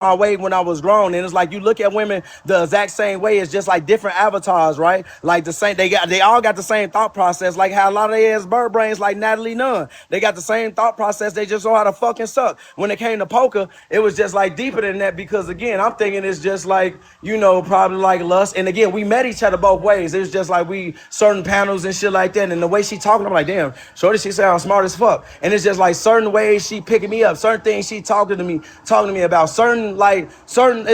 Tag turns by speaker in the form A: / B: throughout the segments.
A: my way when I was grown. And it's like you look at women the exact same way. It's just like different avatars, right? Like the same, they all got the same thought process. Like how a lot of they ass bird brains like Natalie Nunn. They got the same thought process. They just know how to fucking suck. When it came to poker, it was just like deeper than that because again, I'm thinking it's just like, probably like lust. And again, we met each other both ways. It was just like we certain panels and shit like that. And the way she talking, I'm like, damn, shorty, she sounds smart as fuck. And it's just like certain ways she picking me up, certain things she talking to me about, it's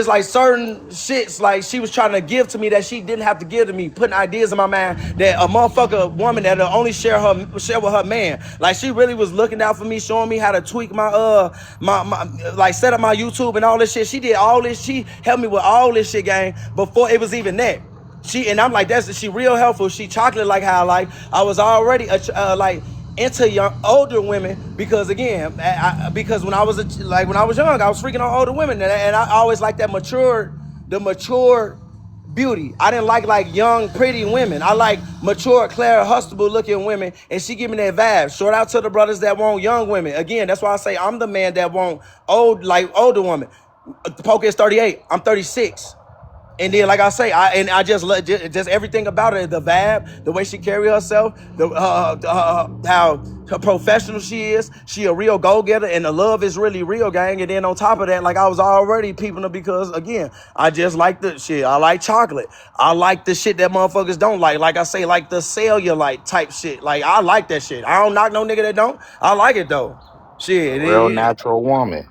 A: like certain shits like she was trying to give to me that she didn't have to give to me, putting ideas in my mind that a motherfucker woman that'll only share with her man. Like she really was looking out for me, showing me how to tweak my like set up my YouTube and all this shit. She did all this. She helped me with all this shit, gang, before it was even that. And I'm like, she real helpful. She chocolate like how I was already like into older women because again, because when I was young, I was freaking on older women, and I always liked the mature beauty. I didn't like young, pretty women. I like mature, Claire Huxtable looking women, and she give me that vibe. Shout out to the brothers that want young women. Again, that's why I say I'm the man that want older women. Poker is 38. I'm 36. And then, like I say, I just everything about her, the vibe, the way she carry herself, how professional she is. She a real go-getter, and the love is really real, gang. And then on top of that, like I was already peeping her because, again, I just like the shit. I like chocolate. I like the shit that motherfuckers don't like. Like I say, like the cellulite type shit. Like I like that shit. I don't knock no nigga that don't. I like it though.
B: A
A: Shit,
B: real natural woman.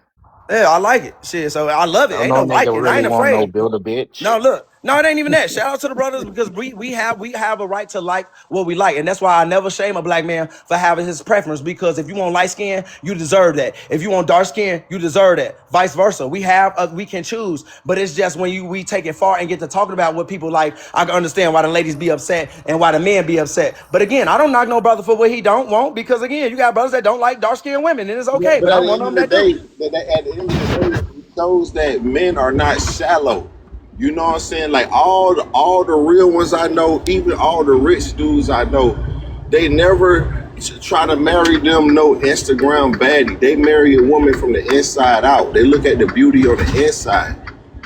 A: yeah, I like it. Shit, so I love it.
B: Don't
A: Ain't
B: no
A: no like
B: nigga
A: it. I
B: really
A: ain't
B: want no
A: afraid.
B: build a bitch.
A: No, look. No, it ain't even that. Shout out to the brothers because we have a right to like what we like. And that's why I never shame a black man for having his preference, because if you want light skin, you deserve that. If you want dark skin, you deserve that. Vice versa. We can choose. But it's just when we take it far and get to talking about what people like, I can understand why the ladies be upset and why the men be upset. But again, I don't knock no brother for what he don't want, because again, you got brothers that don't like dark skinned women, and it's
C: Yeah,
A: okay.
C: but
A: But
C: at
A: I'm
C: the
A: one
C: end
A: of
C: of
A: them
C: the
A: that do.
C: day, at the end of the day, it shows that men are not shallow. You know what I'm saying? Like all the real ones I know, even all the rich dudes I know, they never try to marry them no Instagram baddie. They marry a woman from the inside out. They look at the beauty on the inside.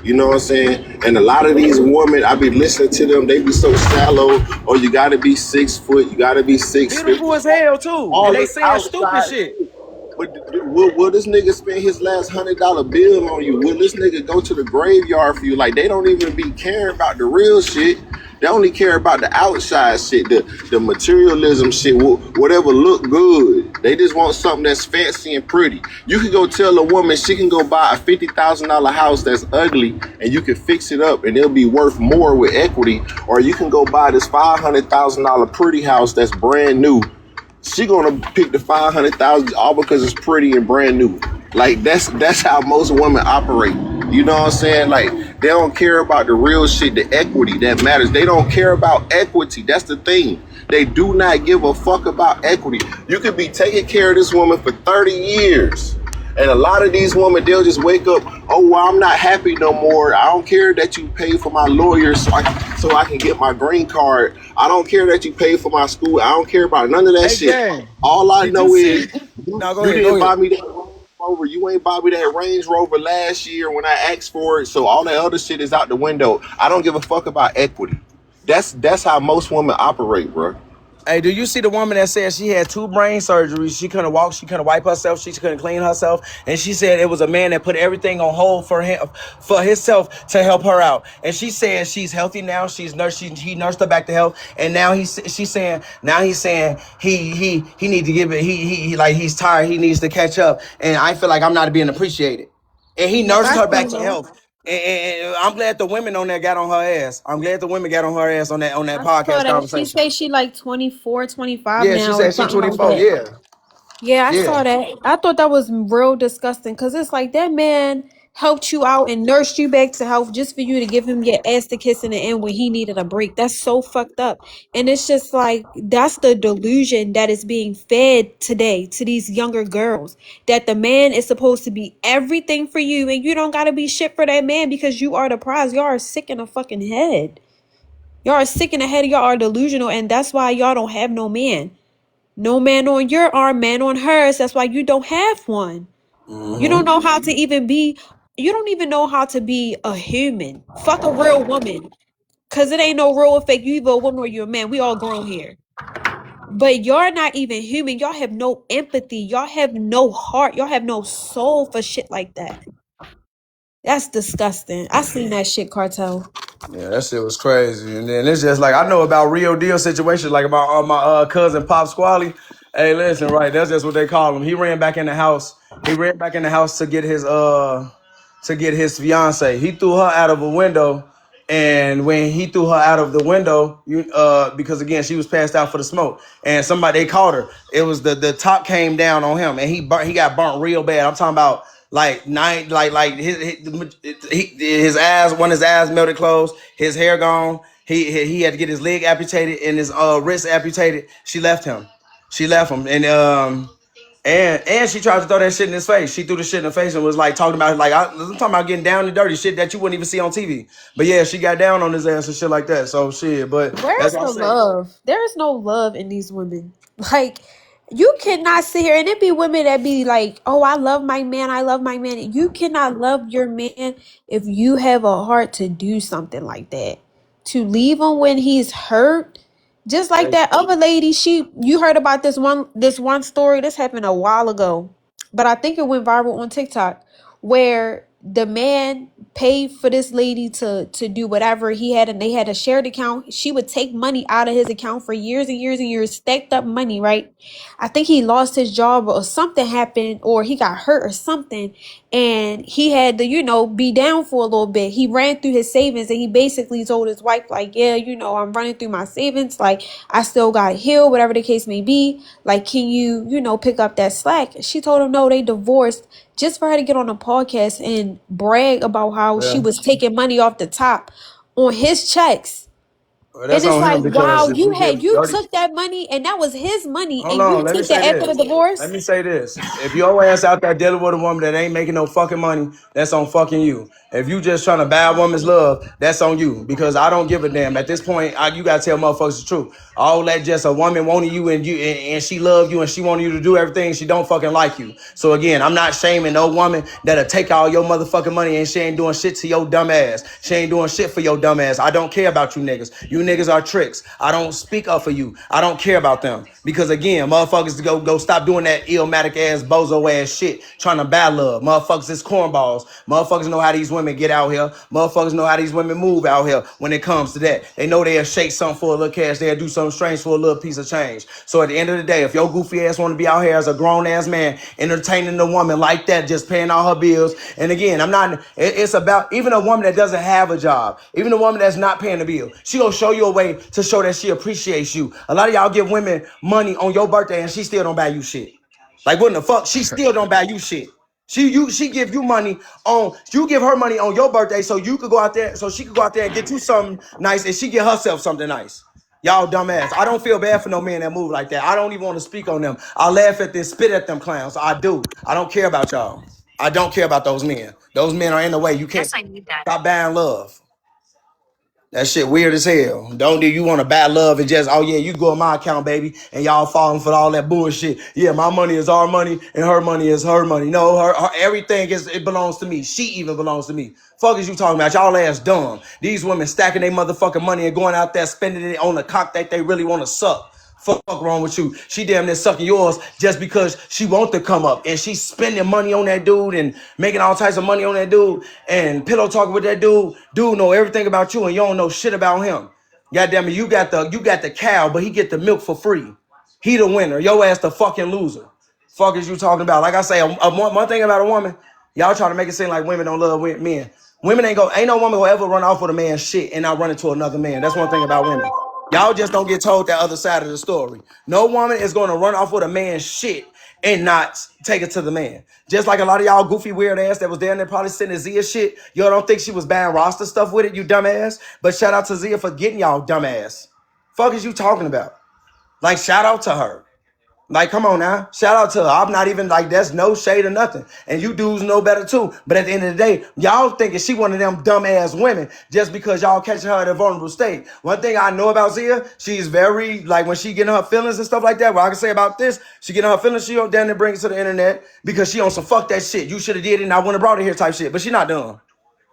C: You know what I'm saying? And a lot of these women, I be listening to them. They be so shallow. Or you got to be 6 foot. You got to be 6 feet.
A: Beautiful as hell too,
C: All
A: and they
C: this
A: saying stupid
C: outside.
A: shit.
C: But will this nigga spend his last $100 bill on you? Will this nigga go to the graveyard for you? Like, they don't even be caring about the real shit. They only care about the outside shit, the materialism shit, whatever look good. They just want something that's fancy and pretty. You can go tell a woman she can go buy a $50,000 house that's ugly and you can fix it up and it'll be worth more with equity. Or you can go buy this $500,000 pretty house that's brand new. She gonna pick the 500,000 all because it's pretty and brand new. Like that's how most women operate. You know what I'm saying? Like they don't care about the real shit, the equity that matters. They don't care about equity. That's the thing. They do not give a fuck about equity. You could be taking care of this woman for 30 years. And a lot of these women, they'll just wake up, oh, well, I'm not happy no more. I don't care that you pay for my lawyer so I can get my green card. I don't care that you pay for my school. I don't care about none of that
A: Hey,
C: shit.
A: gang,
C: All I
A: did you
C: know is
A: see? No, go
C: you
A: ahead, go
C: didn't
A: ahead.
C: buy me that Range Rover. You ain't buy me that Range Rover last year when I asked for it. So all that other shit is out the window. I don't give a fuck about equity. That's how most women operate, bro.
A: Hey, do you see the woman that said she had 2 brain surgeries? She couldn't walk, she couldn't wipe herself, she couldn't clean herself, and she said it was a man that put everything on hold for him, for himself, to help her out. And she said she's healthy now. She's nursed. He nursed her back to health, and now she's saying he need to give it. He like he's tired. He needs to catch up, and I feel like I'm not being appreciated. And he
D: Yep,
A: nursed
D: I
A: her back
D: seen
A: to
D: that.
A: health. And I'm glad the women on there got on her ass. I'm glad the women got on her ass on that
D: I saw
A: podcast
D: that. She
A: conversation.
D: say she like 24, 25
A: Yeah, she
D: now or
A: said she
D: something like
A: 24.
D: that.
A: Yeah,
D: Yeah, I
A: yeah.
D: saw that. I thought that was real disgusting because it's like that man helped you out and nursed you back to health just for you to give him your ass to kiss in the end when he needed a break. That's so fucked up. And it's just like that's the delusion that is being fed today to these younger girls, that the man is supposed to be everything for you and you don't gotta be shit for that man because you are the prize. Y'all are sick in the fucking head. Y'all are sick in the head. Y'all are delusional, and that's why y'all don't have no man. No man on your arm, man on hers. That's why you don't have one. You don't know how to even be you don't even know how to be a human. Fuck a real woman. Cause it ain't no real effect. You either a woman or you a man. We all grown here. But you're not even human. Y'all have no empathy. Y'all have no heart. Y'all have no soul for shit like that. That's disgusting. I seen that shit, Cartel.
A: Yeah, that shit was crazy. And then it's just like I know about real deal situations, like about my cousin Pop Squally. Hey, listen, right? That's just what they call him. He ran back in the house. He ran back in the house to get his fiance. He threw her out of a window, and when he threw her out of the window, because again she was passed out for the smoke, and somebody they caught her. It was the top came down on him, and he got burnt real bad. I'm talking about like nine, like his eyes, one of his eyes melted closed, his hair gone. He had to get his leg amputated and his wrist amputated. She left him. She left him, and she tried to throw that shit in his face. She threw the shit in the face and was like talking about like I'm talking about getting down and dirty shit that you wouldn't even see on TV. But yeah, she got down on his ass and shit like that. So shit. But that's
D: Where's
A: what I'm
D: the
A: saying.
D: love? There is no love in these women. Like, you cannot sit here and it be women that be like, oh, I love my man. I love my man. You cannot love your man if you have a heart to do something like that. To leave him when he's hurt. Just like that other lady, you heard about this one story. This happened a while ago. But I think it went viral on TikTok where the man paid for this lady to do whatever he had, and they had a shared account. She would take money out of his account for years and years and years, stacked up money, right? I think he lost his job or something happened, or he got hurt or something, and he had to, be down for a little bit. He ran through his savings, and he basically told his wife, like, yeah, I'm running through my savings, like I still got healed, whatever the case may be, like, can you, pick up that slack? She told him no, they divorced, just for her to get on a podcast and brag about how she
A: Yeah.
D: was taking money off the top on his checks.
A: Well,
D: And
A: that's
D: it's
A: on
D: like,
A: him because
D: wow,
A: if you give
D: you
A: dirty.
D: took that money and that was his money
A: Hold
D: and you
A: on, let me
D: took
A: say
D: that after the
A: this. Let
D: divorce.
A: me say this. If your ass out there dealing with a woman that ain't making no fucking money, that's on fucking you. If you just trying to buy a woman's love, that's on you. Because I don't give a damn. At this point, you gotta tell motherfuckers the truth. All that just a woman wanting you and she love you and she wanted you to do everything, she don't fucking like you. So again, I'm not shaming no woman that'll take all your motherfucking money and she ain't doing shit to your dumb ass. She ain't doing shit for your dumb ass. I don't care about you niggas. You niggas are tricks. I don't speak up for you. I don't care about them. Because again, motherfuckers to go stop doing that illmatic ass bozo ass shit trying to buy love. Motherfuckers is cornballs. Motherfuckers know how these women get out here. Motherfuckers know how these women move out here when it comes to that. They know they'll shake something for a little cash. They'll do something strange for a little piece of change. So at the end of the day, if your goofy ass want to be out here as a grown ass man entertaining a woman like that, just paying all her bills. And again, it's about even a woman that doesn't have a job, even a woman that's not paying the bill. She gonna show you a way to show that she appreciates you. A lot of y'all give women money on your birthday and she still don't buy you shit. Like what in the fuck? She still don't buy you shit. She give you money on you give her money on your birthday so you could go out there so she could go out there and get you something nice and she get herself something nice. Y'all dumbass. I don't feel bad for no men that move like that. I don't even want to speak on them. I laugh at them, spit at them clowns. I do. I don't care about y'all. I don't care about those men. Those men are in the way. You can't stop buying love. That shit weird as hell. Don't do you want to buy love and just, oh yeah, you go on my account, baby, and y'all falling for all that bullshit. Yeah, my money is our money and her money is her money. No, her everything it belongs to me. She even belongs to me. Fuck is you talking about? Y'all ass dumb. These women stacking their motherfucking money and going out there spending it on the cock that they really want to suck. Fuck wrong with you? She damn near sucking yours just because she want to come up and she's spending money on that dude and making all types of money on that dude and pillow talking with that dude. Dude know everything about you and you don't know shit about him. Goddamn it, you got the cow, but he get the milk for free. He the winner. Your ass the fucking loser. Fuck is you talking about? Like I say, one thing about a woman, y'all try to make it seem like women don't love men. Women ain't no woman gonna ever run off with a man's shit and not run into another man. That's one thing about women. Y'all just don't get told that other side of the story. No woman is gonna run off with a man's shit and not take it to the man. Just like a lot of y'all goofy weird ass that was down there probably sending Zia shit. Y'all don't think she was buying roster stuff with it, you dumbass. But shout out to Zia for getting y'all dumbass. Fuck is you talking about? Like shout out to her. Like, come on now. Shout out to her. I'm not even like, that's no shade or nothing. And you dudes know better too. But at the end of the day, y'all thinking she one of them dumbass women just because y'all catching her at a vulnerable state. One thing I know about Zia, she's very, like, when she getting her feelings and stuff like that, what I can say about this, she getting her feelings, she don't down there bring it to the internet because she on some fuck that shit. You should have did it and I wouldn't have brought it here type shit. But she not dumb.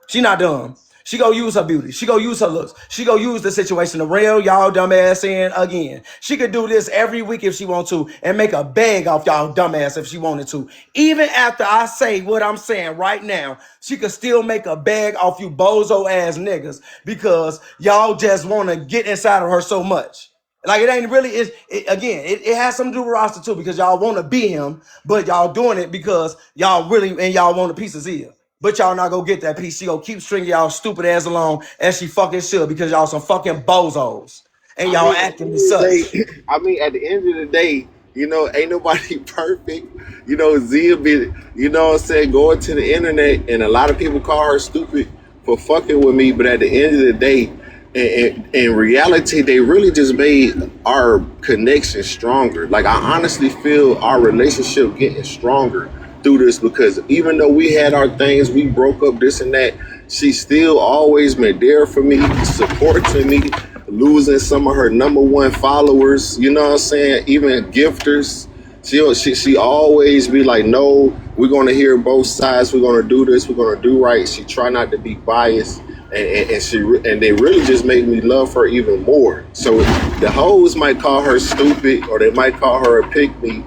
A: She not dumb. She go use her beauty. She go use her looks. She go use the situation to reel y'all dumbass in again. She could do this every week if she want to and make a bag off y'all dumbass if she wanted to. Even after I say what I'm saying right now, she could still make a bag off you bozo ass niggas because y'all just want to get inside of her so much. Like it ain't really, it has something to do with roster too because y'all want to be him, but y'all doing it because y'all really, and y'all want a piece of Zia. But y'all not gonna get that piece. She gonna keep stringing y'all stupid ass along as she fucking should because y'all some fucking bozos. And
C: I
A: y'all
C: mean, at the
A: acting
C: end
A: as
C: of the
A: such.
C: day, I mean, at the end of the day, ain't nobody perfect. Zia be, what I'm saying, going to the internet, and a lot of people call her stupid for fucking with me. But at the end of the day, in reality, they really just made our connection stronger. Like, I honestly feel our relationship getting stronger through this because even though we had our things, we broke up this and that, she still always been there for me, supporting me, losing some of her number one followers, you know what I'm saying? Even gifters. She always be like, no, we're gonna hear both sides, we're gonna do this, we're gonna do right. She try not to be biased and they really just make me love her even more. So the hoes might call her stupid or they might call her a pick me,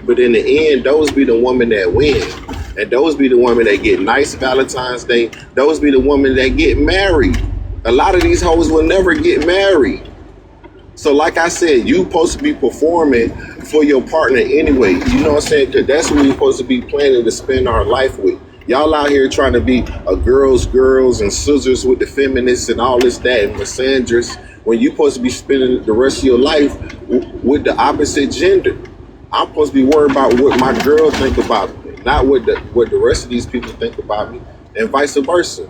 C: but in the end, those be the women that win. And those be the women that get nice Valentine's Day. Those be the women that get married. A lot of these hoes will never get married. So like I said, you supposed to be performing for your partner anyway. You know what I'm saying? Because that's who we supposed to be planning to spend our life with. Y'all out here trying to be a girls and scissors with the feminists and all this, that, and misandrous, when you supposed to be spending the rest of your life with the opposite gender. I'm supposed to be worried about what my girl think about me, not what the rest of these people think about me, and vice versa.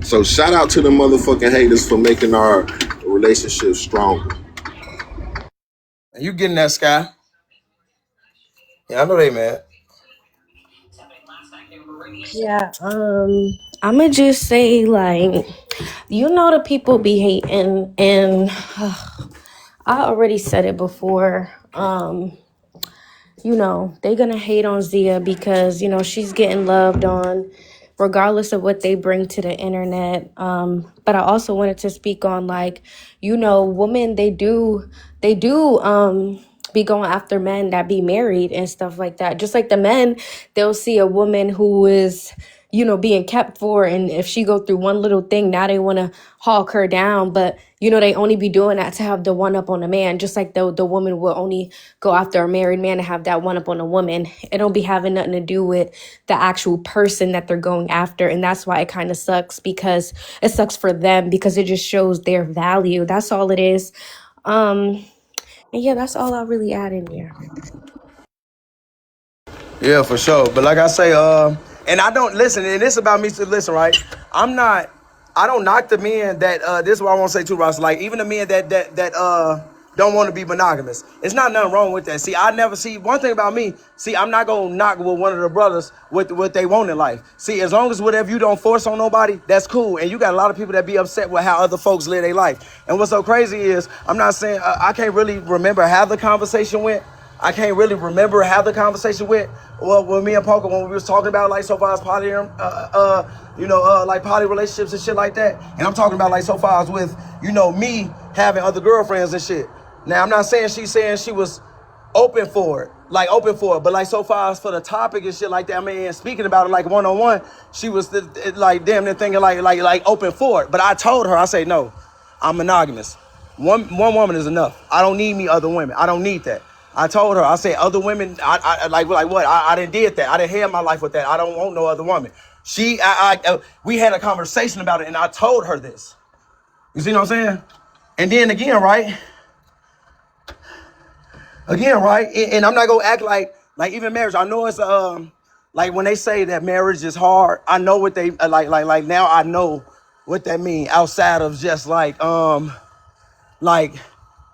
C: So shout out to the motherfucking haters for making our relationship stronger.
A: And you getting that, Sky? Yeah, I know they mad.
E: Yeah, I'ma just say like, the people be hating, and I already said it before. They're gonna hate on Zia because, she's getting loved on regardless of what they bring to the internet. But I also wanted to speak on, like, women, they do be going after men that be married and stuff like that. Just like the men, they'll see a woman who is, being kept for, and if she go through one little thing, now they want to hawk her down. But they only be doing that to have the one up on a man, just like the woman will only go after a married man to have that one up on a woman. It don't be having nothing to do with the actual person that they're going after. And that's why it kind of sucks, because it sucks for them, because it just shows their value. That's all it is. And yeah, that's all I really add in there.
A: Yeah, for sure. But like I say, and I don't listen, and this about me to listen, right? I don't knock the men that this is what I want to say too, Ross. Like, even the men that don't want to be monogamous. It's not nothing wrong with that. See, I never see one thing about me. See, I'm not gonna knock with one of the brothers with what they want in life. See, as long as whatever you don't force on nobody, that's cool. And you got a lot of people that be upset with how other folks live their life. And what's so crazy is, I'm not saying I can't really remember how the conversation went. I can't really remember how the conversation went. Well, with me and Poker, when we was talking about like so far as poly, like poly relationships and shit like that. And I'm talking about like so far as with, me having other girlfriends and shit. Now, I'm not saying she's saying she was open for it, but like so far as for the topic and shit like that, I mean, speaking about it like one-on-one, she was like damn near thinking like open for it. But I told her, I say, no, I'm monogamous. One woman is enough. I don't need me other women. I don't need that. I told her, I said, other women, I like what? I didn't did that. I didn't have my life with that. I don't want no other woman. We had a conversation about it, and I told her this. You see what I'm saying? And then again, right? And I'm not gonna act like even marriage. I know it's like when they say that marriage is hard. I know what they like now. I know what that means outside of just like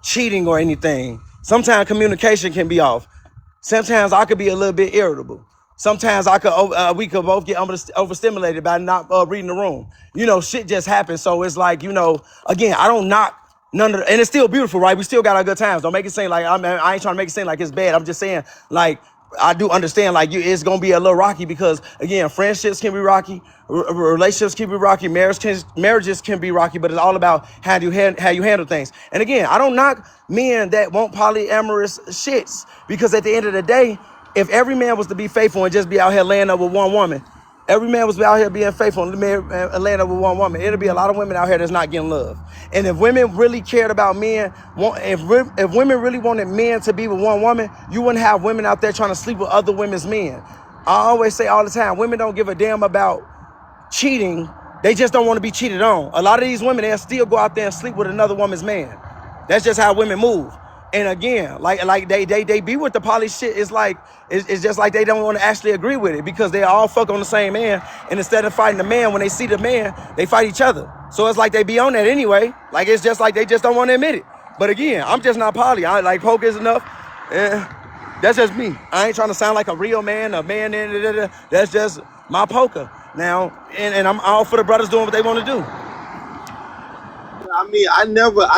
A: cheating or anything. Sometimes communication can be off. Sometimes I could be a little bit irritable. Sometimes we could both get overstimulated by not reading the room. You know, shit just happens. So it's like, you know, again, I don't knock none of the, and it's still beautiful, right? We still got our good times. Don't make it seem like, I ain't trying to make it seem like it's bad. I'm just saying, like, I do understand, like, it's gonna be a little rocky because, again, friendships can be rocky, relationships can be rocky, marriages can be rocky, but it's all about how you handle things. And again, I don't knock men that want polyamorous shits because at the end of the day, if every man was to be faithful and just be out here laying up with one woman, every man was out here being faithful and laying up with one woman, it'll be a lot of women out here that's not getting love. And if women really cared about men, if women really wanted men to be with one woman, you wouldn't have women out there trying to sleep with other women's men. I always say all the time, women don't give a damn about cheating. They just don't want to be cheated on. A lot of these women, they'll still go out there and sleep with another woman's man. That's just how women move. And again, like they be with the poly shit. It's like it's just like they don't want to actually agree with it because they all fuck on the same man. And instead of fighting the man, when they see the man, they fight each other. So it's like they be on that anyway. Like it's just like they just don't want to admit it. But again, I'm just not poly. I like poke is enough. That's just me. I ain't trying to sound like a real man, That's just my poker. Now, and I'm all for the brothers doing what they want to do.
C: I mean, I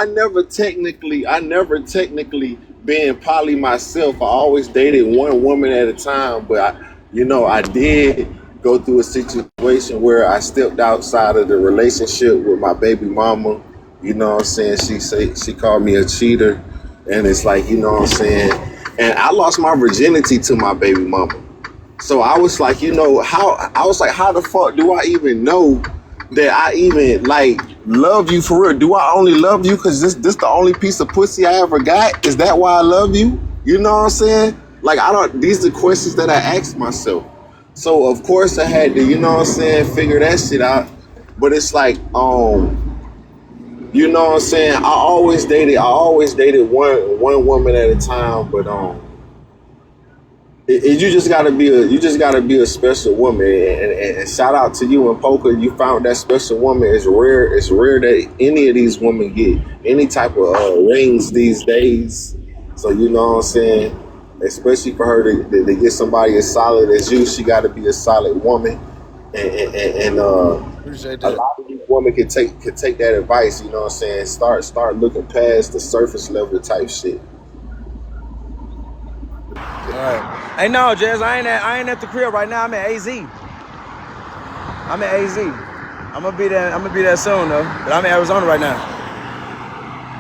C: never technically been poly myself. I always dated one woman at a time, but I did go through a situation where I stepped outside of the relationship with my baby mama. You know what I'm saying? She called me a cheater, and it's like, you know what I'm saying? And I lost my virginity to my baby mama. So I was like, how the fuck do I even know that I even like love you for real? Do I only love you because this the only piece of pussy I ever got? Is that why I love you? You know what I'm saying? Like these are the questions that I asked myself. So of course I had to, you know what I'm saying, figure that shit out. But it's like, you know what I'm saying? I always dated one woman at a time, but you just gotta be a special woman, and shout out to you and Poker. You found that special woman. It's rare that any of these women get any type of rings these days. So you know what I'm saying. Especially for her to get somebody as solid as you, she got to be a solid woman. And
A: Appreciate
C: a
A: that.
C: lot of these women can take that advice. You know what I'm saying. Start looking past the surface level type shit.
A: All right. Hey, no, Jazz, I ain't at the crib right now. I'm at AZ. I'm gonna be there soon though. But I'm in Arizona right now.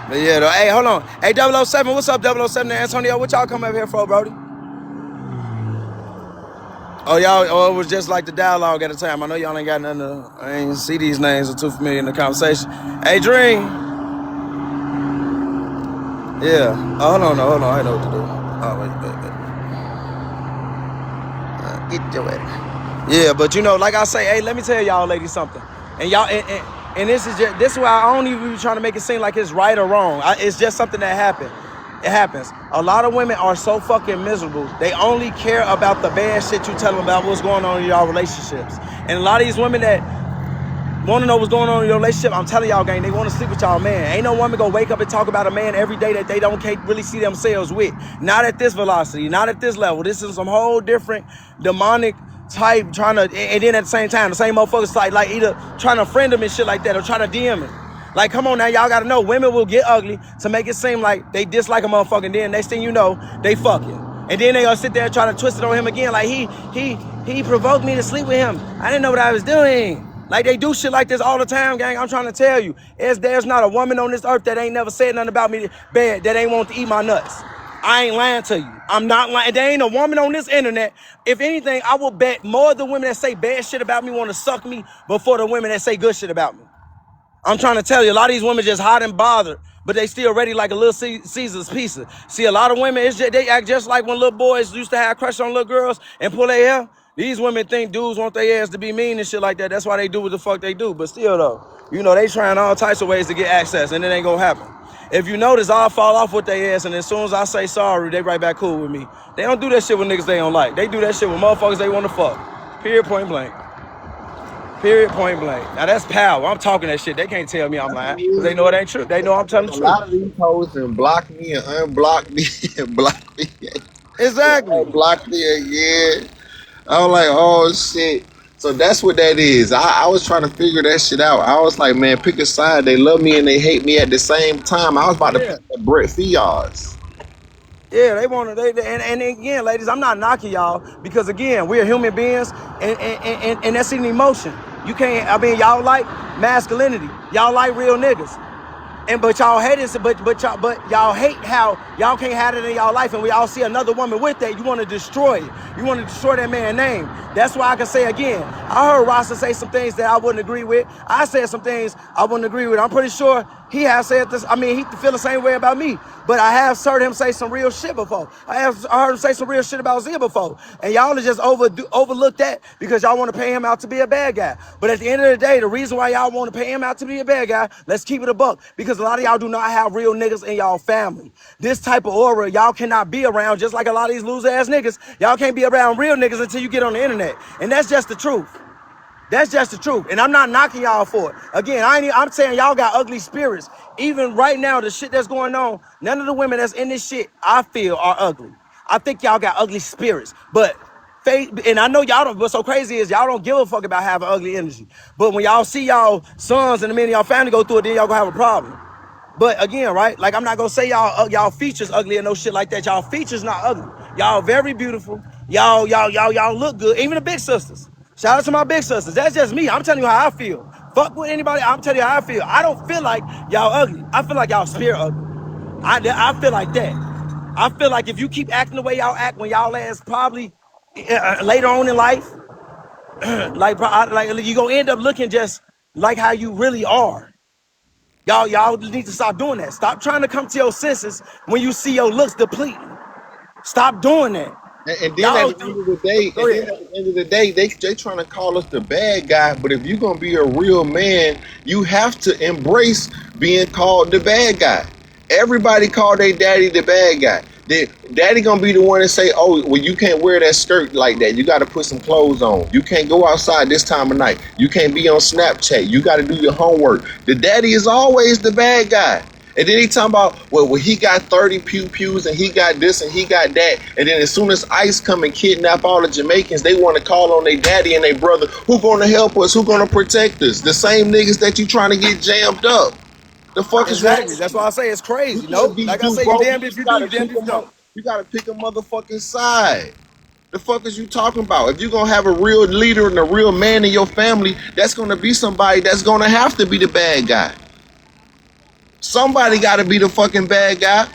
A: But yeah, though. Hey, hold on. Hey, 007, what's up, 007 to Antonio? What y'all come up here for, Brody? Oh, it was just like the dialogue at the time. I know y'all ain't got nothing I ain't see these names are too familiar in the conversation. Hey, Dream. Yeah. Oh, hold on. I know what to do. Oh, wait. Get your ass. Yeah, but like I say, hey, let me tell y'all ladies something. And y'all, and this is why I don't even be trying to make it seem like it's right or wrong. It's just something that happened. It happens. A lot of women are so fucking miserable. They only care about the bad shit you tell them about what's going on in y'all relationships. And a lot of these women that want to know what's going on in your relationship, I'm telling y'all, gang, they want to sleep with y'all man. Ain't no woman gonna wake up and talk about a man every day that they can't really see themselves with. Not at this velocity, not at this level. This is some whole different demonic type trying to, and then at the same time, the same motherfuckers like either trying to friend them and shit like that or trying to DM him. Like, come on now, y'all gotta know, women will get ugly to make it seem like they dislike a motherfucker, and then next thing you know, they fucking. And then they gonna sit there and try to twist it on him again, like he provoked me to sleep with him. I didn't know what I was doing. Like, they do shit like this all the time, gang. I'm trying to tell you, there's not a woman on this earth that ain't never said nothing about me bad, that ain't want to eat my nuts. I ain't lying to you. I'm not lying. There ain't a woman on this internet. If anything, I will bet more of the women that say bad shit about me want to suck me before the women that say good shit about me. I'm trying to tell you, a lot of these women just hot and bothered, but they still ready like a little Caesar's pizza. See, a lot of women, they act just like when little boys used to have a crush on little girls and pull their hair. These women think dudes want their ass to be mean and shit like that. That's why they do what the fuck they do. But still, though, they trying all types of ways to get access, and it ain't gonna happen. If you notice, I'll fall off with their ass, and as soon as I say sorry, they right back cool with me. They don't do that shit with niggas they don't like. They do that shit with motherfuckers they want to fuck. Period, point blank. Period, point blank. Now that's power. I'm talking that shit. They can't tell me I'm
C: That's
A: lying
C: what it
A: because they
C: is.
A: know it ain't true. They know I'm telling the
C: A
A: truth.
C: lot of these hoes and block me and unblock me and block me and
A: Exactly.
C: unblock me again. I was like, oh shit. So that's what that is. I was trying to figure that shit out. I was like, man, pick a side. They love me and they hate me at the same time. I was about to
A: Yeah.
C: pick up Brett Fiar's.
A: Yeah, they want to. And again, ladies, I'm not knocking y'all because again, we're human beings, and that's an emotion. You can't. I mean, y'all like masculinity. Y'all like real niggas. And but y'all hate it, but y'all hate how y'all can't have it in y'all life, and we all see another woman with that. You want to destroy it. You want to destroy that man's name. That's why I can say again. I heard Rasta say some things that I wouldn't agree with. I said some things I wouldn't agree with. I'm pretty sure he has said this. I mean, he feel the same way about me. But I have heard him say some real shit before. I heard him say some real shit about Zia before. And y'all just overlook that because y'all want to pay him out to be a bad guy. But at the end of the day, the reason why y'all want to pay him out to be a bad guy, let's keep it a buck. Because a lot of y'all do not have real niggas in y'all family. This type of aura, y'all cannot be around, just like a lot of these loser ass niggas. Y'all can't be around real niggas until you get on the internet. And that's just the truth. That's just the truth. And I'm not knocking y'all for it. Again, I'm saying y'all got ugly spirits. Even right now, the shit that's going on, none of the women that's in this shit, I feel, are ugly. I think y'all got ugly spirits. But faith, and I know y'all don't, what's so crazy is y'all don't give a fuck about having ugly energy. But when y'all see y'all sons and the men in y'all family go through it, then y'all gonna have a problem. But again, right? Like I'm not gonna say y'all features ugly and no shit like that. Y'all features not ugly. Y'all very beautiful. Y'all look good. Even the big sisters. Shout out to my big sisters. That's just me. I'm telling you how I feel. Fuck with anybody. I'm telling you how I feel. I don't feel like y'all ugly. I feel like y'all spirit ugly. I feel like that. I feel like if you keep acting the way y'all act when y'all last probably later on in life, like you gonna end up looking just like how you really are. Y'all need to stop doing that. Stop trying to come to your senses when you see your looks deplete. Stop doing that.
C: And then at
A: Y'all
C: the end
A: do.
C: of the day,
A: Go ahead.
C: they trying to call us the bad guy. But if you're gonna be a real man, you have to embrace being called the bad guy. Everybody call their daddy the bad guy. Daddy gonna be the one to say, "Oh, well, you can't wear that skirt like that. You got to put some clothes on. You can't go outside this time of night. You can't be on Snapchat. You got to do your homework." The daddy is always the bad guy. And then he talking about, well, he got 30 pews and he got this and he got that. And then as soon as ICE come and kidnap all the Jamaicans, they want to call on their daddy and their brother. Who gonna help us? Who gonna protect us? The same niggas that you trying to get jammed up. The fuck is wrong
A: Exactly.
C: with
A: That's
C: you?
A: why I say it's
C: You
A: crazy.
C: can't
A: Nope.
C: be
A: Like I
C: do
A: say, you
C: both.
A: damned if you do, you damned if you don't.
C: You gotta pick a motherfucking side. The fuck is you talking about? If you're gonna have a real leader and a real man in your family, that's gonna be somebody that's gonna have to be the bad guy. Somebody gotta be the fucking bad guy.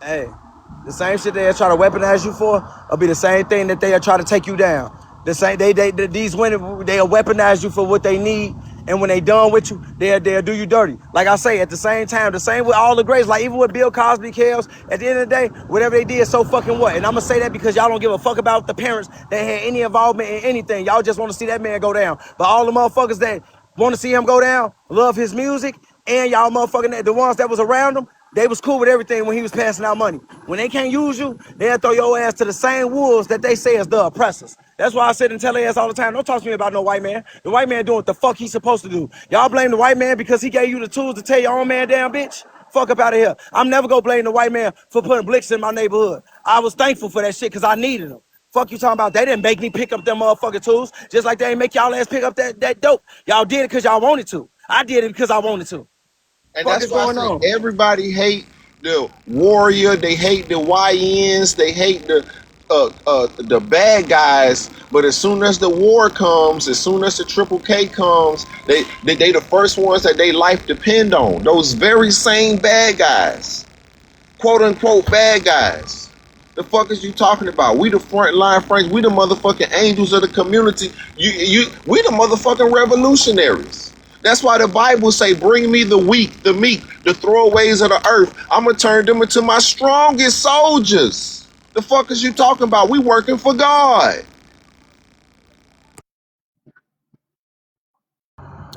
A: Hey, the same shit they'll try to weaponize you for will be the same thing that they'll try to take you down. The same these women they'll weaponize you for what they need, and when they done with you, they'll do you dirty. Like I say, at the same time, the same with all the greats, like even with Bill Cosby, Kels, at the end of the day, whatever they did, so fucking what? And I'm gonna say that because y'all don't give a fuck about the parents that had any involvement in anything. Y'all just want to see that man go down. But all the motherfuckers that want to see him go down, love his music, and y'all motherfucking the ones that was around him, they was cool with everything when he was passing out money. When they can't use you, they'll throw your ass to the same wolves that they say is the oppressors. That's why I sit and tell their ass all the time, don't talk to me about no white man. The white man doing what the fuck he's supposed to do. Y'all blame the white man because he gave you the tools to tell your own man down, bitch? Fuck up out of here. I'm never gonna blame the white man for putting blicks in my neighborhood. I was thankful for that shit because I needed them. Fuck you talking about? They didn't make me pick up them motherfucking tools, just like they ain't make y'all ass pick up that dope. Y'all did it because y'all wanted to. I did it because I wanted to.
C: And
A: Fuck
C: that's
A: is
C: why I
A: going
C: say
A: on?
C: everybody hate the warrior, they hate the YNs, they hate the bad guys. But as soon as the war comes, as soon as the Triple K comes, they the first ones that they life depend on. Those very same bad guys, quote unquote bad guys. The fuck is you talking about? We the front line friends. We the motherfucking angels of the community. We the motherfucking revolutionaries. That's why the Bible say, "Bring me the weak, the meek, the throwaways of the earth. I'm gonna turn them into my strongest soldiers." The fuck is you talking about? We working for God.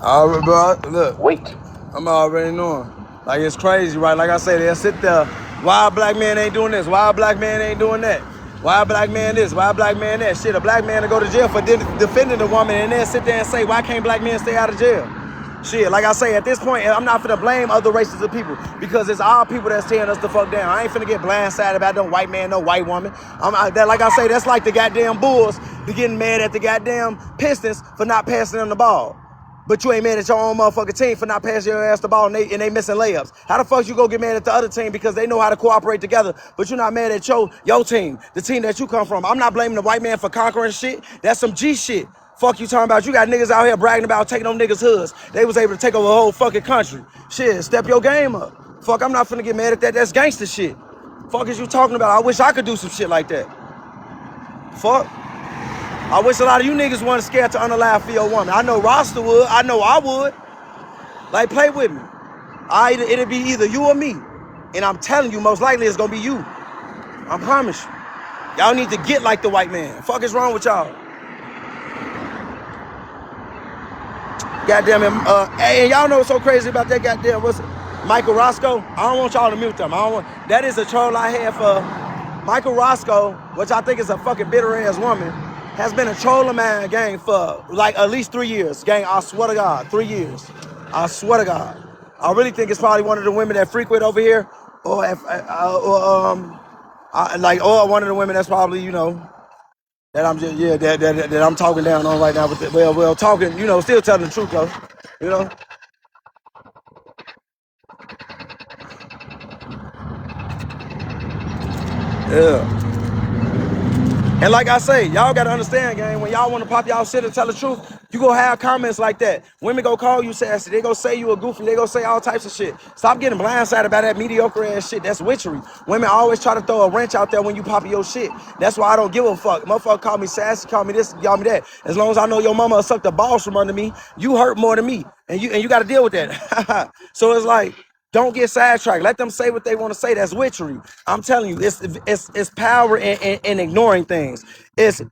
A: All right, bro. Look,
B: Wait.
A: I'm already knowing. Like it's crazy, right? Like I say, they'll sit there. Why a black man ain't doing this? Why a black man ain't doing that? Why a black man this? Why a black man that? Shit, a black man to go to jail for defending the woman and then sit there and say, why can't black men stay out of jail? Shit, like I say, at this point, I'm not finna blame other races of people because it's our people that's tearing us the fuck down. I ain't finna get blindsided about no white man, no white woman. Like I say, that's like the goddamn Bulls be getting mad at the goddamn Pistons for not passing them the ball. But you ain't mad at your own motherfucking team for not passing your ass the ball and they missing layups. How the fuck you go get mad at the other team because they know how to cooperate together, but you're not mad at your team, the team that you come from? I'm not blaming the white man for conquering shit. That's some G shit. Fuck you talking about. You got niggas out here bragging about taking them niggas' hoods. They was able to take over the whole fucking country. Shit, step your game up. Fuck, I'm not finna get mad at that. That's gangster shit. Fuck is you talking about? I wish I could do some shit like that. Fuck. I wish a lot of you niggas weren't scared to unalive for your woman. I know Rasta would. I know I would. Like, play with me. It'll be either you or me. And I'm telling you, most likely it's gonna be you. I promise you. Y'all need to get like the white man. Fuck is wrong with y'all? Goddamn it. Hey, and y'all know what's so crazy about that goddamn, what's it? Michael Roscoe? I don't want y'all to mute them. That is a troll I had for Michael Roscoe, which I think is a fucking bitter ass woman, has been a troll of mine, gang, for like at least 3 years. Gang, I swear to God, 3 years. I swear to God. I really think it's probably one of the women that frequent over here, or or one of the women that's probably, that I'm just, yeah, that I'm talking down on right now. But well, talking, still telling the truth though, you know. Yeah. And like I say, y'all gotta understand, gang, when y'all wanna pop y'all shit and tell the truth, you gonna have comments like that. Women go call you sassy, they gonna say you a goofy, they gonna say all types of shit. Stop getting blindsided about that mediocre ass shit. That's witchery. Women always try to throw a wrench out there when you pop your shit. That's why I don't give a fuck. Motherfucker call me sassy, call me this, call me that. As long as I know your mama sucked the balls from under me, you hurt more than me. And you gotta deal with that. So it's like, don't get sidetracked. Let them say what they want to say. That's witchery. I'm telling you, it's power in ignoring things.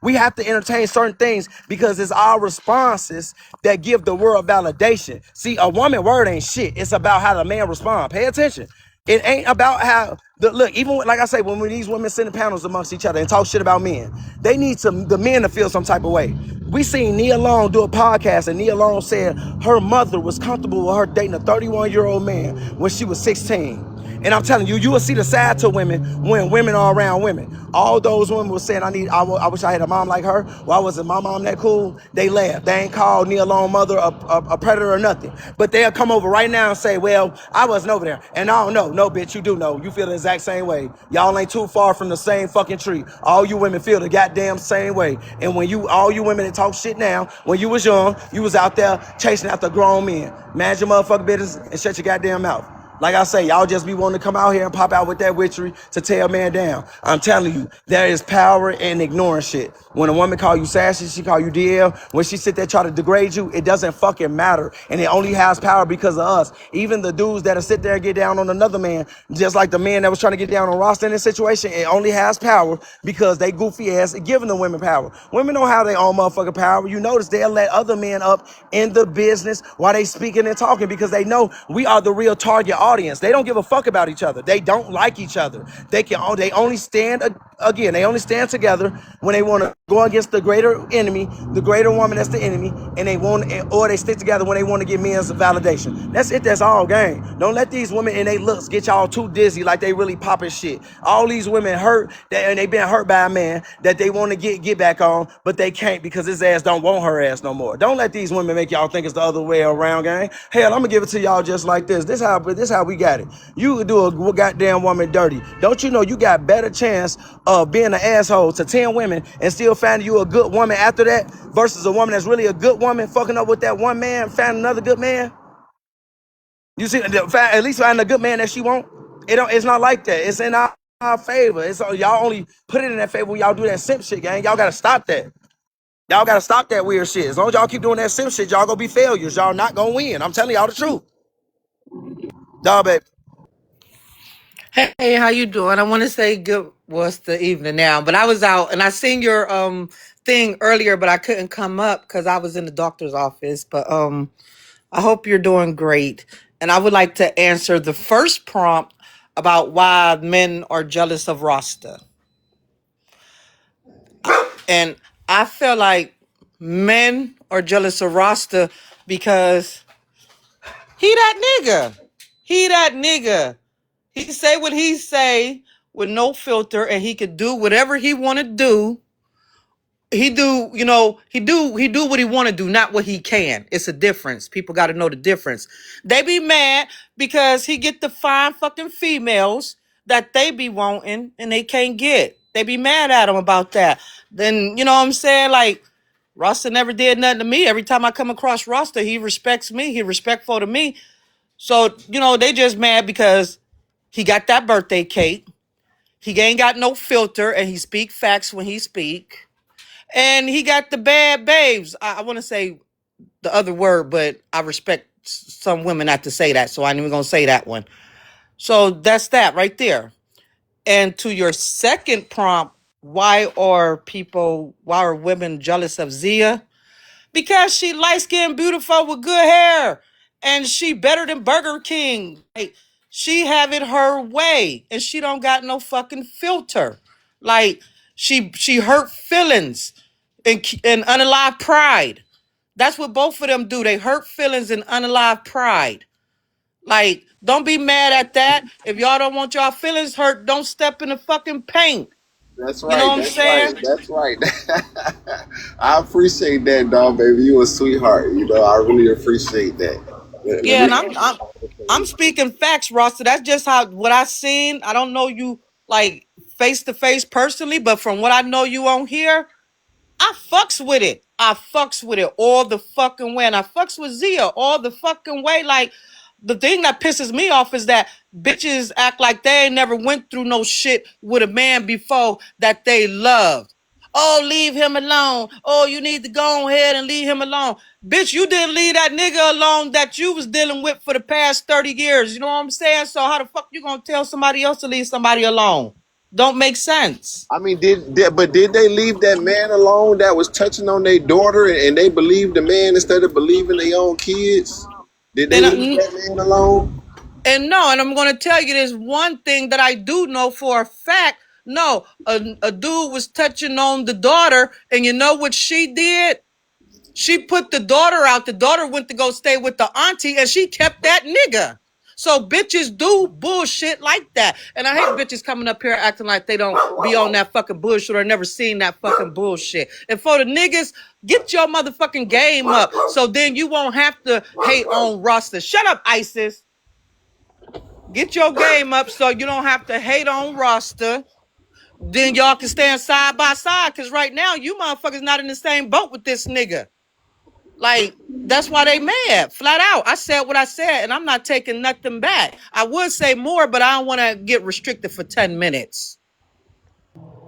A: We have to entertain certain things because it's our responses that give the world validation. See, a woman word ain't shit. It's about how the man respond. Pay attention. It ain't about how look. Even like I say, when these women sit in panels amongst each other and talk shit about men, they need the men to feel some type of way. We seen Nia Long do a podcast, and Nia Long said her mother was comfortable with her dating a 31-year-old man when she was 16. And I'm telling you, you will see the side to women when women are around women. All those women were saying, I wish I had a mom like her. Why wasn't my mom that cool? They laughed. They ain't called Nia Long mother a predator or nothing. But they'll come over right now and say, well, I wasn't over there. And I don't know. No, bitch, you do know. You feel the exact same way. Y'all ain't too far from the same fucking tree. All you women feel the goddamn same way. And all you women that talk shit now, when you was young, you was out there chasing after grown men. Manage your motherfucking business and shut your goddamn mouth. Like I say, y'all just be wanting to come out here and pop out with that witchery to tear a man down. I'm telling you, there is power in ignoring shit. When a woman call you sassy, she call you DL. When she sit there try to degrade you, it doesn't fucking matter. And it only has power because of us. Even the dudes that'll sit there and get down on another man, just like the man that was trying to get down on Ross in this situation, it only has power because they goofy ass giving the women power. Women don't have their own motherfucking power. You notice they'll let other men up in the business while they speaking and talking because they know we are the real target audience. They don't give a fuck about each other. They don't like each other. They only stand together when they want to go against the greater enemy, the greater woman that's the enemy, and they stick together when they want to get men's validation. That's it. That's all game. Don't let these women and they looks get y'all too dizzy like they really popping shit. All these women hurt and they been hurt by a man that they want to get back on, but they can't because his ass don't want her ass no more. Don't let these women make y'all think it's the other way around, gang. Hell, I'm gonna give it to y'all just like this. This how we got it. You do a goddamn woman dirty. Don't you know you got better chance of being an asshole to 10 women and still finding you a good woman after that versus a woman that's really a good woman fucking up with that one man, finding another good man? You see, at least finding a good man that she want. It's not like that. It's in our favor. It's y'all only put it in that favor when y'all do that simp shit, gang. Y'all gotta stop that. Y'all gotta stop that weird shit. As long as y'all keep doing that simp shit, y'all gonna be failures. Y'all not gonna win. I'm telling y'all the truth. Dog, baby.
F: Hey, how you doing? I want to say good was the evening now, but I was out and I seen your thing earlier, but I couldn't come up because I was in the doctor's office. But I hope you're doing great. And I would like to answer the first prompt about why men are jealous of Rasta. And I feel like men are jealous of Rasta because he that nigga. He that nigga. He say what he say with no filter, and he could do whatever he want to do. He do, he do what he want to do, not what he can. It's a difference. People got to know the difference. They be mad because he get the fine fucking females that they be wanting and they can't get. They be mad at him about that. Then, you know what I'm saying? Like, Rasta never did nothing to me. Every time I come across Rasta, he respects me. He respectful to me. So, they just mad because he got that birthday cake. He ain't got no filter and he speak facts when he speak. And he got the bad babes. I want to say the other word, but I respect some women not to say that, so I ain't even gonna say that one. So that's that right there. And to your second prompt, why are women jealous of Zia? Because she light skinned, beautiful with good hair, and she better than Burger King. Like, she have it her way, and she don't got no fucking filter. Like, she hurt feelings and unalive pride. That's what both of them do. They hurt feelings and unalive pride. Like, don't be mad at that. If y'all don't want y'all feelings hurt, don't step in the fucking paint.
C: That's
F: You know
C: right.
F: what I'm
C: That's right.
F: saying?
C: That's right. I appreciate that, dog, baby. You a sweetheart. I really appreciate that. Let
F: Yeah, and
C: me.
F: I'm speaking facts, Roster. That's just what I seen. I don't know you like face to face personally, but from what I know you on here, I fucks with it. I fucks with it all the fucking way. And I fucks with Zia all the fucking way. Like, the thing that pisses me off is that bitches act like they ain't never went through no shit with a man before that they loved. Oh, leave him alone. Oh, you need to go ahead and leave him alone. Bitch, you didn't leave that nigga alone that you was dealing with for the past 30 years. You know what I'm saying? So how the fuck you gonna tell somebody else to leave somebody alone? Don't make sense.
C: I mean, did they leave that man alone that was touching on their daughter, and they believed the man instead of believing their own kids? Did they
F: And
C: leave that man alone?
F: no, and I'm going to tell you there's one thing that I do know for a fact. No, a dude was touching on the daughter, and you know what she did? She put the daughter out. The daughter went to go stay with the auntie, and she kept that nigga. So bitches do bullshit like that. And I hate bitches coming up here acting like they don't be on that fucking bullshit or never seen that fucking bullshit. And for the niggas, get your motherfucking game up so then you won't have to hate on Rasta. Shut up, ISIS. Get your game up so you don't have to hate on Rasta. Then y'all can stand side by side. Cause right now you motherfuckers not in the same boat with this nigga. Like, that's why they mad. Flat out. I said what I said, and I'm not taking nothing back. I would say more, but I don't want to get restricted for 10 minutes.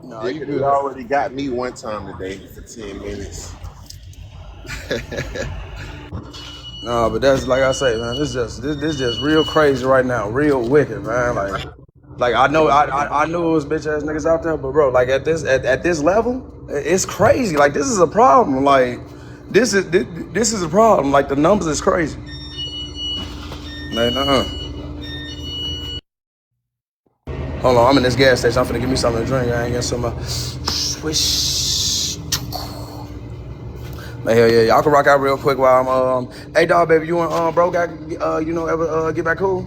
A: No,
C: They
A: you
C: could have
A: good.
C: already got me one time today for 10 minutes.
A: No, but that's like I say, man. This just real crazy right now, real wicked, man. Like I know I knew it was bitch ass niggas out there, but bro, like at this level, it's crazy. Like this is a problem. Like this is a problem. Like the numbers is crazy. Man, Hold on, I'm in this gas station. I'm finna give me something to drink. I ain't got some swish. Man, hell yeah, y'all can rock out real quick while I'm Hey dog, baby, you and bro got ever get back cool?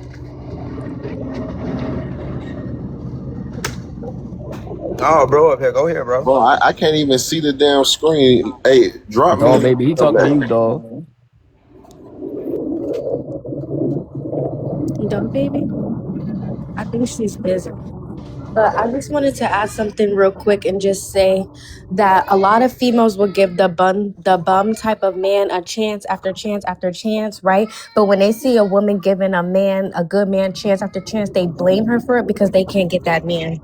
A: Oh, bro, up here. Go here, bro.
C: Bro, I can't even see the damn screen. Hey, drop me
G: Dog,
C: and
G: baby, he
C: come
G: talking to
C: back.
G: you, dog.
E: Dog baby? I think she's busy. But I just wanted to add something real quick and just say that a lot of females will give the bum type of man a chance after chance after chance, right? But when they see a woman giving a good man chance after chance, they blame her for it because they can't get that man.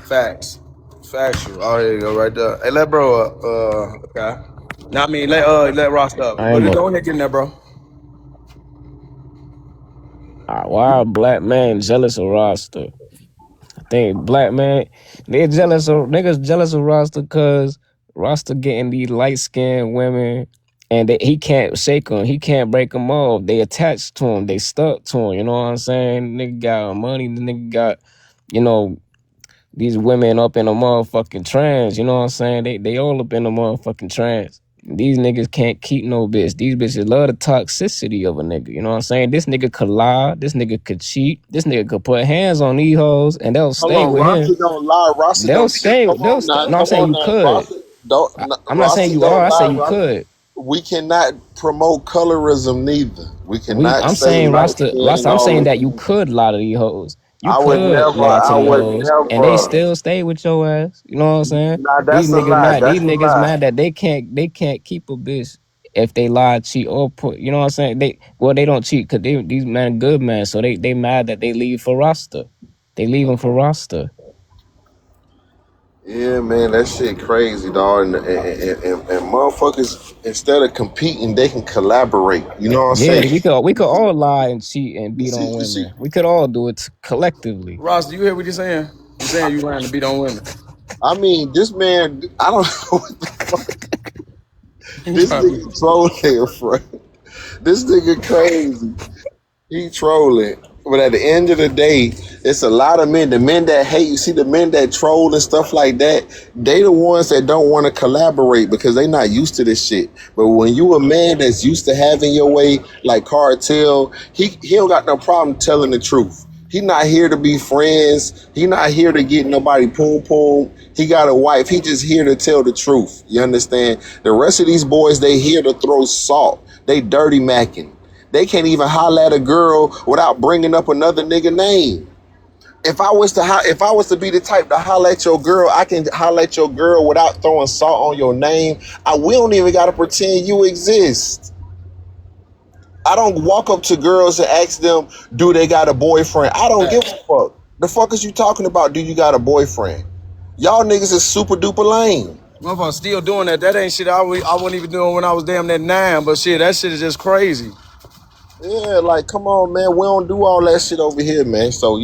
A: Facts. Factual. Oh, there you go, right there. Hey, let bro up. Okay. Now, I mean, let Ross up.
G: I
A: But
G: ain't gonna.
A: go ahead, get in there, bro.
G: Why a black man jealous of Rasta? I think black man niggas jealous of Rasta because Rasta getting these light skinned women, and he can't shake them. He can't break them off. They attached to him. They stuck to him. You know what I'm saying? Nigga got money. The nigga got, you know, These women up in a motherfucking trance, you know what I'm saying? They all up in a motherfucking trance. These niggas can't keep no bitch. These bitches love the toxicity of a nigga. You know what I'm saying? This nigga could lie. This nigga could cheat. This nigga could put hands on these hoes and they'll
C: Hold
G: stay
C: on,
G: with him.
C: Rossi don't lie. Rossi
G: They'll
C: don't cheat.
G: stay.
C: Come
G: They'll
C: on
G: stay.
C: now,
G: No, I'm
C: come
G: saying
C: on
G: you
C: now.
G: could.
C: Rossi don't.
G: I'm not saying
C: Rossi
G: you are.
C: don't
G: I say
C: lie.
G: you
C: Rossi.
G: could.
C: We cannot promote colorism neither. We cannot
G: I'm
C: say
G: saying
C: light
G: Rasta,
C: skin
G: I'm saying
C: all
G: that
C: this.
G: you could lie to these hoes. You
C: I would
G: could
C: never.
G: lie to
C: I
G: these
C: would
G: hoes and they
C: never.
G: still stay with your ass. You know what I'm saying?
C: Nah,
G: These
C: that's a
G: niggas
C: lie.
G: mad. These
C: That's a
G: niggas
C: lie.
G: mad that they can't keep a bitch if they lie, cheat, or put. You know what I'm saying? They don't cheat because these men good men. So they mad that they leave for Rasta. They leave them for Rasta.
C: Yeah, man, that shit crazy, dog. And motherfuckers, instead of competing, they can collaborate. You know what I'm
G: Yeah,
C: saying?
G: we could all lie and cheat and
C: You
G: beat
C: see,
G: on
C: you see.
G: women. We could all do it collectively.
A: Ross, do you hear what you're saying? You saying you lying to beat on women?
C: I mean, this man, I don't know what the fuck.
A: You
C: This
A: trying to be?
C: nigga trolling, bro. This nigga crazy. He trolling. But at the end of the day, it's a lot of men. The men that hate, you see the men that troll and stuff like that, they the ones that don't want to collaborate because they not used to this shit. But when you a man that's used to having your way, like Kartel, he don't got no problem telling the truth. He not here to be friends. He not here to get nobody poom poom. He got a wife. He just here to tell the truth. You understand? The rest of these boys, they here to throw salt. They dirty macking. They can't even holler at a girl without bringing up another nigga name. If I was to be the type to holler at your girl, I can holler at your girl without throwing salt on your name. We don't even gotta pretend you exist. I don't walk up to girls and ask them, do they got a boyfriend? I don't give a fuck. The fuck is you talking about? Do you got a boyfriend? Y'all niggas is super duper lame.
A: Motherfucker still doing that. That ain't shit I wasn't even doing when I was damn near 9. But shit, that shit is just crazy.
C: Yeah, like come on, man. We don't do all that shit over here, man. So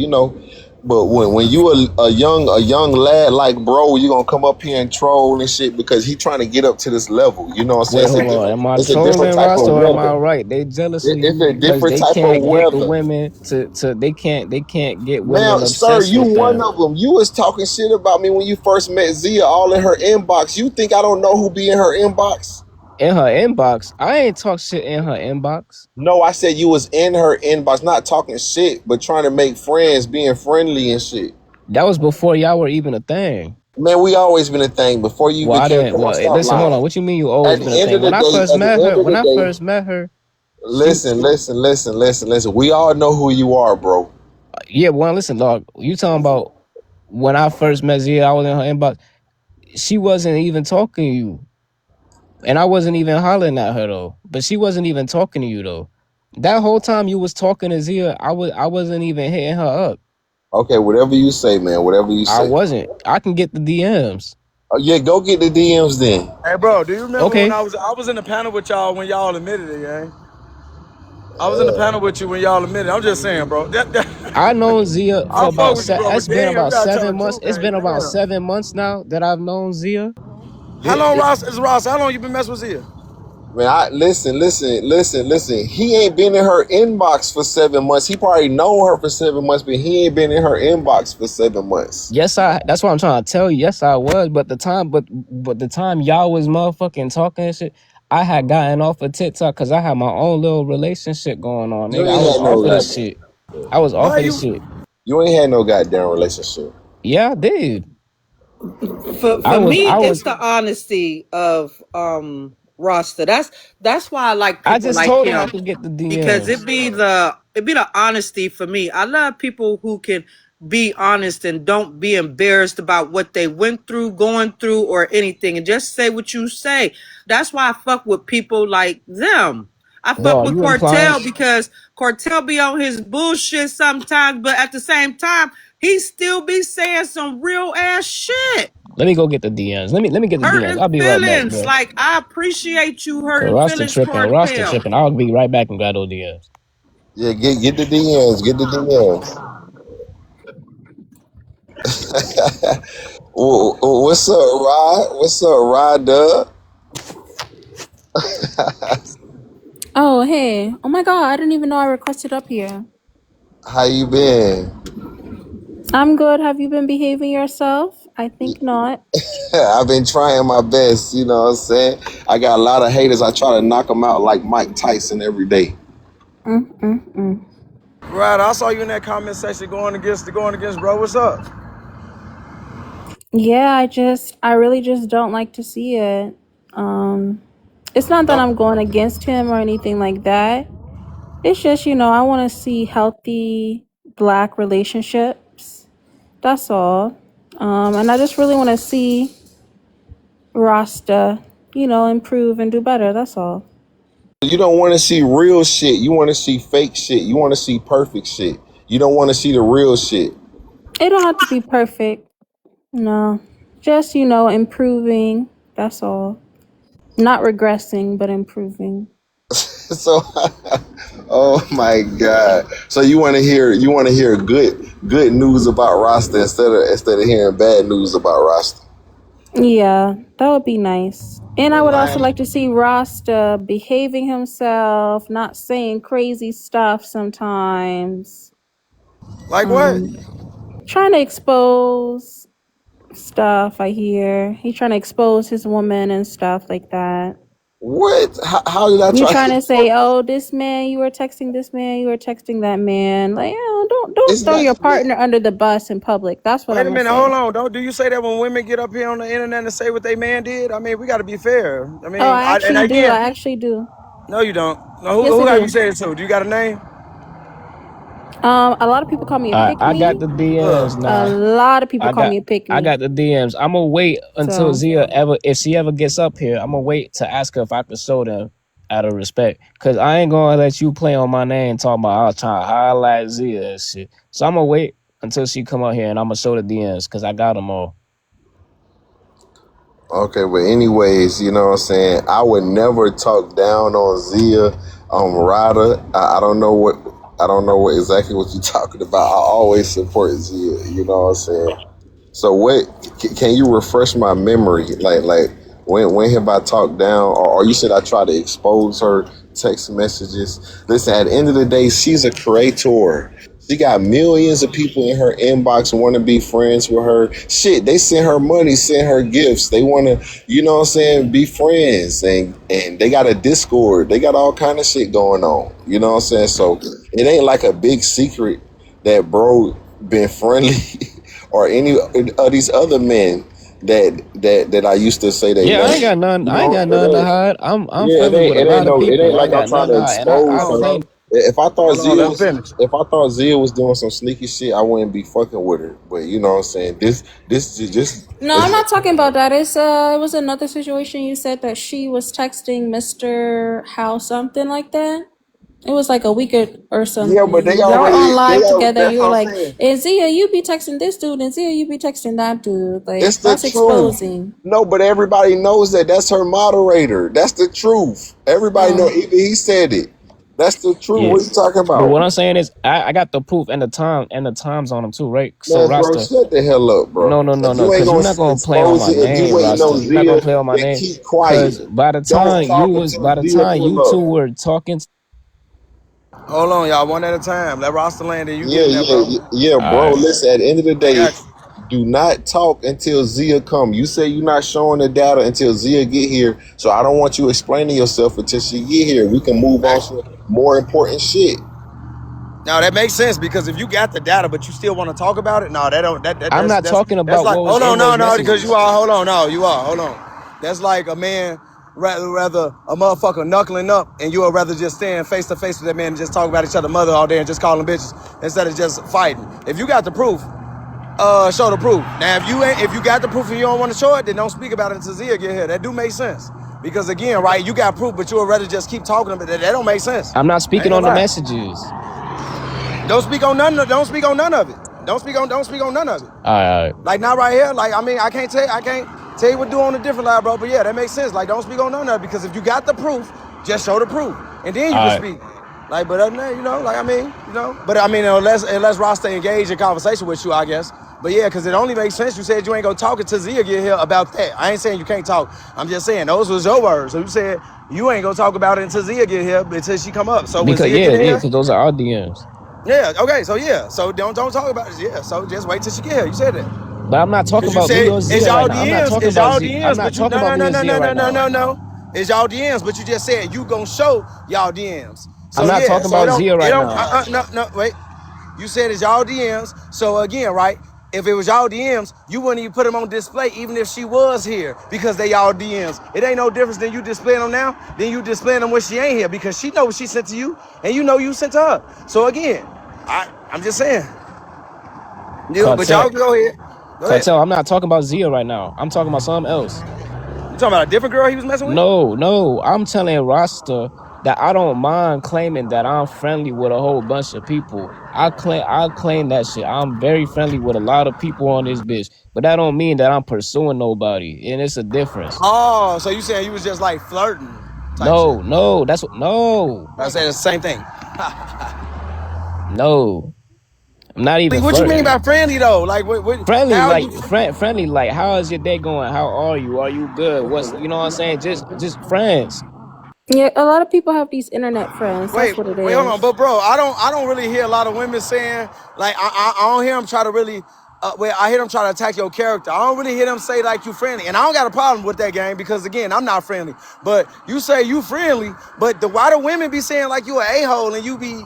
C: but when you a young lad like bro, you gonna come up here and troll and shit because he trying to get up to this level. You know what I'm
G: Wait,
C: saying?
G: hold on. Am I
C: It's a different
G: trolling
C: type
G: Ross
C: of
G: or am I
C: weather.
G: right? They jealous of
C: It's
G: you
C: a
G: because
C: different
G: they
C: type of
G: can't get the
C: weather.
G: women to they can't get women
C: Man, sir,
G: obsessed
C: you
G: with
C: one
G: them.
C: of them. You was talking shit about me when you first met Zia, all in her inbox. You think I don't know who be in her inbox?
G: In her inbox, I ain't talk shit in her inbox.
C: No, I said you was in her inbox, not talking shit, but trying to make friends, being friendly and shit.
G: That was before y'all were even a thing.
C: Man, we always been a thing. Before you
G: Well, I
C: became,
G: didn't.
C: come on,
G: Well,
C: stop
G: listen, hold on.
C: lying.
G: What you mean you
C: At
G: always been
C: the
G: a
C: end of
G: thing?
C: the day, at the end of
G: When
C: the
G: I
C: day,
G: first met her, she
C: listen. We all know who you are, bro.
G: yeah. Well, listen, dog. You talking about when I first met Zia? I was in her inbox. She wasn't even talking to you. And I wasn't even hollering at her though. But she wasn't even talking to you though. That whole time you was talking to Zia, I wasn't even hitting her up.
C: Okay, whatever you say, man. Whatever you
G: I
C: say.
G: wasn't. I can get the DMs.
C: Yeah, go get the DMs then.
A: Hey, bro, do you remember when
G: Okay.
A: I was in the panel with y'all when y'all admitted it, gang? I was in the panel with you when y'all admitted it. I'm just saying, bro.
G: I known Zia for
A: I fuck
G: about
A: with you, bro, but
G: it's been
A: damn, you
G: about
A: gotta tell the
G: 7 months.
A: truth,
G: It's
A: gang.
G: been about
A: Damn.
G: 7 months now that I've known Zia.
A: How long, Ross? How long you been messing with Zia?
C: Man, listen. He ain't been in her inbox for 7 months. He probably known her for 7 months, but he ain't been in her inbox for 7 months.
G: Yes, that's what I'm trying to tell you. Yes, I was, but the time y'all was motherfucking talking and shit, I had gotten off of TikTok because I had my own little relationship going on,
C: You
G: nigga. I
C: ain't
G: was
C: had no
G: off of this
C: goddamn.
G: shit. I was
A: How
G: off of this
A: you?
G: shit.
C: You ain't had no goddamn relationship.
G: Yeah, I did.
F: For
G: I was
F: me,
G: I
F: it's
G: was
F: the honesty of Rasta. That's why I like
G: I
F: people
G: just
F: like
G: told him I
F: him,
G: could get the
F: because
G: DMs.
F: it be the honesty for me. I love people who can be honest and don't be embarrassed about what they went through, going through, or anything, and just say what you say. That's why I fuck with people like them. I fuck
G: No,
F: with
G: you implying
F: Cortel because Cortel be on his bullshit sometimes, but at the same time, he still be saying some real ass shit.
G: let me go get the DMs. Let me get the DMs.
F: Hurting
G: I'll be right back,
F: feelings.
G: bro.
F: Like, I appreciate you
G: Cause
F: hurting feelings,
G: Roster
F: Cortel.
G: tripping. I'll be right back and grab those DMs.
C: Yeah, get the DMs. Get the DMs. What's up, Rod? What's up, Rod Dub?
D: Oh, hey. Oh my god, I didn't even know I requested up here.
C: How you been?
D: I'm good. Have you been behaving yourself? I think not.
C: I've been trying my best, you know what I'm saying? I got a lot of haters. I try to knock them out like Mike Tyson every day.
D: Mm, mm, mm.
A: Right, I saw you in that comment section going against, bro. What's up?
D: Yeah, I really just don't like to see it. It's not that
A: No,
D: I'm going against him or anything like that. It's just, I want to see healthy black relationships. That's all. And I just really want to see Rasta, improve and do better. That's all.
C: You don't want to see real shit. You want to see fake shit. You want to see perfect shit. You don't want to see the real shit.
D: It don't have to be perfect. No. Just, improving. That's all. Not regressing, but improving.
C: So, oh my god. So you want to hear good news about Rasta instead of hearing bad news about Rasta.
D: Yeah, that would be nice. And I would also
A: man.
D: like to see Rasta behaving himself, not saying crazy stuff sometimes.
A: Like what?
D: Um, Trying to expose stuff, I hear. He trying to expose his woman and stuff like that.
C: What? How did I
D: You
C: try?
D: trying to say, oh, this man, you were texting this man, you were texting that man. Like, don't
C: It's
D: throw
C: not.
D: your partner under the bus in public. That's what I'm
A: Wait a
D: gonna
A: minute, hold
D: say.
A: on. Don't do you say that when women get up here on the internet and say what they man did? I mean, we got to be fair. I
D: Oh,
A: mean,
D: I
A: and
D: actually do. I
A: again,
D: actually do.
A: no, you don't. No,
D: Yes,
A: who
D: I
A: have you
D: do.
A: said it to? Do you got a name?
D: A lot of people call me a pick
G: I got
D: me.
G: the DMs
A: Look,
D: A
G: now.
D: lot of people
G: I
D: call
G: got
D: me a pick
G: I
D: me.
G: got the DMs. I'm gonna wait until
D: So
G: Zia ever, if she ever gets up here, I'm gonna wait to ask her if I can show them out of respect. Cause I ain't gonna let you play on my name talking about I was trying to highlight Zia and shit. So I'm gonna wait until she come up here and I'm gonna show the DMs because I got them all.
C: Okay, but anyways, you know what I'm saying? I would never talk down on Zia, Rada. I don't know what exactly what you're talking about. I always support Zia, you know what I'm saying? So what can you refresh my memory? Like when have I talked down or you said I try to expose her text messages? Listen, at the end of the day, she's a creator. She got millions of people in her inbox want to be friends with her. Shit, they send her money, send her gifts. They want to, you know what I'm saying, be friends. And they got a Discord. They got all kind of shit going on. You know what I'm saying? So it ain't like a big secret that bro been friendly or any of these other men that I used to say they
G: Yeah, I ain't
C: love.
G: got nothing.
C: You
G: I ain't
C: know,
G: got nothing to hide. I'm
C: yeah,
G: friendly with a
C: it ain't
G: lot of
C: no, it ain't
G: people. I
C: like
G: ain't
C: I'm
G: got
C: trying
G: nothing
C: to
G: to hide. And
C: expose
G: I'm
A: hold
C: her.
A: on,
G: saying
C: If I thought
A: hold on,
C: Zia
A: let him
C: was,
A: finish.
C: if I thought Zia was doing some sneaky shit, I wouldn't be fucking with her. But you know what I'm saying? This just
D: no, I'm not talking about that. It was another situation. You said that she was texting Mr. How something like that. It was like a week or
C: yeah, but
D: something. Y'all were on live together and
C: that's
D: you were
C: what I'm
D: like,
C: saying.
D: and Zia, you be texting this dude, and Zia, you be texting that dude.
C: It's
D: Like,
C: the
D: that's
C: truth.
D: exposing.
C: No, but everybody knows that. That's her moderator. That's the truth. Everybody know.
D: Oh.
C: Even he said it. That's the truth.
G: yeah.
C: What are you talking
G: But
C: about?
G: what I'm saying is I got the proof and the times on them too, right? So
C: Man, bro,
G: Rasta,
C: shut the hell up, bro.
G: no, no, no,
C: If
G: no,
C: you ain't
G: because you're
C: gonna
G: not gonna play on
C: expose
G: my
C: it, if you
G: name,
C: waiting
G: Rasta.
C: on
G: You're not gonna
C: Zia,
G: play on my
C: then
G: name.
C: keep quiet.
G: Cause by the
C: Don't
G: time
C: talk until Zia
G: you
C: pull
G: two
C: up.
G: were talking,
A: Hold on, y'all, one at a time. Let Roster land and you get
C: Yeah,
A: in there, bro.
C: yeah,
G: all
C: bro.
G: right,
C: Listen, at the end of the
A: I
C: day,
A: got you.
C: do not talk until Zia come. You say you're not showing the data until Zia get here, so I don't want you explaining yourself until she get here. We can move on
A: Back.
C: to more important shit.
A: Now that makes sense because if you got the data but you still want to talk about it, no, that don't
G: I'm not
A: that's
G: talking
A: that's
G: about
A: like
G: what was
A: hold
G: in
A: on,
G: those
A: no, because you
G: messages.
A: are hold on, no, you are hold on. That's like a man rather a motherfucker knuckling up and you would rather just stand face to face with that man and just talk about each other mother all day and just call them bitches instead of just fighting. If you got the proof, show the proof. Now if you got the proof and you don't want to show it, then don't speak about it until Zia get here. That do make sense. Because again, right, you got proof, but you would rather just keep talking about it. That don't make sense.
G: I'm not
A: I ain't
G: speaking on
A: gonna
G: the
A: lie.
G: messages.
A: Don't speak on none. Don't speak on none of it. Don't speak on none of it.
G: All right,
A: Like not right here. Like I mean, I can't tell you what to do on a different line, bro. But yeah, that makes sense. Like don't speak on none of it because if you got the proof, just show the proof, and then you
G: all
A: can
G: right.
A: speak. Like, but other than that, like I mean, But I mean, unless Ross stay engaged in conversation with you, I guess. But yeah, because it only makes sense. You said you ain't gonna talk until Zia get here about that. I ain't saying you can't talk. I'm just saying those was your words. So you said you ain't gonna talk about it until Zia get here, until she come up. So when
G: Because
A: Zia get
G: yeah,
A: in
G: yeah,
A: here,
G: because those are our DMs.
A: Yeah. Okay. So yeah. So don't talk about it. Yeah. So just wait till she get here. You said that.
G: But I'm not talking
A: Cause you
G: about me
A: said
G: or
A: it's
G: Zia right
A: y'all
G: now. I'm not
A: DMs,
G: talking
A: it's
G: about
A: y'all
G: Z. I'm
A: DMs,
G: not
A: but you
G: talking
A: no
G: about
A: no
G: me
A: no
G: or
A: no
G: Zia
A: no no
G: right
A: no
G: now.
A: no no. It's y'all DMs, but you just said you gonna show y'all DMs.
G: I'm
A: So
G: not
A: yeah,
G: talking
A: so
G: about Zia
A: it
G: right
A: don't
G: now.
A: no wait. You said it's y'all DMs. So again, right? If it was y'all DMs, you wouldn't even put them on display, even if she was here, because they y'all DMs. It ain't no difference than you displaying them now, than you displaying them when she ain't here, because she know what she sent to you, and you know you sent to her. So again, I'm just saying. But y'all
G: Kartel.
A: can go ahead. Go ahead.
G: Kartel. I'm not talking about Zia right now. I'm talking about something else.
A: You talking about a different girl he was messing with?
G: No. I'm telling Rasta that I don't mind claiming that I'm friendly with a whole bunch of people. I claim that shit. I'm very friendly with a lot of people on this bitch. But that don't mean that I'm pursuing nobody. And it's a difference.
A: Oh, so you saying you was just like flirting type shit?
G: No. That's what no.
A: I say the same thing.
G: No. I'm not even
A: What you mean
G: flirting.
A: by friendly though? Like what
G: Friendly,
A: how
G: like
A: you
G: friendly, like how is your day going? How are you? Are you good? What's you know what I'm saying? Just friends.
D: Yeah, a lot of people have these internet friends. That's what it
A: wait, hold on.
D: is.
A: But bro, I don't really hear a lot of women saying like I don't hear them try to really I hear them try to attack your character. I don't really hear them say like you friendly, and I don't got a problem with that game because again I'm not friendly. But you say you friendly, but why do women be saying like you an a-hole and you be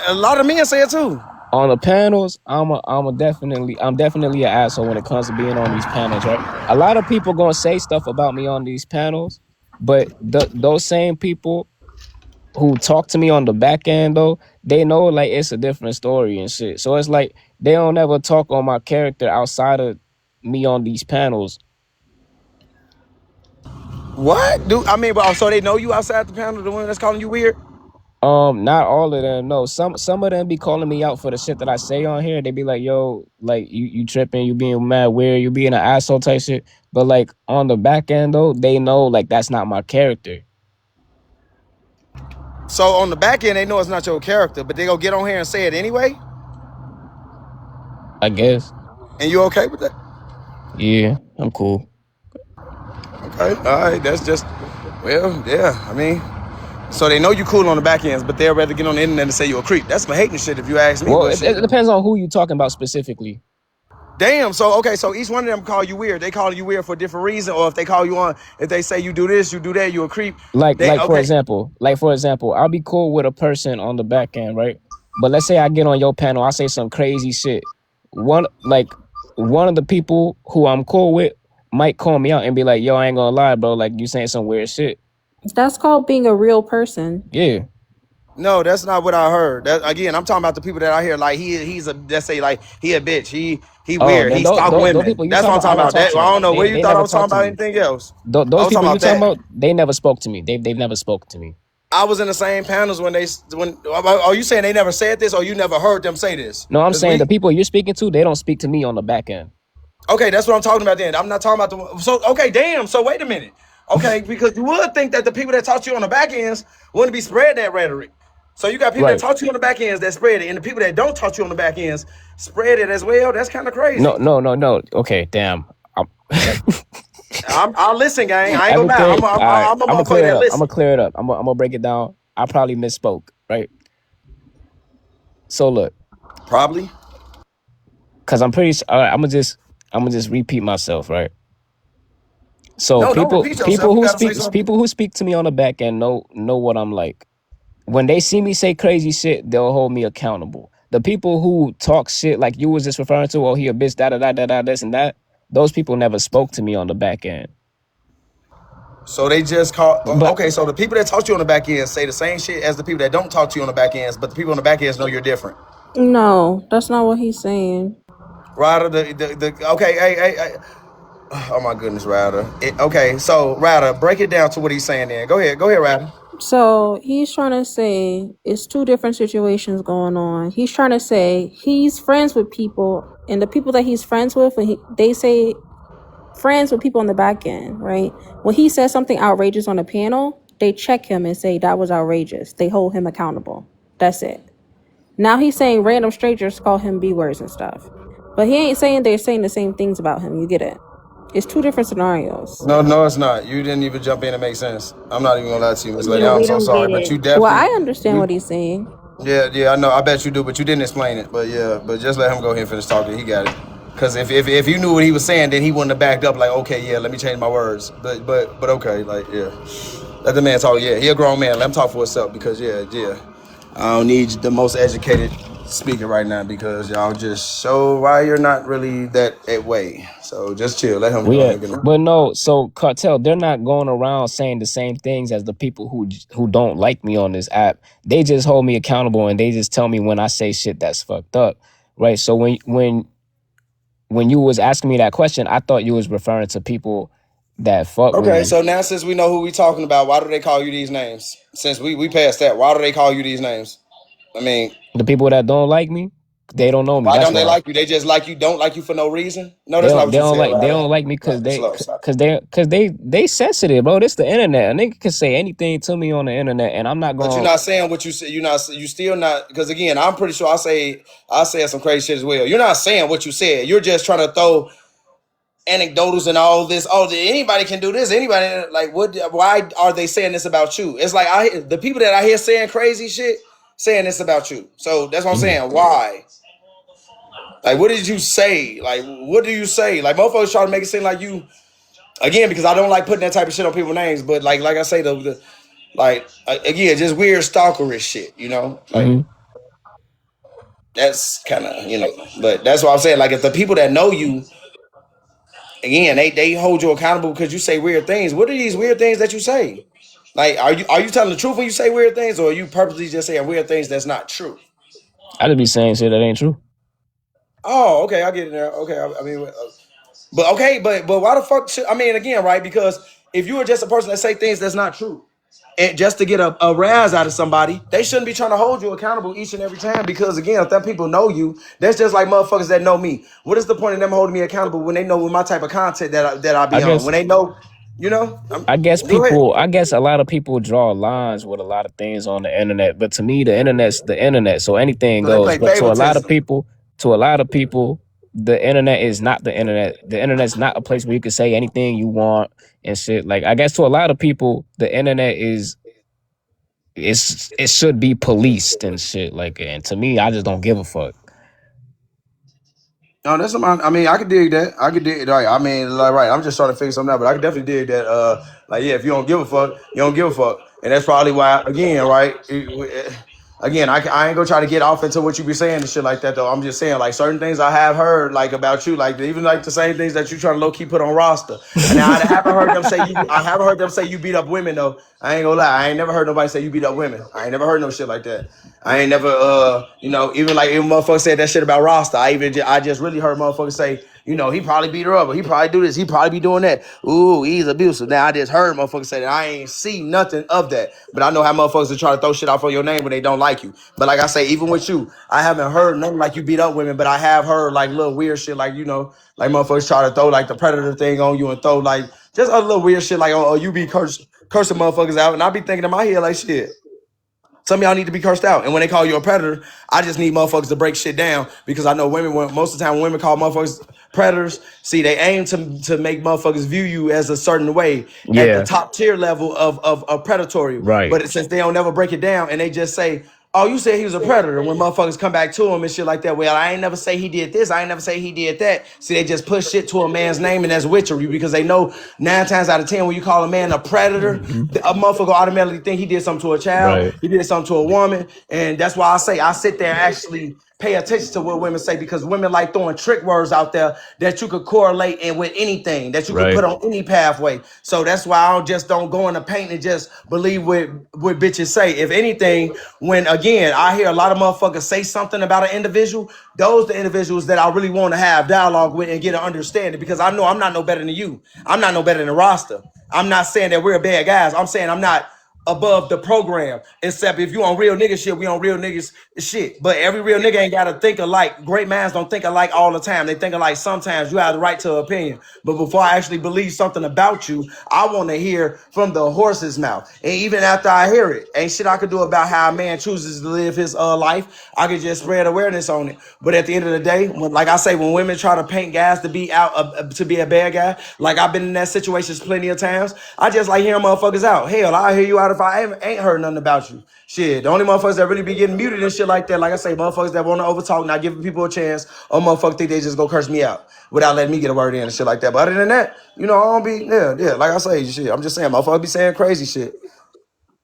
A: a lot of men say it too.
G: On the panels, I'm definitely an asshole when it comes to being on these panels, right? A lot of people gonna say stuff about me on these panels, but those same people who talk to me on the back end though, they know like it's a different story and shit. So it's like they don't ever talk on my character outside of me on these panels.
A: What? Do I mean? But so they know you outside the panel, the one that's calling you weird?
G: Not all of them. No, some of them be calling me out for the shit that I say on here. They be like, "Yo, like you tripping, you being mad weird, you being an asshole type shit." But like on the back end though, they know like that's not my character.
A: So on the back end, they know it's not your character, but they go get on here and say it anyway.
G: I guess.
A: And you okay with that?
G: Yeah, I'm cool.
A: Okay, all right. That's just, well, yeah. I mean, so they know you cool on the back ends, but they'd rather get on the internet and say you a creep. That's some hating shit if you ask me.
G: Well,
A: But
G: it
A: shit,
G: depends on who you talking about specifically.
A: damn. So okay, so each one of them call you weird. They call you weird for a different reason, or if they call you on, if they say you do this, you do that, you a creep.
G: Like
A: They
G: like for
A: okay.
G: example, I'll be cool with a person on the back end, right? But let's say I get on your panel, I say some crazy shit. One like one of the people who I'm cool with might call me out and be like, "Yo, I ain't gonna lie, bro. Like you saying some weird shit."
D: That's called being a real person.
G: Yeah.
A: No, that's not what I heard. That again, I'm talking about the people that I hear like he's a let's say like he a bitch. He
G: Oh,
A: weird.
G: then
A: He stalk
G: those
A: women.
G: people you
A: That's
G: talking
A: what I'm
G: about, I
A: talking
G: don't
A: about.
G: talk
A: That
G: to
A: I
G: them.
A: don't know where you
G: They
A: thought I
G: never
A: was
G: talk
A: talking
G: to
A: about
G: me.
A: anything else. I
G: Those
A: was talking
G: people you
A: about
G: talking
A: that.
G: about, they never spoke to me. They've never spoke to me.
A: I was in the same panels when are you saying they never said this or you never heard them say this?
G: No, I'm
A: Cause
G: saying the
A: we
G: people you're speaking to, they don't speak to me on the back end.
A: okay, that's what I'm talking about then. I'm not talking about the so okay, damn. So wait a minute. Okay, because you would think that the people that talk to you on the back ends wouldn't be spread that rhetoric. So you got people that
G: Right.
A: talk to you on the back ends that spread it, and the people that don't talk to you on the back ends spread it as well. That's kind of crazy.
G: No. Okay, damn. I'm,
A: I'll listen, gang. I ain't gonna lie.
G: everything. All right,
A: I'm a
G: I'm gonna
A: motherfucker
G: clear it
A: that
G: up. I'm
A: listen.
G: gonna clear it up. I'm gonna break it down. I probably misspoke, right? So look,
A: Probably.
G: cause I'm pretty. All right, I'm gonna just repeat myself, right? So
A: No, don't repeat yourself. You gotta say something.
G: people who speak to me on the back end know what I'm like. When they see me say crazy shit, they'll hold me accountable. The people who talk shit like you was just referring to, oh, he a bitch, da this and that. Those people never spoke to me on the back end.
A: So they just call.
G: But
A: Okay, so the people that talk to you on the back end say the same shit as the people that don't talk to you on the back ends, but the people on the back ends know you're different.
D: No, that's not what he's saying.
A: Ryder, the okay, hey, oh my goodness, Ryder. Okay, so Ryder, break it down to what he's saying. Then go ahead, Ryder.
D: So he's trying to say it's two different situations going on. He's trying to say he's friends with people, and the people that he's friends with, when they say friends with people on the back end, right? When he says something outrageous on a panel, they check him and say that was outrageous. They hold him accountable. That's it. Now he's saying random strangers call him B words and stuff. But he ain't saying they're saying the same things about him. You get it? It's two different scenarios.
A: No, it's not. You didn't even jump in and make sense. I'm not even gonna lie to you, Miss Lady.
E: Yeah,
A: I'm
E: we
A: so
E: don't
A: sorry,
E: get
A: but
E: it.
A: you
D: Well, I
A: definitely
D: understand
A: you
D: what he's saying.
A: Yeah, I know. I bet you do, but you didn't explain it. But yeah, but just let him go ahead and finish talking. He got it. Because if you knew what he was saying, then he wouldn't have backed up like, okay, yeah, let me change my words. But okay, like yeah, let the man talk. Yeah, he a grown man. Let him talk for himself. Because yeah, I don't need the most educated speaker right now because y'all just show why you're not really that way. So just chill. Let him
G: Well,
A: go
G: yeah,
A: ahead and get
G: but no. So Cartel, they're not going around saying the same things as the people who don't like me on this app. They just hold me accountable and they just tell me when I say shit that's fucked up, right? So when you was asking me that question, I thought you was referring to people that fuck with
A: Okay,
G: me.
A: so now since we know who we talking about, why do they call you these names? Since we passed that, why do they call you these names? I mean,
G: The people that don't like me, they don't know me.
A: why
G: That's
A: don't they
G: why.
A: like you? They just like you, don't like you for no reason? No,
G: They
A: that's not
G: don't
A: what
G: they
A: you
G: don't
A: said,
G: like they
A: right?
G: don't like me
A: Right,
G: because
A: slow. Stop.
G: they sensitive, bro. This the internet. A nigga can say anything to me on the internet, and I'm not
A: But you're
G: going.
A: not saying what you say. You still not. Because again, I'm pretty sure I said some crazy shit as well. You're not saying what you said. You're just trying to throw anecdotals and all this. Oh, anybody can do this. Anybody like what? Why are they saying this about you? It's like the people that I hear saying crazy shit saying this about you. So that's what I'm
G: Mhm.
A: saying. Why? Like, what did you say? Like, what do you say? Like, motherfuckers try to make it seem like you again because I don't like putting that type of shit on people's names. But like I say, the like again, just weird stalkerish shit. You know, like
G: Mhm.
A: that's kind of But that's what I'm saying. Like, if the people that know you again, they hold you accountable because you say weird things. What are these weird things that you say? Like, are you telling the truth when you say weird things, or are you purposely just saying weird things that's not true?
G: I just be saying shit that ain't true.
A: Oh, okay, I get it now. Okay, I mean, but okay, but why the fuck should I mean again, right? Because if you were just a person that say things that's not true, and just to get a razz out of somebody, they shouldn't be trying to hold you accountable each and every time. Because again, if them people know you, that's just like motherfuckers that know me. What is the point of them holding me accountable when they know with my type of content that I
G: I
A: be on?
G: guess
A: When they know, go ahead.
G: I guess a lot of people draw lines with a lot of things on the internet, but to me the internet's the internet, so anything
A: So they
G: goes.
A: play
G: But
A: favoritism.
G: to a lot of people, the internet is not the internet. The internet's not a place where you can say anything you want and shit. Like I guess to a lot of people, the internet it should be policed and shit. Like and to me, I just don't give a fuck.
A: No, that's not. I mean, I could dig that. I could dig. Right. I mean, like, right. I'm just trying to figure something out, but I could definitely dig that. Like, yeah, if you don't give a fuck, you don't give a fuck, and that's probably why. Again, right. Again, I ain't gonna try to get off into what you be saying and shit like that though. I'm just saying like certain things I have heard like about you, like even like the same things that you trying to low key put on roster. And I haven't heard them say you. I haven't heard them say you beat up women though. I ain't gonna lie. I ain't never heard nobody say you beat up women. I ain't never heard no shit like that. I ain't never, even motherfuckers said that shit about Rasta. I just really heard motherfuckers say, he probably beat her up, or he probably do this, he probably be doing that. Ooh, he's abusive. Now I just heard motherfuckers say that. I ain't see nothing of that, but I know how motherfuckers are trying to throw shit off on your name when they don't like you. But like I say, even with you, I haven't heard nothing like you beat up women, but I have heard like little weird shit, like like motherfuckers try to throw like the predator thing on you and throw like just a little weird shit, like you be cursing motherfuckers out, and I be thinking in my head like shit. Some of y'all need to be cursed out. And when they call you a predator, I just need motherfuckers to break shit down because I know most of the time when women call motherfuckers predators, see, they aim to make motherfuckers view you as a certain way at the
G: Yeah,
A: top tier level of predatory.
G: right,
A: But since they don't never break it down and they just say, oh, you said he was a predator. When motherfuckers come back to him and shit like that, well, I ain't never say he did this. I ain't never say he did that. See, they just push shit to a man's name and that's witchery because they know 9 times out of 10 when you call a man a predator,
G: hmm,
A: a motherfucker automatically think he did something to a child,
G: right,
A: he did something to a woman, and that's why I sit there and actually pay attention to what women say because women like throwing trick words out there that you could correlate in with anything that you could put
G: right.
A: on any pathway. So that's why don't go in the paint and just believe what bitches say. If anything, when again I hear a lot of motherfuckers say something about an individual, those the individuals that I really want to have dialogue with and get an understanding because I know I'm not no better than you. I'm not no better than the roster. I'm not saying that we're bad guys. I'm saying I'm not above the program. Except if you on real nigga shit, we on real niggas shit. But every real nigga ain't gotta think alike. Great minds don't think alike all the time. They think alike sometimes. You have the right to an opinion. But before I actually believe something about you, I want to hear from the horse's mouth. And even after I hear it, ain't shit I could do about how a man chooses to live his life. I could just spread awareness on it. But at the end of the day, like I say, when women try to paint guys to be out to be a bad guy, like I've been in that situations plenty of times. I just like hearing motherfuckers out. Hell, I hear you out of if I ain't heard nothing about you? Shit, the only motherfuckers that really be getting muted and shit like that, like I say, motherfuckers that want to overtalk, not giving people a chance, or motherfuckers think they just go curse me out without letting me get a word in and shit like that. But other than that, I don't be, yeah, like I say, shit, I'm just saying, motherfuckers be saying crazy shit.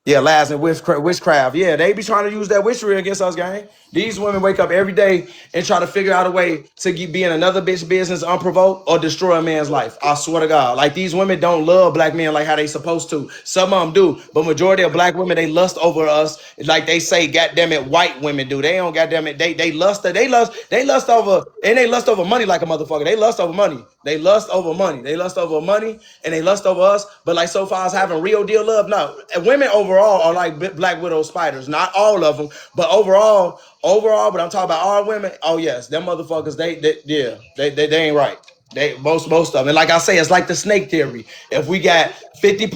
A: Yeah, lies and witchcraft. Yeah, they be trying to use that witchery against us, gang. These women wake up every day and try to figure out a way to be in another bitch business unprovoked or destroy a man's life. I swear to God. Like, these women don't love black men like how they supposed to. Some of them do, but majority of black women, they lust over us. Like they say, goddamn it, white women do. They don't goddamn it. They lust over, and they lust over money like a motherfucker. They lust over money. They lust over money. They lust over money and they lust over us. But like, so far as having real deal love, no. Women overall are like black widow spiders. Not all of them, but overall. But I'm talking about all women. Oh yes, them motherfuckers. They ain't right. They most of them. And like I say, it's like the snake theory. If we got 50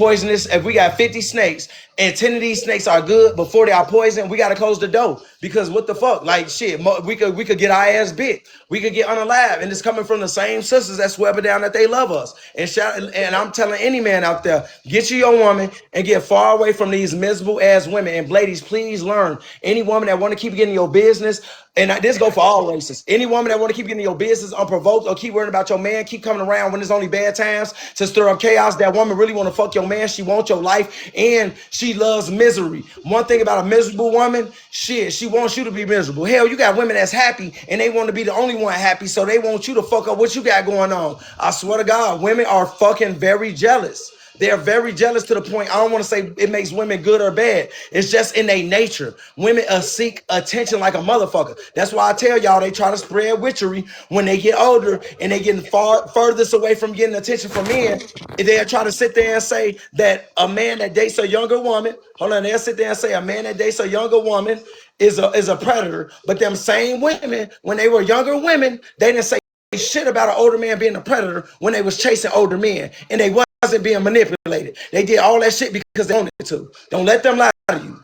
A: snakes, and 10 of these snakes are good before they are poison, we gotta close the door. Because what the fuck? Like shit, we could get our ass bit. We could get unalive. And it's coming from the same sisters that swear down that they love us. And I'm telling any man out there, get you your woman and get far away from these miserable ass women. And ladies, please learn. Any woman that want to keep getting your business, and this go for all races. Any woman that want to keep getting your business unprovoked or keep worrying about your man, keep coming around when it's only bad times to stir up chaos. That woman really want to fuck your man. She wants your life and she loves misery. One thing about a miserable woman, shit, she wants you to be miserable. Hell, you got women that's happy and they want to be the only one happy, so they want you to fuck up what you got going on. I swear to God, women are fucking very jealous. They're very jealous to the point, I don't want to say it makes women good or bad. It's just in their nature. Women seek attention like a motherfucker. That's why I tell y'all they try to spread witchery when they get older and they getting furthest away from getting attention from men. They'll try to sit there and say that a man that dates a younger woman, they'll sit there and say a man that dates a younger woman is a predator. But them same women, when they were younger women, they didn't say shit about an older man being a predator when they was chasing older men and they wasn't being manipulated. They did all that shit because they wanted to. Don't let them lie to you.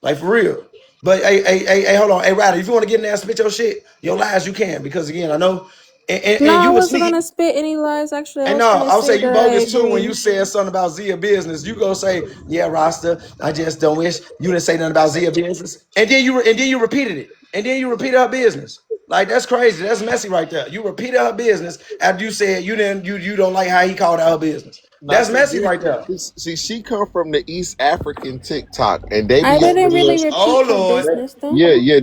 A: Like, for real. But hey, hold on. Hey, Ryder, if you want to get in there and spit your shit, your lies, you can. Because again, I know
D: No,
A: and
D: I
A: you was
D: wasn't
A: sneaky.
D: gonna spit any lies. Actually, I
A: And
D: was
A: no,
D: gonna
A: I'll say
D: say
A: you
D: that I
A: bogus too when you
D: agree.
A: said something about Zia business. You go say, yeah, Rasta, I just don't wish you didn't say nothing about Zia business. And then you repeated it. And then you repeated her business. Like, that's crazy. That's messy right there. You repeated her business after you said you don't like how he called out her business.
C: Now,
A: That's messy right there.
C: see, she come from the East African TikTok, and they
D: I
C: be over
D: didn't
C: there.
D: really
A: Oh
D: repeat her
A: Lord.
D: business though.
C: Yeah, yeah,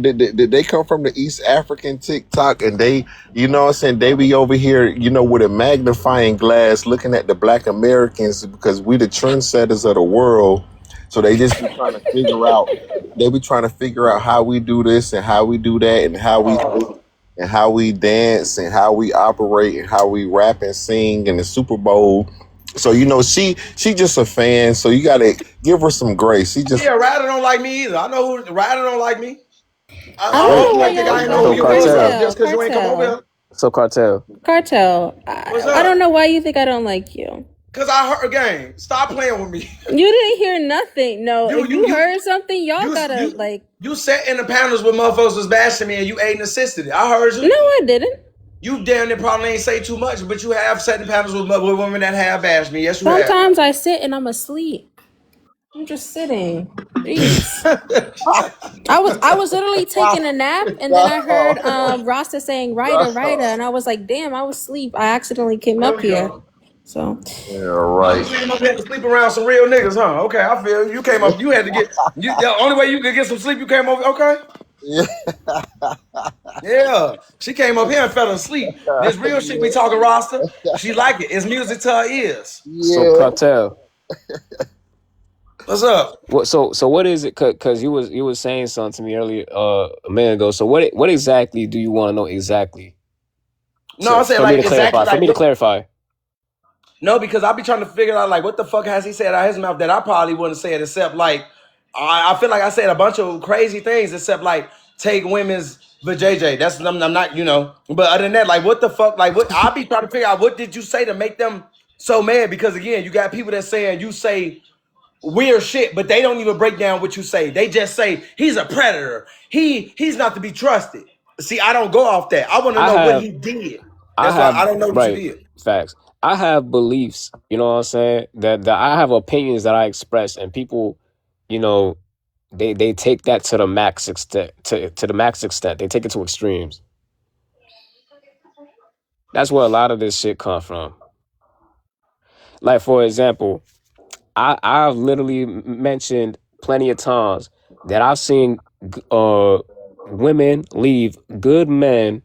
C: they come from the East African TikTok, and they, what I'm saying, they be over here, with a magnifying glass looking at the Black Americans because we the trendsetters of the world. So they just be trying to figure out, how we do this and how we do that and how we dance and how we operate and how we rap and sing in the Super Bowl. So she just a fan. So you gotta give her some grace. She just
A: Yeah, Ryder don't like me either. I know who Ryder don't like me.
D: I
A: I
D: don't
C: wait,
A: hope
D: know
A: you
D: why
A: ain't think
D: y'all
A: I ain't
C: wait,
A: know
D: got
A: who
G: So
A: you was
G: Kartel.
A: just because you ain't come over here.
G: So Kartel.
D: Cartel.
A: What's
D: I don't
A: up?
D: know why you think I don't like you.
A: Cause I heard gang. Stop playing with me.
D: You didn't hear nothing. No,
A: You
D: if
A: you
D: you
A: you
D: heard something, y'all
A: you
D: gotta
A: you
D: like.
A: you sat in the panels with motherfuckers was bashing me and you ate and assisted it. I heard
D: No,
A: you.
D: I didn't.
A: You damn near probably ain't say too much, but you have sat in panels with women that have bashed me. Yes, you have.
D: Sometimes I sit and I'm asleep. I'm just sitting. Jeez. I was literally taking a nap and then I heard Rasta saying Rita, and I was like, damn, I was asleep. I accidentally came
A: There
D: up
A: we
D: here.
A: go.
D: So
C: yeah,
A: Oh,
C: right.
A: you came up here to sleep around some real niggas, huh? Okay, I feel you. You came up. You had to get. The only way you could get some sleep, you came over. Okay.
C: Yeah,
A: Yeah, she came up here and fell asleep. This real shit we talking roster. She like it. It's music to her ears.
G: So
C: yeah.
G: Kartel.
A: What's up?
G: So what is it? Cause you was saying something to me earlier, a minute ago. So what exactly do you want to know exactly?
A: No, I said
G: For me
A: like
G: to
A: exactly
G: clarify. For
A: like
G: me to
A: what.
G: clarify.
A: No, because I be trying to figure out like what the fuck has he said out his mouth that I probably wouldn't say it except like I feel like I said a bunch of crazy things except like take women's vajayjay. That's I'm not But other than that, like what the fuck, like what I be trying to figure out what did you say to make them so mad? Because again, you got people that saying you say weird shit, but they don't even break down what you say. They just say he's a predator. He's not to be trusted. See, I don't go off that. I want to
G: I
A: know what
G: have
A: he did.
G: I
A: That's why
G: have
A: I don't know what you
G: right
A: did.
G: facts. I have beliefs. You know what I'm saying? That I have opinions that I express, and people you know, they take that to the max extent. To the max extent, they take it to extremes. That's where a lot of this shit come from. Like for example, I've literally mentioned plenty of times that I've seen women leave good men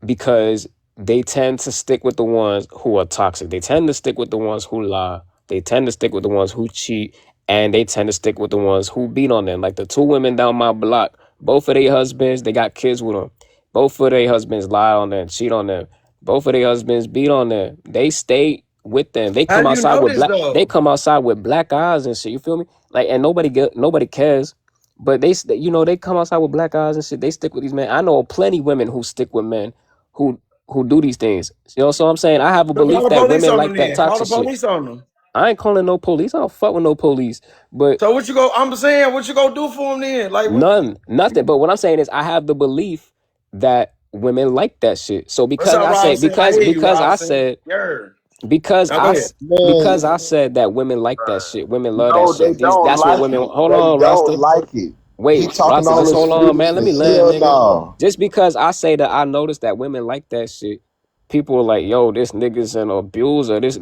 G: because they tend to stick with the ones who are toxic. They tend to stick with the ones who lie. They tend to stick with the ones who cheat, and they tend to stick with the ones who beat on them. Like the two women down my block, both of their husbands, they got kids with them. Both of their husbands lie on them, cheat on them. Both of their husbands beat on them. They stay with them. They
A: How
G: come
A: do you
G: outside
A: know
G: with
A: this
G: black. They
A: though?
G: come outside with black eyes and shit. You feel me? Like, and nobody cares. But they come outside with black eyes and shit. They stick with these men. I know plenty women who stick with men who do these things. You know, so I'm saying I have a
A: So call
G: belief
A: the
G: that
A: police
G: women
A: on them
G: like that
A: then. Call the
G: toxic shit.
A: police on them.
G: I ain't calling no police. I don't fuck with no police. But
A: So what you go? I'm saying, what you gonna do for them then? Like what?
G: nothing. But what I'm saying is I have the belief that women like that shit. So
A: What's up, Robinson? I hear you, Robinson. Yeah.
G: because
A: Now
G: I
A: go ahead.
G: s- because
C: Man,
G: I said that women like that shit. Women love that
C: no, they
G: shit.
C: don't
G: That's what
C: like
G: women.
C: it.
G: Hold
C: They
G: on,
C: don't
G: Rasta.
C: like it. He
G: Wait,
C: talking
G: Rasta,
C: all
G: just
C: this
G: hold on, man. Let me
C: foolishness.
G: land,
C: Hell
G: nigga.
C: no.
G: Just because I say that I noticed that women like that shit, people are like, yo, this nigga's an abuser. This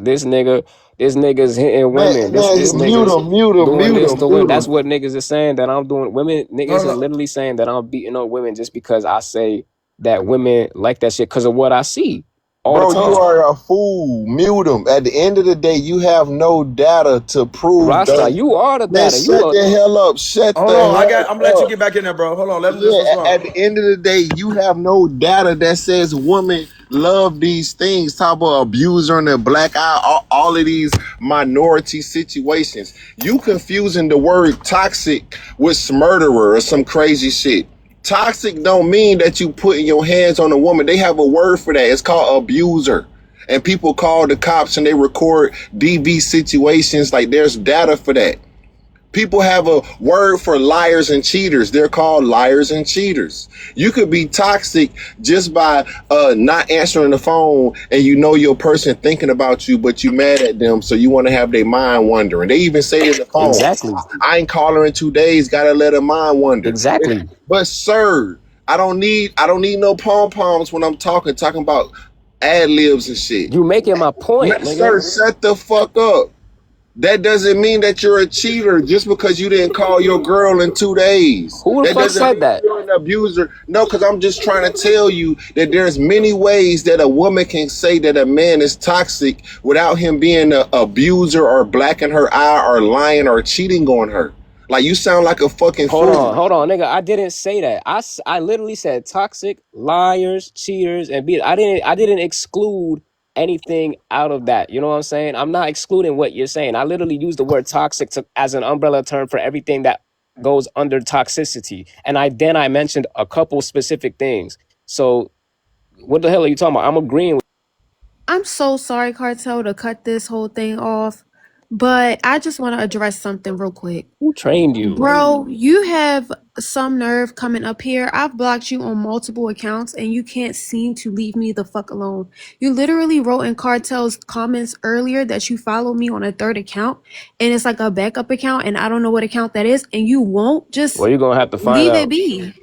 G: nigga's hitting
C: Man,
G: women. This
C: man, mute
G: nigga's
C: him, mute him,
G: doing
C: mute
G: this
C: him,
G: to women.
C: mute
G: That's
C: him.
G: what niggas is saying that I'm doing. Niggas
A: Hold
G: is
A: up.
G: literally saying that I'm beating up women just because I say that women like that shit because of what I see all the
C: Bro, you
G: time.
C: are a fool. Mute him. At the end of the day, you have no data to prove
G: Rasta,
C: that.
G: you are the
C: Man,
G: data. You
C: shut
G: are
C: the hell up. Shut
A: Hold
C: the
A: on. I'm gonna
C: hell
A: let you
C: up.
A: get back in there, bro. Hold on. Let him just
C: Yeah,
A: respond.
C: at the end of the day, you have no data that says women love these things. Talk about abuser and the black eye, all of these minority situations. You confusing the word toxic with murderer or some crazy shit. Toxic don't mean that you putting your hands on a woman. They have a word for that. It's called abuser. And people call the cops and they record DV situations. Like there's data for that. People have a word for liars and cheaters. They're called liars and cheaters. You could be toxic just by not answering the phone, and you know your person thinking about you, but you mad at them, so you want to have their mind wandering. They even say it in the phone,
G: exactly,
C: I ain't call her in 2 days, gotta let her mind wander.
G: exactly.
C: But sir, I don't need no pom poms when I'm talking about ad libs and shit.
G: You making my point, nigga.
C: Sir, shut the fuck up. That doesn't mean that you're a cheater just because you didn't call your girl in 2 days.
G: Who the
C: That
G: fuck
C: doesn't
G: said
C: mean
G: that?
C: you're an abuser. No, because I'm just trying to tell you that there's many ways that a woman can say that a man is toxic without him being an abuser or blacking her eye or lying or cheating on her. Like you sound like a fucking fool.
G: Hold on, nigga. I didn't say that. I literally said toxic, liars, cheaters, and beat. I didn't exclude anything out of that. You know what I'm saying? I'm not excluding what you're saying. I literally used the word toxic as an umbrella term for everything that goes under toxicity. And I mentioned a couple specific things. So what the hell are you talking about? I'm agreeing with
D: I'm so sorry, Cartel, to cut this whole thing off, but I just want to address something real quick.
G: who trained you.
D: Bro, you have some nerve coming up here. I've blocked you on multiple accounts and you can't seem to leave me the fuck alone. You literally wrote in Cartel's comments earlier that you follow me on a third account and it's like a backup account and I don't know what account that is and you won't just
G: Well, you're gonna have to find
D: leave it
G: out.
D: be.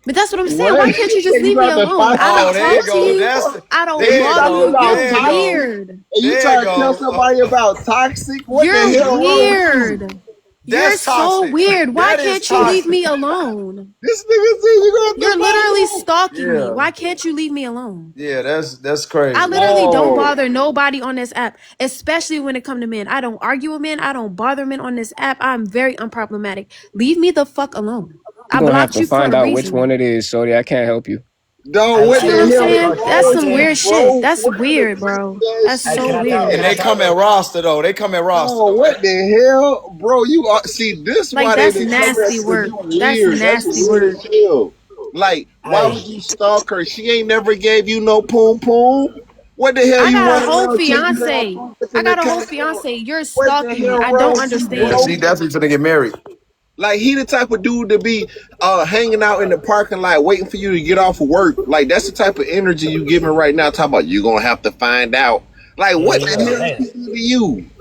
D: But that's what I'm saying.
C: What?
D: Why can't you just
C: You
D: leave me
C: got to
D: alone?
C: find
D: I
A: Oh,
D: don't
A: there you
D: talk to
A: go.
D: you.
C: and
D: I don't
C: you
A: There you
D: bother
C: talking
D: you.
A: go.
C: about
D: You're
A: There you
C: toxic
A: go.
D: weird.
C: and you
A: There you
C: trying to tell
A: go.
C: somebody about toxic? What the
D: You're
C: hell wrong with you?
D: weird. You're
A: That's
D: so
A: toxic.
D: weird. Why
A: That is
D: can't you leave
A: toxic.
D: me alone?
C: This nigga said you gonna have
D: You're
C: to find
D: literally
C: out.
D: stalking me.
A: Yeah.
D: Why can't you leave me alone?
A: Yeah, that's
D: I
A: crazy.
D: literally don't
C: No.
D: bother nobody on this app, especially when it comes to men. I don't argue with men. I don't bother men on this app. I'm very unproblematic. Leave me the fuck alone. I
G: You're gonna have
D: blocked
G: to
D: you for
G: find
D: a
G: out which one
D: reason.
G: it is, Shorty. I can't help you.
C: Dog,
B: Hey,
C: what
D: See
C: the
D: what
B: hey,
D: I'm
C: hell
B: hey,
C: is
D: saying? That's
C: wrong
B: Cartel,
C: with
D: some
C: you,
D: weird
B: King.
D: shit.
C: bro?
D: That's
C: What kind of
D: weird,
C: crazy
D: bro.
C: ass
D: That's
B: Hey,
C: shit
D: so
B: can I
C: is
B: talk?
A: And
B: Can
C: that?
B: I
A: they
B: talk
A: come
B: real
A: at
B: quick?
A: roster though. They come at roster
C: Oh,
A: though.
C: what the hell? Bro, you are see this
D: like
C: why they
D: that's
C: didn't come at
D: nasty
C: cause
D: work.
C: you
D: That's
C: weird. That's
D: nasty
C: weird as
D: work.
C: hell. Like, why
B: Hey,
C: would you stalk her? She ain't never gave you no poom poom. What the hell
D: I
C: you
D: got a
C: running
D: whole
C: around chasing her on
D: fiance.
C: two
D: I
C: different
D: got a whole
C: accounts for?
D: fiance. You're
C: What the
D: stalking me.
C: hell
D: I
C: wrong
D: don't
C: with you,
A: Yeah,
D: understand.
C: bro?
A: she definitely finna get married.
C: Like he the type of dude to be hanging out in the parking lot waiting for you to get off of work. Like that's the type of energy you giving right now. Talk about you gonna have to find out. Like what
B: yeah,
C: the
B: yeah.
C: hell is he to you?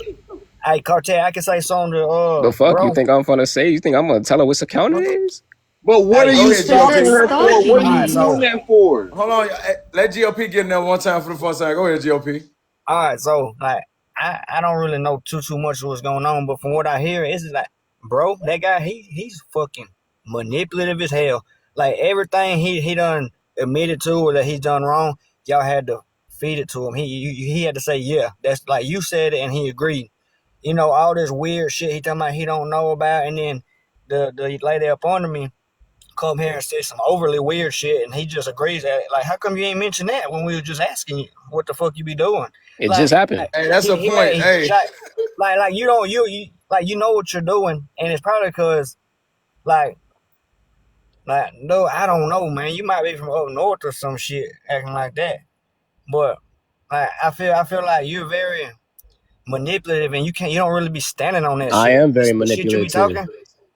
H: Hey, Kartel, I can say something to
G: The fuck you
H: bro.
G: think I'm gonna say? You think I'm gonna tell her which account it is?
C: But what
H: Hey,
C: are
A: Go
C: you
A: ahead,
C: stalking
D: That's
A: GOP.
C: her for? What are
D: stalking
C: you
H: alright,
C: doing
H: so
D: you.
C: that for?
A: Hold on. Let GOP get in there one time for the first time. Go ahead, GOP.
H: alright, so like I don't really know too much of what's going on, but from what I hear, it's like, bro, that guy he's fucking manipulative as hell. Like everything he done admitted to or that he's done wrong, y'all had to feed it to him. He had to say, yeah, that's like you said it, and he agreed. You know, all this weird shit he talking about he don't know about, and then the lady up under me come here and say some overly weird shit, and he just agrees at it. Like, how come you ain't mention that when we were just asking you what the fuck you be doing?
G: It just
H: Like,
G: happened.
A: Hey, that's a
H: he
A: point.
H: made
A: Hey,
H: like you don't you like you know what you're doing, and it's probably because like no, I don't know, man. You might be from up north or some shit acting like that, but like I feel like you're very manipulative, and you don't really be standing on that
G: I
H: shit.
G: am very
H: The shit you be
G: manipulative.
H: talking,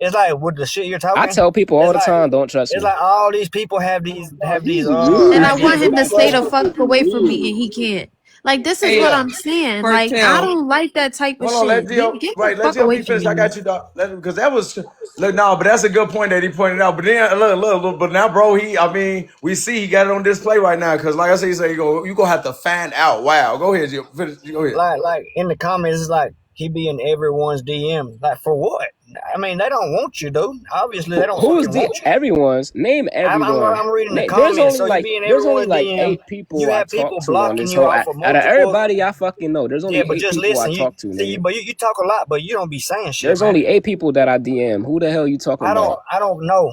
H: it's like with the shit you're
G: I
H: talking,
G: tell people all
H: it's
G: the
H: like
G: time, don't trust
H: it's
G: me.
H: like all these people have these
C: He's weird.
D: And I
H: ideas
D: want him to
H: about
D: stay
H: you.
D: the fuck away from me, and he can't. Like, this is
F: Hey,
D: what
A: yeah.
D: I'm saying. Like, I
F: Cartel.
D: don't like that type of
A: Hold on,
D: shit. Get the
A: let
D: fuck away
A: GOP
D: from
A: finish. I
D: me.
A: got you, dog. Because that was look, no, but that's a good point that he pointed out. But then look, but now, bro, I mean, we see he got it on display right now. Because like I said, he said you gonna have to find out. Wow, go ahead, Gio. Finish. Go ahead.
H: Like in the comments, it's like he be in everyone's DM. Like for what? I mean, they don't want you, dude. Obviously, they don't
G: Who's
H: fucking
G: the
H: want you.
G: everyone's name? Everyone.
H: I'm reading the
G: There's
H: comments.
G: only
H: So you be in
G: there's only
H: everyone's
G: like
H: DM.
G: 8 people
H: You
G: I
H: have
G: talk
H: people
G: to on
H: blocking
G: this
H: you
G: whole
H: off
G: app.
H: of
G: Out of
H: multiple.
G: everybody I fucking know, there's
H: Yeah,
G: only
H: but
G: eight
H: just
G: people I
H: listen.
G: talk to, nigga.
H: You talk a lot, but you don't be saying shit,
G: There's
H: man.
G: only 8 people that I DM. Who the hell you talking about?
H: I don't know.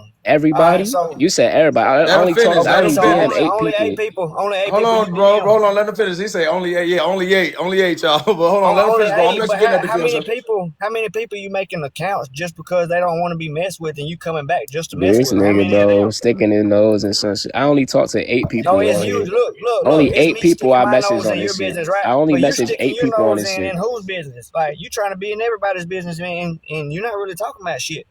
H: All right,
G: Everybody?
H: so
G: You said everybody.
A: Let him finish.
H: okay,
A: Let him
G: I only
H: so
G: DM
A: finish.
G: 8 people.
H: only eight
A: Hold
H: people you
A: on, bro.
H: DM.
A: Hold on. Let him finish. He say only eight. Yeah, only eight, y'all. But hold on. Let him
H: Only
A: finish, bro. I'm
H: eight,
A: gonna let
H: but
A: you get in that defense, sir.
H: how many people you making accounts just because they don't want to be messed with and you coming back just to mess
G: This
H: with them? How
G: nigga,
H: many of
G: bro,
H: them?
G: sticking his nose and some shit. I only talk to 8 people
H: No, it's
G: on
H: you.
G: here.
H: Look.
G: Only
H: It's
G: eight
H: me
G: people
H: sticking
G: I
H: my
G: message
H: nose
G: on
H: in your
G: this shit.
H: business, right?
G: I only
H: But you
G: message
H: sticking
G: 8
H: your
G: people on
H: nose
G: this shit.
H: in whose business? Like you trying to be in everybody's business, man, and you're not really talking about shit.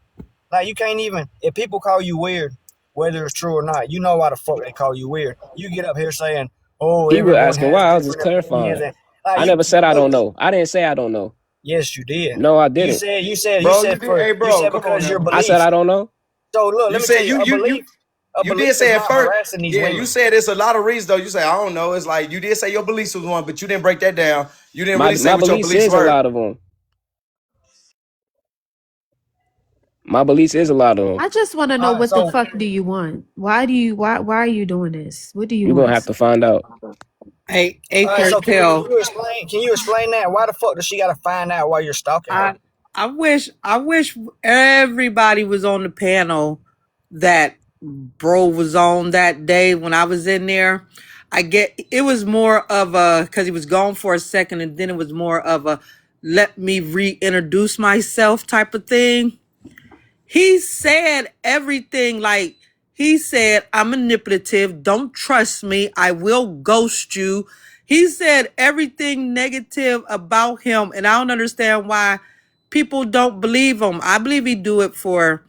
H: Like you can't even if people call you weird, whether it's true or not, you know why the fuck they call you weird. You get up here saying, "Oh,
G: He was
H: everyone
G: asking
H: has
G: why. I was just
H: different opinions,"
G: clarifying.
H: and like
G: I
H: you
G: never said I
H: look.
G: don't know. I didn't say I don't know.
H: Yes, you did.
G: No, I didn't.
H: You
A: Bro, you
H: said
A: did. Hey,
H: you
A: bro,
H: said
A: come on
H: because your
A: now.
G: I said
H: belief.
G: I don't know.
H: So look,
A: You
H: let me tell
A: said
H: you, a
A: you did
H: belief is
A: say at
H: not
A: first.
H: harassing these
A: Yeah, you
H: women.
A: said it's a lot of reasons though. You say I don't know. It's like you did say your beliefs was one, but you didn't break that down. You didn't
G: My
A: really say
G: my
A: what your
G: beliefs
A: beliefs
G: is a
A: were.
G: lot of them. My beliefs is a lot of them.
D: I just want to know
H: All right,
D: what the
H: so
D: fuck do you want? Why are you doing this? What do you
G: You're gonna
D: want?
G: have to find out.
F: Hey,
H: all right, so
F: Cartel.
H: can you explain that? Why the fuck does she got to find out why you're stalking her?
F: I I wish everybody was on the panel that bro was on that day when I was in there. I get it was more of a because he was gone for a second, and then it was more of a let me reintroduce myself type of thing. He said everything like he said, I'm manipulative. Don't trust me. I will ghost you. He said everything negative about him, and I don't understand why people don't believe him. I believe he do it for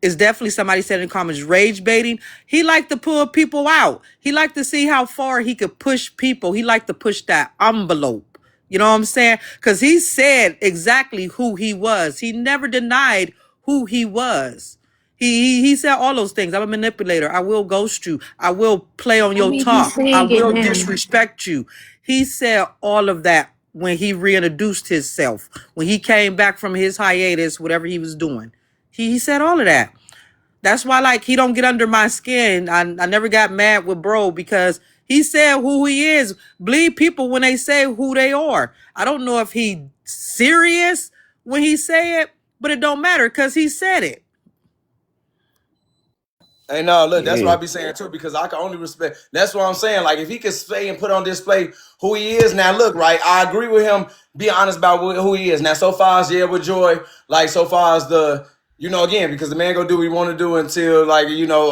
F: is definitely somebody said in the comments rage baiting. He liked to pull people out. He liked to see how far he could push people. He liked to push that envelope. You know what I'm saying? Because he said exactly who he was. He never denied who he was. He said all those things. I'm a manipulator. I will ghost you. I will play on
D: I
F: your
D: mean, he's
F: talk. I
D: saying it
F: will
D: now.
F: disrespect you. He said all of that when he reintroduced himself. When he came back from his hiatus, whatever he was doing. He said all of that. That's why, like, he don't get under my skin. I never got mad with bro because he said who he is. Believe people when they say who they are. I don't know if he serious when he say it, but it don't matter because he said it.
A: Hey, no, look, that's what
G: Yeah.
A: I be saying too, because I can only respect. That's what I'm saying. Like, if he could say and put on display who he is, now look, right? I agree with him. Be honest about who he is. Now, so far as yeah, with Joy, like so far as again, because the man gonna do what he want to do until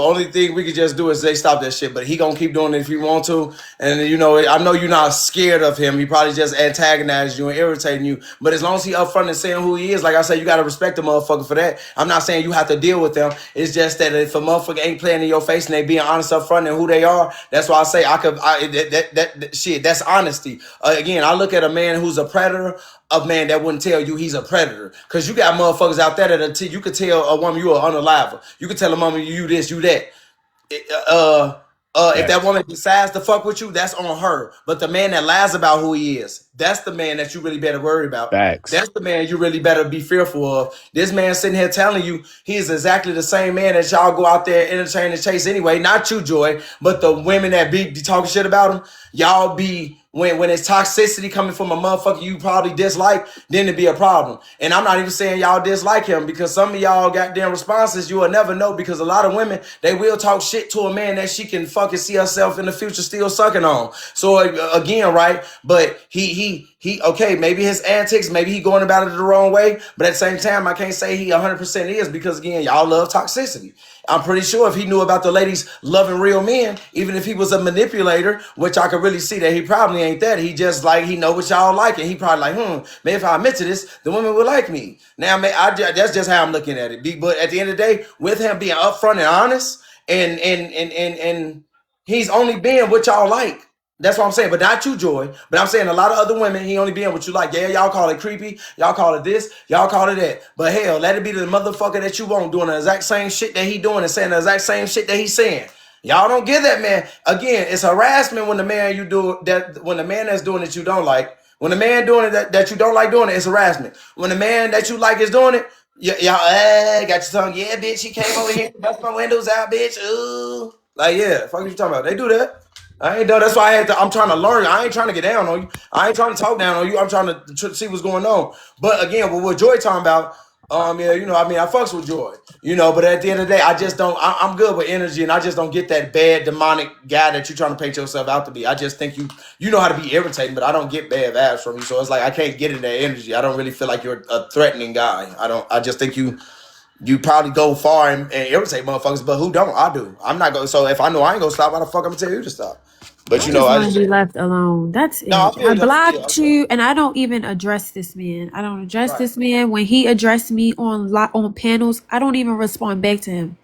A: only thing we could just do is they stop that shit. But he gonna keep doing it if he want to. And I know you're not scared of him. He probably just antagonized you and irritating you. But as long as he upfront and saying who he is, like I said, you gotta respect the motherfucker for that. I'm not saying you have to deal with them. It's just that if a motherfucker ain't playing in your face and they being honest upfront and who they are, that's why I say that shit. That's honesty. Again, I look at a man who's a predator. a man that wouldn't tell you he's a predator. Cause you got motherfuckers out there that you could tell a woman you are unalive. You could tell a woman you this, you that. If that
G: Facts.
A: woman decides to fuck with you, that's on her. But the man that lies about who he is, that's the man that you really better worry about.
G: Facts.
A: That's the man you really better be fearful of. This man sitting here telling you he is exactly the same man that y'all go out there entertain and chase anyway. Not you, Joy, but the women that be talking shit about him. Y'all be when it's toxicity coming from a motherfucker you probably dislike, then it'd be a problem. And I'm not even saying y'all dislike him, because some of y'all goddamn responses you will never know, because a lot of women, they will talk shit to a man that she can fucking see herself in the future still sucking on. So again, right? But he okay, maybe his antics, maybe he going about it the wrong way, but at the same time, I can't say he 100% is, because again, y'all love toxicity. I'm pretty sure if he knew about the ladies loving real men, even if he was a manipulator, which I could really see that he probably ain't that. He just like, he know what y'all like, and he probably like, maybe if I admit to this, the women would like me. Now, that's just how I'm looking at it. But at the end of the day, with him being upfront and honest, and he's only being what y'all like. That's what I'm saying, but not you, Joy. But I'm saying a lot of other women, he only being what you like. Yeah, y'all call it creepy, y'all call it this, y'all call it that. But hell, let it be the motherfucker that you want doing the exact same shit that he doing and saying the exact same shit that he's saying. Y'all don't give that man. Again, it's harassment when the man you do that, when the man that's doing it you don't like. When the man doing it that you don't like doing it, it's harassment. When the man that you like is doing it, y'all got your tongue. Yeah, bitch, he came over here, bust my windows out, bitch. Ooh, like yeah, fuck you talking about? They do that. I ain't done. That's why I'm trying to learn. I ain't trying to get down on you. I ain't trying to talk down on you. I'm trying to see what's going on. But again, what Joy talking about, yeah, I fucks with Joy, but at the end of the day, I just don't. I'm good with energy, and I just don't get that bad demonic guy that you're trying to paint yourself out to be. I just think you know how to be irritating, but I don't get bad vibes from you. So it's like I can't get in that energy. I don't really feel like you're a threatening guy. I just think you probably go far and irritate motherfuckers, but who don't? I do. I'm not going. So if I know I ain't gonna stop, why the fuck I'm gonna tell you to stop? But
D: I just
A: I
D: want to
A: just
D: be left alone. That's
A: no, I
D: it.
A: feel
D: I
A: you. I feel you.
D: blocked you, and I don't even address this man. I don't address
A: Right.
D: this man. When he addressed me on panels, I don't even respond back to him.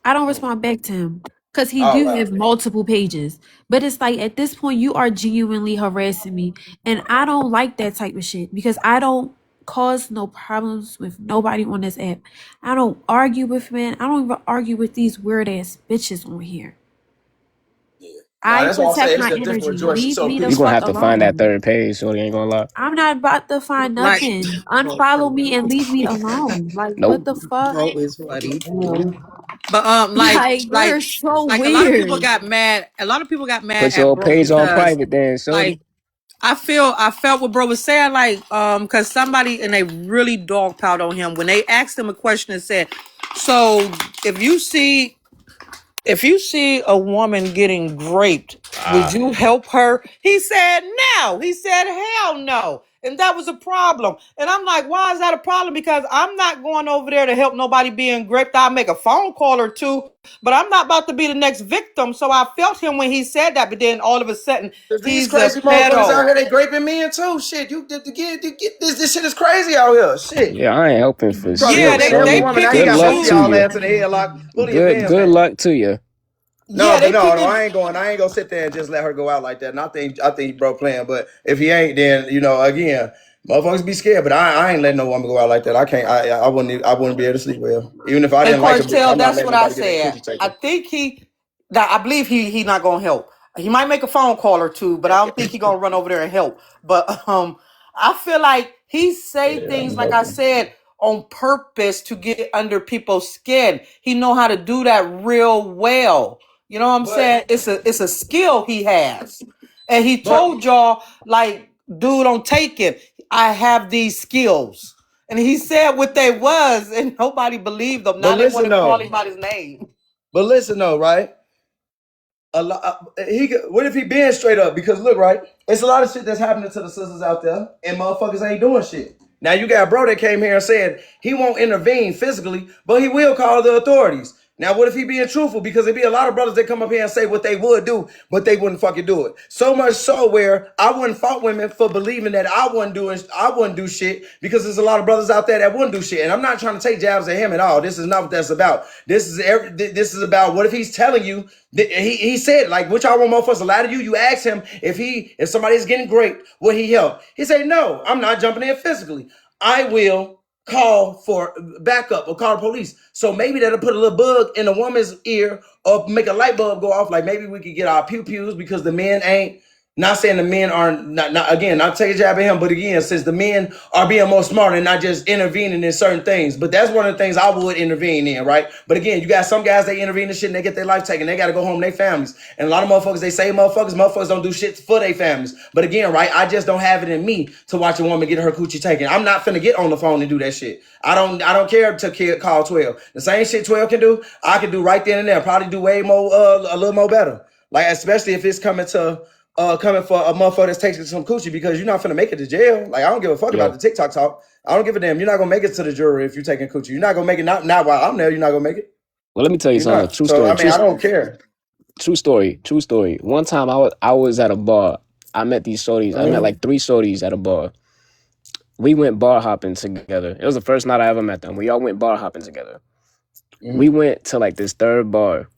D: I don't respond back to him because he
A: All
D: do
A: right.
D: have multiple pages. But it's like at this point, you are genuinely harassing me, and I don't like that type of shit because I don't cause no problems with nobody on this app. I don't argue with men. I don't even argue with these weird ass bitches on here.
A: Yeah. Nah,
D: I
A: that's what I'm saying.
D: protect
A: It's
D: my
A: just different with
D: energy.
A: Joy. She's
D: Leave
A: so
D: me the
G: You
A: peaceful.
G: gonna
D: fuck
G: have to find that
D: alone.
G: third page, shorty, ain't gonna lie.
D: I'm not about to find
F: Like,
D: nothing. Unfollow me and leave me alone. Like what
G: Nope.
D: the fuck?
I: Bro is funny.
F: but
D: Like you're so
F: like a lot of people
D: weird.
F: got mad. A lot of people got mad
G: Put
F: at
G: your
F: bro
G: page on
F: because
G: private then, shorty.
F: like I felt what bro was saying, like, because somebody and they really dogpiled on him when they asked him a question and said, so if you see a woman getting raped, would
G: Ah.
F: you help her? He said no. He said hell no. And that was a problem. And I'm like, why is that a problem? Because I'm not going over there to help nobody being raped. I'll make a phone call or two, but I'm not about to be the next victim. So I felt him when he said that, but then all of a sudden,
A: These
F: he's a
A: crazy motherfuckers out
F: pedo.
A: here, they raping men too. Shit, you get this. This shit is crazy out here. Shit.
G: Yeah, I ain't helping for
A: Trying to
F: Yeah,
G: shit,
A: help every
F: they
G: shorty.
A: woman. Now he
F: pick
G: Good
F: and
A: got both
G: luck
A: of
G: to
A: y'all
F: choose.
G: you.
A: ass in the headlock. Fully
G: Good
A: advanced,
G: good
A: man.
G: luck to you.
A: No,
F: Yeah,
A: but
F: they
A: no,
F: pick
A: no,
F: and
A: I ain't going. I ain't gonna sit there and just let her go out like that. And I think bro playing. But if he ain't, then again, motherfuckers be scared. But I ain't letting no woman go out like that. I can't. I wouldn't be able to sleep well. Even if I
F: Hey,
A: didn't like a bitch,
F: Cartel,
A: I'm not
F: that's
A: letting
F: what I
A: nobody get their
F: said.
A: coochie
F: I
A: taken.
F: think I believe he not gonna help. He might make a phone call or two, but I don't think he gonna run over there and help. But I feel like he say
A: Yeah,
F: things
A: I'm
F: like I
A: hoping.
F: said on purpose to get under people's skin. He know how to do that real well. You know what I'm
A: But
F: saying? It's a skill he has, and he
A: but
F: told y'all like, dude, don't take it. I have these skills. And he said what they was, and nobody believed him.
A: but
F: Now they want
A: listen
F: to call
A: though.
F: him by his name.
A: But listen though, right? A lot. What if he being straight up? Because look, right, it's a lot of shit that's happening to the sisters out there, and motherfuckers ain't doing shit. Now you got a bro that came here and said he won't intervene physically, but he will call the authorities. Now, what if he being truthful? Because there be a lot of brothers that come up here and say what they would do, but they wouldn't fucking do it. So much so where I wouldn't fault women for believing that I wouldn't do shit, because there's a lot of brothers out there that wouldn't do shit. And I'm not trying to take jabs at him at all. This is not what that's about. This is about what if he's telling you that he said, like, which I want motherfuckers to lie to you. You ask him if somebody's getting great, would he help? He say, no, I'm not jumping in physically. I will call for backup or call the police. So maybe that'll put a little bug in a woman's ear or make a light bulb go off. Like maybe we could get our pew-pews because the men ain't. Not saying the men are not again, not take a jab at him, but again, since the men are being more smart and not just intervening in certain things. But that's one of the things I would intervene in, right? But again, you got some guys, they intervene in shit and they get their life taken. They got to go home to their families. And a lot of motherfuckers, they say motherfuckers don't do shit for their families. But again, right, I just don't have it in me to watch a woman get her coochie taken. I'm not finna get on the phone and do that shit. I don't care to call 12. The same shit 12 can do, I can do right then and there. Probably do way more, a little more better. Like, especially if it's coming for a motherfucker that's taking some coochie, because you're not finna make it to jail. Like, I don't give a fuck about the TikTok talk. I don't give a damn. You're not gonna make it to the jury if you're taking coochie. You're not gonna make it. Not while I'm there. You're not gonna make it.
G: Well, let me tell you
A: You're
G: something.
A: not. So I mean, I don't care.
G: True story. One time I was at a bar. I met these shorties. I met like 3 shorties at a bar. We went bar hopping together. It was the first night I ever met them. We all went bar hopping together. We went to like this third bar.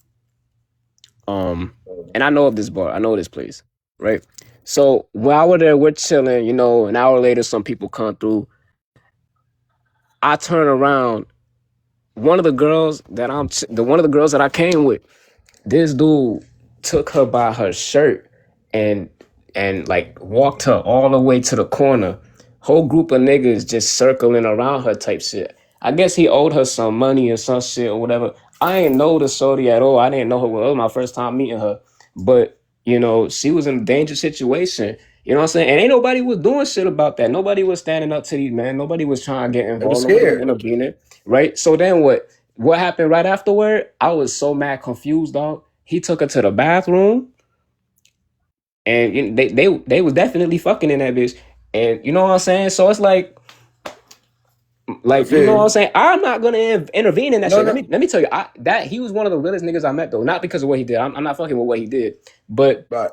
G: And I know of this bar. I know this place, right? So while we're there, we're chilling. You know, an hour later, some people come through. I turn around. One of the girls that I came with, this dude took her by her shirt and like walked her all the way to the corner. Whole group of niggas just circling around her type shit. I guess he owed her some money or some shit or whatever. I ain't know the shorty at all. I didn't know her. Well, it was my first time meeting her. But, you know, she was in a dangerous situation. You know what I'm saying? And ain't nobody was doing shit about that. Nobody was standing up to these men. Nobody was trying to get
A: They was
G: involved. Nobody was
A: scared.
G: intervening. Right? So then what happened right afterward? I was so mad confused, dog. He took her to the bathroom, and you know, they was definitely fucking in that bitch. And you know what I'm saying? So it's like
A: I
G: you know
A: feel
G: what I'm
A: you.
G: saying? I'm not gonna intervene in that
A: No,
G: shit.
A: no.
G: Let me tell you, that he was one of the realest niggas I met though. Not because of what he did. I'm not fucking with what he did, but
A: Right.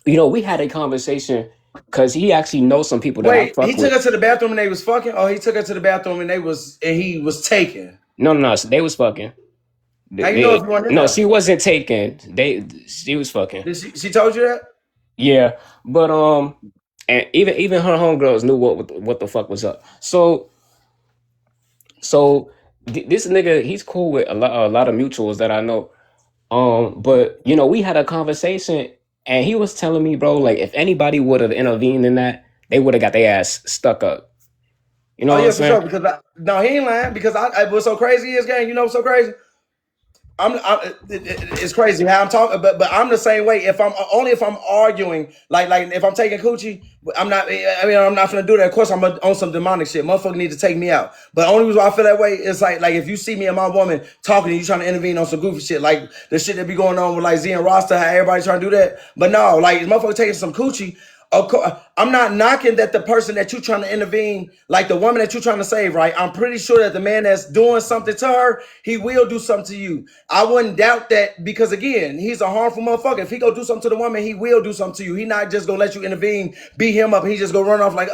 G: you know, we had a conversation because he actually knows some people that I
A: Wait, he
G: fuck
A: took
G: with.
A: her to the bathroom and they was fucking. Oh, he took her to the bathroom and he was taken.
G: No, they was fucking.
A: How you know if you weren't in
G: No,
A: there?
G: she wasn't taken. She was fucking.
A: Did she told you that?
G: Yeah, but and even her homegirls knew what the fuck was up. So this nigga, he's cool with a lot of mutuals that I know. But you know, we had a conversation, and he was telling me, bro, like if anybody would have intervened in that, they would have got their ass stuck up. You know
A: Oh
G: what I'm
A: yeah, for
G: saying?
A: sure. Because no, he ain't lying. Because what's so crazy is, gang. You know what's so crazy? It's crazy how I'm talking, but I'm the same way. If I'm arguing, like if I'm taking coochie, I'm not. I mean, I'm not gonna do that. Of course, I'm on some demonic shit. Motherfucker need to take me out. But the only reason why I feel that way is like if you see me and my woman talking, and you trying to intervene on some goofy shit, like the shit that be going on with like Z and Rasta, how everybody trying to do that. But no, like motherfucker taking some coochie. Of course, I'm not knocking that the person that you trying to intervene, like the woman that you trying to save, right? I'm pretty sure that the man that's doing something to her, he will do something to you. I wouldn't doubt that, because again, he's a harmful motherfucker. If he go do something to the woman, he will do something to you. He not just gonna let you intervene, beat him up. He just gonna run off like,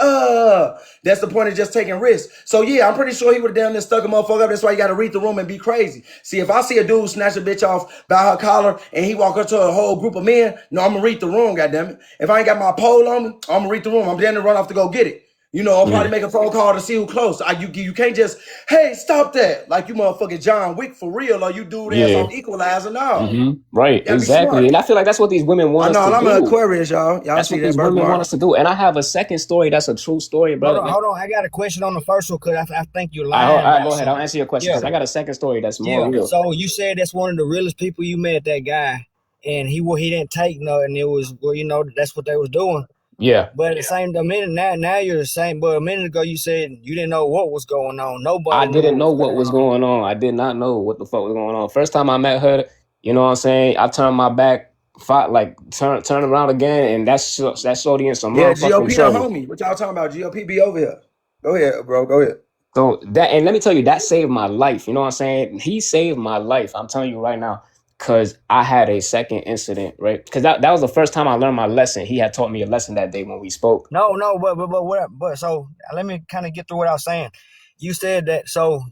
A: that's the point of just taking risks. So yeah, I'm pretty sure he would have down there stuck a motherfucker up. That's why you gotta read the room and be crazy. See, if I see a dude snatch a bitch off by her collar and he walk up to a whole group of men, no, I'm gonna read the room, goddammit. If I ain't got my pole on me, I'm gonna read the room. I'm down to run off to go get it. You know, I'll probably make a phone call to see who close. You can't just, hey, stop that. Like you motherfucking John Wick for real, or you dude ass
G: Yeah.
A: off Equalizer. No.
G: Right.
A: You gotta be
G: Exactly.
A: smart.
G: And I feel like that's what these women want
A: I
G: us
A: know,
G: to
A: and I'm an
G: do.
A: Aquarius, y'all. Y'all
G: That's
A: see
G: what
A: that
G: these women want
A: birthmark.
G: us to do. And I have a second story that's a true story, brother.
H: Hold on. I got a question on the first one because I think you're
G: All
H: lying
G: right,
H: about
G: go ahead. I'll
H: something.
G: answer your question
H: Yeah,
G: because I got a second story that's more
H: yeah.
G: real.
H: So you said that's one of the realest people you met, that guy, and he didn't take nothing. It was, well, you know, that's what they was doing.
G: Yeah.
H: But at the same, a minute now you're the same. But a minute ago you said you didn't know what was going on.
G: I
H: Nobody knew
G: didn't
H: what
G: know
H: was
G: what
H: going
G: was
H: on.
G: going on. I did not know what the fuck was going on. First time I met her, you know what I'm saying? I turned my back, fought, like turn around again, and that's shorty in some
A: Yeah,
G: motherfucking
A: GOP the
G: trouble.
A: homie. What y'all talking about? GOP be over here. Go ahead, bro. Go ahead.
G: So that, and let me tell you, that saved my life. You know what I'm saying? He saved my life. I'm telling you right now, because I had a second incident, right? Because that was the first time I learned my lesson. He had taught me a lesson that day when we spoke.
H: No, but so let me kind of get through what I was saying. You said that so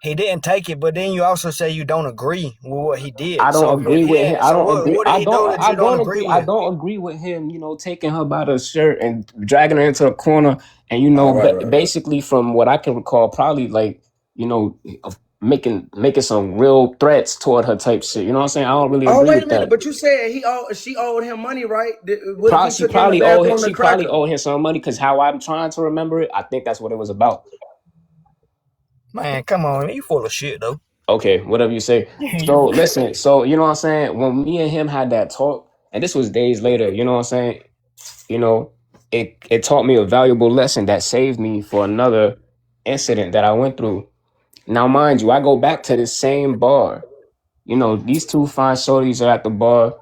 H: he didn't take it, but then you also say you don't agree with what he did.
G: I don't
H: So if
G: agree
H: he
G: with him.
H: didn't,
G: I
H: so
G: don't agree.
H: what did he do that
G: I
H: you don't
G: don't
H: agree
G: agree. I
H: with?
G: don't agree with him. You know, taking her by the shirt and dragging her into a corner, and you know,
A: Right.
G: basically from what I can recall, probably like you know, making some real threats toward her type shit. You know what I'm saying? I don't really
A: Oh,
G: agree
A: wait a
G: with
A: minute.
G: that.
A: But you said she owed him money, right? What if he
G: She
A: took her in the
G: probably owed him.
A: bathroom to
G: She
A: crack
G: probably
A: her?
G: owed him some money because how I'm trying to remember it, I think that's what it was about.
H: Man, come on, you full of shit though.
G: Okay, whatever you say. So listen, so you know what I'm saying? When me and him had that talk, and this was days later, you know what I'm saying? You know, it taught me a valuable lesson that saved me for another incident that I went through. Now, mind you, I go back to the same bar. You know, these two fine shorties are at the bar,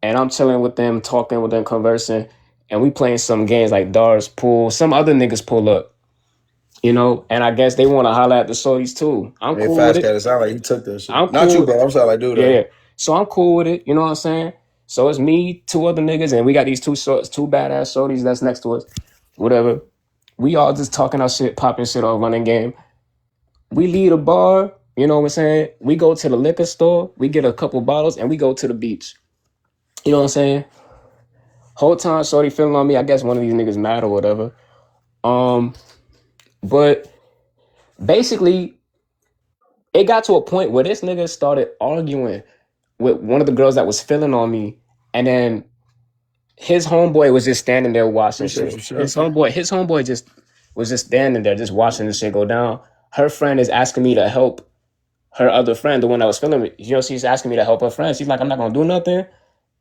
G: and I'm chilling with them, talking with them, conversing, and we playing some games like darts, pool. Some other niggas pull up, you know, and I guess they want to holler at the shorties too. I'm
A: Hey,
G: cool with
A: fast
G: it.
A: cat. It sound like he took that shit.
G: I'm
A: Not you,
G: cool.
A: bro. I'm sorry, I do
G: Yeah,
A: though.
G: yeah. So I'm cool with it. You know what I'm saying? So it's me, two other niggas, and we got these two badass shorties that's next to us. Whatever. We all just talking our shit, popping shit off, running game. We leave the bar. You know what I'm saying? We go to the liquor store. We get a couple bottles, and we go to the beach. You know what I'm saying? Whole time, shorty feeling on me. I guess one of these niggas mad or whatever. Um, but basically, it got to a point where this nigga started arguing with one of the girls that was feeling on me, and then his homeboy was just standing there watching
A: Appreciate
G: shit.
A: you, sir.
G: His homeboy just was just standing there, just watching this shit go down. Her friend is asking me to help her other friend, the one that was feeling me. You know, she's asking me to help her friend. She's like, I'm not gonna do nothing,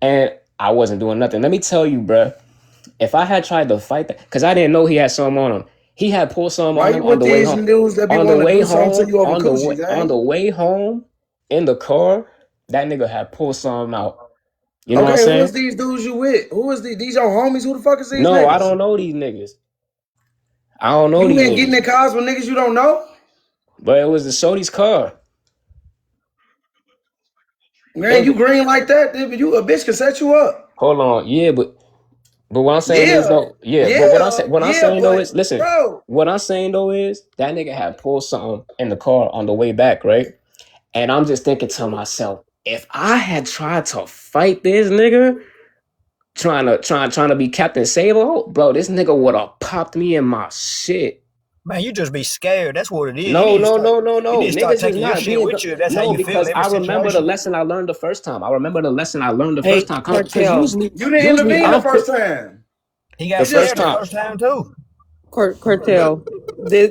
G: and I wasn't doing nothing. Let me tell you, bruh, if I had tried to fight that, because I didn't know he had something on him. He had pulled something
A: Why
G: on
A: you
G: him on
A: with
G: the way
A: these
G: home.
A: dudes that be
G: On the
A: wanting to
G: way
A: do something to
G: home,
A: you over coochie,
G: on the
A: gang?
G: way home, in the car, that nigga had pulled something out. You know what I'm
A: Okay, who is
G: saying?
A: these dudes you with? Who is these your homies? Who the fuck is these
G: No, I
A: niggas?
G: don't know these niggas. I don't know
A: You
G: these
A: been getting
G: niggas.
A: in cars with niggas you don't know?
G: But it was the shorty's car. It
A: Man,
G: was
A: you green like that, then you a bitch can set you up.
G: hold on, yeah, but what I'm saying is
A: Yeah,
G: though, yeah, but what I'm
A: yeah,
G: saying though is
A: but
G: listen,
A: bro.
G: what I'm saying though is that nigga had pulled something in the car on the way back, right? And I'm just thinking to myself, if I had tried to fight this nigga, trying to be Captain Sabo, bro, this nigga would have popped me in my shit.
H: Man, you just be scared. That's what it is. You
G: No,
H: need to
G: no,
H: start.
G: no, no,
H: You
G: no.
H: need to start
G: Niggas is
H: taking your
G: not
H: shit
G: being
H: with you. If that's how
G: no,
H: you feel
G: because
H: in every
G: I remember the
H: situation.
G: lesson I learned the first time. I remember the lesson I learned the first
E: Hey,
G: time. Because
E: Kartel.
A: You didn't
G: usually
A: intervene
G: I'm
A: the
G: quick
A: first time.
H: He
G: the
H: got
A: You just
G: first
H: scared the
G: time.
H: first time too.
E: Kartel.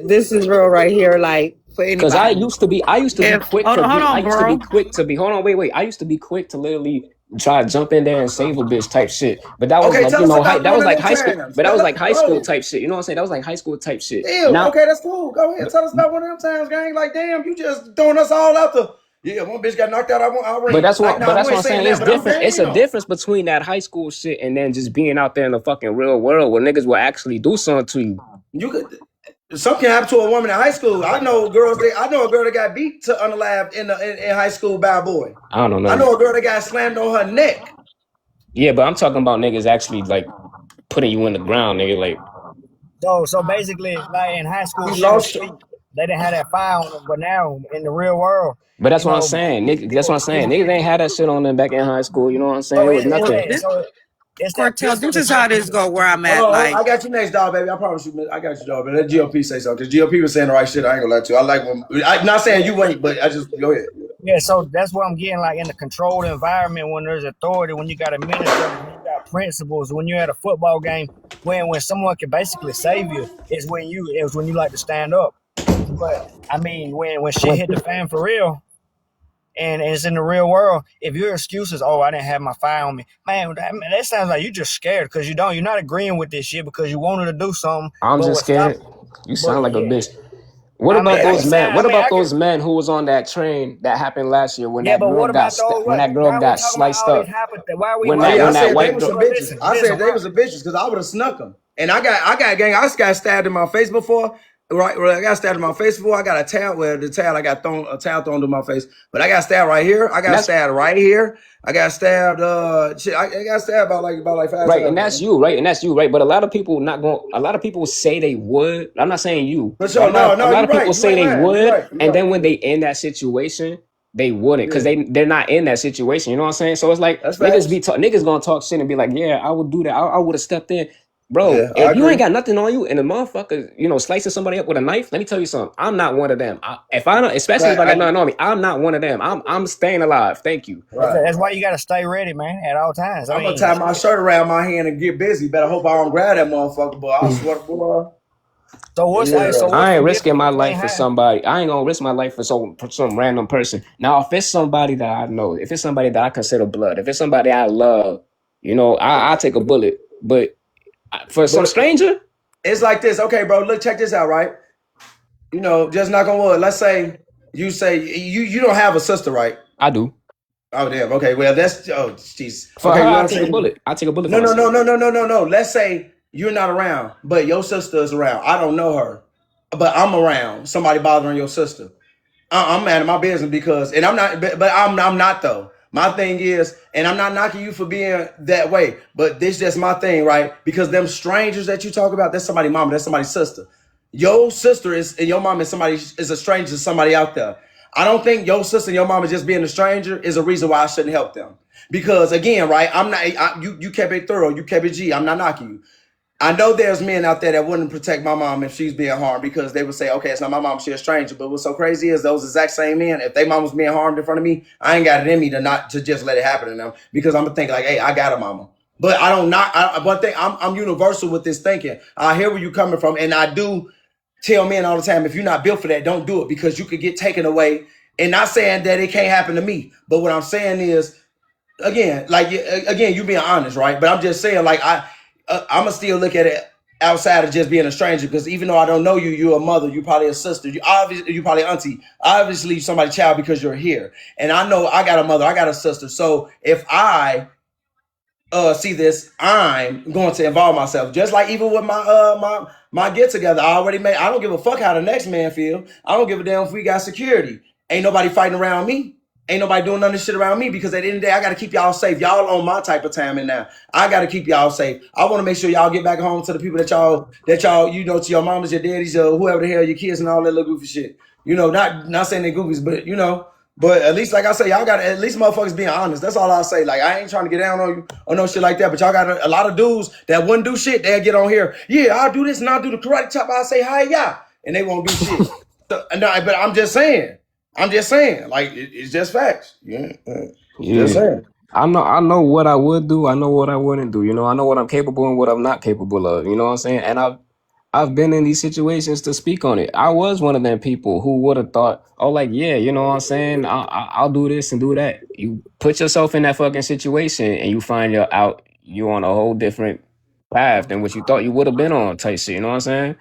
E: This is real right here, like for
G: Cause
E: anybody.
G: I used to be
E: If
G: quick
E: hold
G: to
E: on, hold
G: be, I
E: on,
G: used to be
E: bro.
G: quick to be, hold on, wait. I used to be quick to literally try to jump in there and save a bitch type shit. But that was
A: okay.
G: like,
A: Tell us about
G: that
A: one
G: was
A: of
G: like
A: them
G: high school,
A: times.
G: but that
A: Tell
G: was
A: us,
G: like high school
A: bro.
G: type shit. You know what I'm saying? That was like high school type shit.
A: Ew.
G: Now,
A: Okay, that's cool. Go ahead.
G: but,
A: Tell us about one of them times, gang. Like, damn, you just throwing us all out the. Yeah, one bitch got knocked out. I'll ring. Like,
G: but
A: nah,
G: that's
A: you
G: what
A: ain't
G: I'm
A: saying
G: saying.
A: that,
G: It's
A: but I'm
G: different. It's a
A: damn.
G: difference between that high school shit and then just being out there in the fucking real world where niggas will actually do something to you.
A: You could. Something can happen to a woman in high school. I know girls. I know a girl that got beat to unalive in high school by a boy.
G: I don't
A: I
G: know.
A: know a girl that got slammed on her neck.
G: Yeah, but I'm talking about niggas actually like putting you in the ground, nigga. Like,
H: So basically, like in high school,
A: You
H: shit was
A: lost.
H: sweet. They didn't have that fire on them, but now in the real world,
G: but that's
H: you
G: what I'm
H: know,
G: saying. Nigga, that's what I'm saying.
H: people
G: Niggas
H: get.
G: ain't had that shit on them back in high school. You know what I'm saying?
H: So
G: It was
H: it's
G: nothing.
H: that. So it's that
F: Kartel,
H: pistol
F: this
H: to
F: is
H: set
F: how this
H: people.
F: go where I'm
A: Hold
F: at.
A: on,
F: Like,
A: I got you next, dog, baby. I promise you, man. I got you, dog. But let GOP say something. Because GOP was saying the right shit. I ain't gonna lie to you. I like when I'm not saying you ain't, but I just go ahead.
H: Yeah, so that's what I'm getting like in a controlled environment when there's authority, when you got administrators, when you got principals, when you're at a football game, when someone can basically save you, is when you like to stand up. But I mean, when shit hit the fan for real, and it's in the real world, if your excuse is, oh, I didn't have my fire on me, man, that sounds like you just scared because you're not agreeing with this shit because you wanted to do something,
G: I'm
H: but
G: just
H: what stopped,
G: scared. You
H: but
G: sound like a
H: yeah,
G: bitch. What
H: I mean,
G: about
H: I
G: those
H: can
G: men?
H: sound, I
G: What
H: mean,
G: about
H: I can,
G: those men who was on that train that happened last year when
H: yeah,
G: that
H: but
G: girl
H: what
G: got
H: about those?
G: when that girl
H: Why are we
G: got
H: talking about
G: sliced
H: all these
G: up?
H: happen? Why are we?
G: When
H: Why
A: Oh
H: are
G: that
A: yeah,
H: we
A: I
G: when that
A: said
H: saying?
A: they
G: white
A: were some
G: girl.
H: Bro,
A: bitches.
H: listen,
A: I
H: listen.
A: said they
H: Why?
A: was some bitches because I would have snuck them. And I got gang. I just got stabbed in my face before. Right, I got stabbed in my face before. I got a towel where the towel I got thrown a towel thrown to my face. But I got stabbed right here. I
G: And
A: got
G: that's
A: stabbed right here. I got stabbed. Shit, I got stabbed about like 5
G: right, and
A: times,
G: that's
A: bro.
G: you, right? And that's you, right? But a lot of people not going. A lot of people say they would. I'm not saying you,
A: For
G: but
A: sure. No,
G: a
A: no,
G: lot
A: you're
G: of people
A: right. You
G: say
A: ain't
G: they
A: lying. You're
G: would,
A: right. You're
G: and
A: right.
G: then when they in that situation, they wouldn't, because
A: Yeah,
G: they're not in that situation. You know what I'm saying? So it's like
A: that's facts.
G: niggas gonna talk shit and be like, yeah, I would do that. I would have stepped in. Bro,
A: Yeah, I
G: if you ain't
A: agree.
G: got nothing on you and the motherfucker, slicing somebody up with a knife, let me tell you something. I'm not one of them. If I don't, especially if
A: Right,
G: I got nothing on me, I'm not one of them. I'm staying alive. Thank you.
A: right.
H: That's why you gotta stay ready, man, at all times. I
A: I'm gonna
H: mean,
A: tie my
H: shit.
A: shirt around my hand and get busy. Better hope I don't grab that motherfucker, boy. I swear, boy.
H: So what's so
A: Yeah.
H: what's
G: I
H: the
G: ain't risking
H: difference
G: my
H: between
G: life for
H: high?
G: somebody. I ain't gonna risk my life for some random person. Now, if it's somebody that I know, if it's somebody that I consider blood, if it's somebody I love, I'll take a bullet. But for some
A: But
G: stranger,
A: it's like this. Okay, bro. Look, check this out, right? Just knock on wood. Let's say you don't have a sister, right?
G: I do.
A: Oh damn. Okay. Well, that's jeez.
G: For her,
A: Okay. You know
G: I
A: what I'm
G: take a
A: saying?
G: bullet. I take a bullet for
A: No,
G: my
A: no, no,
G: sister.
A: no, no, no, no, no. Let's say you're not around, but your sister is around. I don't know her, but I'm around. Somebody bothering your sister. I'm mad at my business because, and I'm not, but I'm not though. My thing is, and I'm not knocking you for being that way, but this just my thing, right? Because them strangers that you talk about, that's somebody's mama, that's somebody's sister. Your sister is, and your mom is a stranger to somebody out there. I don't think your sister and your mama just being a stranger is a reason why I shouldn't help them. Because again, right? You kept it thorough, you kept it G. I'm not knocking you. I know there's men out there that wouldn't protect my mom if she's being harmed because they would say, okay, it's not my mom, she's a stranger. But what's so crazy is those exact same men, if their mom was being harmed in front of me, I ain't got it in me to just let it happen to them because I'm gonna think like, hey, I got a mama. But I don't not one thing I'm universal with this thinking. I hear where you're coming from, and I do tell men all the time, if you're not built for that, don't do it because you could get taken away. And not saying that it can't happen to me, but what I'm saying is again, you being honest, right? But I'm just saying, like I'm gonna still look at it outside of just being a stranger because even though I don't know you, you're a mother, you probably a sister, you probably auntie, obviously somebody's child because you're here, and I know I got a mother, I got a sister. So if I see this, I'm going to involve myself. Just like even with my get together, I already made. I don't give a fuck how the next man feel. I don't give a damn if we got security. Ain't nobody fighting around me. Ain't nobody doing none of this shit around me because at the end of the day, I got to keep y'all safe. Y'all on my type of time, and now I got to keep y'all safe. I want to make sure y'all get back home to the people that y'all to your mamas, your daddies, or whoever the hell your kids and all that little goofy shit. Not saying they goofies, but But at least, like I say, y'all got at least motherfuckers being honest. That's all I say. Like I ain't trying to get down on you or no shit like that. But y'all got a lot of dudes that wouldn't do shit. They'll get on here. Yeah, I'll do this and I'll do the karate chop. I'll say hi, yeah, and they won't do shit. So, no, but I'm just saying. Like it's just facts. Yeah, just
G: Yeah.
A: saying.
G: I know what I would do. I know what I wouldn't do. I know what I'm capable and what I'm not capable of. You know what I'm saying? And I've been in these situations to speak on it. I was one of them people who would have thought, oh, like, yeah, you know what I'm saying? I'll do this and do that. You put yourself in that fucking situation and you find you on a whole different path than what you thought you would have been on type shit. You know what I'm saying?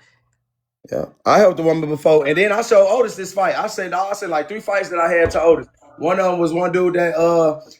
A: Yeah, I helped a woman before, and then I showed Otis this fight. I said like 3 fights that I had to Otis. One of them was one dude that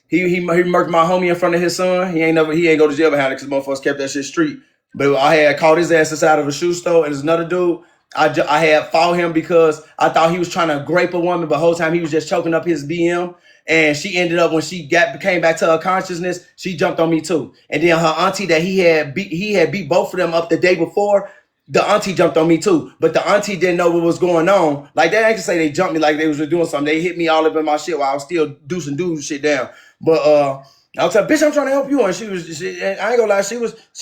A: he murked my homie in front of his son. He ain't go to jail behind it because motherfuckers kept that shit street. But I had caught his ass inside of a shoe store, and there's another dude. I had fought him because I thought he was trying to grape a woman, but the whole time he was just choking up his BM. And she ended up when she came back to her consciousness, she jumped on me too. And then her auntie that he had beat both of them up the day before. The auntie jumped on me too, but the auntie didn't know what was going on. Like they ain't say they jumped me like they was doing something. They hit me all up in my shit while I was still deucing dude shit down. But I was like, bitch, I'm trying to help you. And I ain't gonna lie, she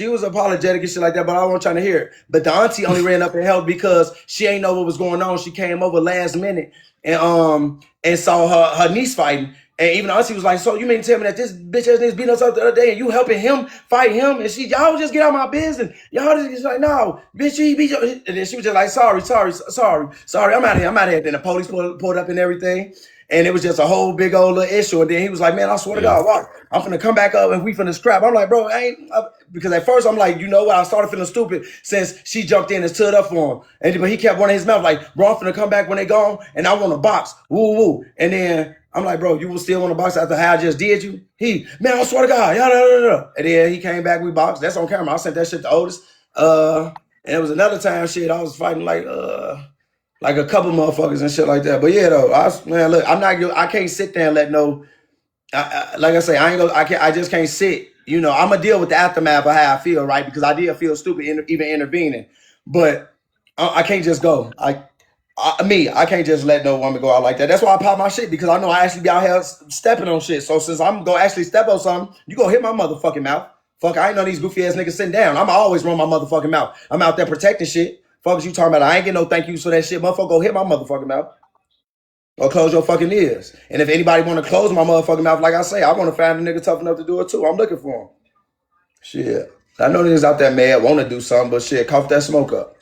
A: was apologetic and shit like that, but I wasn't trying to hear it. But the auntie only ran up and helped because she ain't know what was going on. She came over last minute and saw her niece fighting. And even the auntie was like, so you mean to tell me that this bitch ass nigga beat us up the other day and you helping him fight him? And y'all just get out of my business. Y'all just like, no, bitch, he beat you. And then she was just like, sorry, I'm out of here. Then the police pulled up and everything. And it was just a whole big old little issue. And then he was like, man, I swear to
G: Yeah.
A: God, watch, I'm finna come back up and we finna scrap. I'm like, bro, because at first I'm like, you know what? I started feeling stupid since she jumped in and stood up for him. But he kept running his mouth like, bro, I'm finna come back when they gone and I want to box. Woo, woo. And then I'm like, bro, you will still want to box after how I just did you? Man, I swear to God. And then he came back, we boxed. That's on camera. I sent that shit to Otis. And it was another time, shit, I was fighting like a couple motherfuckers and shit like that. But yeah, though, man, look, I can't sit there and let no, like I say, I just can't sit. You know, I'm gonna deal with the aftermath of how I feel, right? Because I did feel stupid even intervening, but I can't just go. I can't just let no woman go out like that. That's why I pop my shit, because I know I actually be out here stepping on shit. So since I'm gonna actually step on something, you gonna hit my motherfucking mouth. Fuck, I ain't know these goofy ass niggas sitting down. I'm always run my motherfucking mouth. I'm out there protecting shit. Fuck is you talking about? I ain't getting no thank yous for that shit. Motherfucker, go hit my motherfucking mouth. Or close your fucking ears. And if anybody want to close my motherfucking mouth, like I say, I want to find a nigga tough enough to do it too. I'm looking for him. Shit. I know niggas out there mad, want to do something, but shit, cough that smoke up.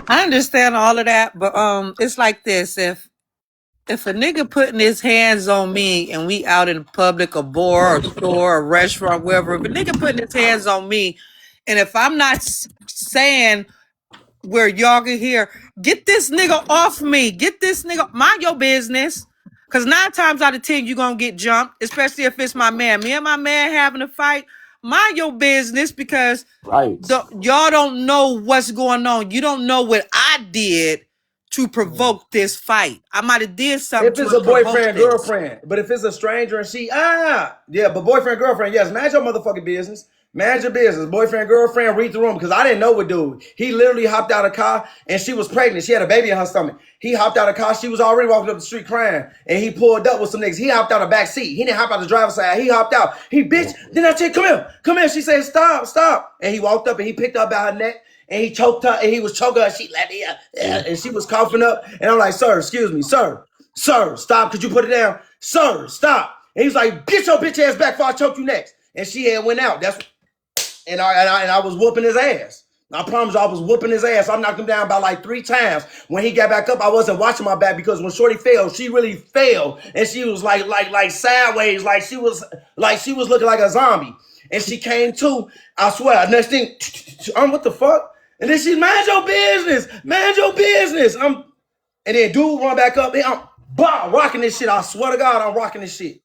F: I understand all of that, but it's like this. If a nigga putting his hands on me and we out in public, a bar or store or restaurant, wherever, if a nigga putting his hands on me, and if I'm not saying where y'all can hear, get this nigga off me, get this nigga, mind your business. Cause 9 times out of 10, you gonna get jumped, especially if it's my man. Me and my man having a fight, mind your business, because
G: Right.
F: y'all don't know what's going on. You don't know what I did to provoke this fight. I might have did something
A: If
F: to
A: it's a
F: provoke
A: boyfriend,
F: this.
A: girlfriend, but if it's a stranger and yeah, but boyfriend, girlfriend, yes, manage your motherfucking business. Manage your business. Boyfriend, girlfriend, read the room, because I didn't know what dude. He literally hopped out of the car and she was pregnant. She had a baby in her stomach. He hopped out of the car. She was already walking up the street crying, and he pulled up with some niggas. He hopped out of the back seat. He didn't hop out the driver's side. He hopped out. He bitch. Then I said, come here, come here. She said, stop, stop. And he walked up and he picked her by her neck. And he choked her, and he was choking her. She let me, and she was coughing up. And I'm like, sir, excuse me, sir, stop. Could you put it down, sir? Stop. And he was like, get your bitch ass back before I choke you next. And she had went out. And I was whooping his ass. I promise you, I was whooping his ass. I knocked him down about like 3 times. When he got back up, I wasn't watching my back, because when Shorty fell, she really fell, and she was like sideways, like she was looking like a zombie. And she came to. I swear. Next thing, what the fuck? And then she's, mind your business, mind your business. And then dude run back up, and I'm rocking this shit. I swear to God, I'm rocking this shit.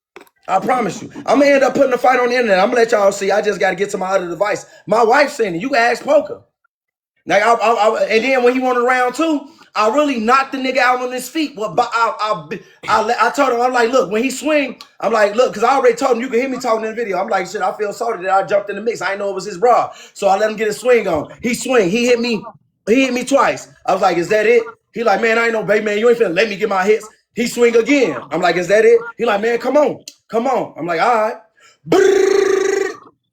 A: I promise you. I'm gonna end up putting a fight on the internet. I'm gonna let y'all see. I just gotta get to my other device. My wife saying it. You can ask Poker. Like and then when he wanted round 2, I really knocked the nigga out on his feet. Well, but I told him, I'm like, look, when he swing, I'm like, look, because I already told him, you can hear me talking in the video. I'm like, shit, I feel sorry that I jumped in the mix. I didn't know it was his bra, so I let him get his swing on. He swing. He hit me twice. I was like, is that it? He like, man, I ain't no baby, man. You ain't finna let me get my hits. He swing again. I'm like, is that it? He like, man, come on. I'm like, all right.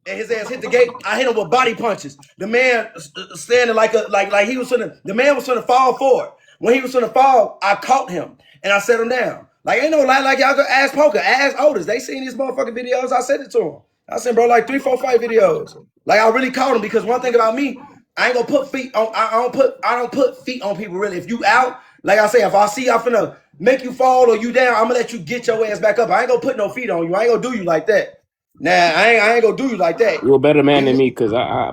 A: And his ass hit the gate. I hit him with body punches. The man standing like he was finna. The man was finna fall forward. When he was finna fall, I caught him and I set him down. Like, ain't no lie. Like, y'all go ask Poker, ask Otis. They seen these motherfucking videos. I sent it to him. I sent bro like 3, 4, 5 videos. Like, I really caught him, because one thing about me, I ain't gonna put feet on. I don't put feet on people really. If you out, like I say, if I see y'all finna make you fall or you down, I'm gonna let you get your ass back up. I ain't gonna put no feet on you. I ain't gonna do you like that. Nah, I ain't gonna do you like that.
G: You a better man than me, cause I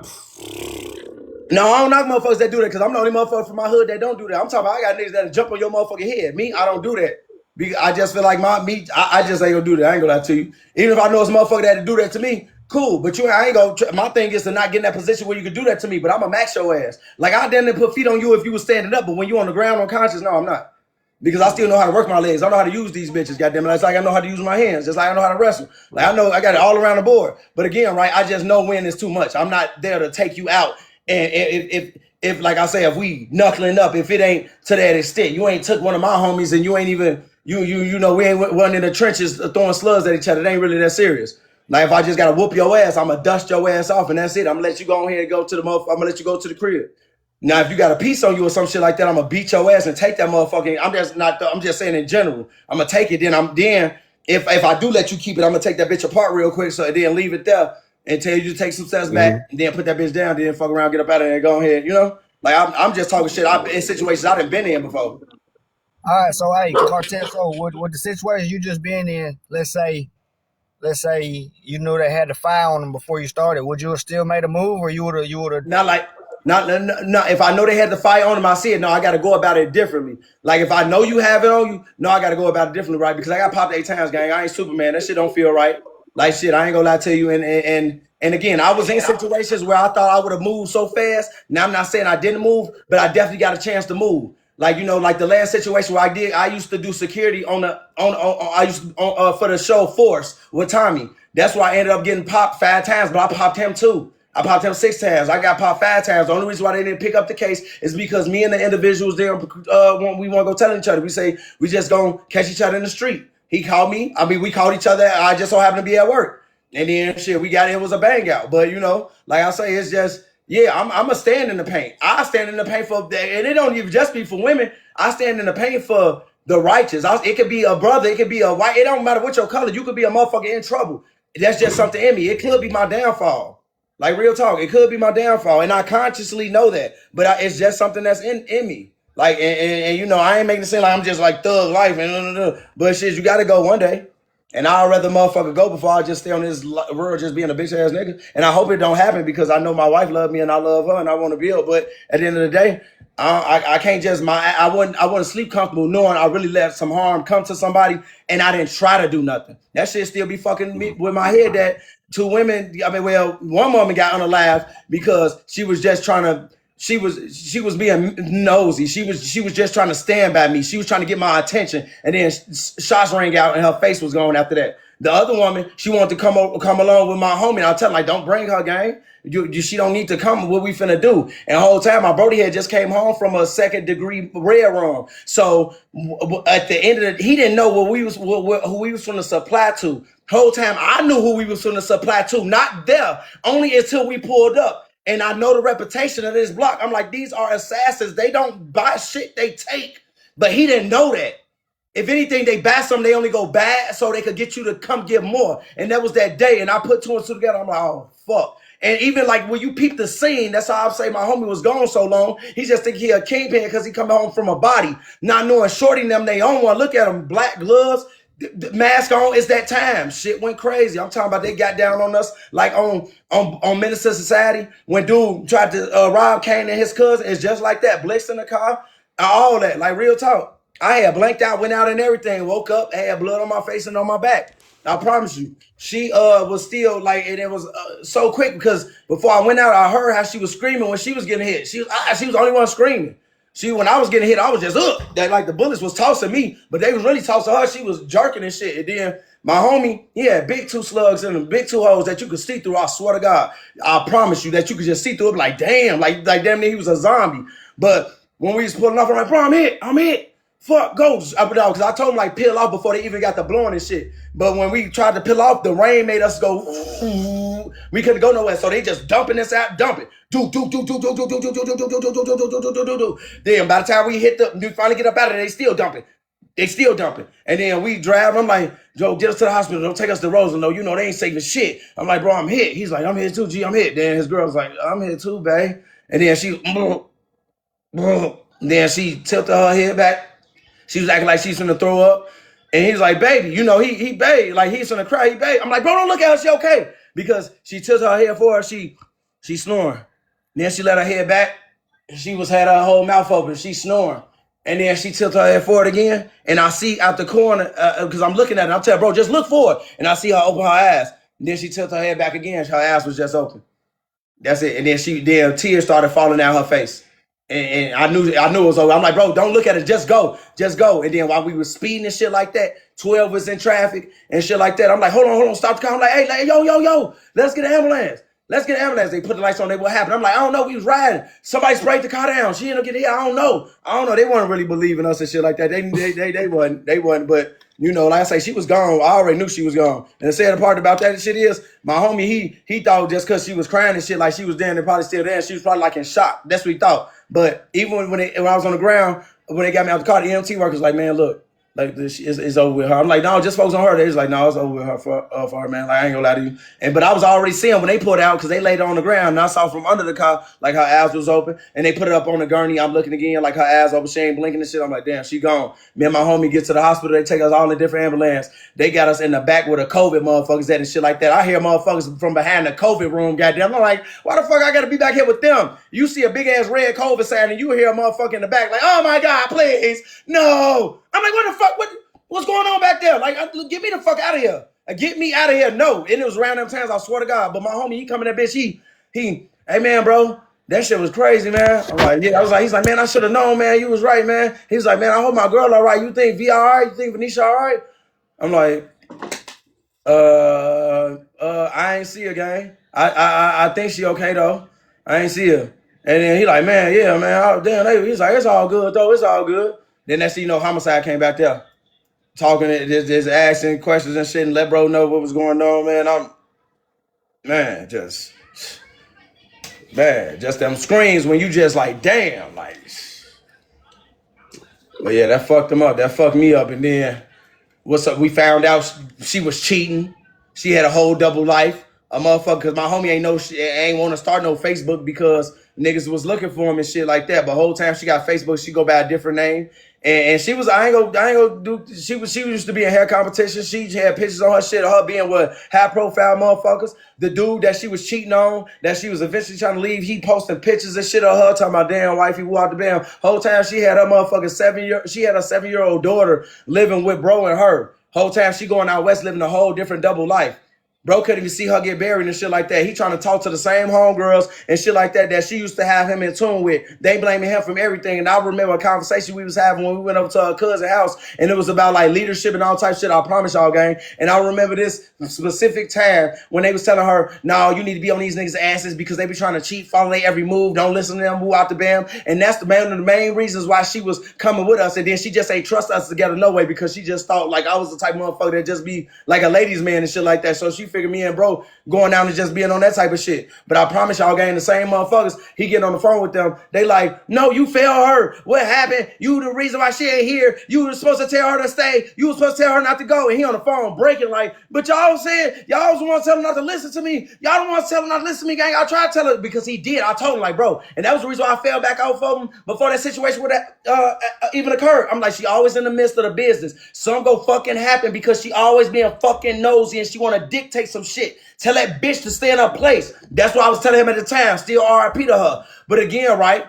A: No, I don't knock motherfuckers that do that, because I'm the only motherfucker from my hood that don't do that. I'm talking about, I got niggas that'll jump on your motherfucking head. Me, I don't do that. I just feel like I just ain't gonna do that. I ain't gonna lie to you. Even if I know it's a motherfucker that'll do that to me, cool. But I ain't gonna. My thing is to not get in that position where you can do that to me. But I'm gonna max your ass. Like, I didn't put feet on you if you was standing up, but when you on the ground unconscious, no, I'm not. Because I still know how to work my legs. I know how to use these bitches, goddamn it. It's like I know how to use my hands. Just like I know how to wrestle. Like, I know I got it all around the board. But again, right, I just know when it's too much. I'm not there to take you out. And if like I say, if we knuckling up, if it ain't to that extent, you ain't took one of my homies and you ain't even you know, we ain't one in the trenches throwing slugs at each other. It ain't really that serious. Like, if I just gotta whoop your ass, I'm gonna dust your ass off and that's it. I'm gonna let you go ahead and go to the I'm gonna let you go to the crib. Now, if you got a piece on you or some shit like that, I'm gonna beat your ass and take that motherfucking. I'm just saying in general. I'm gonna take it. Then if I do let you keep it, I'm gonna take that bitch apart real quick. So then leave it there and tell you to take some steps back, and then put that bitch down. Then fuck around, get up out of there, and go ahead. You know, like I'm just talking shit. In situations I done been in before.
H: All right, so hey, Kartel. So with the situation you just been in, let's say you knew they had the fire on them before you started, would you have still made a move, or you would have?
A: Not like. Not if I know they had the fire on them, I see it. No, I got to go about it differently. Like, if I know you have it on you, no, I got to go about it differently, right? Because I got popped 8 times, gang. I ain't Superman. That shit don't feel right. Like shit, I ain't gonna lie to you. And again, I was in situations where I thought I would have moved so fast. Now I'm not saying I didn't move, but I definitely got a chance to move. Like like the last situation where I used to do security I used to, for the show Force with Tommy. That's why I ended up getting popped 5 times, but I popped him too. I popped him 6 times. I got popped 5 times. The only reason why they didn't pick up the case is because me and the individuals there, when we want to go tell each other, we say we just gonna catch each other in the street. He called me. I mean, we called each other. I just so happened to be at work. And then shit, it was a bang out. But like I say, it's just, yeah, I'm a stand in the paint. I stand in the paint for, and it don't even just be for women. I stand in the paint for the righteous. It could be a brother, it could be a white, it don't matter what your color. You could be a motherfucker in trouble. That's just something in me. It could be my downfall. Like real talk, it could be my downfall. And I consciously know that. But it's just something that's in me. Like, and I ain't making it seem like I'm just like thug life. But shit, you got to go one day. And I'd rather motherfucker go before I just stay on this world just being a bitch ass nigga. And I hope it don't happen because I know my wife love me and I love her and I want to build. But at the end of the day, I can't just I wouldn't sleep comfortable knowing I really let some harm come to somebody and I didn't try to do nothing. That shit still be fucking me with my head that 2 women, one woman got unalive because she was just trying to. She was being nosy. She was just trying to stand by me. She was trying to get my attention, and then shots rang out, and her face was gone after that. The other woman, she wanted to come along with my homie. And I tell her, like, don't bring her, gang. She don't need to come. What we finna do? And the whole time, my brody had just came home from a 2nd degree red room. So at the end of he didn't know who we was finna supply to. Whole time, I knew who we was finna supply to. Not there. Only until we pulled up. And I know the reputation of this block. I'm like, these are assassins. They don't buy shit, they take. But he didn't know that. If anything, they buy something, they only go bad so they could get you to come get more. And that was that day. And I put 2 and 2 together. I'm like, oh, fuck. And even like when you peep the scene, that's how I say my homie was gone so long. He just think he a kingpin because he coming home from a body. Not knowing shorting them, they own one. Look at them, black gloves. The mask on, it's that time. Shit went crazy. I'm talking about they got down on us like on Minister Society when dude tried to rob Kane and his cousin. It's just like that. Blitz in the car, all that. Like real talk. I had blanked out, went out and everything. Woke up, had blood on my face and on my back. I promise you. She was still like, and it was so quick because before I went out, I heard how she was screaming when she was getting hit. She was the only one screaming. When I was getting hit, I was just that like the bullets was tossing me, but they was really tossing her. She was jerking and shit. And then my homie, he had big 2 slugs in them, big 2 holes that you could see through. I swear to God, I promise you that you could just see through it. Like damn, like damn near he was a zombie. But when we was pulling off, I'm like, bro, I'm hit. Fuck, go up and down. Because I told them like peel off before they even got the blowing and shit. But when we tried to peel off, the rain made us go. We couldn't go nowhere, so they just dumping this out, dumping. Then by the time we finally get up out of there, they still dumping. And then we drive. I'm like, Joe, get us to the hospital. Don't take us to Rosa. No, they ain't saving shit. I'm like, bro, I'm hit. He's like, I'm hit too, G. I'm hit. Then his girl's like, I'm hit too, babe. And then then she tilted her head back. She was acting like she's gonna throw up. And he's like, baby, he babe. Like he's gonna cry, he babe. I'm like, bro, don't look at her, she okay. Because she tilted her head forward, she snoring. Then she let her head back. She had her whole mouth open, she snoring. And then she tilted her head forward again. And I see out the corner, because I'm looking at it, I'm telling her, bro, just look forward. And I see her open her eyes. And then she tilted her head back again, her ass was just open. That's it. And then tears started falling down her face. And I knew it was over. I'm like, bro, don't look at it. Just go. And then while we were speeding and shit like that, 12 was in traffic and shit like that. I'm like, hold on, stop the car. I'm like, hey, yo, let's get an ambulance. They put the lights on. What happened? I'm like, I don't know. We was riding. Somebody sprayed the car down. She ended up getting hit. I don't know. They weren't really believing us and shit like that. They wasn't. But like I say, she was gone. I already knew she was gone. And the sad part about that shit is, my homie, he thought just because she was crying and shit, like she was there and probably still there, and she was probably like in shock. That's what he thought. But even when I was on the ground, when they got me out the car, the EMT workers like, man, look, like this is over with her. I'm like, no, just focus on her. They was like, no, it's over with her for her, man. Like I ain't gonna lie to you. But I was already seeing when they pulled out because they laid her on the ground. And I saw from under the car like her eyes was open, and they put it up on the gurney. I'm looking again, like her eyes open, she ain't blinking and shit. I'm like, damn, she gone. Me and my homie get to the hospital. They take us all in different ambulance. They got us in the back where the COVID motherfuckers at and shit like that. I hear motherfuckers from behind the COVID room. Goddamn, I'm like, why the fuck I gotta be back here with them? You see a big ass red COVID sign and you hear a motherfucker in the back like, oh my God, please, no. I'm like, what the fuck? What's going on back there? Like, get me the fuck out of here. Get me out of here. No. And it was around them times, I swear to God. But my homie, he coming that bitch, hey man, bro, that shit was crazy, man. I'm like, yeah. He's like, man, I should have known, man. You was right, man. He was like, man, I hope my girl all right. You think V all right? You think Venetia all right? I'm like, I ain't see her, gang. I think she okay though. I ain't see her. And then he like, man, yeah, man. Damn, he's like, it's all good though. It's all good. Then next thing you know, homicide came back there, talking, just asking questions and shit, and let bro know what was going on, man. Just them screams when you just like, damn, like. But yeah, that fucked him up. That fucked me up. And then what's up? We found out she was cheating. She had a whole double life. A motherfucker, cause my homie ain't want to start no Facebook because niggas was looking for him and shit like that. But whole time she got Facebook, she go by a different name. And she was, I ain't gonna do. She used to be in hair competition. She had pictures on her shit of her being with high profile motherfuckers. The dude that she was cheating on, that she was eventually trying to leave, he posting pictures and shit of her talking about damn wifey walked the bam. Whole time she had her motherfucking she had a 7-year-old daughter living with bro and her. Whole time she going out west living a whole different double life. Bro couldn't even see her get buried and shit like that. He trying to talk to the same homegirls and shit like that she used to have him in tune with. They blaming him from everything. And I remember a conversation we was having when we went over to her cousin's house, and it was about like leadership and all type of shit. I promise y'all, gang. And I remember this specific time when they was telling her, no, you need to be on these niggas' asses because they be trying to cheat, follow their every move, don't listen to them, woo out the bam. And that's one of the main reasons why she was coming with us. And then she just ain't trust us together no way because she just thought like I was the type of motherfucker that just be like a ladies man and shit like that. So she figured me and bro going down and just being on that type of shit. But I promise y'all, gang, the same motherfuckers, he getting on the phone with them. They like, no, you failed her. What happened? You the reason why she ain't here. You were supposed to tell her to stay. You were supposed to tell her not to go. And he on the phone breaking like, but y'all said, y'all was the one telling her not to listen to me. Y'all the one telling her not to listen to me, gang. I tried to tell her because he did. I told him like, bro. And that was the reason why I fell back out of him before that situation would even occurred. I'm like, she always in the midst of the business. Some go fucking happen because she always being fucking nosy and she want to dictate some shit. Tell that bitch to stay in her place. That's what I was telling him at the time. Still RIP to her. But again, right?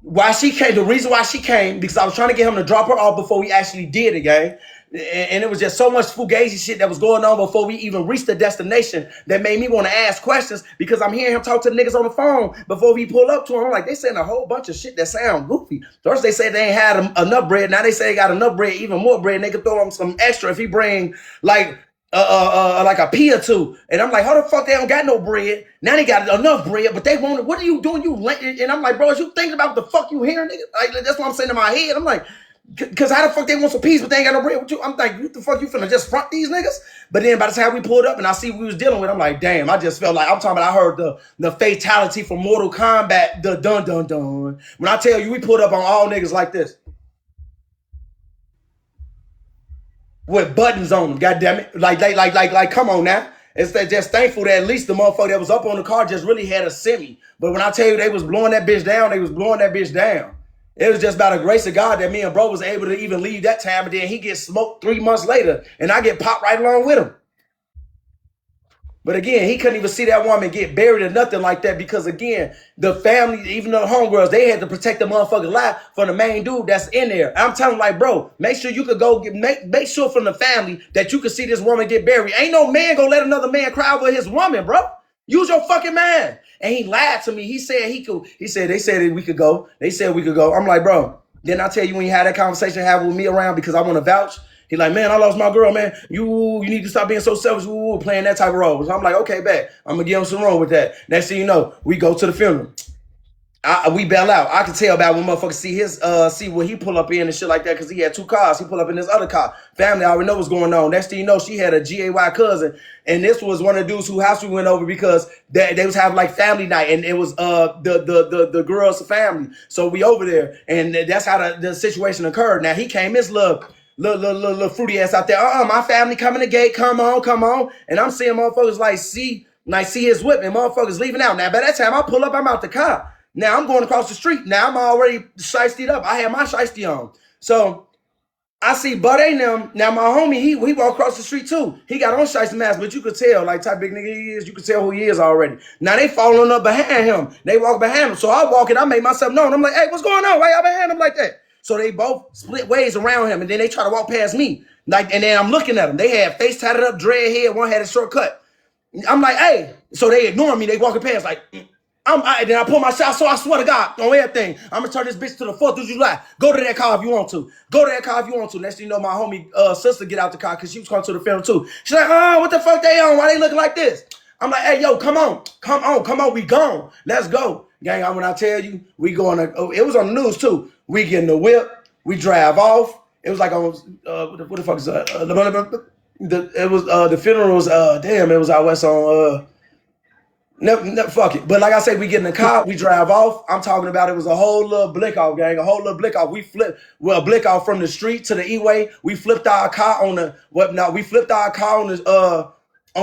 A: Why she came, the reason why she came, because I was trying to get him to drop her off before we actually did it, gang. And it was just so much fugazi shit that was going on before we even reached the destination that made me want to ask questions because I'm hearing him talk to the niggas on the phone before we pull up to him. I'm like, they saying a whole bunch of shit that sound goofy. First they said they ain't had enough bread. Now they say they got enough bread, even more bread. And they could throw him some extra if he bring like a pea or two. And I'm like, how the fuck they don't got no bread? Now they got enough bread, but they want it. What are you doing? And I'm like, bro, is you thinking about what the fuck you hearing, nigga? Like, that's what I'm saying in my head. I'm like, because how the fuck they want some peas, but they ain't got no bread with you? I'm like, what the fuck you finna just front these niggas? But then by the time we pulled up and I see what we was dealing with, I'm like, damn, I just felt like, I'm talking about, I heard the fatality from Mortal Kombat, the dun dun dun. When I tell you, we pulled up on all niggas like this. With buttons on them, goddamn it! Like, come on now. It's just thankful that at least the motherfucker that was up on the car just really had a semi. But when I tell you they was blowing that bitch down, they was blowing that bitch down. It was just by the grace of God that me and bro was able to even leave that time, and then he gets smoked 3 months later, and I get popped right along with him. But again, he couldn't even see that woman get buried or nothing like that because, again, the family, even the homegirls, they had to protect the motherfucking life from the main dude that's in there. And I'm telling him, like, bro, make sure you could go make sure from the family that you could see this woman get buried. Ain't no man gonna let another man cry over his woman, bro. Use your fucking mind. And he lied to me. He said he could. He said they said that we could go. They said we could go. I'm like, bro. Then I tell you when you had that conversation, have with me around because I want to vouch. He like, man, I lost my girl, man. You need to stop being so selfish. Playing that type of role. So I'm like, okay, bet. I'm gonna give him some wrong with that. Next thing you know, we go to the funeral. We bail out. I can tell about when motherfuckers see what he pull up in and shit like that because he had 2 cars. He pull up in this other car. Family already know what's going on. Next thing you know, she had a GAY cousin, and this was one of the dudes whose house we went over because they was having like family night, and it was the girl's family. So we over there, and that's how the situation occurred. Now he came his little fruity ass out there. My family coming to gate. Come on. And I'm seeing motherfuckers see his whip, and motherfuckers leaving out. Now by that time I pull up, I'm out the car. Now I'm going across the street. Now I'm already shiesty up. I had my shiesty on. So I see Bud ain't them. Now my homie, he walked across the street too. He got on shiesty mask, but you could tell, like type big nigga he is, you could tell who he is already. Now they following up behind him. They walk behind him. So I walk and I make myself known. I'm like, hey, what's going on? Why y'all behind him like that? So they both split ways around him, and then they try to walk past me. Like, and then I'm looking at them. They had face tatted up, dread head. One had a short cut. I'm like, hey. So they ignore me. They walking past like, then I pull my shot. So I swear to God, on everything, I'm gonna turn this bitch to the 4th of July. Go to that car if you want to. Go to that car if you want to. Next thing you know, my homie sister get out the car because she was coming to the film too. She's like, oh, what the fuck they on? Why they looking like this? I'm like, hey, yo, come on, we gone. Let's go. Gang, when I tell you, we going to, it was on the news too. We get in the whip, we drive off. It was like on, what the fuck is that? The funeral was, damn, it was out west on, no, fuck it. But like I said, we get in the car, we drive off. I'm talking about it was a whole little blick off, gang. A whole little blick off. We flipped, well, blick off from the street to the E-way. We flipped our car on the, we flipped our car on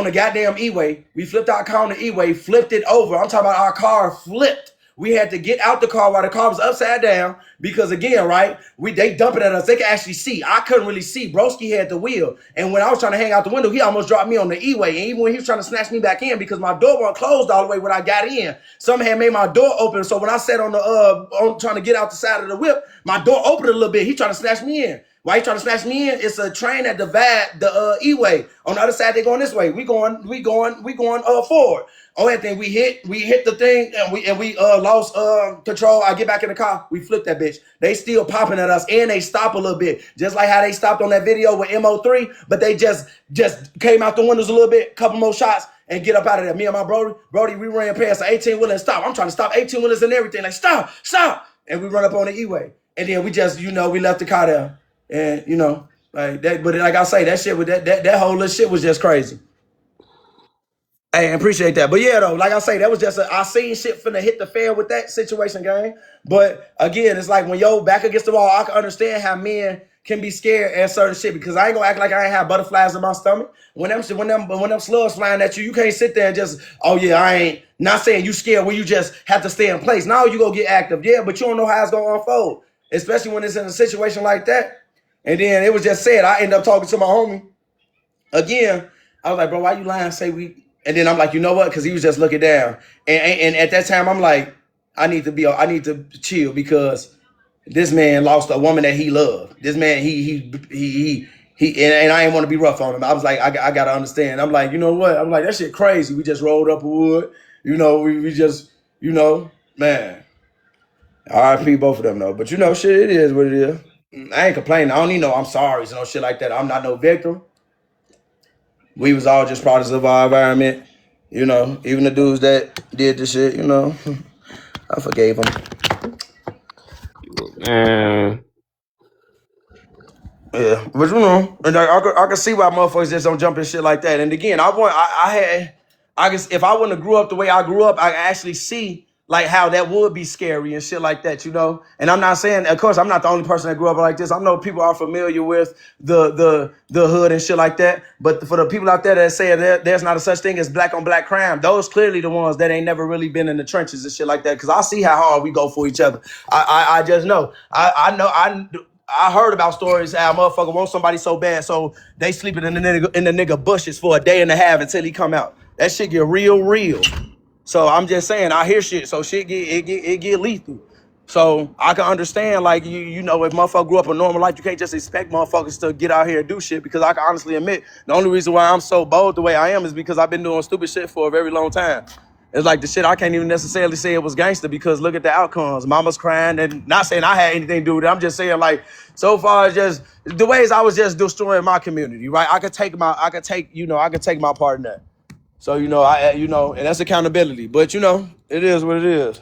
A: the goddamn E-way. We flipped our car on the E-way, flipped it over. I'm talking about our car flipped. We had to get out the car while the car was upside down because again, right? They dumping at us. They could actually see. I couldn't really see. Broski had the wheel. And when I was trying to hang out the window, he almost dropped me on the E-way. And even when he was trying to snatch me back in because my door wasn't closed all the way when I got in, some had made my door open. So when I sat on the on trying to get out the side of the whip, my door opened a little bit. He trying to snatch me in. Why he trying to snatch me in? It's a train that divide the E-way. On the other side, they going this way. We going forward. Oh, that thing we hit the thing and we lost control. I get back in the car, we flip that bitch. They still popping at us and they stop a little bit, just like how they stopped on that video with MO3, but they just came out the windows a little bit, couple more shots, and get up out of there. Me and my Brody, we ran past the 18 wheeler and stop. I'm trying to stop 18 wheelers and everything. Like stop, and we run up on the E-way, and then we just we left the car there, and like that. But like I say, that shit with that whole little shit was just crazy. Hey, I appreciate that. But yeah, though, like I say, that was just I seen shit finna hit the fan with that situation, gang. But again, it's like when yo back against the wall, I can understand how men can be scared at certain shit because I ain't gonna act like I ain't have butterflies in my stomach. When them slugs flying at you, you can't sit there and just, oh yeah, I ain't not saying you scared when you just have to stay in place. Now you go get active, yeah, but you don't know how it's gonna unfold, especially when it's in a situation like that. And then it was just said, I end up talking to my homie again. I was like, bro, why you lying? Say we. And then I'm like, you know what? Because he was just looking down. And at that time, I'm like, I need to chill because this man lost a woman that he loved. This man, and I didn't want to be rough on him. I was like, I gotta understand. I'm like, you know what? I'm like, that shit crazy. We just rolled up a wood. We just, man. R.I.P. both of them though. But shit, it is what it is. I ain't complaining. I don't need no I'm sorry's and no shit like that. I'm not no victim. We was all just products of our environment, even the dudes that did the shit, I forgave them.
G: Man.
A: Yeah, but and I can see why motherfuckers just don't jump in shit like that. And again, if I wouldn't have grew up the way I grew up, I actually see like how that would be scary and shit like that, And I'm not saying, of course, I'm not the only person that grew up like this. I know people are familiar with the hood and shit like that. But for the people out there that say there's not a such thing as black on black crime, those clearly the ones that ain't never really been in the trenches and shit like that. Because I see how hard we go for each other. I just know. I heard about stories how a motherfucker wants somebody so bad, so they sleeping in the nigga bushes for a day and a half until he come out. That shit get real. So I'm just saying, I hear shit, so shit get lethal. So I can understand, like, if motherfucker grew up a normal life, you can't just expect motherfuckers to get out here and do shit, because I can honestly admit, the only reason why I'm so bold the way I am is because I've been doing stupid shit for a very long time. It's like the shit I can't even necessarily say it was gangster because look at the outcomes. Mama's crying, and not saying I had anything to do with it. I'm just saying, like, so far as just the ways I was just destroying my community, right? I could take my part in that. So, and that's accountability. But, it is what it is.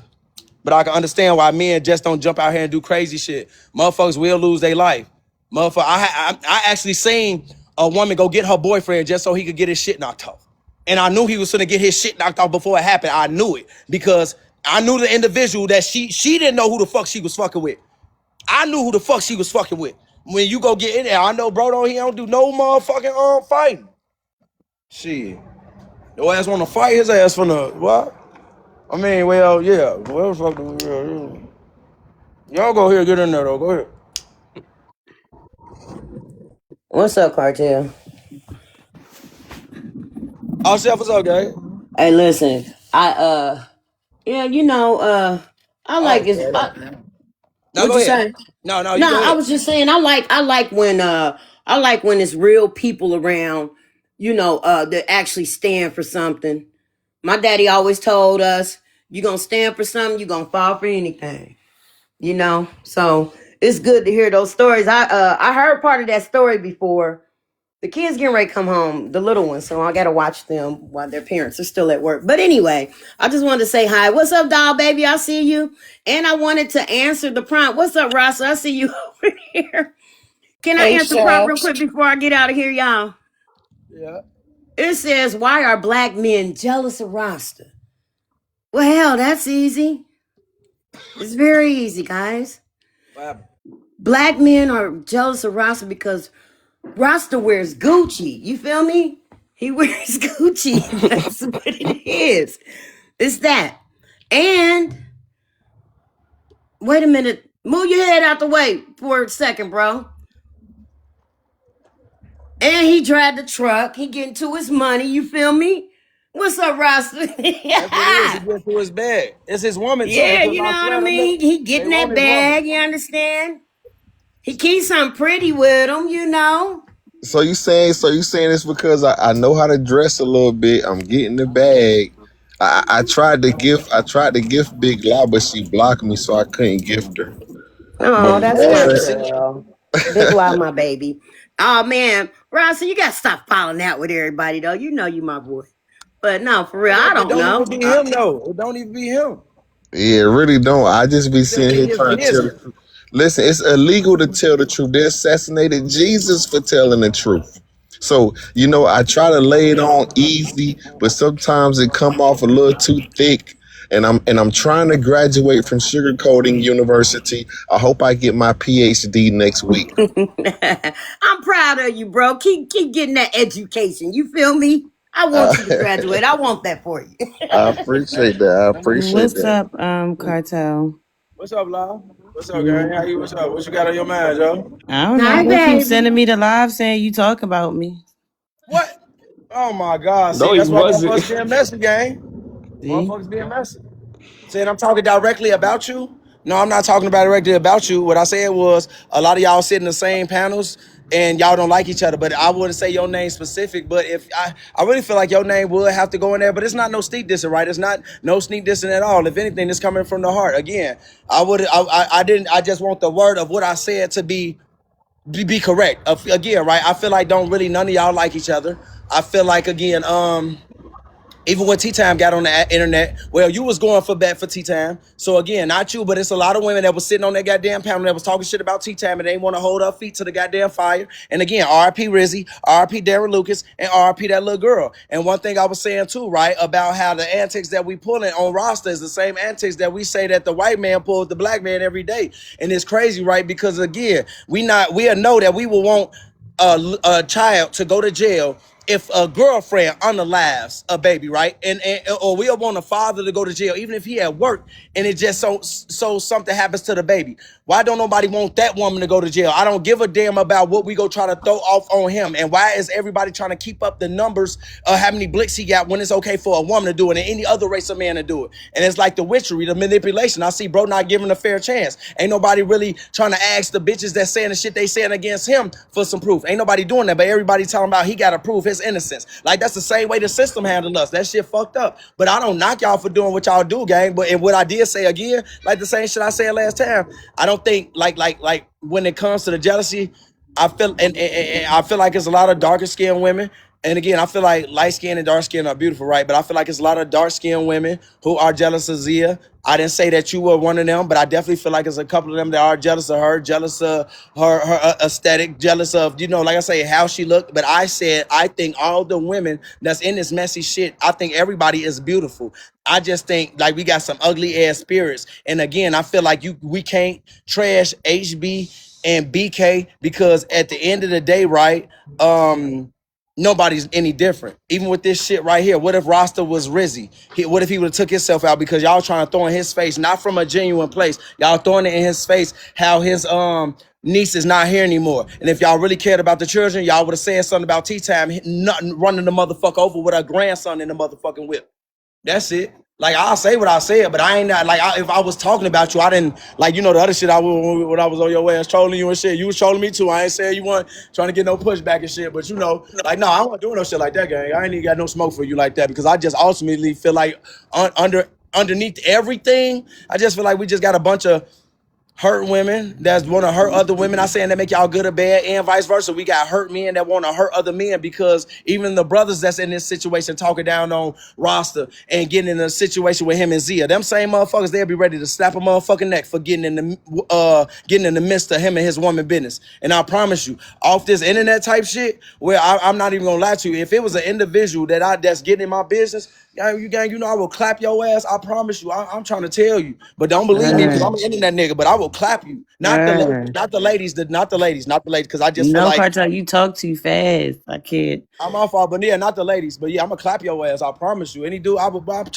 A: But I can understand why men just don't jump out here and do crazy shit. Motherfuckers will lose their life. Motherfucker, I actually seen a woman go get her boyfriend just so he could get his shit knocked off. And I knew he was gonna get his shit knocked off before it happened. I knew it because I knew the individual that she didn't know who the fuck she was fucking with. I knew who the fuck she was fucking with. When you go get in there, I know bro he don't do no motherfucking fighting. Shit. Your ass wanna fight, his ass finna what? I mean, well, yeah. Well, fuck the y'all go here, get in there though. Go ahead.
I: What's up, Kartel?
A: Oh, Chef, what's up, guy?
I: Hey, listen, I like his.
A: Now
I: What'd
A: go
I: you
A: ahead.
I: say?
A: No, you
I: No,
A: go
I: I
A: ahead.
I: was just saying I like when it's real people around, that actually stand for something. My daddy always told us, you gonna stand for something, you gonna fall for anything. So it's good to hear those stories. I heard part of that story before. The kids getting ready to come home, the little ones, so I gotta watch them while their parents are still at work. But anyway, I just wanted to say hi. What's up, doll baby? I see you. And I wanted to answer the prompt. What's up, Rasa? I see you over here. Can I
E: Hey,
I: answer the prompt real
E: Chef.
I: quick before I get out of here, y'all?
A: Yeah.
I: It says, why are black men jealous of Rasta? Well, hell, that's easy. It's very easy, guys.
A: What happened?
I: Black men are jealous of Rasta because Rasta wears Gucci. You feel me? He wears Gucci. That's what it is. It's that. And wait a minute. Move your head out the way for a second, bro. And he drive the truck. He getting to his money. You feel me? What's up, Rasta?
A: That's what it is. He
I: Yeah.
A: gets to his bag. It's his woman too.
I: Yeah,
A: Because
I: you
A: I
I: know what I
A: swear them
I: mean?
A: niggas,
I: He
A: they
I: getting
A: want
I: that
A: his woman.
I: bag, you understand? He keeps something pretty with him.
C: So you saying it's because I know how to dress a little bit. I'm getting the bag. I tried to gift Big Law, but she blocked me, so I couldn't gift her.
I: Oh,
C: But
I: that's my
A: Yeah,
C: man,
A: see?
I: girl. Big love, my baby. Oh man, Rasta, you gotta stop falling out with everybody though. You know you my boy. But no, for real, I
A: It
I: don't
A: don't even
I: know.
A: be him though. It don't even be him.
C: yeah, really don't. I just be
A: It just
C: sitting
A: be
C: here
A: his
C: trying to tell the
A: business.
C: truth. Listen, it's illegal to tell the truth. They assassinated Jesus for telling the truth. So, I try to lay it on easy, but sometimes it come off a little too thick. And I'm trying to graduate from sugarcoating university. I hope I get my PhD next week.
I: I'm proud of you, bro. Keep getting that education. You feel me? I
C: Uh,
I: want you to graduate. I want that for you.
C: I appreciate that. I appreciate
J: What's
C: that.
J: up, Kartel?
A: What's up, Law? What's up, gang?
J: Mm,
A: How you? What's up? What you got on your mind, Joe?
J: I don't know.
I: Hi,
J: They keep
I: baby.
J: sending me the live saying you talk about me.
A: What? Oh my God!
G: No,
A: See,
G: he
A: that's why
G: wasn't.
A: motherfuckers being messy, gang.
J: See?
A: Motherfuckers being messy. Saying I'm talking directly about you. No, I'm not talking about directly about you. What I said was a lot of y'all sit in the same panels and y'all don't like each other. But I wouldn't say your name specific. But if I really feel like your name would have to go in there. But it's not no sneak dissing, right? It's not no sneak dissing at all. If anything, it's coming from the heart. Again, I didn't. I just want the word of what I said to be correct. Again, right? I feel like don't really none of y'all like each other. I feel like again, even when Tea Time got on the internet, well, you was going for bet for Tea Time. So again, not you, but it's a lot of women that was sitting on that goddamn panel that was talking shit about Tea Time and they want to hold up feet to the goddamn fire. And again, RP Rizzy, RP Darren Lucas, and RP that little girl. And one thing I was saying too, right, about how the antics that we pulling on roster is the same antics that we say that the white man pulls the black man every day. And it's crazy, right? Because again, we'll know that we will want a child to go to jail if a girlfriend unalives a baby, right? And or we'll want a father to go to jail, even if he at work and it just so something happens to the baby. Why don't nobody want that woman to go to jail? I don't give a damn about what we go try to throw off on him. And why is everybody trying to keep up the numbers of how many blicks he got when it's okay for a woman to do it and any other race of man to do it? And it's like the witchery, the manipulation. I see bro not giving a fair chance. Ain't nobody really trying to ask the bitches that saying the shit they saying against him for some proof. Ain't nobody doing that, but everybody talking about he got to prove his innocence. Like that's the same way the system handled us. That shit fucked up. But I don't knock y'all for doing what y'all do, gang. But and what I did say again, like the same shit I said last time, I don't think like when it comes to the jealousy, I feel and I feel like it's a lot of darker skinned women. And again, I feel like light skin and dark skin are beautiful, right? But I feel like it's a lot of dark skinned women who are jealous of Zia. I didn't say that you were one of them, but I definitely feel like there's a couple of them that are jealous of her, jealous of her aesthetic, jealous of, like I say, how she looked. But I said, I think all the women that's in this messy shit, I think everybody is beautiful. I just think like we got some ugly ass spirits. And again, I feel like we can't trash HB and BK because at the end of the day, right? Nobody's any different. Even with this shit right here, what if Rasta was Rizzy? What if he would have took himself out because y'all trying to throw in his face, not from a genuine place. Y'all throwing it in his face how his niece is not here anymore. And if y'all really cared about the children, y'all would have said something about Tea Time, nothing running the motherfucker over with her grandson in the motherfucking whip. That's it. Like I'll say what I said, but I ain't not like if I was talking about you, I didn't like the other shit I was when I was on your ass trolling you and shit. You was trolling me too. I ain't saying you weren't trying to get no pushback and shit, but like no, I wasn't doing no shit like that, gang. I ain't even got no smoke for you like that because I just ultimately feel like underneath everything, I just feel like we just got a bunch of hurt women that want to hurt other women. I'm saying that make y'all good or bad, and vice versa. We got hurt men that want to hurt other men because even the brothers that's in this situation talking down on Roster and getting in a situation with him and Zia, them same motherfuckers, they'll be ready to snap a motherfucking neck for getting in the midst of him and his woman business. And I promise you, off this internet type shit, where I'm not even gonna lie to you, if it was an individual that's getting in my business, gang, I will clap your ass. I promise you. I'm trying to tell you, but don't believe me because I'm an internet nigga. But I will clap you. Not the ladies,
J: Bruh.
A: not the ladies, not the ladies, not the ladies. Because I just feel
J: No,
A: like
J: Kartel, you talk too fast. I can't.
A: I'm off all, but yeah, not the ladies. But yeah, I'm gonna clap your ass. I promise you. Any dude, I will bless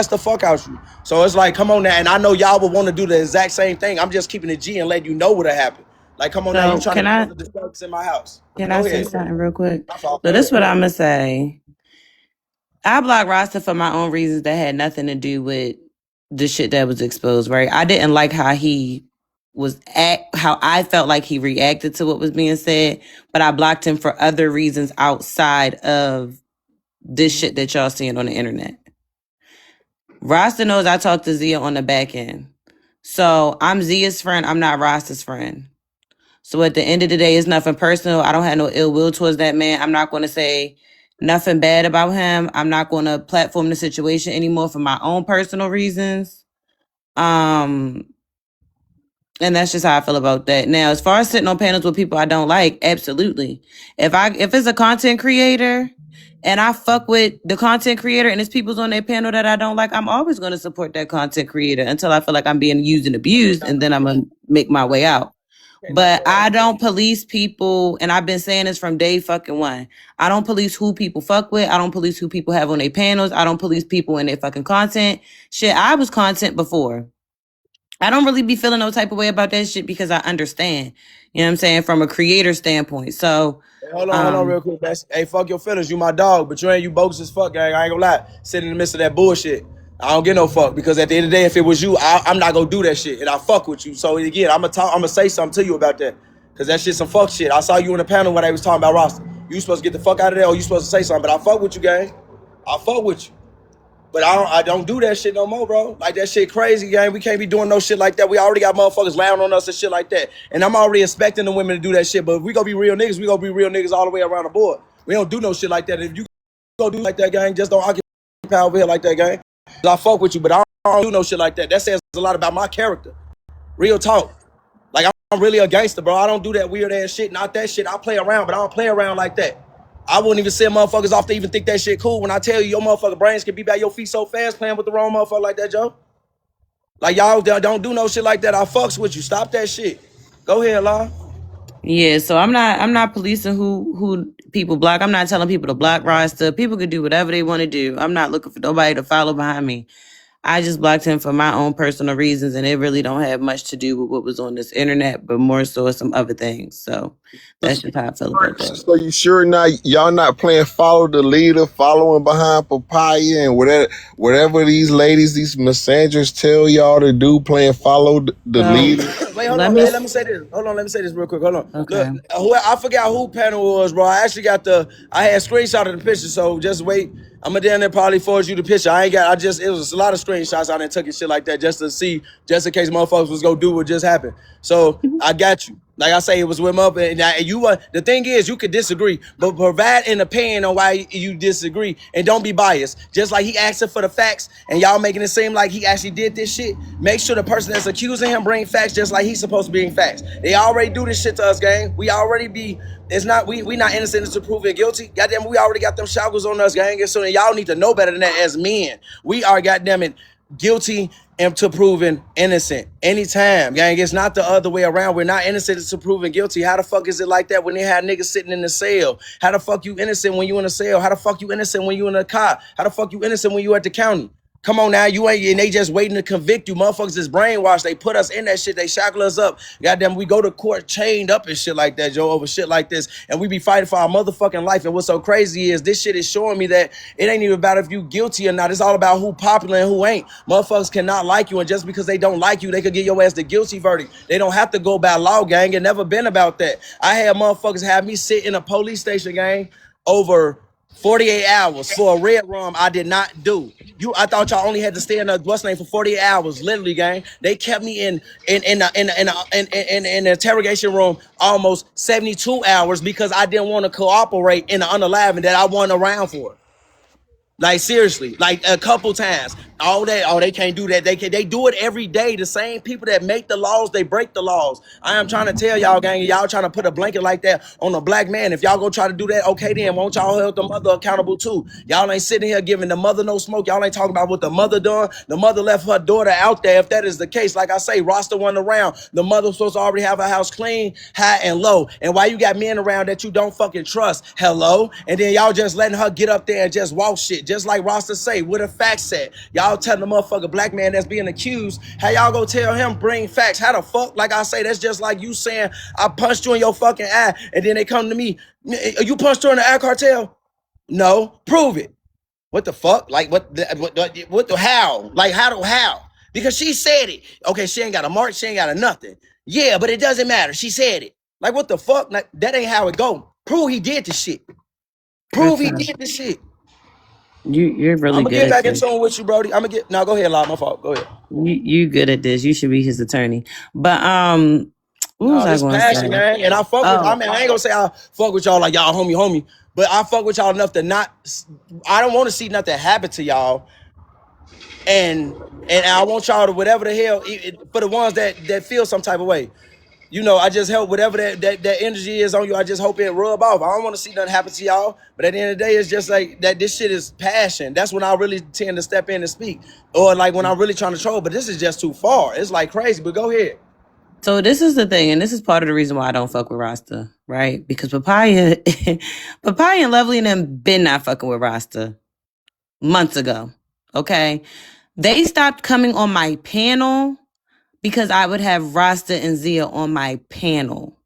A: the fuck out you. So it's like, come on now, and I know y'all would want to do the exact same thing. I'm just keeping it G and letting you know what happened. Like, come on now, you
J: So
A: trying to cause a disturbance in my house?
J: can I
A: Go
J: say
A: ahead.
J: something real quick?
A: My fault.
J: So
A: Go
J: this is
A: ahead.
J: what I'm gonna say. I blocked Rasta for my own reasons that had nothing to do with the shit that was exposed, right? I didn't like how I felt like he reacted to what was being said, but I blocked him for other reasons outside of this shit that y'all seeing on the internet. Rasta knows I talked to Zia on the back end. So I'm Zia's friend, I'm not Rasta's friend. So at the end of the day, it's nothing personal. I don't have no ill will towards that man. I'm not going to say nothing bad about him. I'm not going to platform the situation anymore for my own personal reasons. And that's just how I feel about that. Now, as far as sitting on panels with people I don't like, absolutely. If it's a content creator and I fuck with the content creator and it's people's on their panel that I don't like, I'm always going to support that content creator until I feel like I'm being used and abused, and then I'm going to make my way out. But I don't police people, and I've been saying this from day fucking one. I don't police who people fuck with. I don't police who people have on their panels. I don't police people in their fucking content. Shit, I was content before. I don't really be feeling no type of way about that shit because I understand. You know what I'm saying? From a creator standpoint. So,
A: Hey, hold on real quick, man. Hey, fuck your feelings. You my dog, but you bogus as fuck, gang. I ain't gonna lie. Sitting in the midst of that bullshit. I don't get no fuck because at the end of the day, if it was you, I'm not gonna do that shit, and I fuck with you. So again, I'm gonna say something to you about that, cause that shit some fuck shit. I saw you in the panel when they was talking about roster. You supposed to get the fuck out of there, or you supposed to say something. But I fuck with you, gang. I fuck with you. But I don't do that shit no more, bro. Like that shit crazy, gang. We can't be doing no shit like that. We already got motherfuckers lying on us and shit like that. And I'm already expecting the women to do that shit. But if we gonna be real niggas, we gonna be real niggas all the way around the board. We don't do no shit like that. If you go do like that, gang, just don't occupy over here like that, gang. I fuck with you, but I don't do no shit like that. That says a lot about my character. Real talk. Like I'm really a gangster, bro. I don't do that weird ass shit. Not that shit. I play around, but I don't play around like that. I wouldn't even send motherfuckers off to even think that shit cool when I tell you your motherfucking brains can be by your feet so fast playing with the wrong motherfucker like that, Joe. Like y'all don't do no shit like that. I fucks with you. Stop that shit. Go ahead, Law.
J: yeah, so I'm not policing who people block. I'm not telling people to block Rasta. People can do whatever they want to do. I'm not looking for nobody to follow behind me. I just blocked him for my own personal reasons, and it really don't have much to do with what was on this internet, but more so some other things. So that's just how I feel about that.
C: So you sure not y'all not playing follow the leader, following behind Papaya and whatever these ladies, these messengers tell y'all to do, playing follow the
J: So
C: leader?
A: Wait, hold
J: let
A: on.
J: me.
A: Hey, let me say this. Hold on, let me say this real quick. Hold on.
J: Okay.
A: Look, I forgot who panel was, bro. I actually got I had screenshot of the picture, so just wait. I'm gonna down there probably forward you the picture. It was a lot of screenshots I done took and shit like that just to see, just in case motherfuckers was gonna do what just happened. So I got you. Like I say, it was with up, and you. The thing is, you could disagree, but provide an opinion on why you disagree, and don't be biased. Just like he asking for the facts, and y'all making it seem like he actually did this shit. Make sure the person that's accusing him bring facts, just like he's supposed to bring facts. They already do this shit to us, gang. We already be. It's not we not innocent until proven guilty. Goddamn, we already got them shackles on us, gang. And so y'all need to know better than that as men. We are goddamn it guilty and to proven innocent anytime, gang. It's not the other way around. We're not innocent to proven guilty. How the fuck is it like that when they had niggas sitting in the cell? How the fuck you innocent when you in a cell? How the fuck you innocent when you in a car? How the fuck you innocent when you at the county? Come on now, you ain't, and they just waiting to convict you. Motherfuckers is brainwashed. They put us in that shit. They shackle us up. Goddamn, we go to court chained up and shit like that, Joe, over shit like this. And we be fighting for our motherfucking life. And what's so crazy is this shit is showing me that it ain't even about if you guilty or not. It's all about who popular and who ain't. Motherfuckers cannot like you. And just because they don't like you, they could give your ass the guilty verdict. They don't have to go by law, gang. It never been about that. I had motherfuckers have me sit in a police station, gang, over 48 hours for a red rum I did not do. I thought y'all only had to stay in the what's name for 48 hours. Literally, gang. They kept me in the interrogation room almost 72 hours because I didn't want to cooperate in the unalive that I wasn't around for. Like seriously, like a couple times. All that, oh, they can't do that. They do it every day. The same people that make the laws, they break the laws. I am trying to tell y'all, gang, y'all trying to put a blanket like that on a black man. If y'all go try to do that, okay, then won't y'all hold the mother accountable too? Y'all ain't sitting here giving the mother no smoke. Y'all ain't talking about what the mother done. The mother left her daughter out there. If that is the case, like I say, roster one around. The mother was supposed to already have her house clean, high and low. And why you got men around that you don't fucking trust? Hello? And then y'all just letting her get up there and just walk shit. Just like Rasta say, with a fact set. Y'all telling the motherfucker black man that's being accused, how y'all go tell him bring facts? How the fuck? Like I say, that's just like you saying, I punched you in your fucking eye, and then they come to me, you punched her in the eye, Kartel? No, prove it. What the fuck? Like what the how? Like how? Because she said it. Okay, she ain't got a mark, she ain't got a nothing. Yeah, but it doesn't matter. She said it. Like what the fuck? Like, that ain't how it go. Prove he did the shit. Prove he did the shit.
J: You're
A: I'm
J: really
A: gonna
J: good
A: get
J: at
A: back in
J: this.
A: tune with you, Brody. I'm gonna get now. Go ahead, Lob. My fault. Go ahead.
J: You good at this. You should be his attorney. But what was
A: No,
J: I
A: this
J: going to
A: passion,
J: say?
A: man. And I fuck with. I
J: Oh,
A: mean, I ain't gonna say I fuck with y'all like y'all homie, but I fuck with y'all enough to not. I don't want to see nothing happen to y'all, and I want y'all to whatever the hell for the ones that feel some type of way. You know, I just help whatever that energy is on you. I just hope it rub off. I don't want to see nothing happen to y'all. But at the end of the day, it's just like that. This shit is passion. That's when I really tend to step in and speak, or like when I'm really trying to troll. But this is just too far. It's like crazy. But go ahead.
J: so this is the thing, and this is part of the reason why I don't fuck with Rasta, right? Because Papaya, Papaya and Lovely and them been not fucking with Rasta months ago. Okay, they stopped coming on my panel because I would have Rasta and Zia on my panel.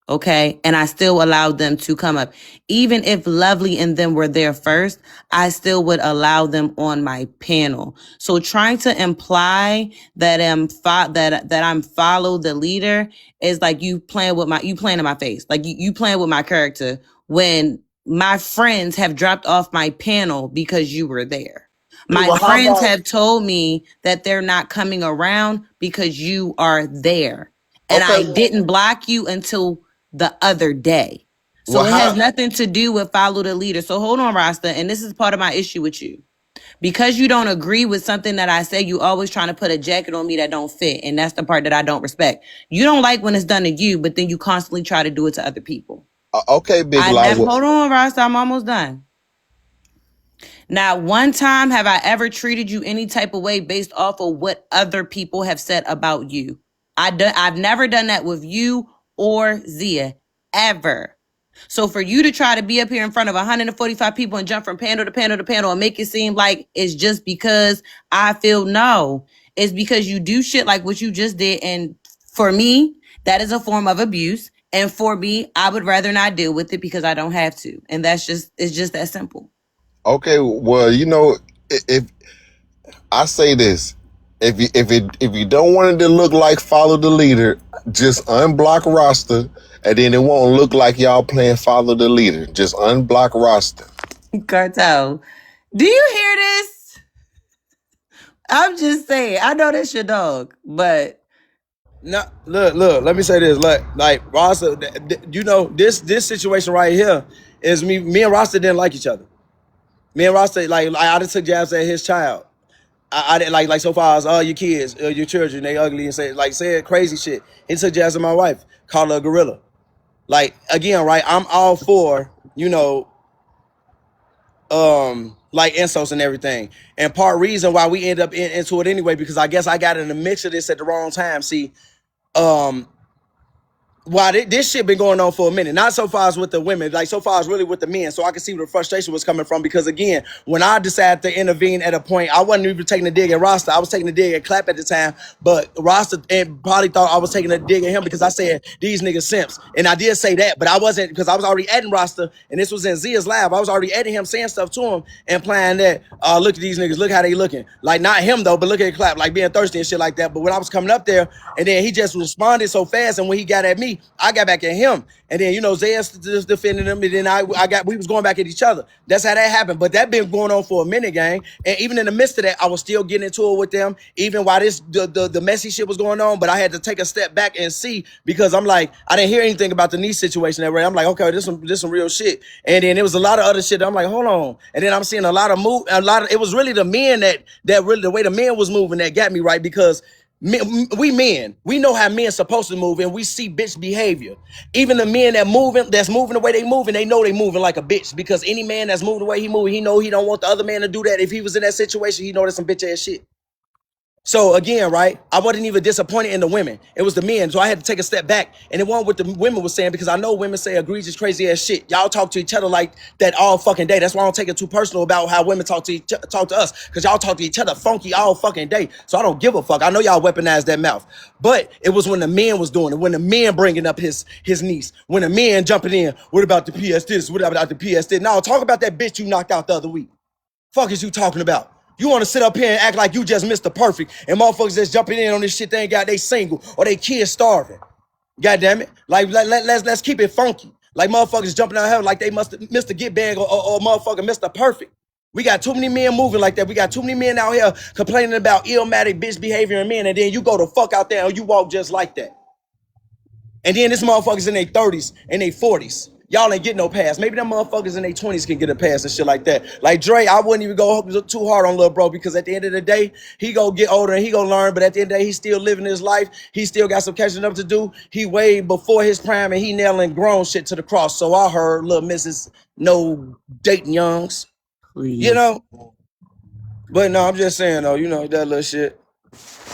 J: Okay. And I still allowed them to come up. Even if Lovely and them were there first, I still would allow them on my panel. So trying to imply that that I'm follow the leader is like you playing in my face. Like you playing with my character when my friends have dropped off my panel because you were there. My
A: Well, how
J: friends
A: about
J: have told me that they're not coming around because you are there. And
A: okay?
J: I didn't block you until the other day.
C: Well,
J: So it has
C: how?
J: nothing to do with follow the leader. So hold on, Rasta. And this is part of my issue with you. Because you don't agree with something that I say, you always trying to put a jacket on me that don't fit. And that's the part that I don't respect. You don't like when it's done to you, but then you constantly try to do it to other people.
C: Okay, Big
J: I
C: Lob.
J: never, hold on, Rasta. I'm almost done. Not one time have I ever treated you any type of way based off of what other people have said about you. I've never done that with you or Zia, ever. So for you to try to be up here in front of 145 people and jump from panel to panel to panel and make it seem like it's just because I feel no. It's because you do shit like what you just did. And for me, that is a form of abuse. And for me, I would rather not deal with it because I don't have to. And it's just that simple.
C: Okay, well, if I say this, if you don't want it to look like follow the leader, just unblock roster, and then it won't look like y'all playing follow the leader. Just unblock roster.
J: Kartel, do you hear this? I'm just saying. I know that's your dog, but
A: No, look. Let me say this. Like Rasta, you know this situation right here is me. Me and Rasta didn't like each other. Me and Rasta, like I just took jabs at his child. I didn't like so far as your kids, your children, they ugly and said crazy shit. He took jabs at my wife, called her a gorilla. Like again, right? I'm all for like insults and everything. And part reason why we end up into it anyway because I guess I got in the mix of this at the wrong time. See, Why this shit been going on for a minute. Not so far as with the women, like so far as really with the men. So I can see where the frustration was coming from. Because again, when I decided to intervene at a point, I wasn't even taking a dig at Rasta. I was taking a dig at Clap at the time. But Rasta probably thought I was taking a dig at him because I said these niggas simps. And I did say that, but I wasn't, because I was already adding Rasta, and this was in Zia's lab. I was already adding him, saying stuff to him and playing that, look at these niggas, look how they looking. Like not him though, but look at Clap, like being thirsty and shit like that. But when I was coming up there, and then he just responded so fast, and when he got at me, I got back at him. And then, you know, Zayas just defending him, and then we was going back at each other. That's how that happened. But that been going on for a minute, gang. And even in the midst of that, I was still getting into it with them, even while the messy shit was going on. But I had to take a step back and see, because I'm like, I didn't hear anything about the niece situation that way. I'm like, okay, this some real shit. And then there was a lot of other shit that I'm like, hold on. And then I'm seeing it was really the men that really, the way the men was moving that got me, right? Because we men, we know how men supposed to move, and we see bitch behavior. Even the men that's moving the way they moving, they know they moving like a bitch, because any man that's moving the way he moving, he know he don't want the other man to do that. If he was in that situation, he know that's some bitch ass shit. So again, right, I wasn't even disappointed in the women. It was the men. So I had to take a step back. And it wasn't what the women was saying, because I know women say egregious, crazy ass shit. Y'all talk to each other like that all fucking day. That's why I don't take it too personal about how women talk to us, because y'all talk to each other funky all fucking day. So I don't give a fuck. I know y'all weaponize that mouth. But it was when the men was doing it, when the men bringing up his niece, when the men jumping in, what about the PS this, what about the PS this? No, talk about that bitch you knocked out the other week. Fuck is you talking about? You want to sit up here and act like you just Mr. Perfect, and motherfuckers that's jumping in on this shit, they ain't got they single or they kids starving. God damn it. Like let's keep it funky. Like motherfuckers jumping out here like they must Mr. Get Bag or motherfucker Mr. Perfect. We got too many men moving like that. We got too many men out here complaining about illmatic bitch behavior in men, and then you go the fuck out there and you walk just like that. And then this motherfuckers in their 30s and their 40s. Y'all ain't getting no pass. Maybe them motherfuckers in their 20s can get a pass and shit like that. Like Dre, I wouldn't even go too hard on little bro, because at the end of the day, he gonna get older and he gonna learn, but at the end of the day, he's still living his life. He still got some catching up to do. He way before his prime, and he nailing grown shit to the cross. So I heard little Mrs. No dating youngs.
J: Please.
A: You know? But no, I'm just saying though, you know, that little shit.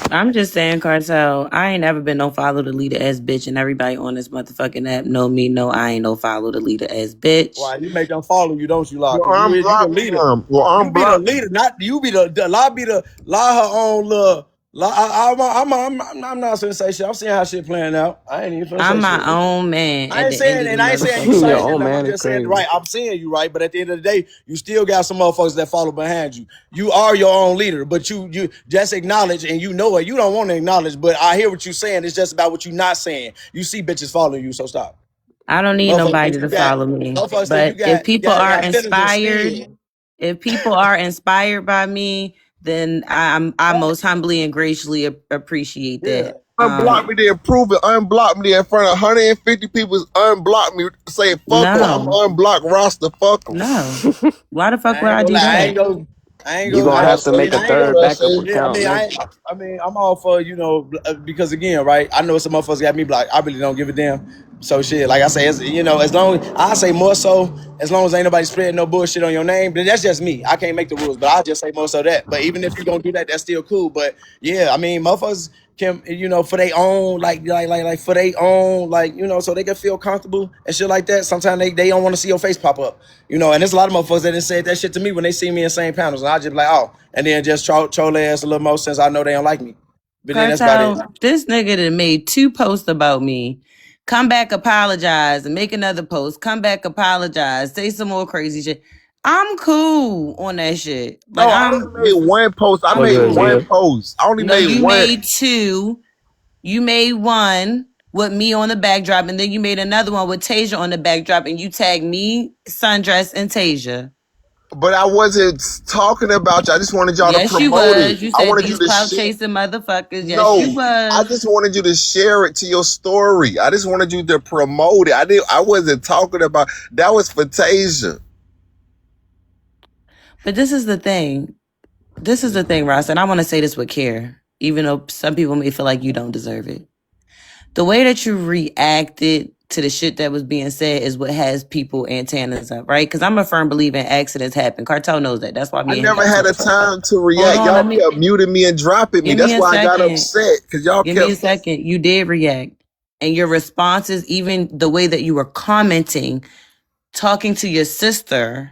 J: I'm just saying, Kartel, I ain't never been no follow the leader ass bitch, and everybody on this motherfucking app know me. No, I ain't no follow the leader ass bitch.
A: Why you make them follow you, don't you, Lock?
C: Well,
A: Cause you the
C: unblock
A: leader.
C: them. Well,
A: You be the
C: unblock.
A: leader, not you. Be the lie her own little. I'm not finna say shit. I'm seeing how shit playing out. I ain't even finna
J: I'm
A: say
J: my
A: shit.
J: own man
A: I
J: at
A: ain't
J: the end
A: saying,
J: of the
A: and I ain't saying you
J: motherfucking
G: Your
A: saying
J: day.
G: own
A: that. I'm
G: man is
A: just saying
G: crazy.
A: right. I'm seeing you right, but at the end of the day, you still got some motherfuckers that follow behind you. You are your own leader, but you just acknowledge, and you know it. You don't want to acknowledge, but I hear what you're saying. It's just about what you're not saying. You see bitches following you, so stop.
J: I don't need
A: Motherfuckers
J: nobody
A: think you
J: to
A: got.
J: follow me.
A: Motherfuckers think you
J: But if
A: got
J: people are
A: feelings
J: inspired,
A: instead.
J: if people are inspired by me, then I most humbly and graciously appreciate
A: Yeah.
J: that.
C: Unblock me, then prove it. Unblock me in front of 150 people. Unblock me. Say fuck them. I'm
J: No,
C: unblock Rasta. Fuck them.
J: no. Why the fuck
A: I
J: would
A: ain't
J: I
A: gonna
J: do
A: lie.
J: that?
A: I ain't
G: You
A: gonna.
G: gonna have to
C: USA.
G: make a
A: I ain't gonna.
G: third backup
C: USA.
A: Yeah, I
G: account,
A: mean,
G: nigga.
A: I'm all for, you know, because again, right? I know some motherfuckers got me blocked. I really don't give a damn. So shit, like I say, you know, as long I say more so, as long as ain't nobody spreading no bullshit on your name. But that's just me. I can't make the rules, but I'll just say more so that. But even if you gonna do that, that's still cool. But yeah, I mean, motherfuckers can, you know, for their own, like for their own, like, you know, so they can feel comfortable and shit like that. Sometimes they don't want to see your face pop up, you know. And there's a lot of motherfuckers that didn't say that shit to me when they see me in the same panels, and I just be like, oh, and then just troll their ass a little more since I know they don't like me. But then that's about it.
J: Cartel, this nigga that made 2 posts about me. Come back, apologize, and make another post. Come back, apologize, say some more crazy shit. I'm cool on that shit.
C: No,
J: Like
C: I only made one post. I
J: I'm
G: What's
C: made
G: good,
J: cool.
C: one
G: Zia?
C: post. I only
J: No,
C: made
J: you
C: one.
J: made 2. You made one with me on the backdrop, and then you made another one with Tasia on the backdrop, and you tagged me, Sundress, and Tasia.
C: But I wasn't talking about you. I just wanted y'all to
J: Yes, you
C: promote it.
J: was. You
C: I
J: said
C: wanted you
J: these
C: to
J: clout
C: share.
J: chasing motherfuckers. Yes, you
C: No, I
J: was.
C: just wanted you to share it to your story. I just wanted you to promote it. I wasn't talking about that. Was for Tasia.
J: But this is the thing. This is the thing, Ross, and I want to say this with care, even though some people may feel like you don't deserve it. The way that you reacted to the shit that was being said is what has people antennas up, right? Because I'm a firm believer in accidents happen. Cartel knows that. That's why
C: I
J: me and him
C: never
J: got
C: had
J: to
C: a
J: it first.
C: time to
J: Hold
C: react.
J: on,
C: Y'all kept muting me and dropping me.
J: give me
C: That's
J: a
C: why I got
J: second.
C: upset because y'all
J: Give me a
C: kept.
J: second. You did react. and your responses, even the way that you were commenting, talking to your sister,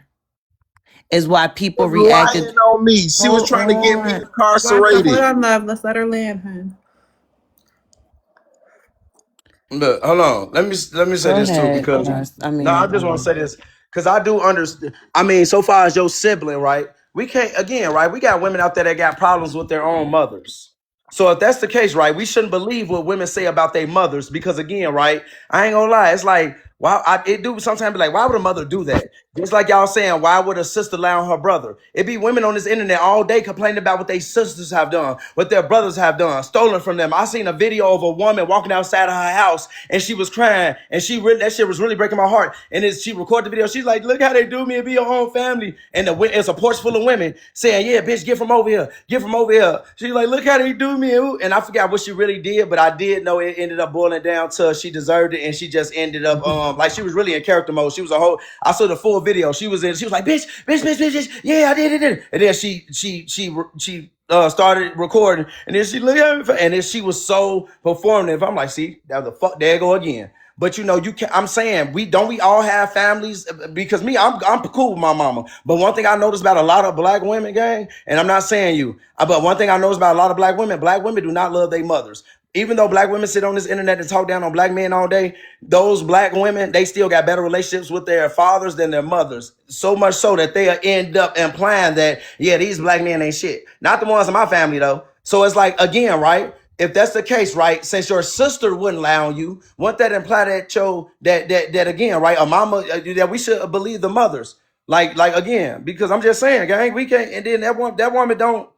J: is why people
C: Was
J: reacted.
C: lying on me. She was
J: Hold
C: trying to get me
J: on.
D: Rocco, hold
C: incarcerated.
D: on, love. Let's let her land, hun.
A: Look, hold on. Let me say
J: Go
A: this too,
J: ahead.
A: because
J: I
A: no, I
J: mean,
A: just want to say this because I do understand. I mean, so far as your sibling, right? We can't again, right? We got women out there that got problems with their own mothers. So if that's the case, right, we shouldn't believe what women say about their mothers because again, right? I ain't gonna lie, it's like it do sometimes be like, why would a mother do that? Just like y'all saying, why would a sister lie on her brother? It be women on this internet all day complaining about what their sisters have done, what their brothers have done, stolen from them. I seen a video of a woman walking outside of her house and she was crying and she really that shit was really breaking my heart. And she recorded the video. She's like, look how they do me and be your own family. And it's a porch full of women saying, yeah, bitch, get from over here, get from over here. She's like, look how they do me. And I forgot what she really did, but I did know it ended up boiling down to she deserved it and she just ended up like she was really in character mode. She was a whole. I saw the full video. She was like, bitch, bitch, bitch, bitch, bitch. Yeah, I did it. And then she started recording, and then she looked at me, and then she was so performative. I'm like, see, that was the fuck. There you go again. But you know, you can. I'm saying we all have families because me, I'm cool with my mama. But one thing I noticed about a lot of black women, gang, and I'm not saying you, but one thing I noticed about a lot of black women do not love their mothers. Even though black women sit on this internet and talk down on black men all day, those black women, they still got better relationships with their fathers than their mothers. So much so that they end up implying that, yeah, these black men ain't shit. Not the ones in my family, though. So it's like, again, right? If that's the case, right? Since your sister wouldn't lie on you, wouldn't that imply that that again, right? A mama that we should believe the mothers, like again, because I'm just saying, gang, we can't. And then that woman don't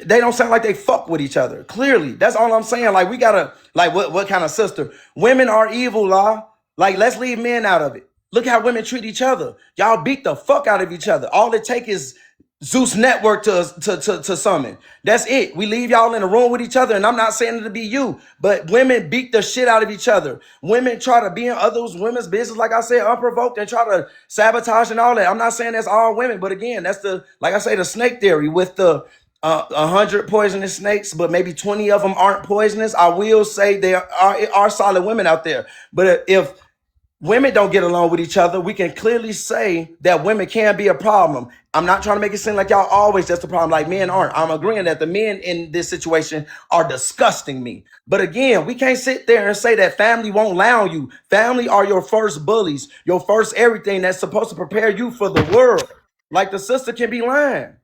A: they don't sound like they fuck with each other. Clearly, that's all I'm saying. Like we gotta like what kind of sister? Women are evil, law. Like let's leave men out of it. Look how women treat each other. Y'all beat the fuck out of each other. All it take is Zeus Network to summon. That's it. We leave y'all in a room with each other, and I'm not saying it to be you, but women beat the shit out of each other. Women try to be in others women's business, like I said, unprovoked, and try to sabotage and all that. I'm not saying that's all women, but again, that's the like I say, the snake theory with the 100 poisonous snakes, but maybe 20 of them aren't poisonous. I will say there are solid women out there, but if women don't get along with each other, we can clearly say that women can be a problem. I'm not trying to make it seem like y'all always just a problem, like men aren't. I'm agreeing that the men in this situation are disgusting me. But again, we can't sit there and say that family won't lie on you. Family are your first bullies, your first everything that's supposed to prepare you for the world. Like the sister can be lying.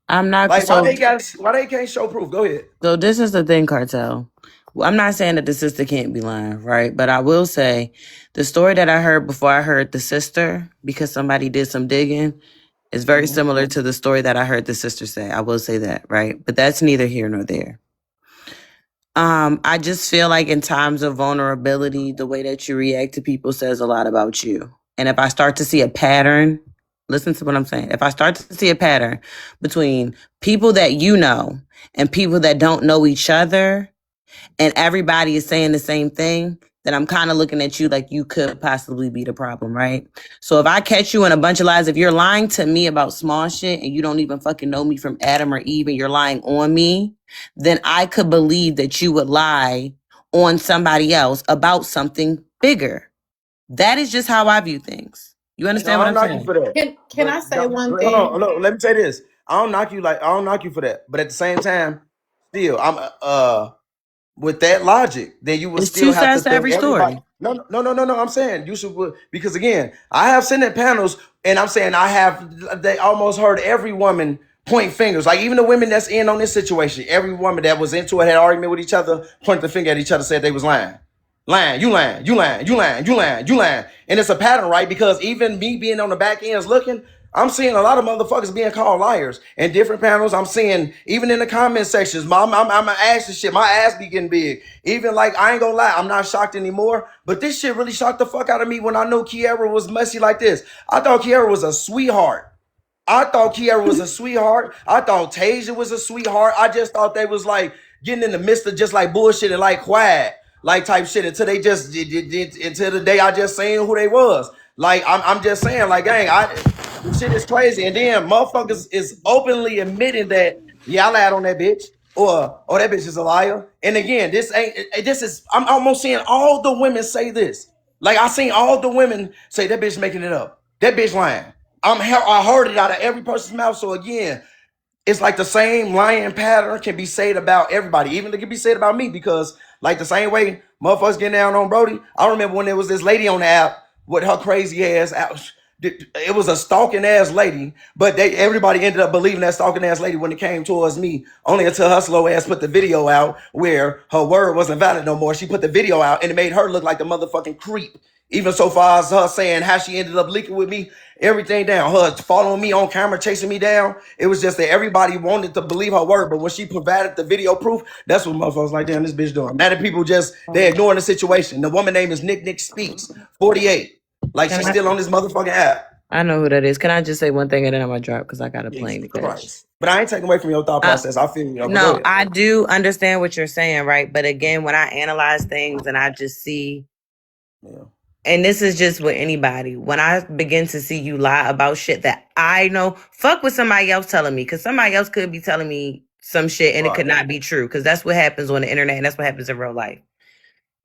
J: I'm not.
A: Like why they can't show proof? Go ahead.
J: So this is the thing, Cartel. I'm not saying that the sister can't be lying, right? But I will say the story that I heard before I heard the sister, because somebody did some digging, is very
A: Mhm.
J: similar to the story that I heard the sister say. I will say that, right? But that's neither here nor there. I just feel like in times of vulnerability, the way that you react to people says a lot about you. And if I start to see a pattern, listen to what I'm saying. If I start to see a pattern between people that you know and people that don't know each other, and everybody is saying the same thing, then I'm kind of looking at you like you could possibly be the problem, right? So if I catch you in a bunch of lies, if you're lying to me about small shit and you don't even fucking know me from Adam or Eve and you're lying on me, then I could believe that you would lie on somebody else about something bigger. That is just how I view things. You
A: No,
J: understand
A: I
J: what
A: don't
J: I'm
A: knock you
J: saying?
A: for that.
D: Can I
A: But
D: say one
A: hold on,
D: thing?
A: hold on. Let me say this. I don't knock you for that. But at the same time, still, I'm with that logic, then you would
J: It's
A: still
J: two
A: have to
J: sides to
A: think
J: every
A: everybody.
J: story.
A: No. I'm saying you should because again, I have seen in panels, and I'm saying they almost heard every woman point fingers. Like even the women that's in on this situation, every woman that was into it had an argument with each other, pointed the finger at each other, said they was lying. Lying, you lying, you lying, you lying, you lying, you lying. And it's a pattern, right? Because even me being on the back ends looking, I'm seeing a lot of motherfuckers being called liars. In different panels, I'm seeing, even in the comment sections, I'm ass and shit. My ass be getting big. Even like, I ain't gonna lie, I'm not shocked anymore. But this shit really shocked the fuck out of me when I knew Kiara was messy like this. I thought Kiara was a sweetheart. I thought Kiara was a sweetheart. I thought Tasia was a sweetheart. I just thought they was like getting in the midst of just like bullshit and like quiet, like type shit until they just until the day I just seen who they was. Like I'm just saying, like, gang, this shit is crazy. And then motherfuckers is openly admitting that, yeah, I lied on that bitch. or oh that bitch is a liar. And again, this is I'm almost seeing all the women say this. Like I seen all the women say that bitch making it up. That bitch lying. I heard it out of every person's mouth. So again, it's like the same lying pattern can be said about everybody. Even it can be said about me because like the same way motherfuckers getting down on Brody. I remember when there was this lady on the app with her crazy ass out. It was a stalking ass lady, but everybody ended up believing that stalking ass lady when it came towards me. Only until her slow ass put the video out where her word wasn't valid no more. She put the video out and it made her look like the motherfucking creep. Even so far as her saying how she ended up leaking with me, everything down. Her following me on camera, chasing me down. It was just that everybody wanted to believe her word, but when she provided the video proof, that's what motherfuckers like, damn, this bitch doing. Mad at people just, they ignoring the situation. The woman name is Nick Speaks, 48. Like
J: Can
A: she's
J: I?
A: still on this motherfucking app.
J: I know who that is. Can I just say one thing and then I'm gonna drop because I got a plane
A: Jesus
J: to catch.
A: Christ. But I ain't taking away from your thought
J: Uh,
A: process. I feel you, but go
J: no,
A: ahead.
J: I do understand what you're saying, right? But again, when I analyze things and I just see,
A: Yeah.
J: and this is just with anybody, when I begin to see you lie about shit that I know, fuck with somebody else telling me, because somebody else could be telling me some shit and it could
A: Right.
J: not be true, because that's what happens on the internet and that's what happens in real life.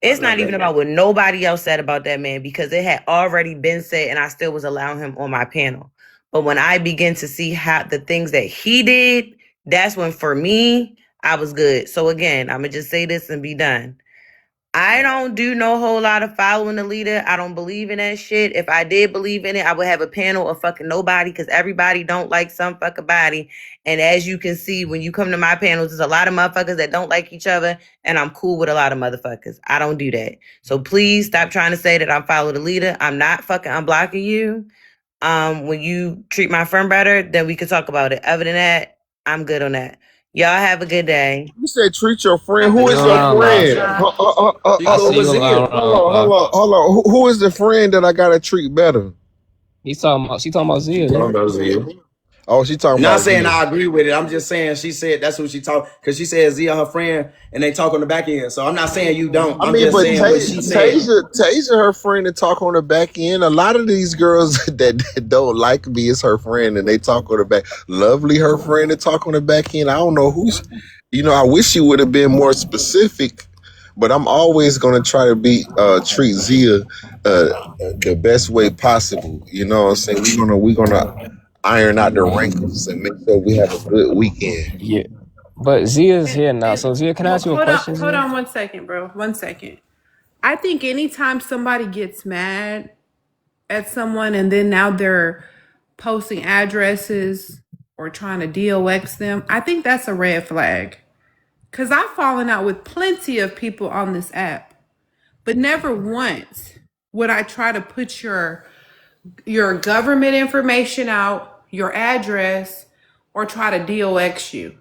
A: I
J: It's
A: know
J: not even
A: that.
J: about what nobody else said about that man because it had already been said and I still was allowing him on my panel. But when I begin to see how the things that he did, that's when for me, I was good. So again, I'm going to just say this and be done. I don't do no whole lot of following the leader. I don't believe in that shit. If I did believe in it, I would have a panel of fucking nobody because everybody don't like some fucking body. And as you can see, when you come to my panels, there's a lot of motherfuckers that don't like each other, and I'm cool with a lot of motherfuckers. I don't do that. So please stop trying to say that I'm follow the leader. I'm not fucking unblocking you. When you treat my friend better, then we could talk about it. Other than that, I'm good on that. Y'all have a good day.
C: You said treat your friend.
D: Have a
C: Who
G: See
C: is
G: you
D: good
C: your
D: day,
G: around,
D: Black
C: friend?
G: Rasta.
D: John.
A: She
G: I
A: cool
G: see
A: with
G: you
A: Zia.
G: around, Rasta.
C: Hold on. Who is the friend that I gotta treat better?
G: She talking about Zia,
B: Talking
G: nigga.
B: about Zia.
C: Oh, she talking
A: Not
C: about
A: saying
C: Zia.
A: I agree with it. I'm just saying she said that's who she talked because she said Zia her friend and they talk on the back end. So I'm not saying you don't.
C: I
A: I'm
C: mean,
A: just
C: but
A: saying what she said.
C: Tasia, her friend, to talk on the back end. A lot of these girls that don't like me is her friend, and they talk on the back. Lovely, her friend, to talk on the back end. I don't know who's. I wish she would have been more specific, but I'm always gonna try to treat Zia the best way possible. You know what I'm saying? We're gonna iron out the wrinkles and make sure we have a good weekend.
G: Yeah. But Zia's
D: And,
G: here now.
D: and
G: So Zia, can I ask you a question,
D: hold
G: Zia?
D: on 1 second, bro. 1 second. I think anytime somebody gets mad at someone and then now they're posting addresses or trying to DOX them, I think that's a red flag. Because I've fallen out with plenty of people on this app, but never once would I try to put your government information out, your address, or try to DOX you.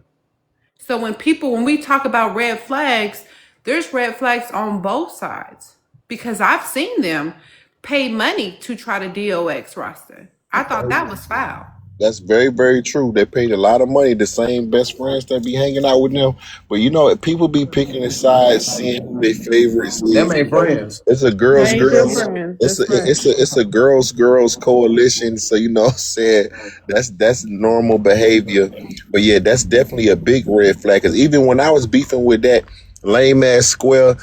D: So when we talk about red flags, there's red flags on both sides because I've seen them pay money to try to DOX roster. I thought that was foul.
C: That's very, very true. They paid a lot of money. The same best friends that be hanging out with them, but people be picking a side, seeing who their favorites
A: Them
C: is.
A: ain't friends.
C: It's a
D: They ain't your
C: girls.
D: friends.
C: It's a
D: That's right.
C: it's a girls coalition. So what I'm saying, that's normal behavior. But yeah, that's definitely a big red flag. Because even when I was beefing with that lame ass square,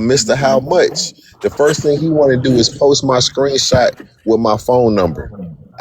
C: Mister How Much, the first thing he want to do is post my screenshot with my phone number.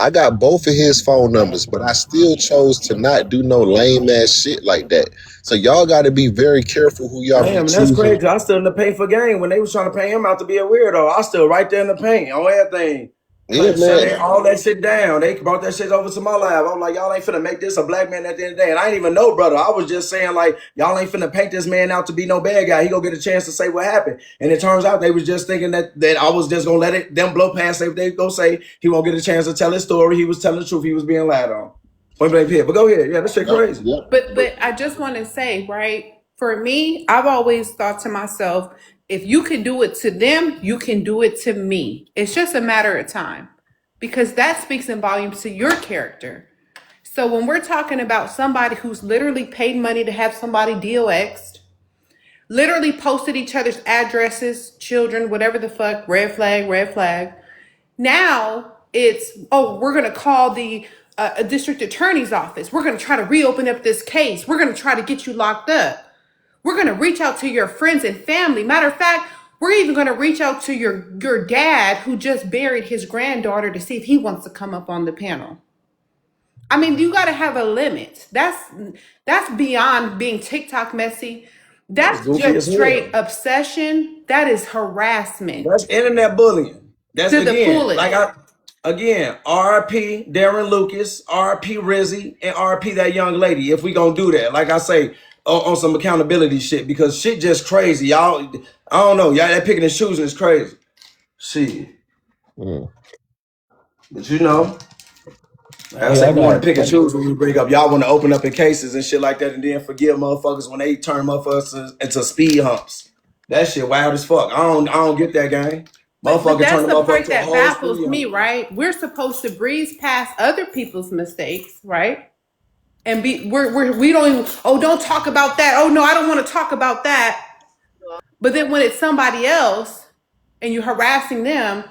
C: I got both of his phone numbers, but I still chose to not do no lame ass shit like that. So y'all got to be very careful who y'all be
A: Damn, and that's
C: choosing.
A: crazy. I stood in the paint for game when they was trying to pay him out to be a weirdo. I stood right there in the paint on everything.
C: Yeah,
A: Shut
C: man.
A: all that shit down. They brought that shit over to my lab. I'm like, y'all ain't finna make this a black man at the end of the day. And I ain't even know, brother. I was just saying, like, y'all ain't finna paint this man out to be no bad guy. He gonna get a chance to say what happened. And it turns out they was just thinking that I was just gonna let them blow past if they go say he won't get a chance to tell his story. He was telling the truth. He was being lied on. Point blank period. But go ahead. Yeah, this shit
C: Yep,
A: crazy.
C: yep.
D: But I just want to say, right? For me, I've always thought to myself, if you can do it to them, you can do it to me. It's just a matter of time. Because that speaks in volumes to your character. So when we're talking about somebody who's literally paid money to have somebody DOX'd, literally posted each other's addresses, children, whatever the fuck, red flag, red flag. Now it's, oh, we're going to call the
K: a district attorney's office. We're going to try to reopen up this case. We're going to try to get you locked up. We're going to reach out to your friends and family. Matter of fact, we're even going to reach out to your dad who just buried his granddaughter to see if he wants to come up on the panel. I mean, you got to have a limit. That's beyond being TikTok messy.
A: That's
K: That's
A: goofy
K: just
A: as hell.
K: straight obsession. That is harassment
A: That's internet bullying. That's
K: to the
A: again,
K: fullest.
A: RP Darren Lucas, RP Rizzy, and RP that young lady. If we gonna do that, like I say, on some accountability shit, because shit just crazy, y'all. I don't know, y'all that picking and choosing is crazy. Shit,
G: Mm.
A: but you know. Like I
G: Yeah,
A: say,
G: I
A: we want
G: got
A: to pick and
G: like
A: choose when we bring up. Y'all want to open up in cases and shit like that, and then forgive motherfuckers when they turn motherfuckers into speed humps. That shit wild as fuck. I don't get that game.
K: But
A: Motherfucker turn
K: that's
A: the
K: the
A: motherfucker
K: part
A: to a
K: that
A: whole
K: baffles
A: speed
K: me,
A: hump.
K: right? We're supposed to breeze past other people's mistakes, right? And we don't even, oh, don't talk about that. Oh no, I don't want to talk about that. But then when it's somebody else and you're harassing them,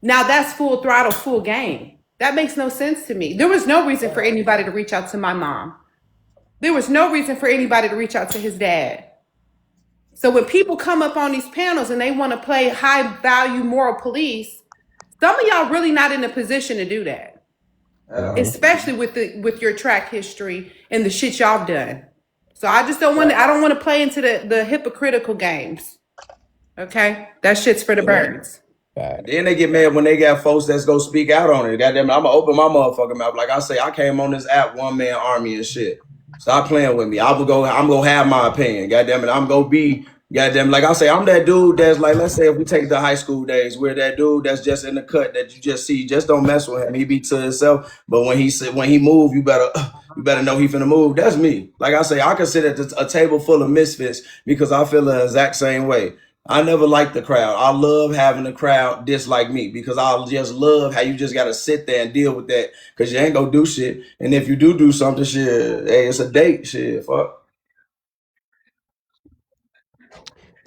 K: now that's full throttle, full game. That makes no sense to me. There was no reason for anybody to reach out to my mom. There was no reason for anybody to reach out to his dad. So when people come up on these panels and they want to play high value moral police, some of y'all really not in a position to do that,
G: mhm.
K: especially with your track history and the shit y'all done. So I just don't want to. I don't want to play into the hypocritical games. Okay, that shit's for the birds.
A: And then they get mad when they got folks that's go speak out on it. Goddamn, I'm gonna open my motherfucking mouth. Like I say, I came on this app one man army and shit. Stop playing with me. I'm gonna have my opinion. Goddamn it, I'm gonna be. Goddamn, like I say, I'm that dude that's like, let's say if we take the high school days, we're that dude that's just in the cut that you just see. Just don't mess with him. He be to himself. But when he move, you better know he finna move. That's me. Like I say, I can sit at a table full of misfits because I feel the exact same way. I never liked the crowd. I love having the crowd dislike me because I just love how you just gotta sit there and deal with that because you ain't gonna do shit. And if you do something, shit, hey, it's a date, shit, fuck.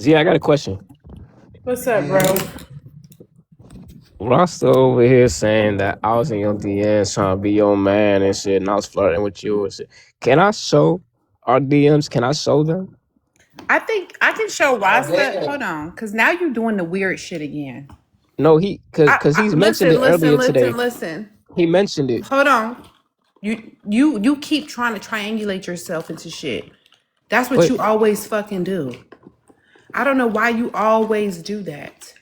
G: Zia, I got a question.
K: What's up, bro?
G: Rasta over here saying that I was in your DMs trying to be your man and shit, and I was flirting with you and shit. Can I show our DMs? Can I show them?
K: I think I can show
A: Oh
K: Rasta.
A: damn.
K: Hold on, because now you're doing the weird shit again.
G: No, he cause he's mentioned it
K: Listen,
G: earlier
K: listen,
G: today.
K: listen, listen.
G: He mentioned it.
K: Hold on. You keep trying to triangulate yourself into shit. That's what
G: But
K: you always fucking do. I don't know why you always do that.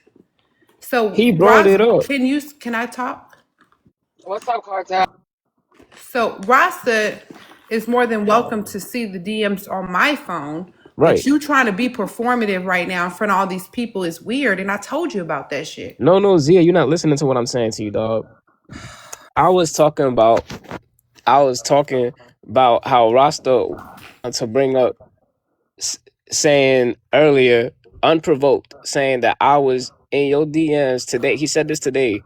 K: So
G: he brought
K: Ross,
G: it up.
K: can I talk?
L: What's up, Kartel?
K: So Rasta is more than welcome to see the DMs on my phone, but
G: Right.
K: you trying to be performative right now in front of all these people is weird. And I told you about that shit.
G: No, Zia, you're not listening to what I'm saying to you, dog. I was talking about how Rasta to bring up saying earlier, unprovoked, saying that I was in your DMs today. He said this today,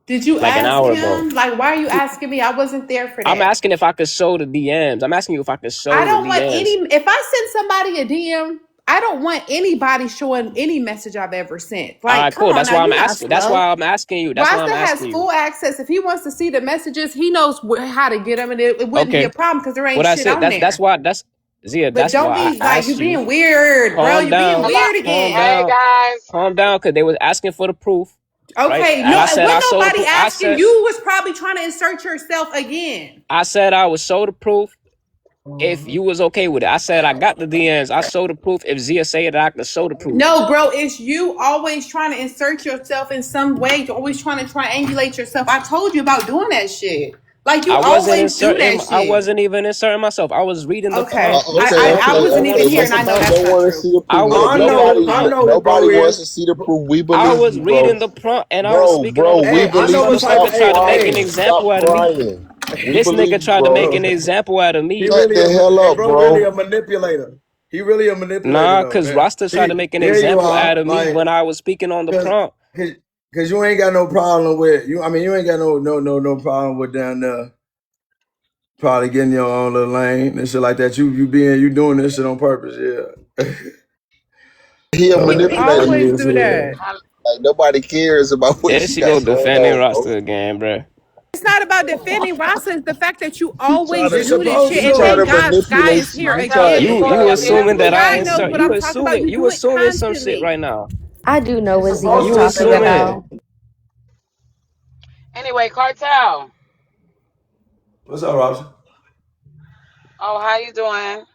K: Did you
G: like an
K: ask
G: hour ago.
K: him? Like, why are you asking me? I wasn't there for
G: I'm
K: that.
G: asking if I could show the DMs. I'm asking you if I could
K: I
G: show the
K: don't want any.
G: DMs.
K: If I send somebody a DM, I don't want anybody showing any message I've ever sent.
G: All
K: Like,
G: right,
K: come
G: cool.
K: on
G: That's
K: now,
G: why I'm
K: you not
G: asking. That's
K: slow.
G: why I'm asking you. That's why
K: Rasta
G: I'm
K: has
G: asking you.
K: full access. If he wants to see the messages, he knows how to get them, and it wouldn't be a
G: Okay.
K: problem because there ain't
G: Well, that's
K: shit
G: it.
K: on
G: That's
K: there.
G: why. That's Zia.
K: But
G: That's
K: don't
G: why
K: be
G: I
K: like you
G: asked you.
K: being weird, bro.
G: Calm
K: You're being
G: down.
L: Hello.
K: weird
G: Calm
K: again.
L: Hey,
G: down.
L: guys.
G: Calm down, because they was asking for the proof, right?
K: Okay,
G: And
K: no,
G: I
K: and
G: said I
K: wasn't
G: showed the
K: nobody
G: proof.
K: asking. You was probably trying to insert yourself again.
G: I said I would show the proof if you was okay with it. I said I got the DMs. I showed the proof. If Zia said that I could show the proof.
K: No, bro, it's you always trying to insert yourself in some way. You're always trying to triangulate yourself. I told you about doing that shit. Like you
G: I wasn't
K: always do
G: inserting.
K: that
G: I
K: shit.
G: wasn't even inserting myself. I was reading the
K: Okay,
G: prompt.
C: Okay,
K: I
C: okay,
K: wasn't even
C: okay.
K: here,
C: But
K: and
C: some
K: I know
C: people
K: that's
C: don't
K: not
C: want to
K: true.
C: see the
G: I
C: proof.
G: was
C: Look,
A: I
G: reading the
A: know, I
G: prompt.
A: know who
C: nobody
A: bro
C: wants to
A: is.
C: see the proof. We
G: I
C: believe
G: was
C: you, bro.
G: reading the prompt and I was
C: Bro,
G: speaking on
C: bro,
G: the
C: we
A: Hey,
G: prompt.
A: I
G: This
A: know
C: believe
A: what
C: you.
A: type
C: Stop
A: of,
G: motherfucker tried to make an
C: crying. Stop
G: example out of me.
C: crying. We
G: This
C: believe
G: nigga
C: you,
G: tried to make
C: bro.
G: an example out of
A: he
G: me.
C: Shut
A: really
C: the
A: a,
C: hell
A: hey,
C: up,
A: bro, really
C: bro.
A: a manipulator. He really a manipulator
G: Nah,
A: though,
G: cause
A: man.
G: Rasta tried to make an
A: Here you
G: example
A: are,
G: out of me
A: like,
G: when I was speaking on the
A: cause,
G: prompt.
A: cause, cause you ain't got no problem with you. I mean, you ain't got no problem with down there probably getting your own little lane and shit like that. You doing this shit on purpose, yeah.
C: He a
K: You
C: manipulator.
A: Funny
K: always
A: as
K: do
A: hell.
K: that.
C: Like nobody cares about what
G: There
C: you
G: she
C: got
G: go
C: going
G: defending
C: on, bro.
G: Rasta again, bruh.
K: It's not about defending Rasa. It's the fact that you
C: He try
K: always
C: to
A: She
K: do this
A: supposed
K: shit.
C: he
K: And
C: try
A: to.
C: to
K: thank God Sky
C: manipulate
K: is here
C: you. He
L: Kartel,
C: try
L: you
C: to
K: again.
L: before
G: You
L: your
K: Because
G: assuming
L: damn
G: that I
K: Sky
G: ain't
L: business.
K: knows
G: so
K: what I'm talking about. You
G: you
K: do it
G: assuming some shit
K: constantly.
G: right now.
E: I do know
A: She
E: what Zia's
A: supposed
G: You
A: to
E: talking
A: say
G: assuming.
A: that.
E: about.
L: Anyway, Kartel.
A: What's up, Robson?
L: Oh, how you doing?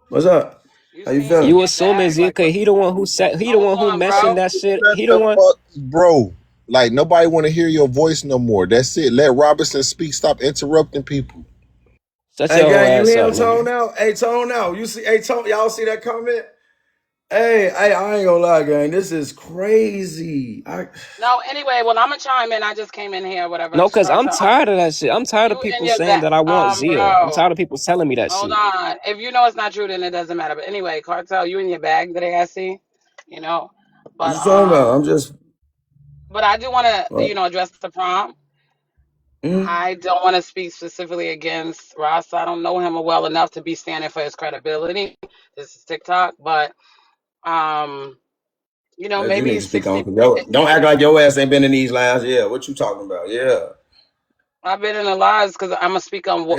A: What's up?
L: You
A: How you
L: seem
A: feeling?
G: You
L: scared to
G: assuming
L: ask. Like,
G: Zika,
L: what's
G: he the one who said he the
L: going
G: one who
L: on,
G: mentioned
L: bro?
G: that shit.
C: shut
G: He the
C: the
G: one.
C: fuck, bro. Like nobody want to hear your voice no more. That's it. Let Robinson speak. Stop interrupting people.
G: Shut
A: Hey,
G: your
A: gang, you
G: ass
A: hear
G: up,
A: him tone
G: nigga.
A: now? Hey, tone now. You see, hey, tone, y'all see that comment? Hey, I ain't gonna lie, gang. This is crazy.
L: No, anyway, well, I'm gonna chime in. I just came in here, whatever.
G: No, cause I'm
L: Kartel,
G: tired of that shit. I'm tired of
L: you in
G: people
L: your
G: saying
L: back,
G: that I want Zia. I'm
L: bro.
G: tired of people telling me that
L: Hold
G: shit.
L: on. If you know it's not true, then it doesn't matter. But anyway, Kartel, you in your bag today, I see. You know,
A: What
L: but
A: you talking about? I'm just
L: I do want to,
A: what?
L: address the prompt.
A: Mm?
L: I don't want to speak specifically against Ross. I don't know him well enough to be standing for his credibility. This is TikTok, but um,
A: That you
L: maybe
A: need to
L: he's
A: speak on. 'Cause
L: 63.
A: don't act like your ass ain't been in these last year. What you talking about? Yeah,
L: I've been in the lives because I'm gonna speak on
A: yeah.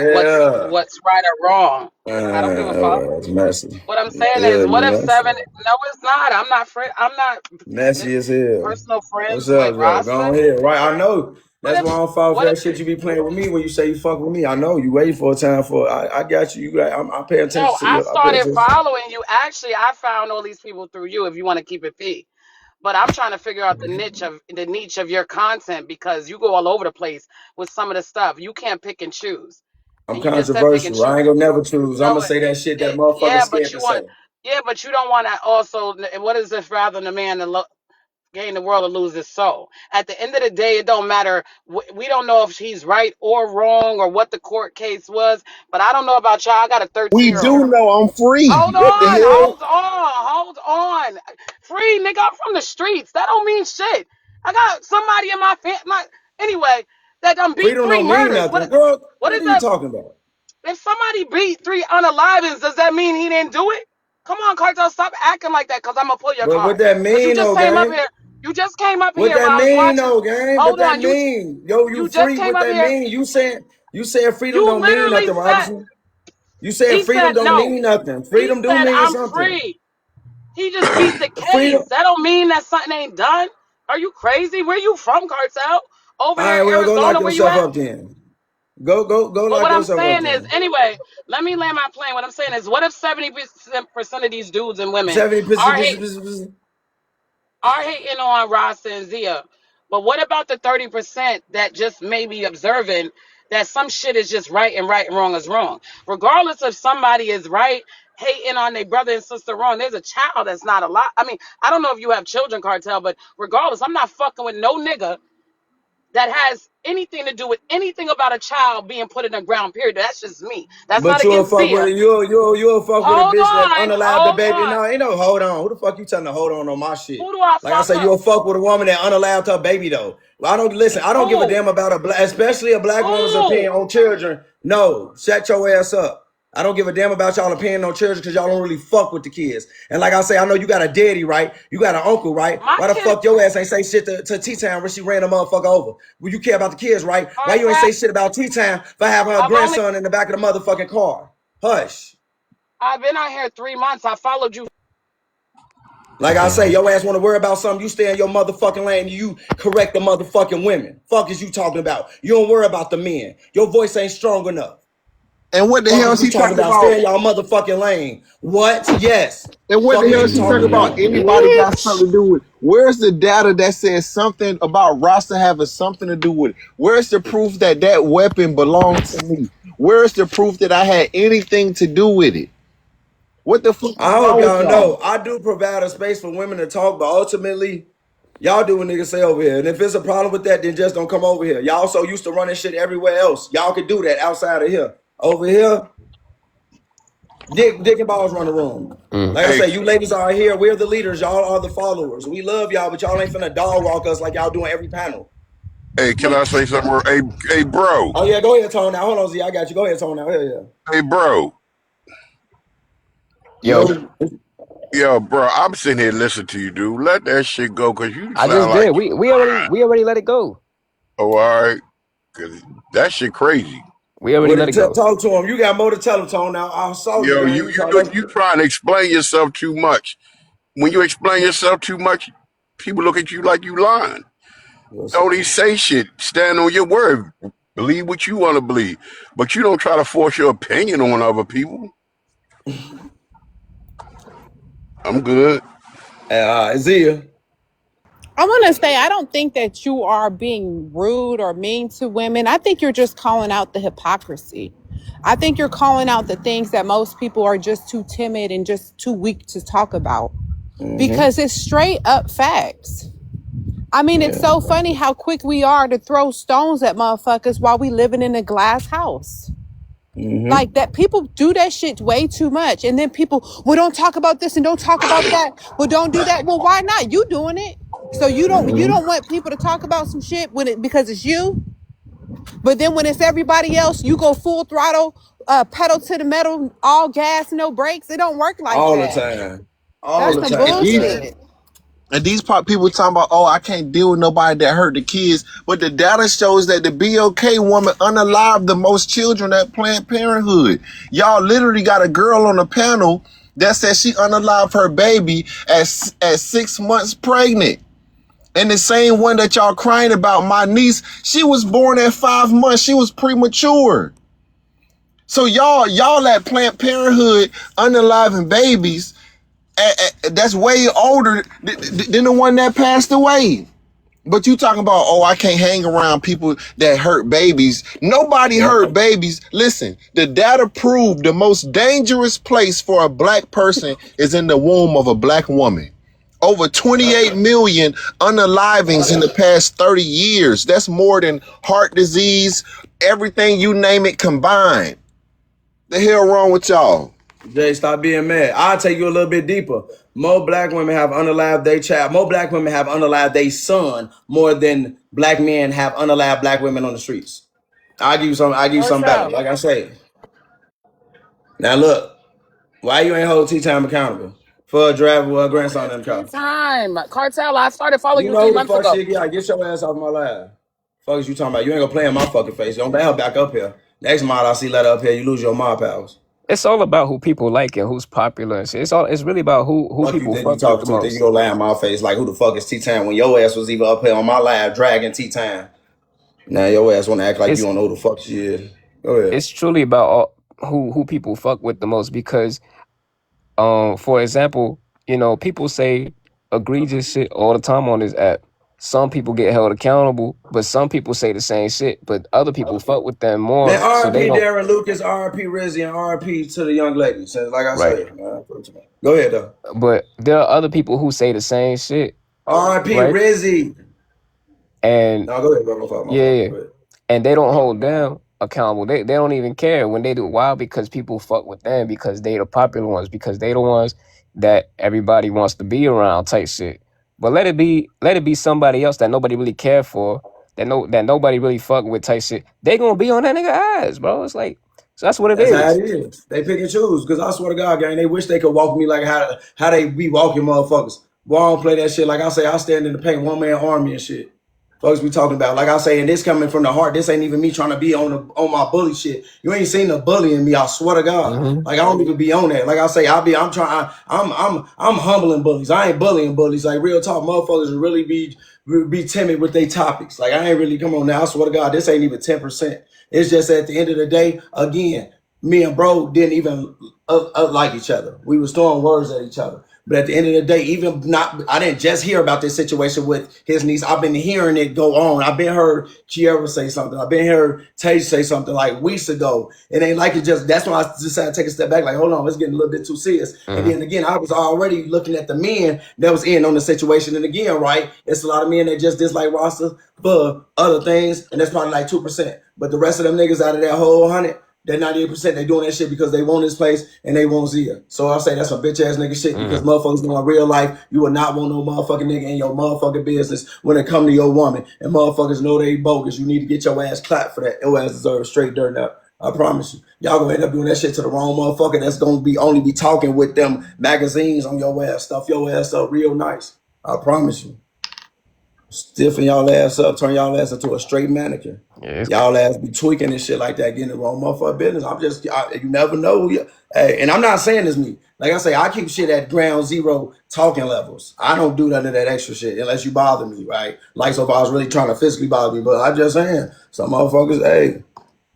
L: what's right or wrong. I don't give a fuck.
A: It's messy.
L: What I'm saying
A: Yeah,
L: is,
A: you
L: what if
A: messy.
L: seven? No, it's not. I'm not friend. I'm not
A: Messy as hell.
L: personal
A: What's
L: friends with
A: up, though? Go
L: Rasta.
A: on here. Right, I know.
L: What
A: That's
L: if?
A: why I don't fall for
L: What if?
A: that shit you be playing with me when you say you fuck with me. I know you waiting for a time for it. I got you. You got. I pay
L: No,
A: attention to
L: I
A: you. I pay
L: started
A: attention.
L: following you. Actually, I found all these people through you. If you want to keep it P. But I'm trying to figure out the niche of your content because you go all over the place with some of the stuff. You can't pick and choose,
A: I'm
L: and you just said pick and
A: controversial.
L: choose.
A: I ain't gonna never choose. I'm
L: So
A: gonna say that shit that motherfuckers
L: yeah, but
A: scared
L: you
A: to
L: want
A: say.
L: but you don't want to also. What is this rather than a man to gain the world or lose his soul? At the end of the day, it don't matter. We don't know if he's right or wrong or what the court case was. But I don't know about y'all. I got a
C: We
L: 13-year-old.
C: do know I'm free.
L: Hold
C: What the
L: on,
C: hell?
L: hold on. Free nigga, I'm from the streets. That don't mean shit. I got somebody in my family. Anyway, that done beat
A: Freedom
L: three
A: don't mean
L: murders.
A: nothing, girl.
L: What
A: What
L: is
A: are you
L: that?
A: talking about?
L: If somebody beat three unalivings, does that mean he didn't do it? Come on, Cartel, stop acting like that, cause I'm gonna pull your
A: But what
L: car.
A: that
L: Cause you
A: mean,
L: just
A: though,
L: came up
A: gang?
L: here. You just came up
A: What
L: here
A: that
L: while I was
A: mean,
L: watching.
A: though, gang? What
L: Hold
A: that
L: on,
A: mean? Yo, you
L: you just
A: free?
L: came
A: What
L: up
A: that
L: here.
A: mean? You said freedom
L: You
A: don't mean
L: literally
A: nothing,
L: said
A: Robinson. You said
L: he
A: freedom
L: said
A: don't
L: no.
A: mean nothing.
L: He
A: Freedom do
L: said
A: mean
L: I'm
A: something.
L: free. He just beat the
A: Freedom.
L: case. That don't mean that something ain't done. Are you crazy? Where you from, Cartel? Over
A: All
L: there
A: right,
L: in
A: well, go lock
L: Arizona, where you
A: yourself
L: at?
A: up then. Go
L: But
A: lock
L: what I'm
A: yourself up
L: saying is,
A: then.
L: anyway, let me land my plane. What I'm saying is, what if 70% of these dudes and women
A: 70
L: are hating on Rasta and Zia? But what about the 30% that just may be observing that some shit is just right and wrong is wrong? Regardless if somebody is right, hating on their brother and sister wrong, there's a child that's not alive. I mean, I don't know if you have children, Cartel, but regardless, I'm not fucking with no nigga that has anything to do with anything about a child being put in the ground, period. That's just me. That's not
A: But you'll
L: against
A: fuck with
L: Zia.
A: it. You'll fuck with a
L: Hold
A: bitch that
L: on,
A: unalive the
L: hold
A: baby.
L: on.
A: No, ain't no hold on. Who the fuck you telling to hold on my shit?
L: Who do I
A: Like I
L: fuck
A: said,
L: up?
A: you'll fuck with a woman that unalived her baby though. Well, I don't listen. I don't give a
L: Who?
A: damn about especially a black woman's
L: Who?
A: opinion on children. No, shut your ass up. I don't give a damn about y'all opinion on children because y'all don't really fuck with the kids. And like I say, I know you got a daddy, right? You got an uncle, right?
L: My
A: Why the
L: kid,
A: fuck your ass ain't say shit to T-Town when she ran a motherfucker over? Well, you care about the kids, right? Why you ain't
L: Cartel.
A: say shit about T-Town for having her
L: I've only
A: grandson in the back of the motherfucking car? Hush.
L: I've been out here 3 months. I followed you.
A: Like I say, your ass want to worry about something, you stay in your motherfucking lane and you correct the motherfucking women. Fuck is you talking about? You don't worry about the men. Your voice ain't strong enough.
C: And what the
A: Fuck
C: hell
A: is you
C: she
A: talking
C: talking
A: about?
C: about?
A: Stay in y'all motherfucking lane. What? Yes.
C: And what the
A: Fuck is
C: hell
A: you
C: she
A: talking
C: talking about?
A: about?
C: Anybody got something
G: Bitch.
C: to do with it? Where's the data that says something about Rasta having something to do with it? Where's the proof that that weapon belonged to me? Where's the proof that I had anything to do with it? What the fuck is
A: I hope
C: wrong with
A: y'all
C: y'all?
A: know I do provide a space for women to talk, but ultimately, y'all do what niggas say over here. And if it's a problem with that, then just don't come over here. Y'all so used to running shit everywhere else. Y'all could do that outside of here. Over here, Dick and Balls run the room.
G: Mm.
A: Like I
C: Hey,
A: say, you ladies are here. We're the leaders. Y'all are the followers. We love y'all, but y'all ain't finna dog walk us like y'all doing every panel.
M: Hey, can I say something? Hey, bro.
A: Oh yeah, go ahead, Tone. Now hold on, Z. I got you. Go ahead, Tone. Now, hell
M: Hey, bro.
A: yeah.
G: Yo,
A: Yo,
M: Yo, bro, I'm sitting here listening to you, dude. Let that shit go, cause you
G: I just
M: sound
G: did.
M: like
G: We already let it go.
M: oh, all right. Cause that shit crazy.
G: We already
A: What
G: let
A: it
G: it go.
A: talk to him? You got more to tell him, Tone. Now I saw you,
M: Yo,
A: gang.
M: you
A: You
M: you
A: talk
M: know
A: that
M: you
A: shit.
M: trying to explain yourself too much. When you explain yourself too much, people look at you like you lying. Don't even say shit. Stand on your word. Believe what you want to believe. But you don't try to force your opinion on other people. I'm good.
A: Zia.
K: I want to say, I don't think that you are being rude or mean to women. I think you're just calling out the hypocrisy. I think you're calling out the things that most people are just too timid and just too weak to talk about because it's straight up facts. I mean, it's
A: Yeah.
K: so funny how quick we are to throw stones at motherfuckers while we living in a glass house. Like that, people do that shit way too much. And then people, well, don't talk about this and don't talk about that. Well, don't do that. Well, why not? You doing it. So you don't want people to talk about some shit when it because it's you. But then when it's everybody else, you go full throttle, pedal to the metal, all gas, no brakes. It don't work like
A: All the
K: that.
A: time. All
K: That's
A: the
K: some
A: time, man.
K: bullshit.
C: And these pop people talking about, oh, I can't deal with nobody that hurt the kids. But the data shows that the BOK woman unalived the most children at Planned Parenthood. Y'all literally got a girl on the panel that said she unalived her baby at 6 months pregnant. And the same one that y'all crying about, my niece, she was born at 5 months. She was premature. So y'all at Planned Parenthood unaliving babies that's way older than the one that passed away. But you talking about, oh, I can't hang around people that hurt babies. Nobody
A: Yep.
C: hurt babies. Listen, the data proved the most dangerous place for a black person is in the womb of a black woman. Over 28 million unalivings in the past 30 years. That's more than heart disease, everything you name it combined. The hell wrong with y'all?
A: Jay, stop being mad. I'll take you a little bit deeper. More black women have unalived their child. More black women have unalived their son more than black men have unalived black women on the streets. I'll give you some. I'll give you
L: For
A: something better.
L: sure.
A: Like I say. Now look, why you ain't hold T Time accountable for a driver with her grandson in the
L: Tea
A: car?
L: time. Cartel, I started following
A: You
L: you
A: know who the
L: 3 months
A: fuck
L: ago.
A: she get? Get your ass off my live. Fuck is you talking about? You ain't gonna play in my fucking face. Don't let her back up here. Next mod I see let her up here, you lose your mod powers.
G: It's all about who people like and who's popular and shit. It's really about who
A: Fuck you
G: people
A: think you
G: fuck with the
A: talking to? Think you
G: most.
A: gonna lie in my face like who the fuck is T Time when your ass was even up here on my live dragging T Time. Now your ass wanna act like you
G: It's
A: don't know who the fuck she is. Go ahead.
G: it's truly about who people fuck with the most because for example, people say egregious shit all the time on this app. Some people get held accountable, but some people say the same shit, but other people fuck with them
A: Man,
G: more, so they
A: RP
G: don't.
A: Darren Lucas, RP Rizzy, and RP to the young lady. So like I
G: Right.
A: say, go ahead though.
G: But there are other people who say the same shit,
A: RP
G: right?
A: Rizzy.
G: And
A: No, go ahead, bro. My
G: yeah,
A: fault.
G: yeah.
A: Go ahead.
G: And they don't hold them accountable. They don't even care when they do. Why? Because people fuck with them because they the popular ones, because they the ones that everybody wants to be around type shit. But let it be somebody else that nobody really care for, that nobody really fuck with type shit. They gonna be on that nigga eyes, bro. It's like, so that's what it
A: That's how
G: is.
A: it is. They pick and choose. Cause I swear to God, gang, they wish they could walk me like how they be walking motherfuckers. Boy, I don't play that shit. Like I say, I stand in the paint, one man army and shit. Folks be talking about. Like I say, and this coming from the heart. This ain't even me trying to be on my bully shit. You ain't seen the bully in me. I swear to God.
G: Hmm.
A: Like I don't even be on that. Like I say, I'm humbling bullies. I ain't bullying bullies. Like real talk, motherfuckers really be timid with their topics. Like I ain't really come on now. I swear to God, this ain't even 10%. It's just at the end of the day, again, me and bro didn't even like each other. We was throwing words at each other. But at the end of the day, even not, I didn't just hear about this situation with his niece. I've been hearing it go on. I've been heard Kiera say something. I've been heard Tay say something like weeks ago. It ain't like it just, that's when I decided to take a step back. Like, hold on, it's getting a little bit too serious. And
G: Hmm.
A: then again, I was already looking at the men that was in on the situation. And again, right, it's a lot of men that just dislike Rasta for other things. And that's probably like 2%. But the rest of them niggas out of that whole 100, they're 98%. They doing that shit because they want this place and they want Zia. So I say that's some bitch ass nigga shit
G: Hmm.
A: because motherfuckers know in real life you will not want no motherfucking nigga in your motherfucking business when it come to your woman. And motherfuckers know they bogus. You need to get your ass clapped for that. Your ass deserves straight dirt now. I promise you. Y'all gonna end up doing that shit to the wrong motherfucker that's gonna be only be talking with them magazines on your ass. Stuff your ass up real nice. I promise you. Stiffen y'all ass up, turn y'all ass into a straight mannequin.
G: Yeah,
A: Y'all ass be tweaking and shit like that, getting the wrong motherfucker business. You never know. Hey, and I'm not saying this me. Like I say, I keep shit at ground zero talking levels. I don't do none of that extra shit unless you bother me, right? Like, so if I was really trying to physically bother me, but I just saying, some motherfuckers, hey,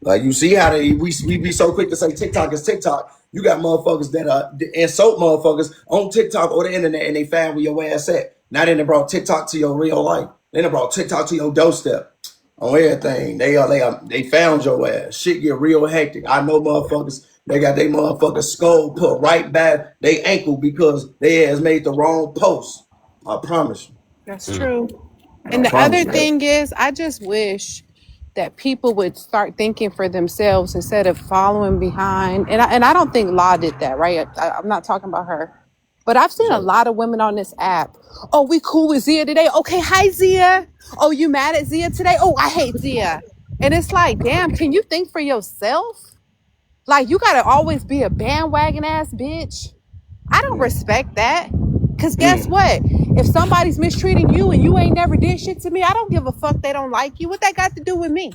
A: like you see how we be so quick to say TikTok is TikTok. You got motherfuckers that insult motherfuckers on TikTok or the internet and they find where your ass at. Now they done brought TikTok to your real life. They done brought TikTok to your doorstep on everything. They found your ass. Shit get real hectic. I know motherfuckers. They got their motherfucking skull put right back they ankle because they ass made the wrong post. I promise you.
K: That's
G: mm.
K: true.
A: I
K: And the
A: promise
K: other
A: you that.
K: thing is, I just wish that people would start thinking for themselves instead of following behind. And I don't think Law did that, right? I'm not talking about her. But I've seen a
A: So,
K: lot of women on this app. Oh, we cool with Zia today. Okay, hi Zia. Oh, you mad at Zia today? Oh, I hate Zia. And it's like, damn, can you think for yourself? Like, you gotta always be a bandwagon ass bitch. I don't
A: mm,
K: respect that. Cause guess
A: mm.
K: what? If somebody's mistreating you and you ain't never did shit to me, I don't give a fuck they don't like you. What that got to do with me?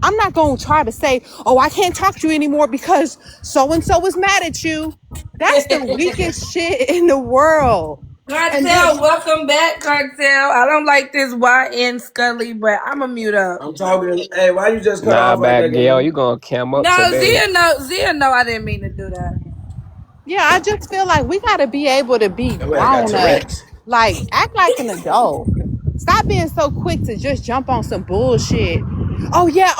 K: I'm not gonna try to say, oh, I can't talk to you anymore because so and so is mad at you. That's the weakest shit in the world. And then
E: Kartel, welcome back, Kartel. I don't like this YN Scully, but I'm going to mute up.
A: I'm talking. Hey, why you just cut
G: Nah,
A: off like
G: bad
A: that,
G: Gail,
A: gang?
G: you gonna cam up
E: No,
G: today.
E: Zia know I didn't mean to do that.
K: yeah, I just feel like we gotta be able to be
A: That way I got
K: grown up.
A: Tourette's.
K: Like, act like an adult. Stop being so quick to just jump on some bullshit. Oh yeah,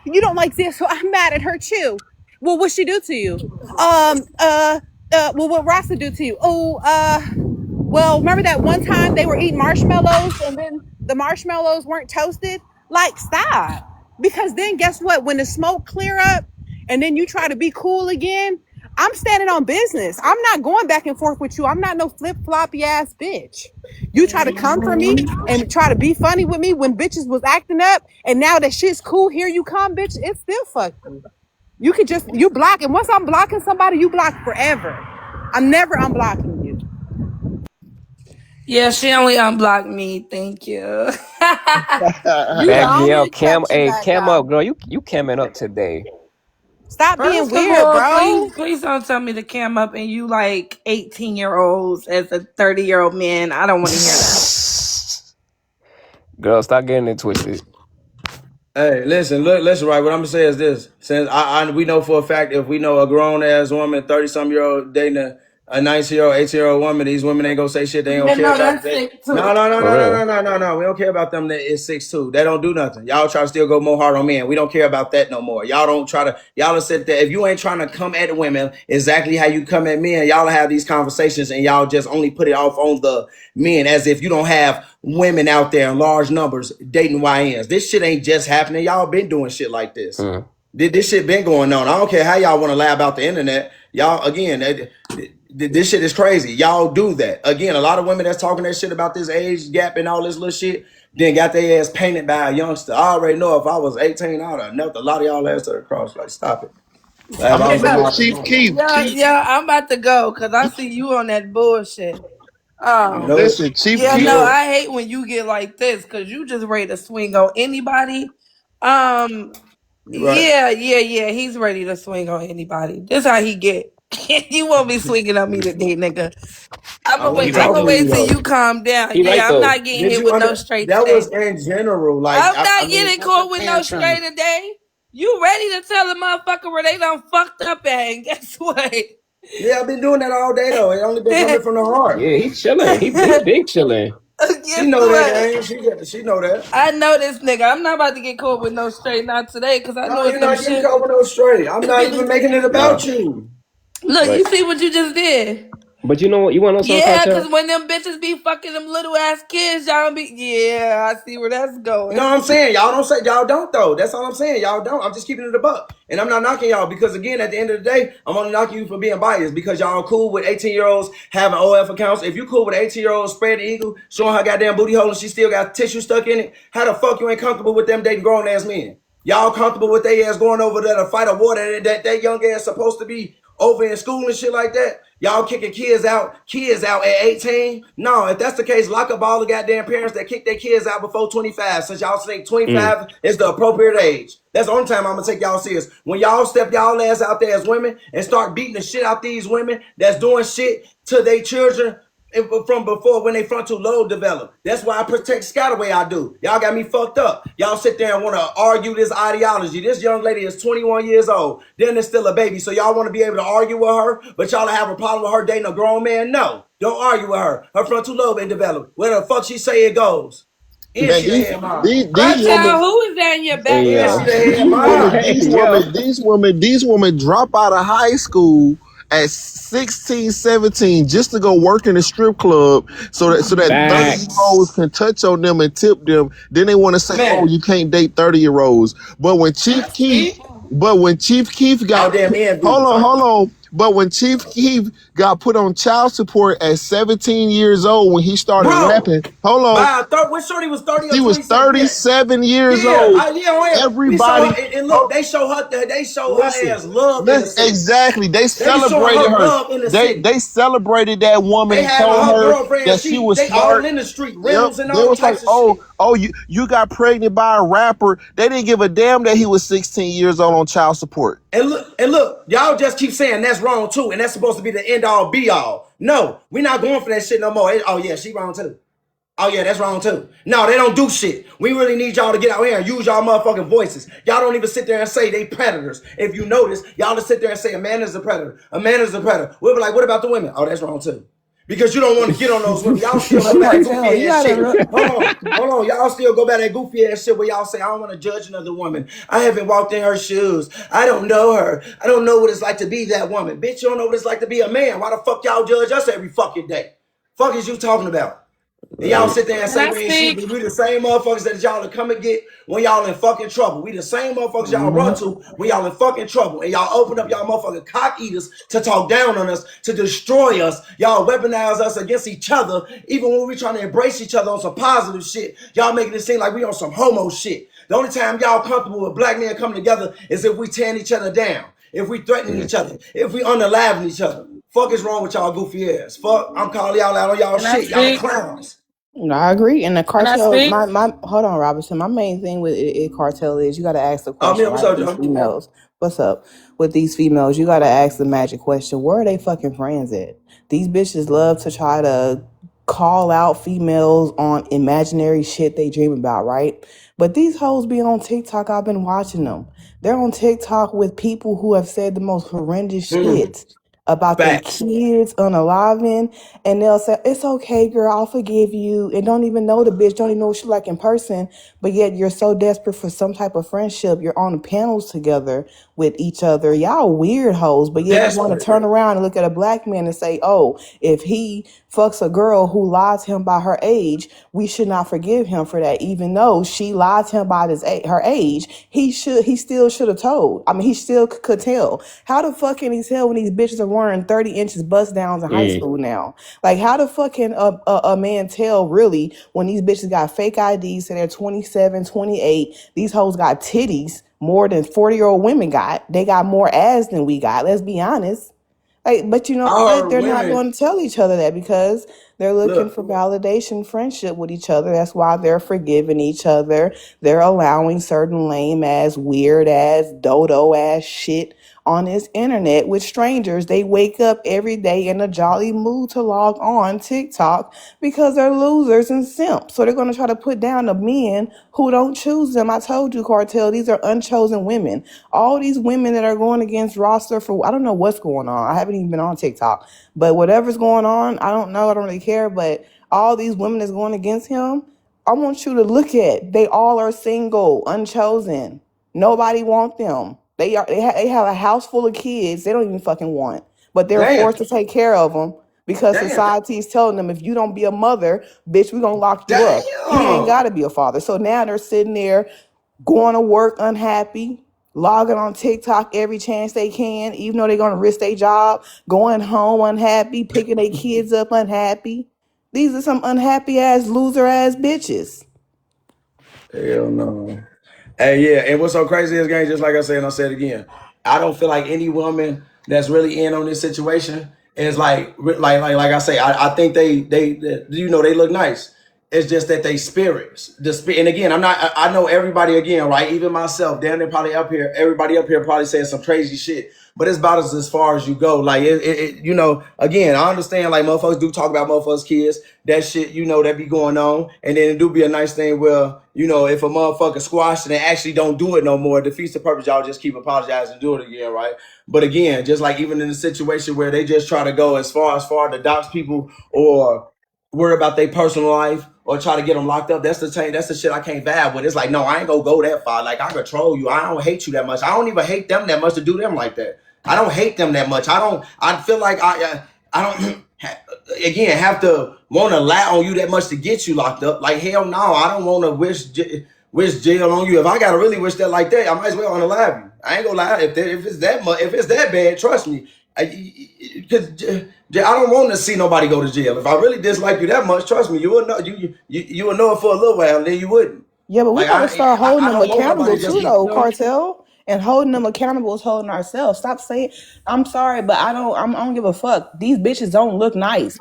K: you don't like this, so I'm mad at her too. Well, what she do to you? Well, what Rasta do to you? Well, remember that one time they were eating marshmallows and then the marshmallows weren't toasted? Like, stop. Because then guess what? When the smoke clear up and then you try to be cool again, I'm standing on business. I'm not going back and forth with you. I'm not no flip floppy ass bitch. You try to come for me and try to be funny with me when bitches was acting up, and now that shit's cool, here you come, bitch. It's still fuck you. You could just you block, and once I'm blocking somebody, you block forever. I'm never unblocking you.
E: Yeah, she only unblocked me. Thank you. You the
G: Bad Gail,
E: only
G: cam,
E: exception
G: hey,
E: I
G: cam
E: got.
G: up, girl. You camming up today.
K: Stop being
E: First of
K: weird,
E: all,
K: bro.
E: please don't tell me to cam up and you like 18-year-olds as a 30-year-old man. I don't want to hear that.
G: Girl, stop getting it twisted.
A: Hey, listen, look, listen, right. What I'm gonna say is this: since we know for a fact, if we know a grown ass woman, 30-some-year-old dating a 19-year-old, 18-year-old woman, these women ain't gonna say shit. They don't
E: Yeah,
A: care
E: no,
A: about
E: that's
A: that.
E: sick
A: No,
E: too.
A: no, no,
G: For
A: no, no,
G: real.
A: no, no, no, no. We don't care about them that is 6'2". They don't do nothing. Y'all try to still go more hard on men. We don't care about that no more. Y'all don't try to. Y'all have said that if you ain't trying to come at women exactly how you come at men, y'all have these conversations and y'all just only put it off on the men as if you don't have women out there in large numbers dating YNs. This shit ain't just happening. Y'all been doing shit like this.
G: Mm.
A: This shit been going on. I don't care how y'all want to lie about the internet. Y'all again, this shit is crazy. Y'all do that again. A lot of women that's talking that shit about this age gap and all this little shit, then got their ass painted by a youngster. I already know if I was 18, I would have knelt a lot of y'all ass to the cross. Like, stop it. Like, if
M: I'm
A: I was a
M: listen,
A: grown
M: Chief
A: man.
M: Keef, Chief.
E: I'm about to go because I see you on that bullshit.
A: You
E: Oh,
A: know it.
M: Listen, Chief
E: yeah,
A: You
M: Keef.
E: no,
A: know it.
E: I hate when you get like this because you just ready to swing on anybody. Um,
A: You right.
E: yeah, he's ready to swing on anybody. This how he get. You won't be swinging on me today, nigga.
A: I wasn't
E: I'm gonna
A: talking to you
E: wait till
A: though.
E: you calm down.
G: He right
E: Yeah, I'm
G: though.
E: not getting
A: Did
E: hit
A: you
E: with no
A: under?
E: straight
A: That was
E: today.
A: in general. Like,
E: I'm not
A: I mean,
E: getting
M: What's a
E: caught with no
M: tantrum?
E: straight today. You ready to tell a motherfucker where they done fucked up at? And guess what?
A: yeah, I've been doing that all day though. It only been coming from the heart.
G: Yeah, he chilling. He big chilling.
A: She
E: Guess
A: know that
E: what?
A: game. She know that.
E: I know this nigga. I'm not about to get caught with no straight not today because I
A: No,
E: know
A: you're
E: it's them
A: not getting
E: shit.
A: caught with no straight. I'm not even making it
G: Nah.
A: about you.
E: Look,
G: But
E: you see what you just did?
G: but you know what? You wanna know something,
E: Yeah,
G: Cartel?
E: because when them bitches be fucking them little ass kids, y'all be, yeah, I see where that's
A: You know
E: going.
A: what I'm saying? Y'all don't say y'all don't though. That's all I'm saying. Y'all don't. I'm just keeping it a buck. And I'm not knocking y'all because again, at the end of the day, I'm only knocking you for being biased because y'all cool with 18-year-olds having OF accounts. If you cool with 18-year-olds spread the eagle, showing her goddamn booty hole and she still got tissue stuck in it, how the fuck you ain't comfortable with them dating grown ass men? Y'all comfortable with they ass going over there to fight a war that young ass supposed to be over in school and shit like that. Y'all kicking kids out at 18. No, if that's the case, lock up all the goddamn parents that kick their kids out before 25. Since y'all think
G: Mm.
A: 25 is the appropriate age. That's the only time I'm gonna take y'all serious. When y'all step y'all ass out there as women and start beating the shit out these women that's doing shit to their children from before when they frontal lobe develop. That's why I protect Scott the way I do. Y'all got me fucked up. Y'all sit there and want to argue this ideology. This young lady is 21 years old. Then it's still a baby. So y'all want to be able to argue with her, but y'all have a problem with her dating a grown man? No. Don't argue with her. Her frontal lobe ain't developed. Where the fuck she say it goes? And
C: Man,
A: she the head mom.
C: these
N: Kartel,
C: women,
N: who is that in your
G: Hey
A: And she
G: yo.
A: the
N: background?
A: head
C: these women,
A: mom.
G: Hey yo.
C: these women drop out of high school at 16, 17 just to go work in a strip club so that 30-year-olds
G: Facts.
C: can touch on them and tip them. Then they want to say, "Oh,
A: Man,
C: you can't date 30-year-olds." But when
A: can I
C: Chief Keef,
A: speak?
C: got
A: Oh, damn, envy. Fuck.
C: hold on. But when Chief Keef got put on child support at 17 years old when he started
A: Bro,
C: rapping, hold on,
A: by a third, when Shorty was 30 or
C: she was
A: 27, yeah.
C: 37 years
A: Yeah,
C: old.
A: yeah, oh yeah. We saw her,
C: Everybody,
A: and
C: hold,
A: look, they show her
C: listen,
A: as love in the
C: listen,
A: city.
C: exactly. They
A: They showing
C: celebrated
A: her
C: her.
A: love in the
C: They
A: city.
C: they celebrated that woman
A: They
C: and
A: having
C: told
A: her
C: her
A: girlfriend.
C: that she was
A: They all
C: smart.
A: in the street,
C: Yep.
A: rentals and
C: They
A: all
C: was like,
A: types of
C: oh,
A: shit.
C: you got pregnant by a rapper. They didn't give a damn that he was 16 years old on child support.
A: And look, y'all just keep saying that's wrong too, and that's supposed to be the end all be all. No, we not going for that shit no more. Oh yeah, she wrong too. Oh yeah, that's wrong too. No, they don't do shit. We really need y'all to get out here and use y'all motherfucking voices. Y'all don't even sit there and say they predators. If you notice, y'all just sit there and say a man is a predator. A man is a predator. We'll be like, what about the women? Oh, that's wrong too. Because you don't want to get on those women. Y'all still
N: But
A: go back that goofy
N: Kartel, you
A: ass
N: gotta
A: shit.
N: look.
A: Hold on. Y'all still go back that goofy ass shit where y'all say, I don't want to judge another woman. I haven't walked in her shoes. I don't know her. I don't know what it's like to be that woman. Bitch, you don't know what it's like to be a man. Why the fuck y'all judge us every fucking day? Fuck is you talking about? And y'all
G: Right.
A: sit there and
L: Can
A: say
L: I
A: we ain't shit,
L: speak?
A: but we the same motherfuckers that y'all to come and get when y'all in fucking trouble. We the same motherfuckers y'all run
N: Mhm.
A: to when y'all in fucking trouble. And y'all open up y'all motherfucking cock eaters to talk down on us, to destroy us. Y'all weaponize us against each other, even when we trying to embrace each other on some positive shit. Y'all making it seem like we on some homo shit. The only time y'all comfortable with black men coming together is if we tearing each other down, if we threatening
G: Mm.
A: each other, if we unaliving each other. Fuck is wrong with y'all goofy ass? Fuck, I'm calling y'all out on y'all
L: Can I
A: shit. Y'all
L: speak?
A: clowns.
N: No, I agree. And the
L: Can I
N: cartel,
L: speak?
N: my hold on, Robinson. My main thing with cartel is you got to ask the
A: Oh,
N: question,
A: man, what's
N: right? With
A: up,
N: these
A: Joe?
N: females, what's up with these females? You got to ask the magic question: where are they fucking friends at? These bitches love to try to call out females on imaginary shit they dream about, right? But these hoes be on TikTok. I've been watching them. They're on TikTok with people who have said the most horrendous shit about their
A: Facts.
N: kids unaliving, and they'll say, it's okay, girl, I'll forgive you, and don't even know the bitch, don't even know what she like in person, but yet you're so desperate for some type of friendship, you're on the panels together with each other. Y'all weird hoes, but yet you want to
A: Desperate.
N: turn around and look at a black man and say, oh, if he fucks a girl who lied to him by her age, we should not forgive him for that, even though she lied to him by her age. He still should have told. I mean, he still could tell. How the fuck can he tell when these bitches are wearing 30 inches bust downs in high
G: Mm.
N: school now? Like, how the fuck can a man tell really when these bitches got fake IDs, so they're 27, 28? These hoes got titties more than 40-year-old women got. They got more ass than we got. Let's be honest. Like, but you know
A: I
N: what?
A: heard
N: They're not
A: women,
N: going to tell each other that because they're looking
A: look,
N: for validation, friendship with each other. That's why they're forgiving each other. They're allowing certain lame ass, weird ass, dodo ass shit on this internet with strangers. They wake up every day in a jolly mood to log on TikTok because they're losers and simps. So they're going to try to put down the men who don't choose them. I told you, Cartel, these are unchosen women. All these women that are going against roster for, I don't know what's going on. I haven't even been on TikTok, but whatever's going on, I don't know. I don't really care. But all these women that's going against him, I want you to look at, they all are single, unchosen. Nobody want them. They have a house full of kids they don't even fucking want, but they're
A: damn,
N: forced to take care of them because
A: damn,
N: society is telling them if you don't be a mother, bitch, we're gonna lock you up. You ain't
A: damn.
N: gotta be a father. So now they're sitting there going to work unhappy, logging on TikTok every chance they can, even though they're gonna risk their job, going home unhappy, picking their kids up unhappy. These are some unhappy ass loser ass bitches.
A: Hell no. Hey, yeah, and what's so crazy is, gang, just like I said, and I said again, I don't feel like any woman that's really in on this situation is like I say, I think they you know they look nice. It's just that they spirits, and again, I know everybody again, right? Even myself, damn, they probably up here. Everybody up here probably saying some crazy shit, but it's about as far as you go. Like you know, again, I understand. Like motherfuckers do talk about motherfuckers' kids, that shit, you know, that be going on, and then it do be a nice thing where you know if a motherfucker squash it and actually don't do it no more, it defeats the purpose. Y'all just keep apologizing and do it again, right? But again, just like even in a situation where they just try to go as far to dox people or worry about their personal life or try to get them locked up. That's the shit I can't vibe with. It's like, no, I ain't gonna go that far. Like I control you. I don't hate you that much. I don't even hate them that much to do them like that. I don't hate them that much. I feel like I don't again have to want to lie on you that much to get you locked up. Like hell no, I don't want to wish jail on you. If I gotta really wish that like that, I might as well unalive you. I ain't gonna lie. If it's that much, if it's that bad, trust me. Because I don't want to see nobody go to jail. If I really dislike you that much, trust me, you will know. You will know it for a little while, and then you wouldn't.
N: Yeah, but we
A: Like
N: gotta start holding
A: I
N: them
A: don't want nobody
N: accountable
A: to just
N: too,
A: be, you
N: though,
A: know.
N: Cartel. And holding them accountable is holding ourselves. Stop saying, "I'm sorry, but I don't give a fuck." These bitches don't look nice.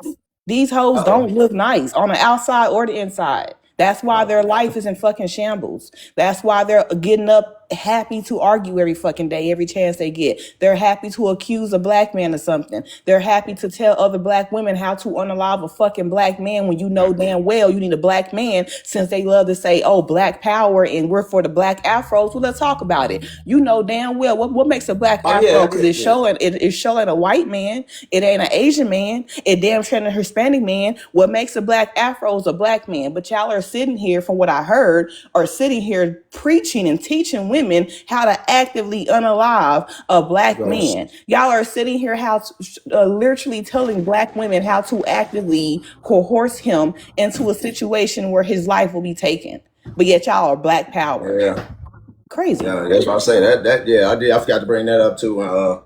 N: These hoes don't look nice on the outside or the inside. That's why their life is in fucking shambles. That's why they're getting up happy to argue every fucking day, every chance they get. They're happy to accuse a black man of something. They're happy to tell other black women how to unalive a fucking black man when you know damn well you need a black man, since they love to say, oh, black power and we're for the black afros. Well, let's talk about it. You know damn well what makes a black
A: Oh yeah,
N: afro,
A: that
N: because
A: is, yeah.
N: it's showing a white man. It ain't an Asian man. It damn sure ain't a Hispanic man. What makes a black afro is a black man. But y'all are sitting here, from what I heard, are sitting here preaching and teaching women how to actively unalive a black
A: Gross.
N: man. Y'all are sitting here how to, literally telling black women how to actively coerce him into a situation where his life will be taken. But yet y'all are black power.
A: Yeah,
N: Crazy.
A: yeah. That's what I say. That yeah, I did. I forgot to bring that up too. A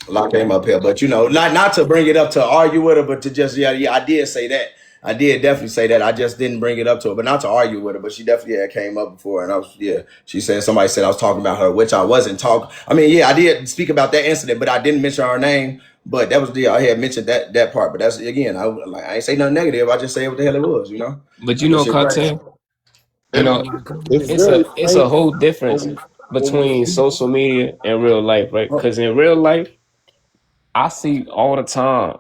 A: lot came up here, but you know, not to bring it up to argue with her, but to just yeah, I did say that. I did definitely say that. I just didn't bring it up to her, but not to argue with her. But she definitely came up before, and I was She said somebody said I was talking about her, which I wasn't talking. I mean, yeah, I did speak about that incident, but I didn't mention her name. But that was I had mentioned that part. But that's again, I ain't say nothing negative. I just say what the hell it was, you know.
G: But you
A: Like that
G: know,
A: shit crazy.
G: Cartel, you know,
B: It's
G: it's
B: very
G: a
B: faint
G: whole difference
B: when you
G: between
B: see
G: social media and real life, right?
A: Oh,
G: Because in real life, I see all the time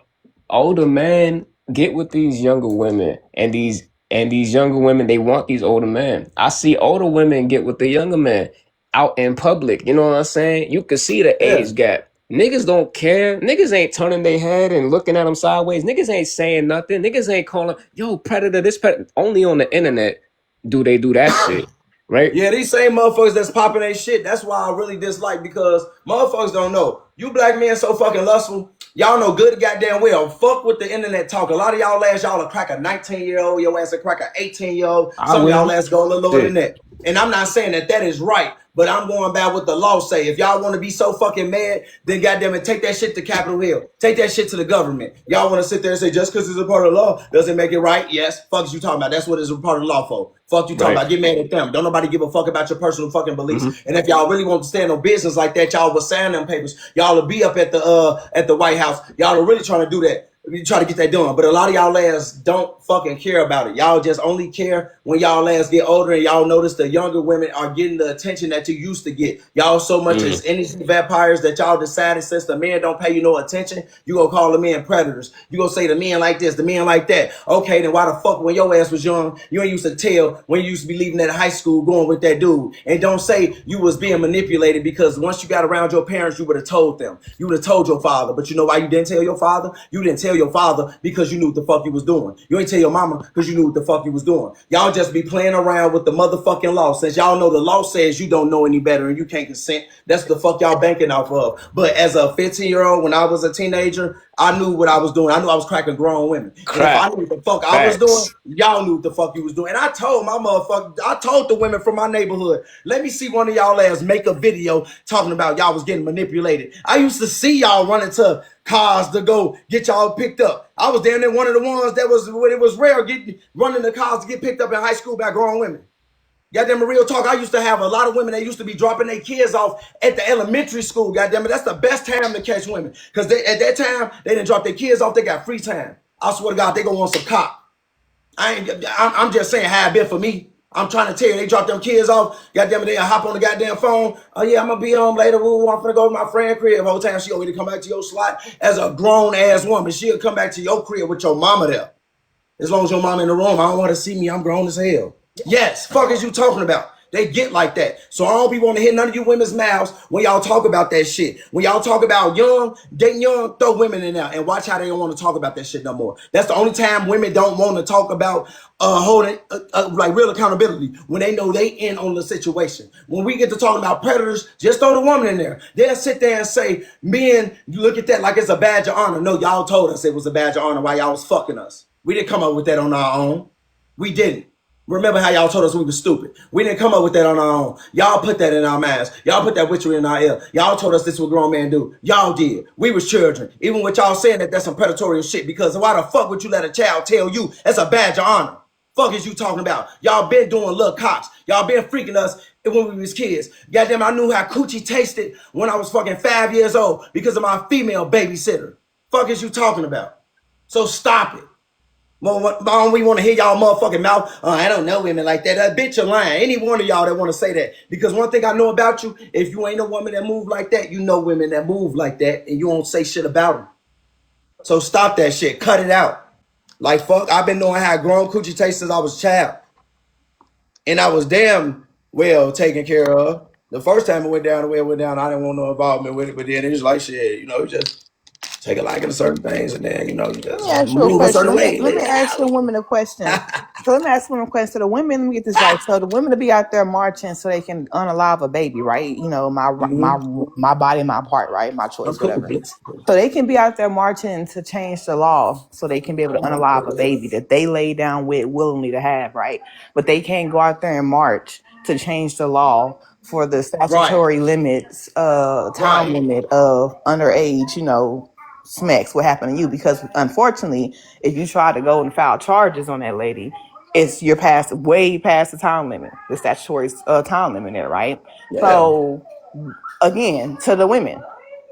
G: older men get with these younger women, and these younger women, they want these older men. I see older women get with the younger men out in public. You know what I'm saying? You can see the
A: yeah.
G: age gap. Niggas don't care. Niggas ain't turning their head and looking at them sideways. Niggas ain't saying nothing. Niggas ain't calling, yo, predator, this predator. Only on the internet do they do that shit, right?
A: Yeah, these same motherfuckers that's popping their shit. That's why I really dislike, because motherfuckers don't know. You black men so fucking lustful. Y'all know good goddamn well. Fuck with the internet talk. A lot of y'all y'all will crack a 19-year-old. Your ass will crack a 18-year-old.
G: I
A: Some of y'all
G: will.
A: go a little lower than
G: Shit.
A: that. And I'm not saying that is right, but I'm going by what the law say. If y'all want to be so fucking mad, then goddamn it, take that shit to Capitol Hill. Take that shit to the government. Y'all want to sit there and say just because it's a part of the law doesn't make it right? Yes. Fuck is you talking about? That's what it's a part of the law for. Fuck you talking
G: Right.
A: about? Get mad at them. Don't nobody give a fuck about your personal fucking beliefs.
G: Hmm.
A: And if y'all really want to stand on business like that, y'all will sign them papers. Y'all will be up at the White House. Y'all are really trying to do that. You try to get that done, but a lot of y'all ass don't fucking care about it. Y'all just only care when y'all ass get older, and y'all notice the younger women are getting the attention that you used to get. Y'all so much as innocent vampires that y'all decided, since the men don't pay you no attention, you gonna call the men predators. You gonna say the men like this, the men like that. Okay, then why the fuck when your ass was young, you ain't used to tell when you used to be leaving that high school going with that dude? And don't say you was being manipulated, because once you got around your parents, you would have told them. You would have told your father. But you know why you didn't tell your father? You didn't tell your father because you knew what the fuck you was doing. You ain't tell your mama because you knew what the fuck you was doing. Y'all just be playing around with the motherfucking law. Since y'all know the law says you don't know any better and you can't consent, that's the fuck y'all banking off of. But as a 15-year-old, when I was a teenager, I knew what I was doing. I knew I was cracking grown women. And if I
G: Crack.
A: knew what the fuck I was doing,
G: Facts.
A: y'all knew what the fuck you was doing. And I told the women from my neighborhood, let me see one of y'all ass make a video talking about y'all was getting manipulated. I used to see y'all running to cars to go get y'all picked up. I was down there, one of the ones that was when it was rare, running the cars to get picked up in high school by grown women. Goddamn, real talk. I used to have a lot of women that used to be dropping their kids off at the elementary school. Goddamn it, that's the best time to catch women because at that time they didn't drop their kids off. They got free time. I swear to God, they gonna want some cop. I'm just saying how it been for me. I'm trying to tell you, they drop them kids off. Goddamn it, they hop on the goddamn phone. Oh yeah, I'm gonna be home later. Woo, I'm gonna go to my friend crib. Whole time she already come back to your slot as a grown ass woman. She'll come back to your crib with your mama there. As long as your mama in the room, I don't want to see me. I'm grown as hell. Yes, fuck is you talking about? They get like that. So I don't be want to hear none of you women's mouths when y'all talk about that shit. When y'all talk about young, dating young, throw women in there and watch how they don't want to talk about that shit no more. That's the only time women don't want to talk about holding like real accountability when they know they in on the situation. When we get to talking about predators, just throw the woman in there. They'll sit there and say, men, you look at that like it's a badge of honor. No, y'all told us it was a badge of honor while y'all was fucking us. We didn't come up with that on our own. We didn't. Remember how y'all told us we were stupid. We didn't come up with that on our own. Y'all put that in our minds. Y'all put that witchery in our ear. Y'all told us this is what grown men do. Y'all did. We was children. Even with y'all saying that that's some predatory shit, because why the fuck would you let a child tell you that's a badge of honor? Fuck is you talking about? Y'all been doing little cops. Y'all been freaking us when we was kids. Goddamn, I knew how coochie tasted when I was fucking 5 years old because of my female babysitter. Fuck is you talking about? So stop it. Mom, we want to hear y'all motherfucking mouth. I don't know women like that. Bitch, you're lying. Any one of y'all that want to say that. Because one thing I know about you, if you ain't a woman that move like that, you know women that move like that, and you don't say shit about them. So stop that shit. Cut it out. Like, fuck, I've been knowing how grown coochie tastes since I was a child. And I was damn well taken care of. The first time it went down the way it went down, I didn't want no involvement with it. But then it was like, shit, just take a liking to certain things, and then, you
N: Let me
A: just
N: ask you a
A: move a
N: question.
A: certain
N: Let me
A: way.
N: let
A: Let
N: me
A: it
N: ask the
A: out.
N: women a question. So let me ask women a question. So the women, let me get this right. So the women to be out there marching so they can unalive a baby, right? My body, my part, right? My
A: I'm
N: choice,
A: cool,
N: whatever.
A: please.
N: So they can be out there marching to change the law so they can be able to unalive a baby that they lay down with willingly to have, right? But they can't go out there and march to change the law for the
A: Right,
N: statutory limits, time
A: right.
N: limit of underage, smacks what happened to you, because unfortunately if you try to go and file charges on that lady, you're past, way past the time limit, the statutory time limit there, right?
A: Yeah.
N: So again, to the women,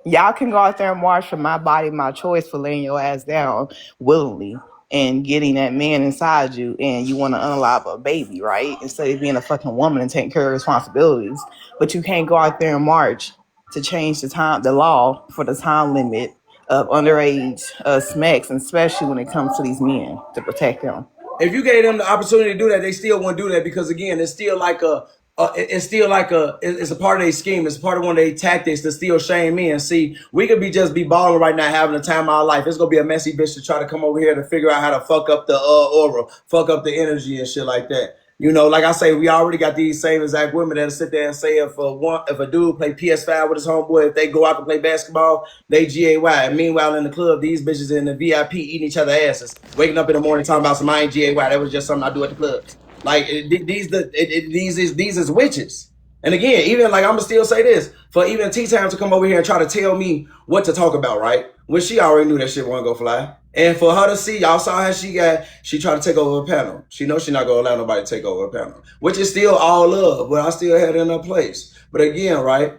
N: y'all can go out there and march for my body, my choice, for laying your ass down willingly and getting that man inside you, and you want to unalive a baby, right? Instead of being a fucking woman and taking care of responsibilities. But you can't go out there and march to change the law for the time limit of underage smacks, and especially when it comes to these men, to protect them.
A: If you gave them the opportunity to do that, they still won't do that because again, it's still like it's a part of their scheme. It's part of one of their tactics to still shame me. And see, we could just be balling right now, having the time of our life. It's gonna be a messy bitch to try to come over here to figure out how to fuck up the aura, fuck up the energy and shit like that. Like I say, we already got these same exact women that'll sit there and say if a dude play PS5 with his homeboy, if they go out to play basketball, they GAY. And meanwhile, in the club, these bitches in the VIP eating each other asses, waking up in the morning talking about some I ain't GAY. That was just something I do at the clubs. Like these is witches. And again, even like I'ma still say this, for even T Time to come over here and try to tell me what to talk about, right? When she already knew that shit wasn't gonna fly. And for her to see, y'all saw how she tried to take over a panel. She knows she's not gonna allow nobody to take over a panel, which is still all love, but I still had it in her place. But again, right?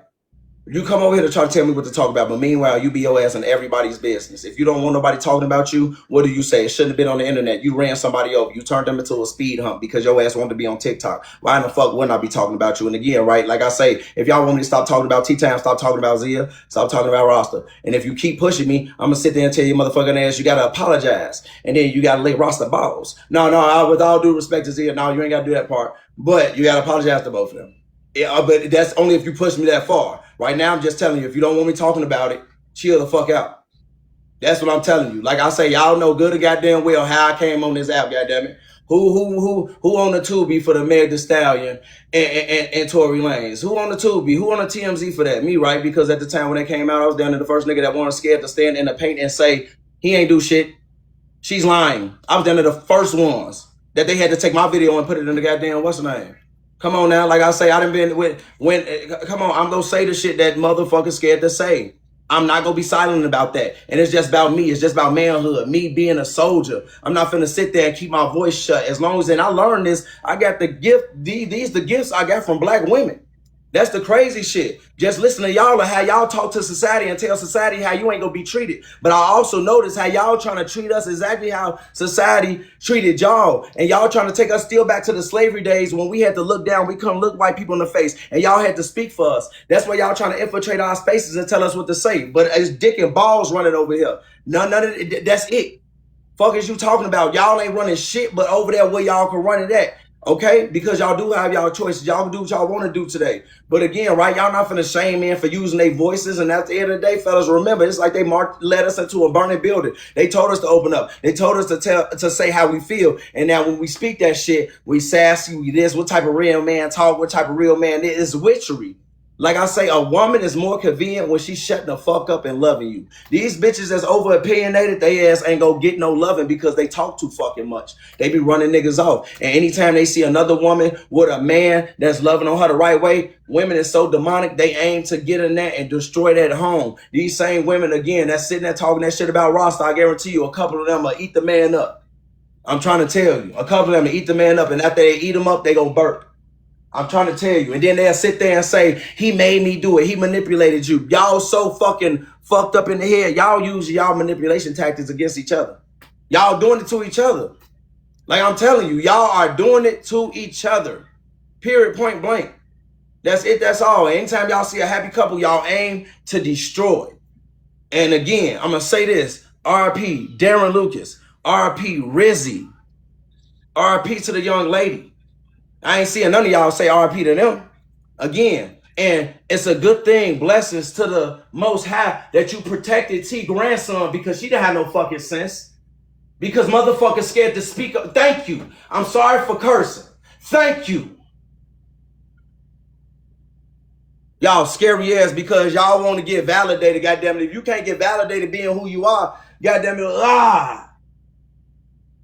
A: You come over here to try to tell me what to talk about, but meanwhile, you be your ass in everybody's business. If you don't want nobody talking about you, what do you say? It shouldn't have been on the internet. You ran somebody over. You turned them into a speed hump because your ass wanted to be on TikTok. Why in the fuck wouldn't I be talking about you? And again, right, like I say, if y'all want me to stop talking about T-Time, stop talking about Zia, stop talking about Rasta. And if you keep pushing me, I'm going to sit there and tell your motherfucking ass you got to apologize. And then you got to lay Rasta balls. No, with all due respect to Zia, no, you ain't got to do that part. But you got to apologize to both of them. Yeah, but that's only if you push me that far. Right now, I'm just telling you, if you don't want me talking about it, chill the fuck out. That's what I'm telling you. Like I say, y'all know good and goddamn well how I came on this app, goddammit. Who on the Tubi for the Meg Thee Stallion and Tory Lanez? Who on the Tubi? Who on the TMZ for that? Me, right? Because at the time when they came out, I was down to the first nigga that wasn't scared to stand in the paint and say, he ain't do shit. She's lying. I was down to the first ones that they had to take my video and put it in the goddamn, what's the name? Come on now, like I say, I done been when come on, I'm gonna say the shit that motherfuckers scared to say. I'm not gonna be silent about that. And it's just about me. It's just about manhood, me being a soldier. I'm not finna sit there and keep my voice shut. As long as, and I learned this, I got the gift, these the gifts I got from black women. That's the crazy shit. Just listen to y'all and how y'all talk to society and tell society how you ain't gonna be treated. But I also notice how y'all trying to treat us exactly how society treated y'all. And y'all trying to take us still back to the slavery days when we had to look down, we couldn't look white people in the face. And y'all had to speak for us. That's why y'all trying to infiltrate our spaces and tell us what to say. But it's dick and balls running over here. None of it, that's it. Fuck is you talking about? Y'all ain't running shit, but over there where y'all can run it at. Okay? Because y'all do have y'all choices. Y'all can do what y'all want to do today. But again, right, y'all not finna shame men for using their voices. And at the end of the day, fellas, remember, it's like they led us into a burning building. They told us to open up. They told us to say how we feel. And now when we speak that shit, we sassy, we this, what type of real man talk, what type of real man is witchery. Like I say, a woman is more convenient when she's shutting the fuck up and loving you. These bitches that's over opinionated, they ass ain't gonna get no loving because they talk too fucking much. They be running niggas off. And anytime they see another woman with a man that's loving on her the right way, women is so demonic, they aim to get in there and destroy that home. These same women, again, that's sitting there talking that shit about Rasta, I guarantee you, a couple of them will eat the man up. I'm trying to tell you, a couple of them will eat the man up, and after they eat him up, they gonna burp. I'm trying to tell you. And then they'll sit there and say, he made me do it. He manipulated you. Y'all so fucking fucked up in the head. Y'all use y'all manipulation tactics against each other. Y'all doing it to each other. Like I'm telling you, y'all are doing it to each other. Period, point blank. That's it. That's all. Anytime y'all see a happy couple, y'all aim to destroy. And again, I'm going to say this. RP, Darren Lucas. RP, Rizzy. RP to the young lady. I ain't seeing none of y'all say RP to them. Again, and it's a good thing, blessings to the Most High, that you protected T grandson because she didn't have no fucking sense. Because motherfuckers scared to speak up. Thank you. I'm sorry for cursing. Thank you. Y'all scary ass because y'all want to get validated, goddamn it. If you can't get validated being who you are, goddamn it,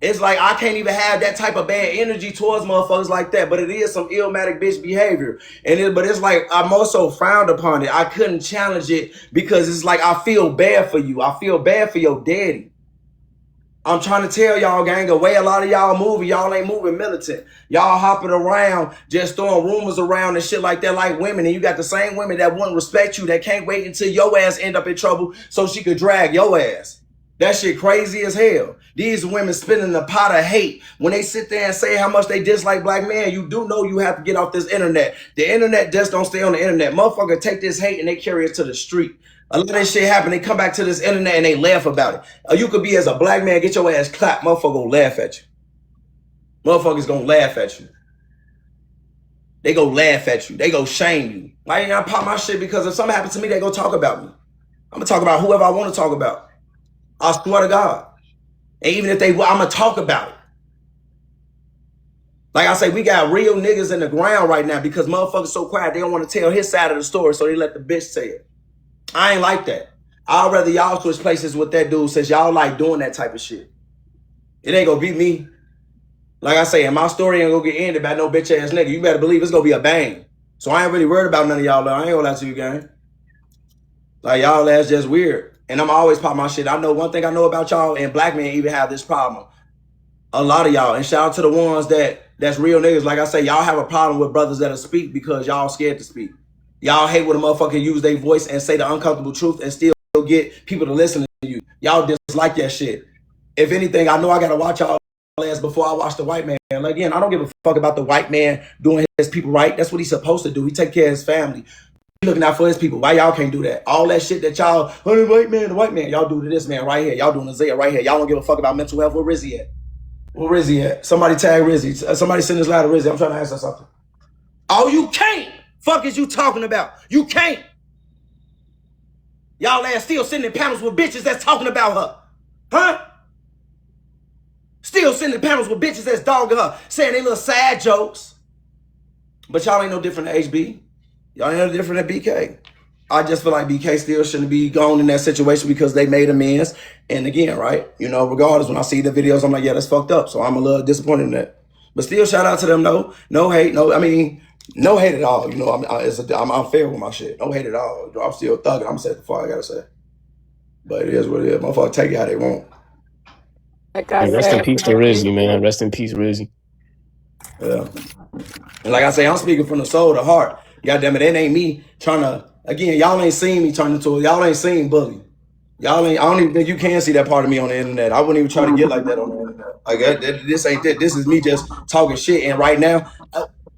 A: It's like I can't even have that type of bad energy towards motherfuckers like that. But it is some illmatic bitch behavior. But it's like I'm also frowned upon it. I couldn't challenge it because it's like I feel bad for you. I feel bad for your daddy. I'm trying to tell y'all, gang, the way a lot of y'all moving, y'all ain't moving militant. Y'all hopping around, just throwing rumors around and shit like that like women. And you got the same women that wouldn't respect you, that can't wait until your ass end up in trouble so she could drag your ass. That shit crazy as hell. These women spinning the pot of hate. When they sit there and say how much they dislike black men, you do know you have to get off this internet. The internet just don't stay on the internet. Motherfucker take this hate and they carry it to the street. A lot of this shit happen. They come back to this internet and they laugh about it. Or you could be as a black man, get your ass clapped. Motherfucker gonna laugh at you. Motherfuckers gonna laugh at you. They go laugh at you. They go shame you. Why ain't I pop my shit? Because if something happens to me, they go talk about me. I'm gonna talk about whoever I want to talk about. I swear to God. And even if they, I'm gonna talk about it. Like I say, we got real niggas in the ground right now because motherfuckers so quiet, they don't want to tell his side of the story, so they let the bitch say it. I ain't like that. I'd rather y'all switch places with that dude since y'all like doing that type of shit. It ain't gonna be me. Like I say, and my story ain't gonna get ended by no bitch ass nigga. You better believe it's gonna be a bang. So I ain't really worried about none of y'all. I ain't gonna lie to you, gang. Like y'all ass just weird. And I'm always pop my shit. I know one thing I know about y'all, and black men even have this problem. A lot of y'all, and shout out to the ones that's real niggas. Like I say, y'all have a problem with brothers that'll speak because y'all scared to speak. Y'all hate when a motherfucker use their voice and say the uncomfortable truth and still get people to listen to you. Y'all dislike that shit. If anything, I know I gotta watch y'all ass before I watch the white man. Like, again, I don't give a fuck about the white man doing his people right. That's what he's supposed to do. He take care of his family. He looking out for his people. Why y'all can't do that? All that shit that y'all, oh, the white man, y'all do to this man right here. Y'all doing Isaiah right here. Y'all don't give a fuck about mental health. Where Rizzy at? Where Rizzy at? Somebody tag Rizzy. Somebody send this line to Rizzy. I'm trying to ask her something. Oh, you can't. Fuck is you talking about? You can't. Y'all ass still sending panels with bitches that's talking about her. Huh? Still sending panels with bitches that's dogging her, saying they little sad jokes. But y'all ain't no different than HB. Y'all ain't no different than BK. I just feel like BK still shouldn't be gone in that situation because they made amends. And again, right, you know, regardless, when I see the videos, I'm like, yeah, that's fucked up. So I'm a little disappointed in that. But still, shout out to them, though. No hate, no hate at all. You know, I'm fair with my shit. No hate at all. I'm still thugging. I'm saying the fuck I gotta say. But it is what it is. Motherfucker take it how they want.
L: Like I
G: And rest in
L: said,
G: peace to Rizzy, man. Rest in peace, Rizzy.
A: Yeah. And like I say, I'm speaking from the soul, the heart. God damn it, it ain't me trying to, again, y'all ain't seen me turn into y'all ain't seen bully. Y'all ain't, I don't even think you can see that part of me on the internet. I wouldn't even try to get like that on the internet. Like, this ain't that. This is me just talking shit. And right now,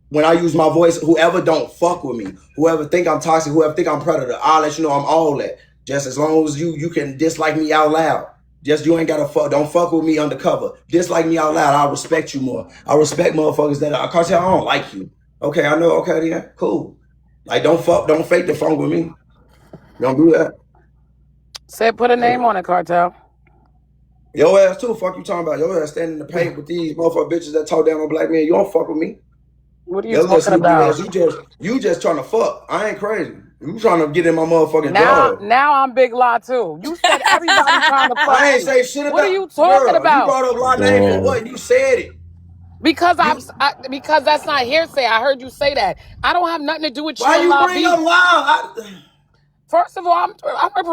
A: when I use my voice, whoever don't fuck with me, whoever think I'm toxic, whoever think I'm predator, I'll let you know I'm all that. Just as long as you can dislike me out loud. Just you ain't gotta fuck. Don't fuck with me undercover. Dislike me out loud. I'll respect you more. I respect motherfuckers that I Kartel, I don't like you. Okay, I know. Okay, yeah, cool. Like don't fake the funk with me. Don't do that.
L: said put a
A: Like,
L: name on it, Kartel.
A: your ass too. Fuck you talking about. Your ass standing in the paint with these motherfucker bitches that talk down on black men. You don't fuck with me.
L: What are you
A: Your little
L: talking
A: sneaky ass.
L: about?
A: You just trying to fuck. I ain't crazy. You trying to get in my motherfucking
L: Now,
A: drawers.
L: now I'm big law too. You said everybody trying to fuck
A: I ain't
L: you.
A: say shit
L: What are
A: about
L: you talking
A: girl. You
L: about?
A: brought up La name for
G: Damn.
A: what? You said it.
L: Because
A: You
L: because that's not hearsay. I heard you say that. I don't have nothing to do with
A: why
L: you and
A: you
L: La
A: bring
L: B.
A: up La?
L: First of all, I'm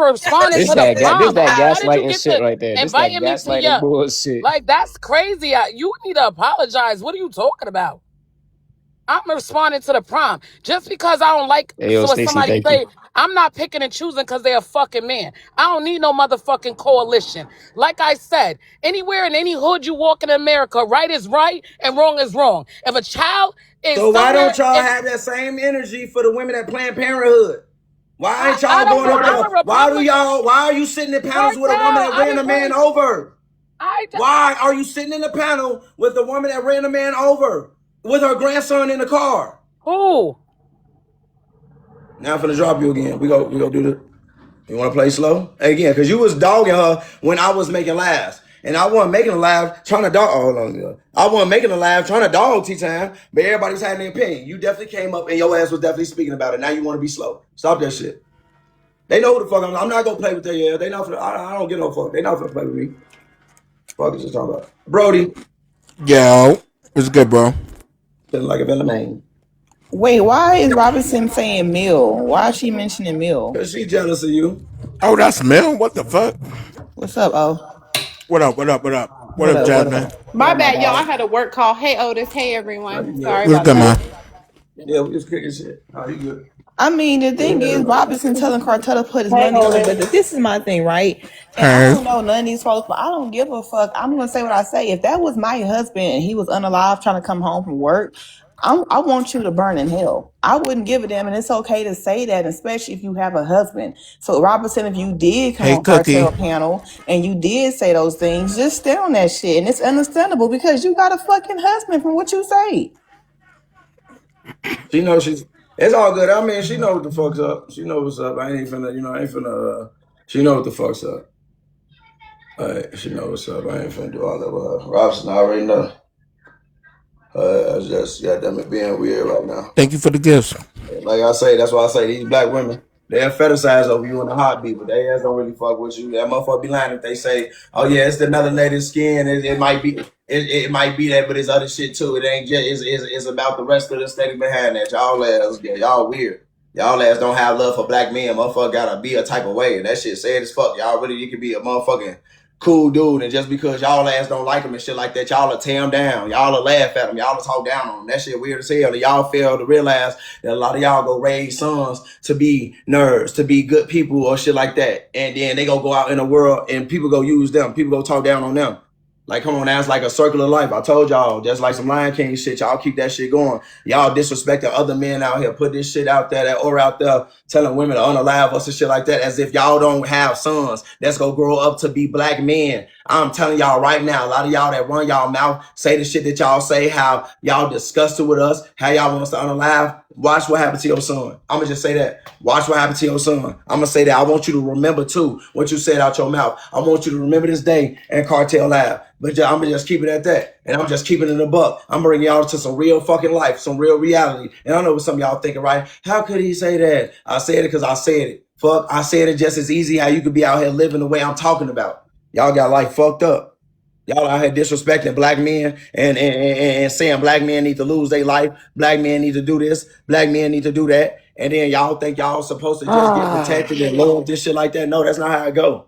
L: responding
G: This
L: to the
G: that this
L: prompt.
G: that
L: How did you
G: gaslighting
L: get
G: shit
L: to
G: right there. This that
L: inviting me to
G: gaslighting
L: your
G: bullshit.
L: like that's crazy. You need to apologize. What are you talking about? I'm responding to the prompt. Just because I don't like
G: Hey, yo,
L: what
G: Stacey,
L: somebody
G: thank you.
L: say, I'm not picking and choosing because they're a fucking man. I don't need no motherfucking coalition. Like I said, anywhere in any hood you walk in America, right is right and wrong is wrong. If a child is
A: So why
L: somewhere,
A: don't y'all
L: if
A: have that same energy for the women at Planned Parenthood? Why ain't
L: I
A: y'all
L: don't
A: going
L: know,
A: up
L: I'm
A: there?
L: a Republican
A: Why are you sitting in panels with a woman
L: cartel.
A: that
L: I
A: ran a
L: didn't
A: man
L: bring.
A: over?
L: I
A: Why are you sitting in the panel with the woman that ran a man over with her grandson in the car?
L: who?
A: Now I'm finna drop you again. We go do the. You want to play slow again? Because you was dogging her when I was making laughs, and I wasn't making a laugh trying to dog. Oh, no. I wasn't making a laugh trying to dog T-Time, but everybody's having an opinion. You definitely came up and your ass was definitely speaking about it. Now you want to be slow. Stop that shit. They know who the fuck I'm not gonna play with their ass. They not finna, I don't get no fuck. They not finna play with me. Fuck is you talking about? Brody,
O: Yo, it's good, bro.
A: feeling like a villain man.
N: Wait, why is Robinson saying Mill? Why is she mentioning Mill?
A: Cause she jealous of you.
O: Oh, that's Mel. What the fuck?
N: What's up, oh?
O: What up? What up? What up? What
N: What
O: up,
N: up, what
O: Jasmine?
N: up?
A: What
K: My
A: up, my
K: bad, y'all. I
A: dog?
K: had a work call. Hey, Otis. Hey,
A: How
K: everyone.
A: you good?
K: Sorry
O: What's
K: about
O: good,
A: You
K: that.
O: man?
A: good? Yeah, we just kicking shit. Oh, you good?
N: I mean, the thing is,
A: Yeah.
N: Robinson telling Cartel to put his
P: Hey,
N: money on it,
P: Otis.
N: but this is my thing, right? And I
O: Hey,
N: don't know none of these folks, but I don't give a fuck. I'm gonna say what I say. If that was my husband and he was unalive trying to come home from work, I want you to burn in hell. I wouldn't give a damn, and it's okay to say that, especially if you have a husband. So, Robinson, if you did come
O: hey,
N: on
O: Cookie.
N: Cartel panel and you did say those things, just stay on that shit, and it's understandable because you got a fucking husband from what you say.
A: She knows she's. It's all good. I mean, she knows what the fuck's up. She knows what's up. I ain't finna, I ain't finna. She know what the fuck's up. She know what's up. I ain't finna do all that with her. Robson already know. It's just goddamn it being weird right now.
O: Thank you for the gifts.
A: Like I say, that's why I say these black women, they'll fetishize over you in a heartbeat, but they ass don't really fuck with you. That motherfucker be lying if they say, "Oh yeah, it's the melanated skin. It might be, it might be that, but it's other shit too. It ain't just, it's about the rest of the aesthetic behind that. Y'all ass, yeah, y'all weird. Y'all ass don't have love for black men. Motherfucker gotta be a type of way, and that shit sad as fuck. Y'all really, you could be a motherfucking cool dude, and just because y'all ass don't like him and shit like that, y'all will tear him down. Y'all will laugh at him. Y'all will talk down on him. That shit weird as hell. And y'all fail to realize that a lot of y'all go raise sons to be nerds, to be good people or shit like that. And then they go out in the world and people go use them. People go talk down on them. Like, come on, that's like a circle of life. I told y'all, just like some Lion King shit, y'all keep that shit going. Y'all disrespecting other men out here, put this shit out there, that or out there, telling women to unalive us and shit like that, as if y'all don't have sons that's gonna grow up to be black men. I'm telling y'all right now, a lot of y'all that run y'all mouth, say the shit that y'all say, how y'all disgusted with us, how y'all want us to unalive. Watch what happened to your son. I'm gonna just say that. Watch what happened to your son. I'm gonna say that. I want you to remember too what you said out your mouth. I want you to remember this day and Cartel Lab. But I'm gonna just keep it at that. And I'm just keeping it a buck. I'm bringing y'all to some real fucking life, some real reality. And I know what some of y'all thinking, right? How could he say that? I said it because I said it. Fuck, I said it just as easy how you could be out here living the way I'm talking about. Y'all got life fucked up. Y'all out here disrespecting black men and saying black men need to lose their life. Black men need to do this. Black men need to do that. And then y'all think y'all supposed to just get
L: Ah,
A: protected and loved and shit like that. No, that's not how it go.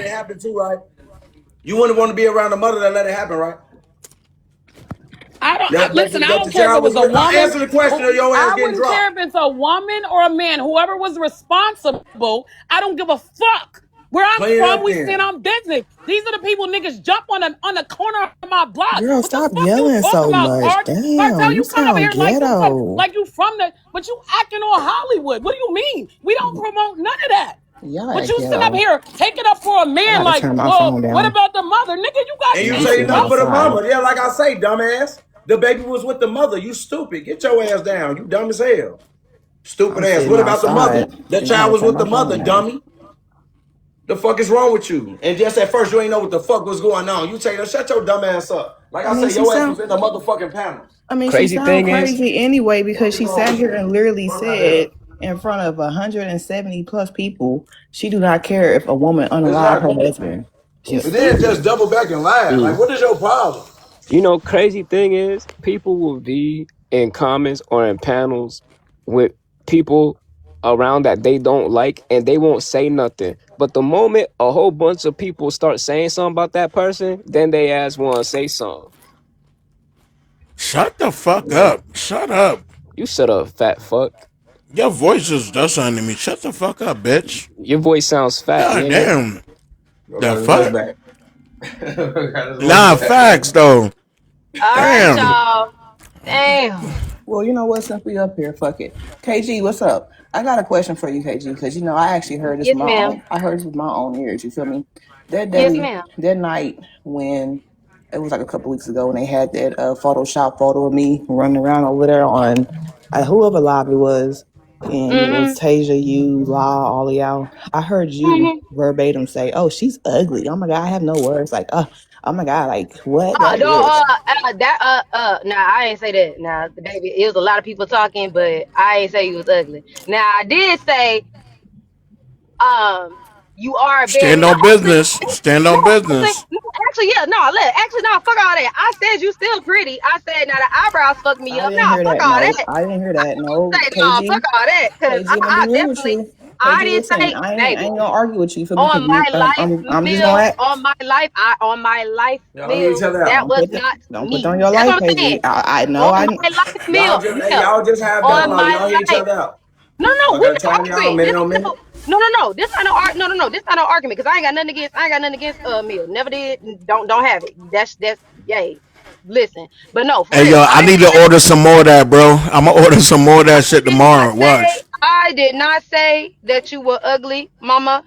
A: let it happen too, right? You wouldn't want to be around a mother that let it happen, right?
L: I don't listen. I
A: That the
L: don't care if it
A: child
L: was
A: was
L: a
A: with.
L: woman.
A: Answer the question or your ass
L: I
A: getting
L: wouldn't care
A: dropped.
L: if it's a woman or a man. Whoever was responsible, I don't give a fuck. Where I'm
A: Clean
L: from,
A: up
L: we stand
A: then.
L: on business. These are the people niggas jump on the corner of my block.
N: Girl,
L: What the
N: stop
L: fuck you
N: yelling
L: talk
N: so
L: about,
N: much.
L: Cartel?
N: Damn, you
L: You come over
N: sound
L: here
N: ghetto.
L: like you from the, but you acting on Hollywood. What do you mean? We don't promote none of that.
N: Y'all
L: But
N: act
L: you sit up
N: ghetto.
L: here, take it up for a
N: I
L: man,
N: gotta
L: like,
N: turn my
L: well,
N: phone
L: what
N: down.
L: about the mother? Nigga, you
A: And
L: got
A: you
N: Let me
A: say
N: see
L: kids,
N: how
A: enough
N: to
A: for the
L: motherfucker.
N: slide.
A: mama. Yeah, like I say, dumbass. The baby was with the mother. You stupid. Get your ass down. You dumb as hell. Stupid
N: I'm
A: ass.
N: sitting
A: What about the mother?
N: outside.
A: The
N: Now I
A: child
N: gotta
A: was
N: turn
A: with
N: my
A: the
N: phone
A: mother,
N: down.
A: dummy. The fuck is wrong with you? And just at first, you ain't know what the fuck was going on. You tell her, shut your dumb ass up. Like
N: I
A: I
N: mean,
A: say,
N: she
A: your ass
N: sound.
A: was in the motherfucking panels.
N: She
G: Crazy
N: sound
G: thing is,
N: crazy anyway
A: Fuck
N: because
A: is
N: she
A: wrong
N: sat
A: with
N: here
A: you?
N: and literally
A: Fuck out here.
N: said in front of 170 plus people, she do not care if a woman unalive her
A: Exactly.
N: husband. She's
A: And then
N: stupid.
A: just double back and lie. Like,
G: mm,
A: what is your problem?
G: you know, crazy thing is, people will be in comments or in panels with people around that they don't like, and they won't say nothing. But the moment a whole bunch of people start saying something about that person, then they ass want to say something.
O: Shut the fuck
A: Yeah.
O: up. Shut up.
G: You shut up, fat fuck.
O: Your voice just does something to me. Shut the fuck up, bitch.
G: Your voice sounds fat,
O: God
G: nigga.
O: damn.
A: Bro
O: The
A: got his voice
O: fuck?
A: back. Got his voice
O: Nah,
A: back.
O: facts though.
I: All right,
O: Damn.
I: y'all. Damn.
N: Well, you know what? Since we up here, fuck it. KG, what's up? I got a question for you, KG, because I actually heard this
I: Yes,
N: with my
I: ma'am.
N: own. I heard this with my own ears. You feel me? That
I: Yes,
N: day,
I: ma'am.
N: that night when it was like a couple weeks ago, when they had that Photoshop photo of me running around over there on whoever live it was, and it was
I: Mm-hmm.
N: Tasia, you, La, all of y'all. I heard you
I: Mm-hmm.
N: verbatim say, "Oh, she's ugly." Oh my god, I have no words. Like, oh my god, like what?
I: Oh,
N: That
I: no,
N: bitch.
I: nah, I ain't say that. Nah, baby, it was a lot of people talking, but I ain't say you was ugly. Now, I did say, um, you are very,
O: Stand
I: no,
O: on business. Stand
I: no,
O: on business.
I: no, actually, yeah, actually, no, fuck all that. I said you still pretty. I said, now the eyebrows fuck me
N: I
I: up.
N: didn't
I: Nah,
N: hear
I: fuck
N: that.
I: all
N: No,
I: that.
N: I didn't hear that. No,
I: Say, no, fuck
N: KG.
I: all that. Cause
N: KG, I'm gonna be
I: I
N: real with
I: definitely,
N: you.
I: I
N: KG,
I: didn't
N: listen,
I: say,
N: I
I: baby,
N: ain't gonna argue with you for me because
I: on my life,
N: I'm just gonna
I: Mill,
N: act.
I: on my life,
A: Y'all hear each
I: Mill,
A: other
I: that
A: out.
I: was not
N: Don't put
I: me.
N: on your
I: That's
N: life,
I: what I'm saying.
N: KG. I know
I: On
N: I
I: my life,
A: Y'all just, hey,
I: Mill,
A: y'all just have
I: on
A: dialogue.
I: my
A: Y'all hear each
I: life.
A: other out.
I: No, no,
A: Y'all
I: we're
A: got a
I: not
A: turn y'all
I: arguing. This
A: minute on
I: not
A: minute.
I: no. This not no no no no. This not no argument because I ain't got nothing against Mill. Never did. Don't have it. That's yay. Listen, but no, for
O: Hey
I: real.
O: yo, I need to order some more of that, bro. I'm gonna order some more of that shit tomorrow. Watch.
I: I did not say that you were ugly, Mama.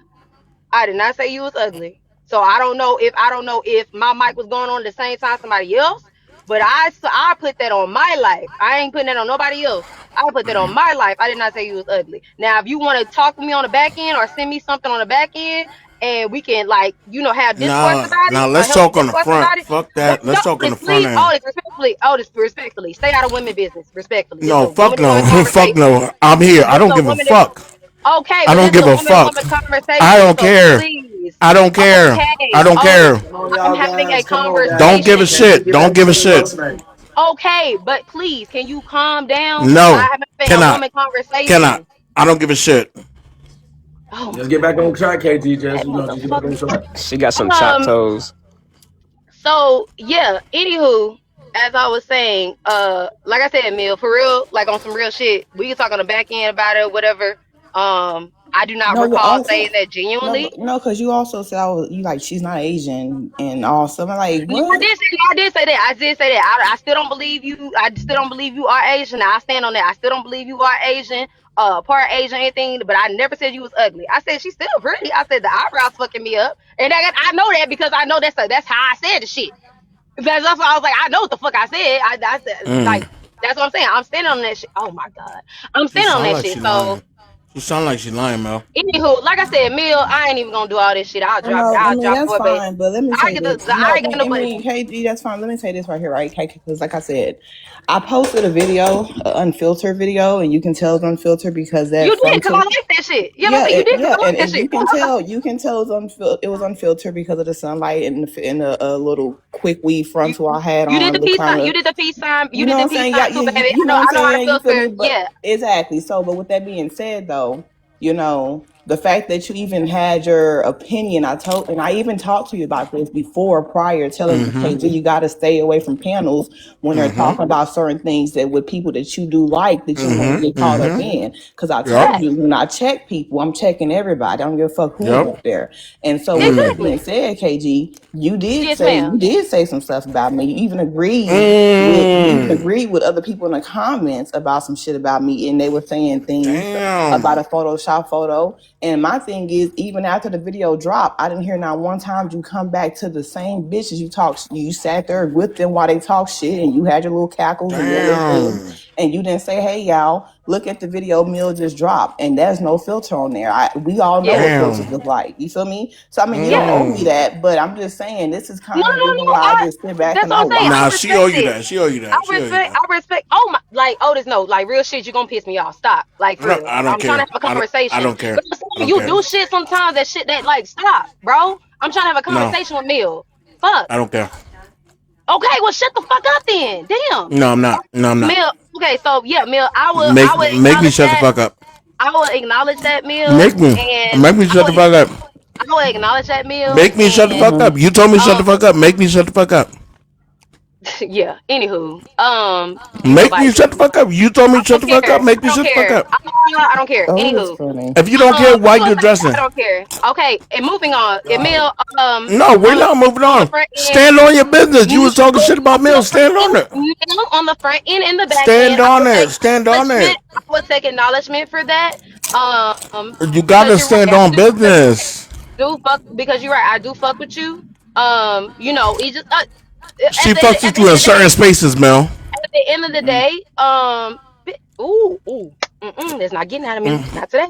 I: I did not say you was ugly. So I don't know if my mic was going on at the same time somebody else, but I put that on my life. I ain't putting that on nobody else. I put that on my life. I did not say you was ugly. Now, if you want to talk to me on the back end or send me something on the back end, and we can like have discourse
O: Now,
I: about it,
O: now
I: a
O: let's
I: healthy
O: talk on the
I: discourse
O: front.
I: about it.
O: Fuck
I: But
O: that.
I: no,
O: Let's talk on
I: Otis,
O: the front
I: please,
O: end.
I: respectfully, stay out of women business. Respectfully, this is
O: No,
I: a
O: fuck
I: woman to
O: no.
I: woman
O: Fuck
I: conversation.
O: no. I'm here. I
I: This
O: don't
I: a
O: give a
I: woman to
O: fuck.
I: Okay,
O: I
I: but
O: don't
I: this is
O: give
I: a
O: a
I: woman to
O: fuck.
I: woman
O: I
I: conversation.
O: don't
I: So
O: care.
I: please,
O: I don't care. I
I: okay,
O: don't
I: Otis,
O: care.
A: Come on,
I: I'm
A: y'all
I: having a
A: guys. Come on,
O: Don't
A: guys.
O: give a
I: conversation.
A: KG,
O: shit.
A: get
O: Don't
A: back
O: give a
A: on the
O: shit.
A: what's name.
I: Okay, but please, can you calm down?
O: No.
I: I'm having a
O: Cannot.
I: woman
O: Cannot.
I: conversation.
O: I don't give a shit.
I: Oh my
A: Just get back on track, KG.
I: God,
A: Just
I: that
A: just get back on
I: motherfucker.
A: track.
G: She got some chopped
I: Um,
G: toes.
I: So yeah, anywho, as I was saying, like I said, Mill, for real, like on some real shit, we can talk on the back end about it, whatever. I do not
N: no, but
I: recall
N: also
I: saying that genuinely.
N: no, because you also said you like she's not Asian and all stuff. I'm like,
I: Yeah,
N: what?
I: I did say that. I did say that. I still don't believe you. I still don't believe you are Asian. I stand on that. I still don't believe you are Asian, part Asian, anything. But I never said you was ugly. I said she's still pretty. I said the eyebrows fucking me up, and I know that because I know that's how I said the shit. That's why I was like, I know what the fuck I said. I said like that's what I'm saying. I'm standing on that shit. Oh my god, I'm
O: She
I: standing on
O: sound
I: that
O: like
I: shit.
O: she
I: So
O: lying. She sound like she lying, Mel.
I: anywho, like I said, Mill, I ain't even gonna do all this shit.
N: No, I
I: I'll
N: mean
I: drop
N: that's
I: for it, baby.
N: fine, but let me
I: I
N: say
I: get
N: this.
I: I
N: No,
I: ain't got no but.
N: KG, that's fine. Let me say this right here, right? Because like I said, I posted a video, an unfiltered video, and you can tell it's unfiltered because
I: You
N: that
I: did
N: from
I: because I like that shit. You know what I'm
N: yeah,
I: saying? You did because
N: yeah,
I: I like that
N: and
I: shit.
N: you can tell it was unfiltered because of the sunlight and a little quick weave
I: You
N: fronts I had
I: you did
N: on,
I: the
N: look
I: peace
N: kind
I: sign. You
N: of,
I: did the peace sign. You
N: you know
I: did
N: what
I: the
N: I'm
I: peace
N: saying?
I: sign
N: Yeah,
I: too, baby.
N: you know what I'm
I: I know how to
N: saying? You feel
I: filter.
N: me? But
I: Yeah.
N: exactly. So, but with that being said, though, you know. The fact that you even had your opinion, and I even talked to you about this before, prior, telling you, KG, you got to stay away from panels when they're talking about certain things that with people that you do like, that you don't want to get caught up in. Because I
O: Yep.
N: told you, when I check people, I'm checking everybody. I don't give a fuck who is
O: Yep.
N: up there. And so, with that
P: Exactly.
N: being said, KG,
P: Yes, ma'am.
N: you did say some stuff about me. You even
O: Mm.
N: agreed with other people in the comments about some shit about me, and they were saying things about
O: Damn.
N: a Photoshop photo. And my thing is, even after the video dropped, I didn't hear not one time you come back to the same bitches you talked. You sat there with them while they talk shit, and you had your little cackles and your little thing,
O: Damn.
N: and you didn't say, "Hey, y'all, look at the video Mill just dropped," and there's no filter on there. We all know
P: Yeah.
N: what filters
O: Damn.
N: look like. You feel me? So I mean, you don't
P: Yeah.
N: owe me
O: Mm.
N: that, but I'm just saying this is
P: No,
N: kind of the reason
P: no, no.
N: why I just sit back
P: That's
N: and
P: what
N: I
P: I'm saying. I
O: Nah,
N: watch.
O: she owe
P: respect
O: you
P: it.
O: that. She owe you that. She owe you that.
P: I respect. Oh my, like Otis, no, like real shit. You gonna piss me off? Stop, like for
O: No,
P: real.
O: I don't
P: I'm trying
O: care.
P: to have a
O: I
P: conversation.
O: don't care.
P: But I'm
O: I
P: saying
O: don't
P: you
O: care.
P: do shit sometimes. That shit that like stop, bro. I'm trying to have a
O: No,
P: conversation with Mill. Fuck.
O: I don't care.
P: Okay, well shut the fuck up then. Damn.
O: No, I'm not. No, I'm not.
P: Mill. Okay, so yeah, Mill. I would
O: Make me
P: acknowledge
O: shut the
P: that.
O: fuck up.
P: I will acknowledge that Mill,
O: Make me.
P: and
O: Make me shut the fuck up.
P: I will acknowledge that Mill,
O: Make me shut the
P: and
O: fuck up.
N: Mhm.
O: You told me shut
P: um
O: the fuck up. Make me shut the fuck up.
P: yeah. Anywho, ain't
O: Make
P: nobody
O: me shut the fuck up. You told me
P: I
O: shut the
P: don't
O: fuck
P: care.
O: up. Make
P: I
O: me
P: don't
O: shut the fuck
P: care.
O: up.
P: I don't care.
N: Oh, that's
P: Anywho,
N: funny.
O: If you don't care, why
P: that's what
O: you
P: I'm saying.
O: addressing?
P: I don't care. Okay, and moving on. Emil,
O: No, we're not moving
P: on the
O: on.
P: front end,
O: Stand on your business. You
P: no,
O: was talking shit about
P: on
O: Mill.
P: the front
O: Stand on
P: end,
O: it.
P: no, on the front end and the back
O: Stand
P: end, I
O: on
P: will
O: it.
P: take
O: Stand on it.
P: acknowledgement. I will take acknowledgement for that.
O: You
P: Because
O: gotta
P: you're right.
O: stand on
P: Because you're right.
O: business.
P: Do fuck because you're right. I do fuck with you. It just
O: She fucks
P: at
O: with
P: the
O: you
P: end
O: in
P: of the day,
O: certain spaces, Mel.
P: at the end of the day, that's not getting out of me. Not today.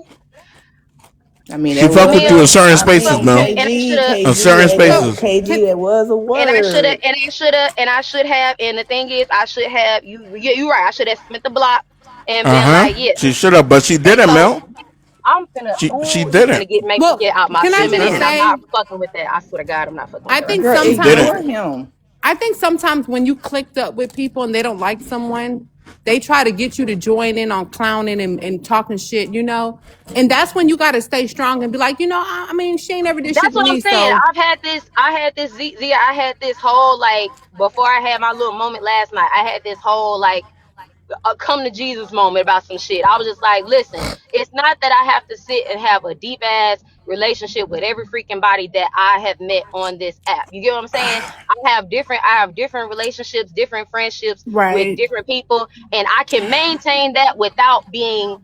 N: I mean,
O: She
N: that
O: fuck with you
P: Emil,
O: in
N: was.
O: certain
N: I
P: I fuck
O: spaces,
N: mean,
P: with you,
O: Mel.
P: and I should
N: KG,
P: have.
O: In
N: KG,
O: certain
N: that
P: So,
N: was
O: spaces.
N: KG. That was a word.
P: and I should have. And the thing is, I should have. You right. I should have spent the block and
O: Uh
P: been like,
O: huh.
P: yeah.
O: She should have, but she
P: And
O: didn't,
P: so
O: Mel.
P: I'm finna.
O: She
P: Oh, you
O: didn't.
P: finna make me
K: Well,
P: get out my
K: can I
O: She
K: just
P: feminine, and
O: didn't.
P: I'm not
K: say,
P: fucking with that. I swear to God, I'm not fucking with
K: I
P: that right
K: think
P: now.
N: Girl,
O: She
K: sometimes
O: didn't.
N: ignore him.
K: I think sometimes when you clicked up with people and they don't like someone, they try to get you to join in on clowning and talking shit, you know? And that's when you got to stay strong and be like, I mean, she ain't never did shit
P: That's
K: to
P: what I'm
K: me,
P: saying.
K: so
P: I had this I had this whole like before I had my little moment last night. I had this whole like a come to Jesus moment about some shit. I was just like, listen, it's not that I have to sit and have a deep ass relationship with every freaking body that I have met on this app. You get what I'm saying? I have different relationships, different friendships with
K: right.
P: different people, and I can maintain that without being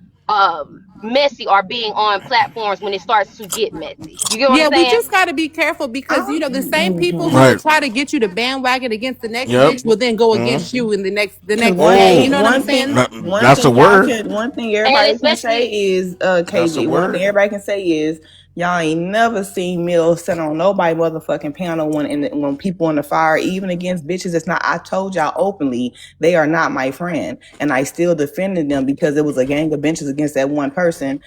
P: messy or being on platforms when it starts to get messy. You get what I'm
K: Yeah, we
P: saying?
K: just got to be careful because,
N: I,
K: the same people who will
N: mhm.
O: Right.
K: try to get you to bandwagon against the next
O: Yep.
K: bitch will then go against you in the
N: Cause
K: next
N: one
K: day. You
O: Oh,
K: know
N: thing,
K: what I'm
N: one
K: saying?
N: thing, one
O: that's a
N: thing y'all
O: word.
N: can, one thing
P: And
N: everybody can say
P: especially
N: is,
O: That's a
N: KG. One thing
O: word.
N: everybody can say is, y'all ain't never seen Mill sit on nobody motherfucking panel when people in the fire, even against bitches. It's not. I told y'all openly they are not my friend, and I still defended them because it was a gang of benches against that one person.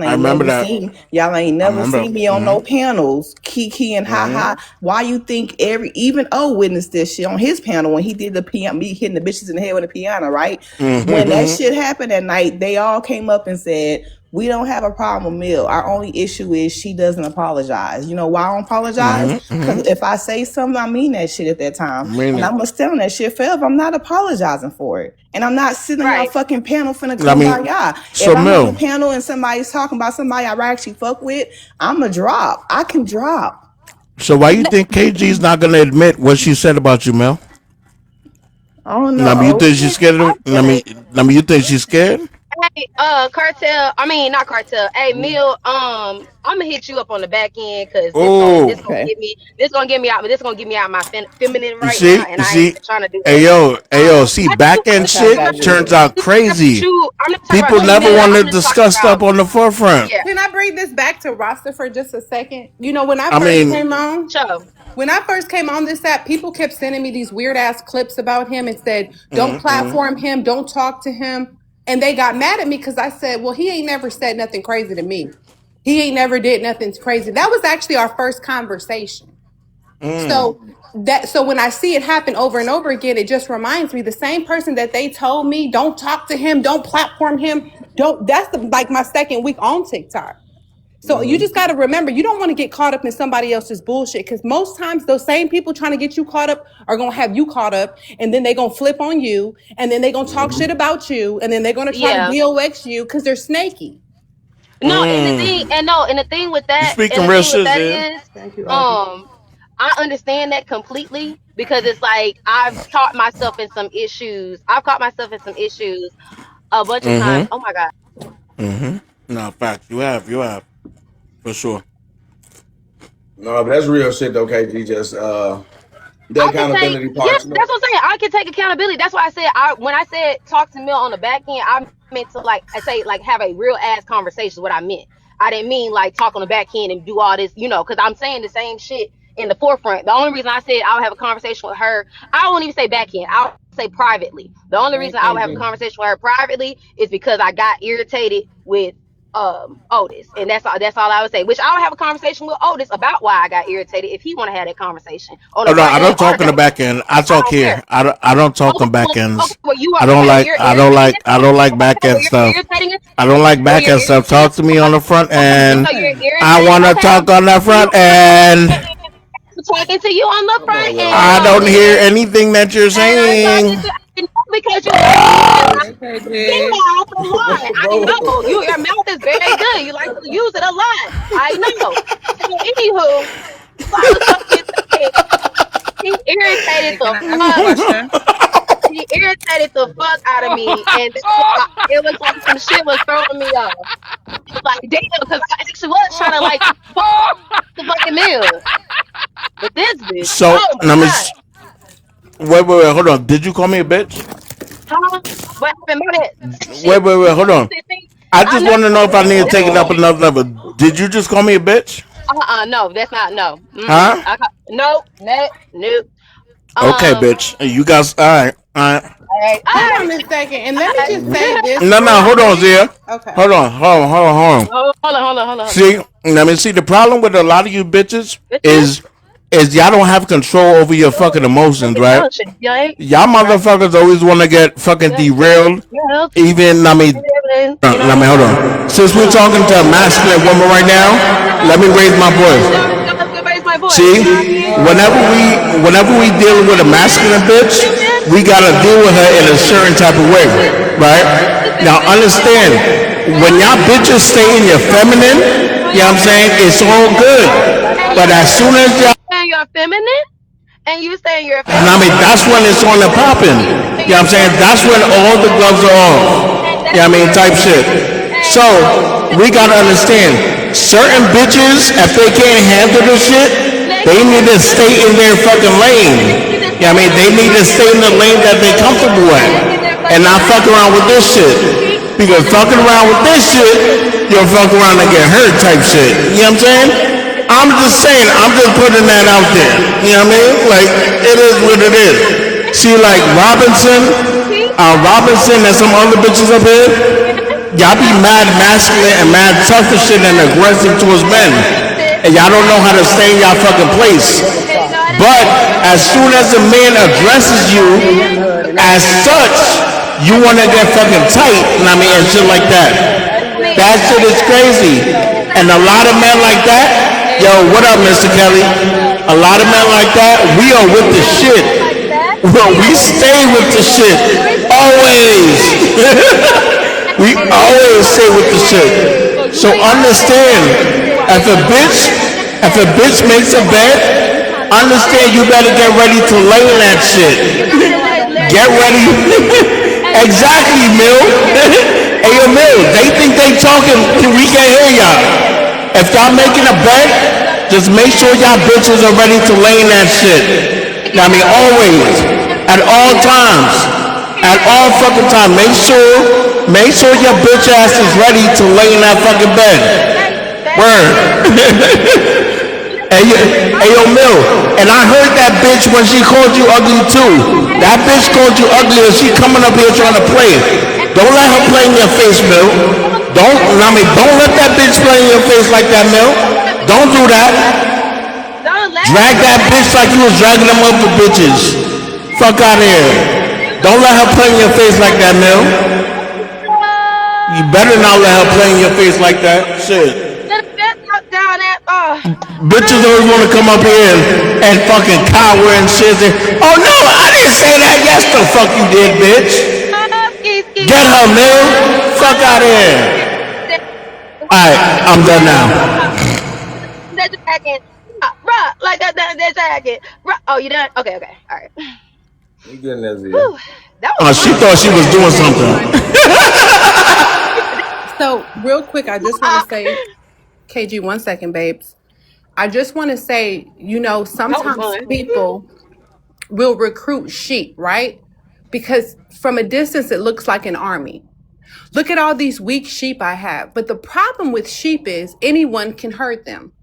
O: I remember that.
N: Y'all ain't
O: I
N: never
O: remember.
N: seen me on no panels, kiki and ha ha. Why you think even O witnessed this shit on his panel when he did the piano, me hitting the bitches in the head with a piano, right? When that shit happened that night, they all came up and said, we don't have a problem with Mill. Our only issue is she doesn't apologize. You know why I don't apologize? Because if I say something, I mean that shit at that time.
O: Mean
N: And
O: it.
N: I'm going to stand on that shit forever. I'm not apologizing for it. And I'm not sitting on y'all
P: right.
N: fucking panel finna
O: I mean,
N: kumbaya. If
O: so
N: I'm on the
O: Mill.
N: panel and somebody's talking about somebody I actually fuck with, I'm a drop. I can drop.
O: So why you think KG's not gonna admit what she said about you, Mel?
N: I don't
O: I mean, you
N: know.
O: think she's scared of? I mean, you think she's scared?
P: Hey, Cartel. I mean, not Cartel. Hey, Mill. I'm gonna hit you up on the back end because
O: Oh,
N: Okay.
P: this gonna get me out my feminine
O: you
P: right now,
O: see,
P: and
O: you
P: I ain't
O: see.
P: even trying to do that.
O: Hey yo, see,
P: I
O: back
P: do,
O: end
N: Okay, I
O: shit
N: got
O: turns
N: you.
O: out
P: I'm not talking about
O: crazy.
P: you. I'm not talking
O: People
P: about you,
O: never
P: Mill.
O: want
P: I'm
O: to
P: just talking
O: discuss
P: about
O: stuff on the forefront.
P: yeah.
K: Can I bring this back to roster for just a second? When I
O: I
K: first
O: mean,
K: came on,
P: Show
K: this app, people kept sending me these weird ass clips about him and said, don't platform him, don't talk to him. And they got mad at me because I said, well, he ain't never said nothing crazy to me. He ain't never did nothing crazy. That was actually our first conversation. So when I see it happen over and over again, it just reminds me the same person that they told me, don't talk to him, don't platform him, don't that's like my second week on TikTok. So you just got to remember, you don't want to get caught up in somebody else's bullshit because most times those same people trying to get you caught up are going to have you caught up and then they're going to flip on you and then they're going to talk shit about you and then they're going to try to
P: Yeah.
K: DOX you because they're snaky.
P: No, and the thing with
O: You
P: that,
O: speaking real shit, Zia.
P: is, I understand that completely because it's like I've caught myself in some issues a bunch of times. Oh my god.
O: No, facts. You have, for sure.
A: No, but that's real shit though, KG. Just the
P: I can take,
A: accountability
P: yeah,
A: part, you know.
P: that's what I'm saying. I can take accountability. That's why I said, when I said talk to Mill on the back end, I meant to, like I say, like have a real ass conversation. What I meant, I didn't mean like talk on the back end and do all this, because I'm saying the same shit in the forefront. The only reason I said I would have a conversation with her, I won't even say back end. I'll say privately. The only reason I would have a conversation with her privately is because I got irritated with Otis, and that's all I would say. Which I would have a conversation with Otis about why I got irritated if he want to have that conversation on
O: Oh
P: the
O: no,
P: front
O: I
P: end
O: don't
P: or
O: talk
P: the
O: on the
P: back
O: back
P: end.
O: end. I
P: I
O: talk
P: don't care.
O: here. I don't talk
P: Okay,
O: on back
P: okay,
O: ends.
P: well you are
O: I don't
P: okay.
O: like
P: You're
O: I don't
P: irritating
O: like
P: as
O: I
P: fuck.
O: don't like back
P: Okay, well
O: end
P: you're
O: stuff.
P: irritating as
O: I don't like
P: well
O: back
P: you're
O: end stuff.
P: irritating
O: Talk
P: as
O: to me on the front
P: okay.
O: end.
P: So you're
O: I
P: irritating.
O: wanna
P: Okay,
O: talk on the
P: you
O: front end.
P: I'm talking to you on the
A: Come on,
P: front
O: I
A: y'all.
P: end,
O: don't hear
P: Otis,
O: anything that you're
P: and I'm talking
O: saying.
P: to I know because you like to use your
F: Hey, KG.
P: mouth a lot. I
A: Bro.
P: know your mouth is very good. You like to use it a lot. I know. So anywho, I was fucking saying, he irritated
F: Hey, can
P: the
F: I ask a
P: fuck.
F: question?
P: He irritated the fuck out of me, and it was like some shit was throwing me off. It was like damn, because I actually was trying to like fuck the fucking meal, but this bitch,
O: So
P: oh my
O: let me
P: god,
O: wait, hold on. Did you call me a bitch?
P: huh? What happened? My bad.
O: Wait,
P: Shit,
O: wait,
P: you
O: wait, hold
P: know,
O: on.
P: see,
O: I
P: I
O: just
P: never.
O: want to know if I need to take it up
A: Uh-oh.
O: another level. Did you just call me a bitch?
P: No, that's not no.
O: Huh?
P: No, no, no.
O: Okay,
P: Um,
O: bitch. You guys, all right.
P: all
K: Hold
P: right,
K: on a second, and let
P: all
K: me
P: right.
K: just say this
O: No,
K: real
O: no, hold on,
K: quick.
O: Zia.
K: Okay.
O: Hold on.
P: Hold on.
O: See, let me see. The problem with a lot of you bitches
P: Bitches,
O: is y'all don't have control over your fucking emotions,
P: fucking
O: right?
P: tell shit, right?
O: Y'all
P: Right.
O: motherfuckers always want to get fucking
P: Yeah,
O: derailed.
P: yeah,
O: Even, I mean,
P: you
O: let me
P: know.
O: hold on. Since we're
P: Uh,
O: talking to a masculine woman right now, let me raise my voice.
P: I was gonna raise my voice.
O: See,
P: You know what I mean?
O: whenever we dealing with a masculine bitch, we gotta deal with her in a certain type of way, right? Now understand, when y'all bitches stay in your feminine, you know what I'm saying, it's all good. But as soon as y'all,
P: And you're feminine, and you saying you're
O: I mean,
P: feminine,
O: that's when it's on the popping.
P: and
O: You know
P: you're
O: what I'm saying?
P: feminine,
O: That's when all the gloves are off.
P: and
O: You
P: that's
O: know what I
P: when
O: mean?
P: you're
O: Type shit.
P: feminine, and
O: So, we
P: you
O: gotta understand, certain bitches, if they can't handle this shit,
P: they
O: they
P: can't
O: need to
P: handle
O: stay
P: it.
O: in their fucking
P: They
O: lane.
P: need to
O: You know what I
P: stay
O: mean?
P: in
O: They
P: their
O: need to
P: fucking
O: stay in the
P: lane.
O: lane that they
P: They need
O: comfortable
P: to
O: at.
P: stay in their
O: And
P: fucking
O: not fuck
P: lane.
O: around with this shit.
P: See?
O: Because
P: And that's
O: fucking
P: what
O: around with this
P: I'm
O: shit,
P: saying.
O: you'll fuck around and get hurt type shit. You know what I'm saying? I'm just saying, I'm just putting that out there. You know what I mean? Like, it is what it is. See, like
P: See?
O: Robinson and some other bitches up here, y'all be mad masculine and mad tough and shit and aggressive towards men. And y'all don't know how to stay in y'all fucking place.
P: And you know what it
O: But
P: is?
O: as soon as a man addresses you as such, you want to get fucking tight, and I mean, and shit like that.
P: I mean,
O: That shit is crazy. And a lot of men like that, yo, what up, Mr. Kelly? A lot of men like that, we are with the shit. Well, we stay with the shit. Always. We always stay with the shit. So understand, if a bitch, if a bitch makes a bed, understand you better get ready to lay in that shit. Get ready. Exactly, Mill. Hey, yo, Mill, they think they talking, we can't hear y'all. If y'all making a bet, just make sure y'all bitches are ready to lay in that shit. Now, I mean, always. At all times. At all fucking time. Make sure your bitch ass is ready to lay in that fucking bed. Word. Hey, yo, Mill, and I heard that bitch when she called you ugly too. That bitch called you ugly and she coming up here trying to play. Don't let her play in your face, Mill. Don't let that bitch play in your face like that, Mill. Don't do that.
P: don't let
O: Drag that bitch like you was dragging them other bitches. Fuck out of here. Don't let her play in your face like that, Mill. You better not let her play in your face like that. Shit.
P: down that far.
O: Bitches always want to come up here and fucking cower and shit. Oh no, I didn't say that. Yes, the fuck you did, bitch.
P: Ski, ski,
O: Get her,
P: ski.
O: man. Fuck out of here. Alright, I'm done now.
P: That jacket. Bruh, like that jacket. Bruh. Oh, you done? Okay, okay. All right.
A: You getting there, Zia?
P: Whew. That was
O: She
P: fun.
O: thought she was doing
K: Okay,
O: something.
K: so real quick, I just want to say, KG, 1 second, babes. I just want to say,
P: That was
K: sometimes
P: fun.
K: people will recruit sheep, right? Because from a distance, it looks like an army. Look at all these weak sheep I have. But the problem with sheep is anyone can hurt them.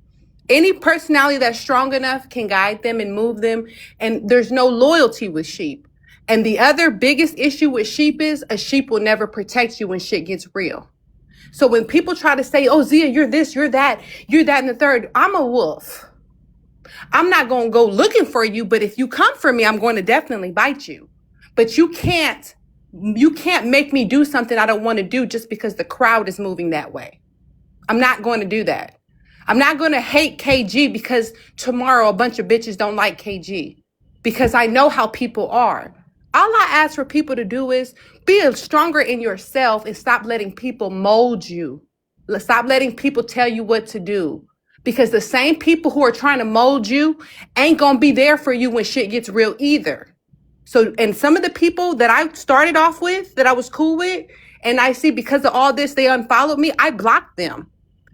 K: Any personality that's strong enough can guide them and move them. And there's no loyalty with sheep. And the other biggest issue with sheep is a sheep will never protect you when shit gets real. So when people try to say, oh, Zia, you're this, you're that, and the third, I'm a wolf. I'm not going to go looking for you, but if you come for me, I'm going to definitely bite you. But you can't make me do something I don't want to do just because the crowd is moving that way. I'm not going to do that. I'm not going to hate KG because tomorrow a bunch of bitches don't like KG, because I know how people are. All I ask for people to do is be stronger in yourself and stop letting people mold you. Stop letting people tell you what to do. Because the same people who are trying to mold you ain't going to be there for you when shit gets real either. So, and some of the people that I started off with that I was cool with, and I see because of all this, they unfollowed me, I blocked them.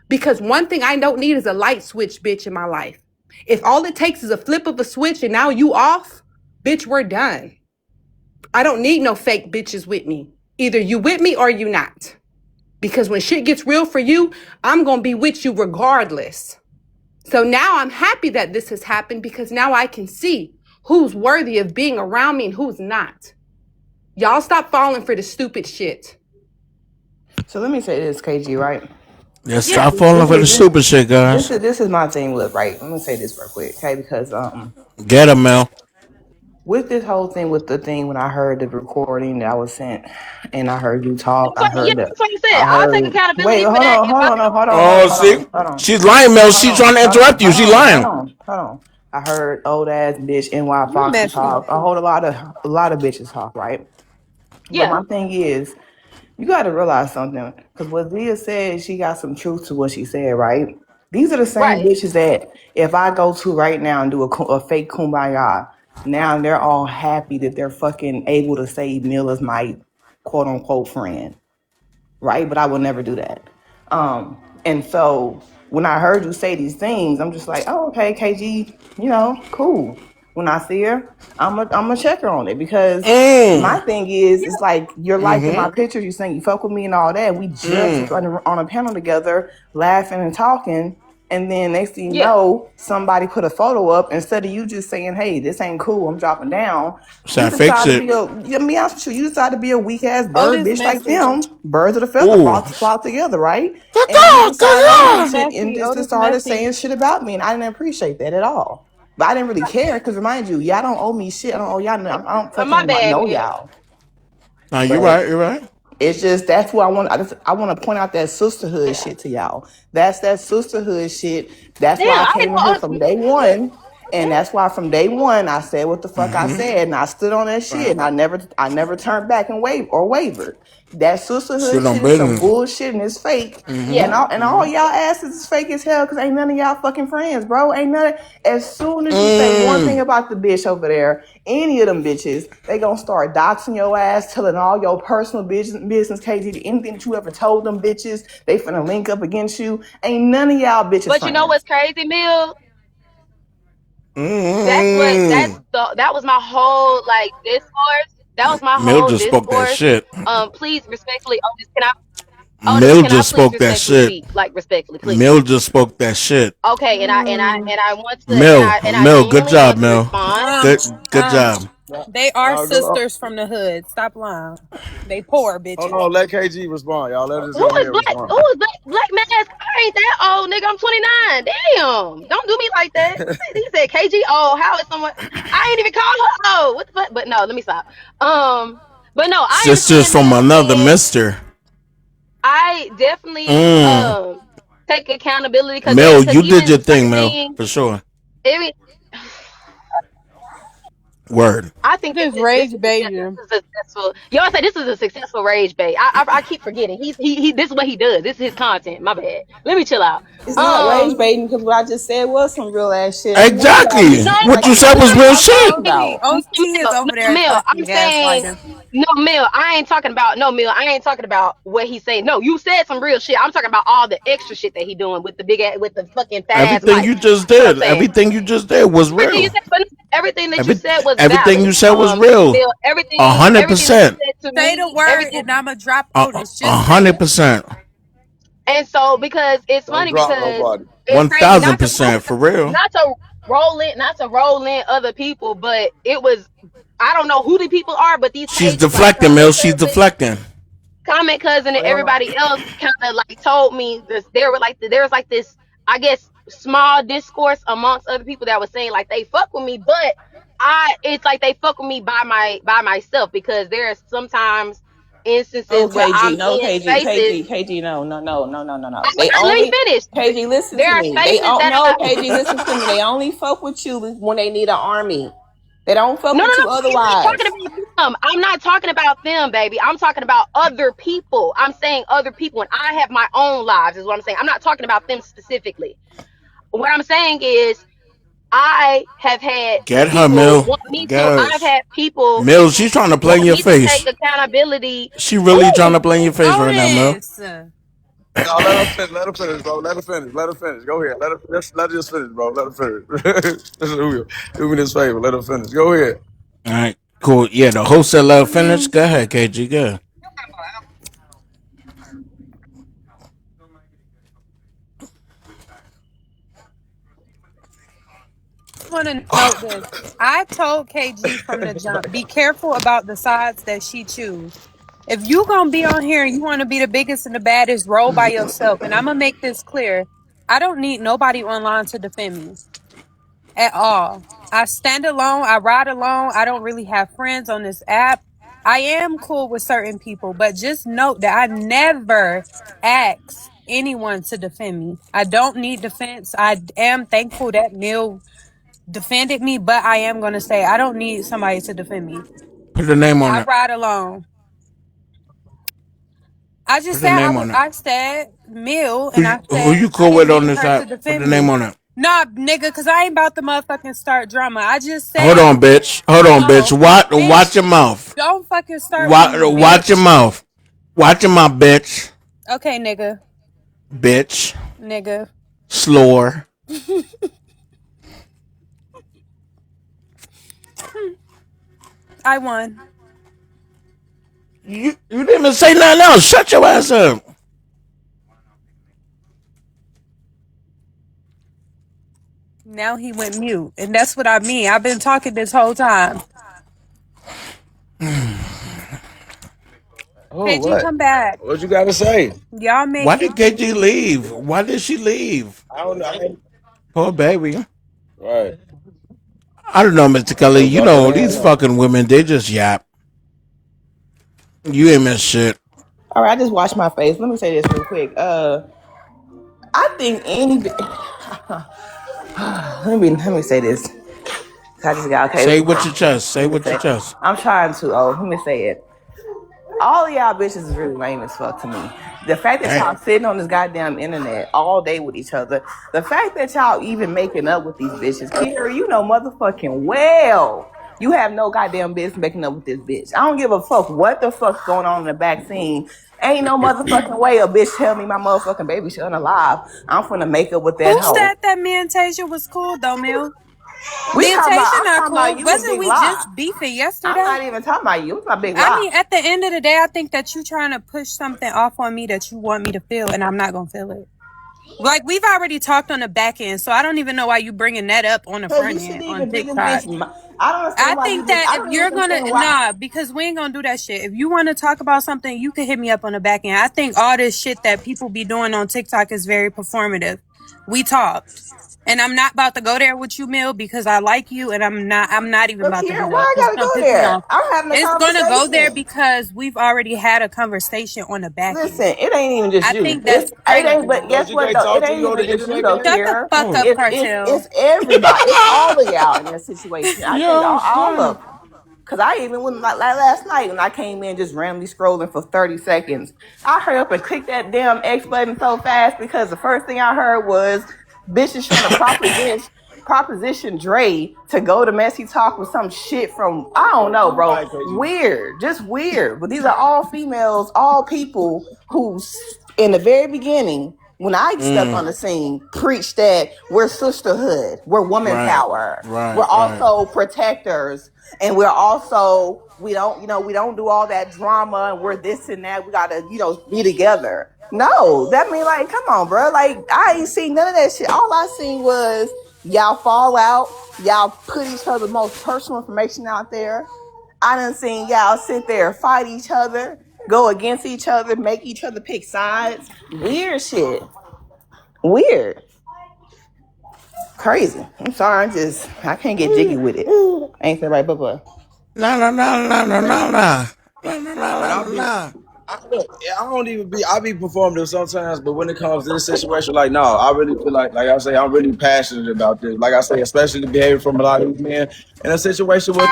K: Because one thing I don't need is a light switch bitch in my life. If all it takes is a flip of a switch and now you off, bitch, we're done. I don't need no fake bitches with me. Either you with me or you not. Because when shit gets real for you, I'm going to be with you regardless. So now I'm happy that this has happened because now I can see who's worthy of being around me and who's not. Y'all stop falling for the stupid shit.
N: So let me say this, KG, right?
O: Yeah,
P: Yeah.
O: stop falling for the stupid shit,
N: This
O: guys.
N: is this is my thing with, right. I'm gonna say this real quick, okay? Because
O: Get her, Mel.
N: with this whole thing, with the thing, when I heard the recording that was sent, and I heard you talk,
P: Yeah, that's what I said. I'll take
N: Wait,
P: accountability for
N: hold
P: that
N: on,
P: if
N: hold
P: I
N: on, hold on, hold
O: Oh,
N: on, hold
O: see?
N: on, hold on,
O: She's lying, Mel.
N: hold
O: She's
N: on,
O: trying to
N: hold on,
O: interrupt you.
N: hold
O: She
N: on, hold
O: lying.
N: on, hold on. I heard old ass bitch NY
K: You
N: Foxy
K: messy.
N: talk. I heard a lot of bitches talk, right? But
P: yeah.
N: my thing is, you got to realize something, because what Zia said, she got some truth to what she said, right? These are the same
P: Right.
N: bitches that if I go to right now and do a fake kumbaya, now they're all happy that they're fucking able to say Mila's my quote unquote friend, right? But I will never do that. And so when I heard you say these things, I'm just like, oh, okay, KG, cool. When I see her, I'm a check her on it, because my thing is, it's like you're liking my pictures, you saying you fuck with me and all that. We just was on a panel together, laughing and talking. And then next thing you
P: Yeah.
N: know, somebody put a photo up. Instead of you just saying, "Hey, this ain't cool, I'm dropping down,"
O: So
N: you
O: I fix
N: decide to
O: it.
N: be a. Let me be honest with you. You decide to be a weak ass bird
K: Otis
N: bitch like
K: messy.
N: them. Birds of the feather
O: Ooh.
N: flock together, right? And you
O: Good
N: decided to
K: Otis
N: come to and
K: messy.
N: just
K: Otis
N: started
K: messy.
N: saying shit about me, and I didn't appreciate that at all. But I didn't really care, because remind you, y'all don't owe me shit. I don't owe y'all. I don't
P: My
N: fucking
P: bad,
N: know
P: Mia.
N: y'all.
O: Now you're
N: But
O: right. You're right.
N: it's just, that's what I want. I want to point out that sisterhood shit to y'all. That's that sisterhood shit. That's
P: Damn,
N: why I
P: I
N: came
P: didn't
N: in here
P: know.
N: from day one, and that's why from day one I said what the fuck I said, and I stood on that shit, and I never turned back and wavered. That sisterhood
O: Stood on
N: shit is some
O: business.
N: bullshit and it's fake. And
P: Yeah.
N: all y'all asses is fake as hell, because ain't none of y'all fucking friends, bro. Ain't none. As soon as you say one thing about the bitch over there, any of them bitches, they gonna start doxing your ass, telling all your personal business, KG, anything that you ever told them bitches, they finna link up against you. Ain't none of y'all bitches
P: But you know
N: friends.
P: what's crazy, Mill?
O: Mm.
P: That was my whole like discourse. That was my
O: Mill
P: whole
O: just spoke that
P: discourse.
O: shit.
P: Please respectfully, Otis,
O: Mill
P: can I
O: just
P: please
O: spoke that
P: respectfully
O: shit.
P: speak? Like respectfully, please.
O: Mill just spoke that shit.
P: Okay,
K: Mm,
P: and I want to and I
O: Mill, good
P: genuinely
O: job,
P: want to
O: Mill.
P: respond.
O: Good job.
K: they are sisters from the hood. Stop lying. They poor
A: Hold
K: bitches.
A: on, let KG respond, y'all. Let us
P: Who
A: hear
P: is
A: Mill
P: black?
A: respond.
P: Who is black mask? I ain't that old, nigga. I'm 29. Damn, don't do me like that. He said KG old. How is someone? I ain't even call her old. What the fuck? But no, let me stop. But no, I
O: Sisters
P: understand
O: from
P: that,
O: another
P: and
O: mister.
P: I definitely
O: Mm.
P: take accountability
O: Mel,
P: because
O: you did
P: even
O: your thing,
P: certain
O: Mel,
P: things,
O: for sure.
P: every
O: Word.
P: I think
K: Just
P: this
K: rage
P: is
K: baiting.
P: a successful. Y'all say this is a successful rage bait. I keep forgetting. He. This is what he does. This is his content. My bad. Let me chill out.
N: It's not rage
P: Um.
N: baiting because what I just said was some real ass shit. Ain't none of y'all
O: Exactly.
P: No,
N: bitches
O: What
N: like
O: you
N: the
O: said
N: fuck
O: was
N: is
O: real
N: y'all
O: shit.
N: talking
K: OT,
N: about?
K: OT is over there
P: Mill. I'm
K: fucking
P: saying
K: gaslighting.
P: no, Mill. I ain't talking about no Mill. I ain't talking about what he's saying. No, you said some real shit. I'm talking about all the extra shit that he doing with the big ass, with the fucking fat ass
O: Everything
P: mic.
O: you just
P: That's what I'm
O: did,
P: saying.
O: everything you just did was
P: Everything you
O: real.
P: said, but everything that you
O: Every
P: said was
O: everything
P: valid.
O: you said was real.
P: Mill.
O: A hundred
P: Everything that you
O: percent.
P: said to
K: Say the
P: me,
K: word
P: everything.
K: and I'ma drop
O: A
K: Otis.
O: a
K: Just say
O: hundred
K: it.
O: percent.
P: And so because it's
A: Don't
P: funny
A: drop
P: because
A: nobody.
P: it's
O: One
P: crazy
O: thousand percent for real.
P: not to roll in other people, but it was I don't know who the people are, but these
O: She's
P: pages like
O: deflecting, Mel. She's deflecting.
P: Comment Cousin and everybody else kind of like told me this. There was like this, I guess, small discourse amongst other people that was saying like they fuck with me, but it's like they fuck with me by myself because there are sometimes
N: No,
P: instances where I'm
N: KG, no,
P: in
N: KG,
P: spaces.
N: KG, KG, no, no, no, no, no, no, no. They
P: Let me
N: only,
P: finish.
N: KG, listen
P: There
N: to
P: are
N: me. They
P: spaces
N: don't
P: that
N: know, KG, listen to me. They only fuck with you when they need an army. They don't fuck
P: no, no,
N: with
P: no.
N: you
P: I'm not
N: otherwise.
P: talking about them. I'm not talking about them, baby. I'm talking about other people. I'm saying other people, and I have my own lives, is what I'm saying. I'm not talking about them specifically. What I'm saying is, I have had
O: Get her,
P: people
O: Mel.
P: want me
O: Get
P: to.
O: her.
P: I've had people
O: Mel, she's trying to play in
P: want
O: your
P: me to take
O: face.
P: accountability.
O: She really trying
P: Who?
O: to play in your face right now, Mel.
K: Otis.
A: No, let her finish. Let her finish, bro. Let her finish. Let her finish. Go ahead. Let her just finish, bro. Let her finish. Do me this favor. Let her finish. Go ahead.
O: All right, cool. Yeah, the host said let her finish. Go ahead, KG. Go ahead.
K: Want to note this. I told KG from the jump, be careful about the sides that she choose. If you gonna be on here and you want to be the biggest and the baddest, roll by yourself. And I'm gonna make this clear. I don't need nobody online to defend me at all. I stand alone. I ride alone. I don't really have friends on this app. I am cool with certain people, but just note that I never ask anyone to defend me. I don't need defense. I am thankful that Mill defended me, but I am gonna say I don't need somebody to defend me.
O: Put the name on
K: I
O: it.
K: ride alone. I just
O: Put the
K: said
O: name on it.
K: I said Mill,
O: Who
K: and
O: you,
K: I
O: who
K: said
O: you
K: I
O: cool with
K: didn't
O: on
K: need
O: this
K: her to
O: app? Put the
K: defend
O: name
K: me.
O: on it.
K: Nah, nigga, cause I ain't about to motherfucking start drama. I just
O: Hold
K: said
O: on, bitch. Hold on, bitch.
K: no,
O: Watch
K: bitch.
O: your mouth.
K: Don't fucking start with me,
O: Watch your
K: bitch.
O: mouth. Watch your mouth, bitch.
K: Okay, nigga,
O: Bitch.
K: nigga.
O: Slore.
K: I won.
O: You didn't even say nothing else. Shut your ass up.
K: Now he went mute, and that's what I mean. I've been talking this whole time.
A: Oh,
K: KG,
A: what?
K: come back.
A: What you got to say?
K: Y'all make
O: Why did KG leave? Why did she leave?
A: I don't know.
O: Poor baby.
A: Right.
O: I don't know, Mr.
A: I
O: Kelly.
A: would
O: You
A: drop
O: know,
A: that
O: these
A: ass off.
O: fucking women, they just yap. You ain't miss shit.
N: All right, I just washed my face. Let me say this real quick. I think any. let me say this. I just got okay.
O: Say it with your chest. Say
N: Let
O: it
N: me
O: with your
N: say.
O: chest.
N: I'm trying to. Oh, let me say it. All of y'all bitches is really lame as fuck to me. The fact that
O: Damn.
N: y'all sitting on this goddamn internet all day with each other, the fact that y'all even making up with these bitches, Kira, you know motherfucking well. You have no goddamn business making up with this bitch. I don't give a fuck what the fuck's going on in the back scene. Ain't no motherfucking way a bitch tell me my motherfucking baby shit alive. I'm finna make up with that
K: Who
N: hoe.
K: said that me and Tasia was cool though, Mill?
N: We
K: Me and
N: talking about,
K: Tasia
N: I'm
K: not
N: talking about
K: cool.
N: you and
K: Wasn't
N: Big
K: we
N: Lie.
K: just beefing
N: I'm
K: yesterday?
N: not even talking about you. It's my Big
K: I
N: Lie.
K: mean, at the end of the day, I think that you trying to push something off on me that you want me to feel, and I'm not gonna feel it. Like we've already talked on the back end, so I don't even know why you bringing that up on the
N: Cause
K: front
N: you
K: end
N: shouldn't
K: on
N: even be this
K: TikTok.
N: bitch. I don't
K: I
N: understand why you
K: think
N: just.
K: that
N: I
K: if
N: don't even
K: you're gonna
N: understand why.
K: nah, because we ain't gonna do that shit. If you want to talk about something, you can hit me up on the back end. I think all this shit that people be doing on TikTok is very performative.
Q: We talked. And I'm not about to go there with you, Mill, because I like you, and I'm not even
N: Look
Q: about to
N: here,
Q: do
N: why
Q: that.
N: I
Q: It's
N: gotta
Q: gonna
N: go
Q: piss me
N: there?
Q: off.
N: I'm having a
Q: It's gonna go there
N: conversation.
Q: because we've already had a conversation on the back
N: Listen,
Q: end.
N: it ain't even just
Q: I
N: you.
Q: think
N: it's
Q: that's
N: it ain't.
Q: crazy.
N: But
A: Cause
N: guess
A: you
N: what
A: can't
N: though? It
A: talk to
N: ain't
A: you on
N: even
A: the
N: just you
A: internet,
N: though,
A: gang.
Q: Shut the
N: Kiera.
Q: fuck up,
N: It's
Q: Cartel.
N: everybody. It's all of y'all in that situation. I think
O: Yo,
N: all of
O: son.
N: them. Cause I even went like last night when I came in just randomly scrolling for 30 seconds. I hurry up and click that damn X button so fast because the first thing I heard was bitches trying to proposition Dre to go to Messy Talk with some shit from I don't know, bro.
A: Right, crazy.
N: Weird, just weird. But these are all females, all people who, in the very beginning, when I stepped on the scene, preached that we're sisterhood, we're woman
O: Right,
N: power, we're
O: right, right.
N: also protectors, and we're also we don't do all that drama, and we're this and that. We gotta be together. No, that mean like, come on, bro. Like I ain't seen none of that shit. All I seen was y'all fall out, y'all put each other's most personal information out there. I done seen y'all sit there, fight each other, go against each other, make each other pick sides. Weird shit. Weird. Crazy. I'm sorry, I can't get jiggy with it. Ain't that right, Bubba?
O: Nah, nah, nah, nah, nah, nah, nah. Nah, nah,
A: But
O: nah,
A: I'll
O: nah,
A: be,
O: nah.
A: look, I don't even be. I be performative sometimes, but when it comes to this situation, like, no, I really feel like I say, I'm really passionate about this. Like I say, especially the behavior from a lot of these men in a situation with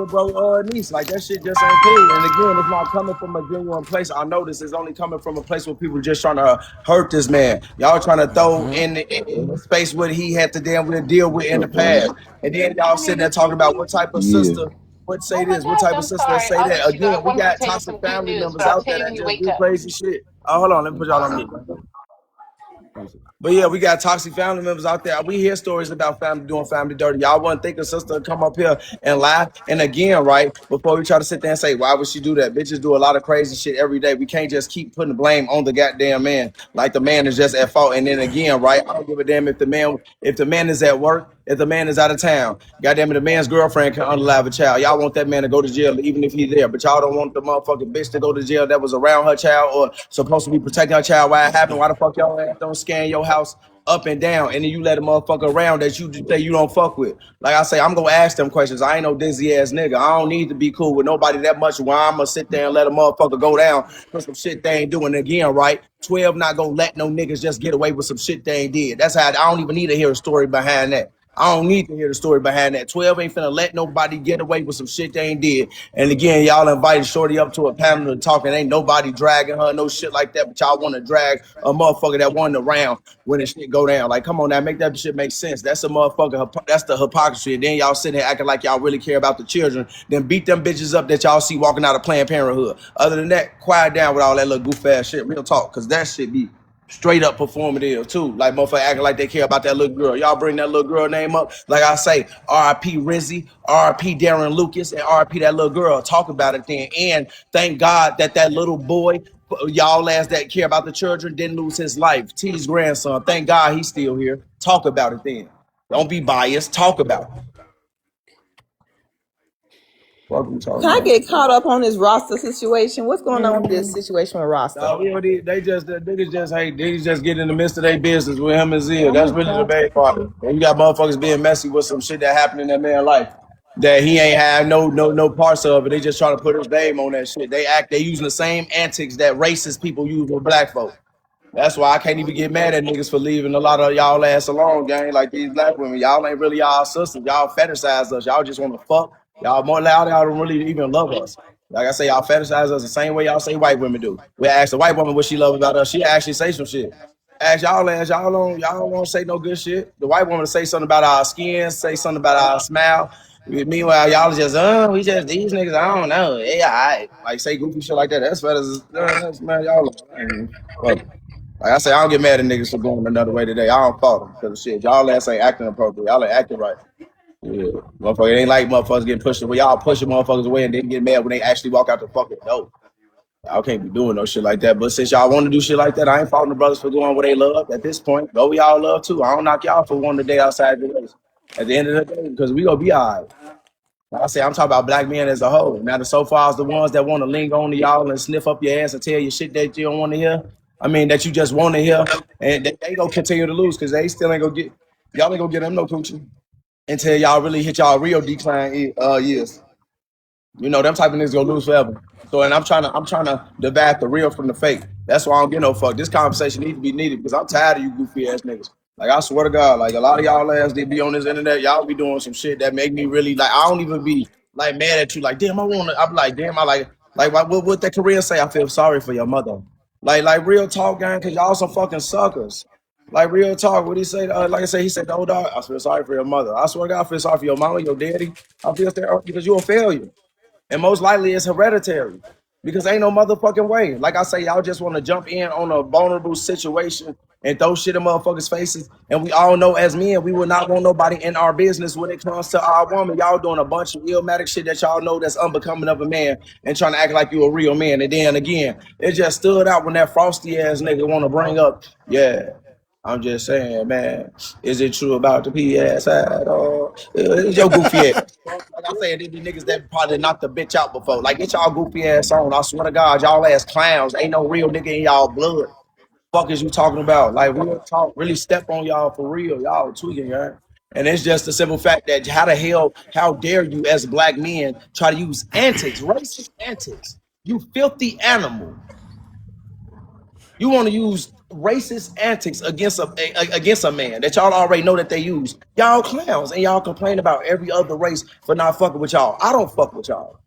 A: bro niece. Like that shit just ain't cool. And again, it's not coming from a genuine place. I know this is only coming from a place where people just trying to hurt this man. Y'all trying to throw in the space what he had to deal with in the past, and then y'all sitting there talking about what type of
L: Yeah.
A: sister would
L: Oh
A: say
L: my
A: this, what
L: gosh,
A: type of
L: I'm
A: sister would
L: sorry.
A: say
L: I'll
A: that.
L: let you go. I
A: Again, we
L: wanted to
A: got
L: tell you
A: toxic
L: some good
A: family
L: news,
A: members
L: but I'll
A: out
L: tell
A: there
L: you
A: that
L: when you
A: just
L: wake
A: do
L: up.
A: crazy shit. Oh, hold on, let me put y'all on mute. But yeah, we got toxic family members out there. We hear stories about family doing family dirty. Y'all wouldn't think a sister would come up here and lie. And again, right, before we try to sit there and say, why would she do that? Bitches do a lot of crazy shit every day. We can't just keep putting the blame on the goddamn man. Like the man is just at fault. And then again, right, I don't give a damn if the man is at work, if the man is out of town. Goddamn it, the man's girlfriend can unalive a child. Y'all want that man to go to jail even if he's there. But y'all don't want the motherfucking bitch to go to jail that was around her child or supposed to be protecting her child while it happened. Why the fuck y'all don't scan your house up and down, and then you let a motherfucker around that you say you don't fuck with? Like I say, I'm gonna ask them questions. I ain't no dizzy ass nigga. I don't need to be cool with nobody that much. Why I'm gonna sit there and let a motherfucker go down for some shit they ain't doing again, right? 12 not gonna let no niggas just get away with some shit they ain't did. That's how I don't even need to hear a story behind that. I don't need to hear the story behind that. 12 ain't finna let nobody get away with some shit they ain't did. And again, y'all invited Shorty up to a panel to talk, and ain't nobody dragging her, no shit like that. But y'all want to drag a motherfucker that wasn't around when the shit go down. Like, come on now, make that shit make sense. That's a motherfucker. That's the hypocrisy. And then y'all sitting here acting like y'all really care about the children. Then beat them bitches up that y'all see walking out of Planned Parenthood. Other than that, quiet down with all that little goof ass shit. Real talk, cause that shit be straight up performative too. Like motherfucker acting like they care about that little girl. Y'all bring that little girl name up. Like I say, R.I.P. Rizzy, R.I.P. Darren Lucas, and R.I.P. that little girl. Talk about it then. And thank God that little boy, y'all ass that care about the children, didn't lose his life. T's grandson. Thank God he's still here. Talk about it then. Don't be biased. Talk about it. What are we
N: Can
A: talking
N: I
A: about?
N: get caught up on this roster situation? What's going on with this situation with roster?
A: No, they just the niggas just hate. They just get in the midst of their business with him and Zia. That's really the main part. And you got motherfuckers being messy with some shit that happened in that man's life that he ain't have no parts of it. They just try to put his name on that shit. They using the same antics that racist people use with black folk. That's why I can't even get mad at niggas for leaving a lot of y'all ass alone, gang. Like these black women, y'all ain't really y'all sisters. Y'all fetishize us. Y'all just want to fuck. Y'all more loud. Y'all don't really even love us. Like I say, y'all fetishize us the same way y'all say white women do. We ask the white woman what she love about us. She actually say some shit. Ask y'all ass, y'all don't say no good shit. The white woman say something about our skin, say something about our smile. Meanwhile, y'all just, we just these niggas. I don't know. Yeah, like say goofy shit like that. That's fetishiz. That's man, y'all. Fuck. Like I say, I don't get mad at niggas for going another way today. I don't fault them because shit, y'all ass ain't acting appropriate. Y'all ain't acting right. Yeah, motherfucker, it ain't like motherfuckers getting pushed away. Y'all pushing motherfuckers away and then get mad when they actually walk out the fucking door. Y'all can't be doing no shit like that. But since y'all want to do shit like that, I ain't faulting the brothers for going where they love. At this point, go where y'all love too. I don't knock y'all for wanting to date outside the race. At the end of the day, because we gonna be all right. Like I say, I'm talking about black men as a whole. Now, the so far as the ones that want to linger on to y'all and sniff up your ass and tell you shit that you don't want to hear, I mean, that you just want to hear, and they gonna continue to lose because they still ain't gonna get y'all ain't gonna get them no coochie until y'all really hit y'all real decline years. You know, them type of niggas gonna lose forever. So, and I'm trying to divide the real from the fake. That's why I don't get no fuck. This conversation need to be needed because I'm tired of you goofy ass niggas. Like I swear to God, like a lot of y'all ass they be on this internet, y'all be doing some shit that make me really like. I don't even be like mad at you. Like damn, I want to. I'm like damn, I like what that Korean say? I feel sorry for your mother. Like real talk, gang, because y'all some fucking suckers. Like real talk, what he say? Like I said, he said, "No dog, I feel sorry for your mother. I swear to God, I feel sorry for your mama, your daddy. I feel sorry because you're a failure." And most likely it's hereditary because ain't no motherfucking way. Like I say, y'all just want to jump in on a vulnerable situation and throw shit in motherfuckers' faces. And we all know as men, we would not want nobody in our business when it comes to our woman. Y'all doing a bunch of illmatic shit that y'all know that's unbecoming of a man and trying to act like you a real man. And then again, it just stood out when that frosty ass nigga want to bring up, yeah. I'm just saying, man, is it true about the PS side or it's your goofy ass? Like I said, these niggas that probably knocked the bitch out before. Like, get y'all goofy ass on. I swear to God, y'all ass clowns. Ain't no real nigga in y'all blood. Fuck is you talking about? Like, real talk, really step on y'all for real. Y'all tweaking, yeah. And it's just the simple fact that how dare you as black men try to use antics, racist antics. You filthy animal. You want to use racist antics against a man that y'all already know that they use. Y'all clowns and y'all complain about every other race for not fucking with y'all. I don't fuck with y'all.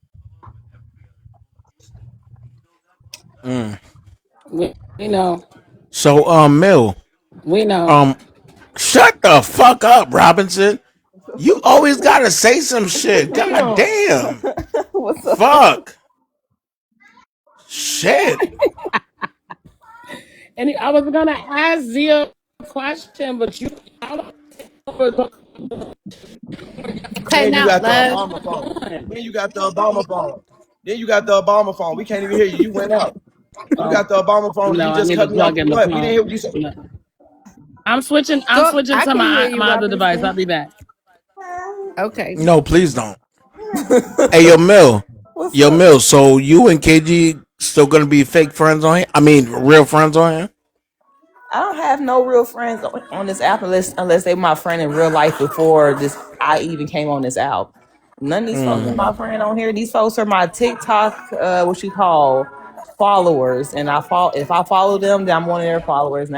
L: We know.
O: So, Mill,
L: We know.
O: um, shut the fuck up, Robinson. You always gotta say some shit. God
N: Damn.
O: damn.
N: What's up?
O: Fuck. Shit.
L: And I was gonna ask Zia a question, but you cutting
A: Then you
L: out,
A: got the
L: love.
A: Obama phone. Then you got the Obama phone. Then you got the Obama phone. We can't even hear you. You went out. You
L: Oh
A: got the Obama phone and you
L: no, I
A: just
L: need to
A: cut me off
L: plug
A: for
L: in the
A: what? We didn't
L: phone.
A: hear what you said.
L: No. I'm switching. I'm
E: Go.
L: switching
E: I
L: to
E: can hear
L: my
E: you,
L: my other device. I'll
E: Robinson.
L: be back.
E: Okay.
O: No, please don't. Hey, yo, Mill.
N: What's
O: Yo,
N: up?
O: Mill. So you and KG still gonna be fake friends on here? I mean, real friends on here?
N: I don't have no real friends on this app unless they my friend in real life before this I even came on this app. None of these folks are my friend on here. These folks are my TikTok, what you call followers, and if I follow them, then I'm one of their followers. And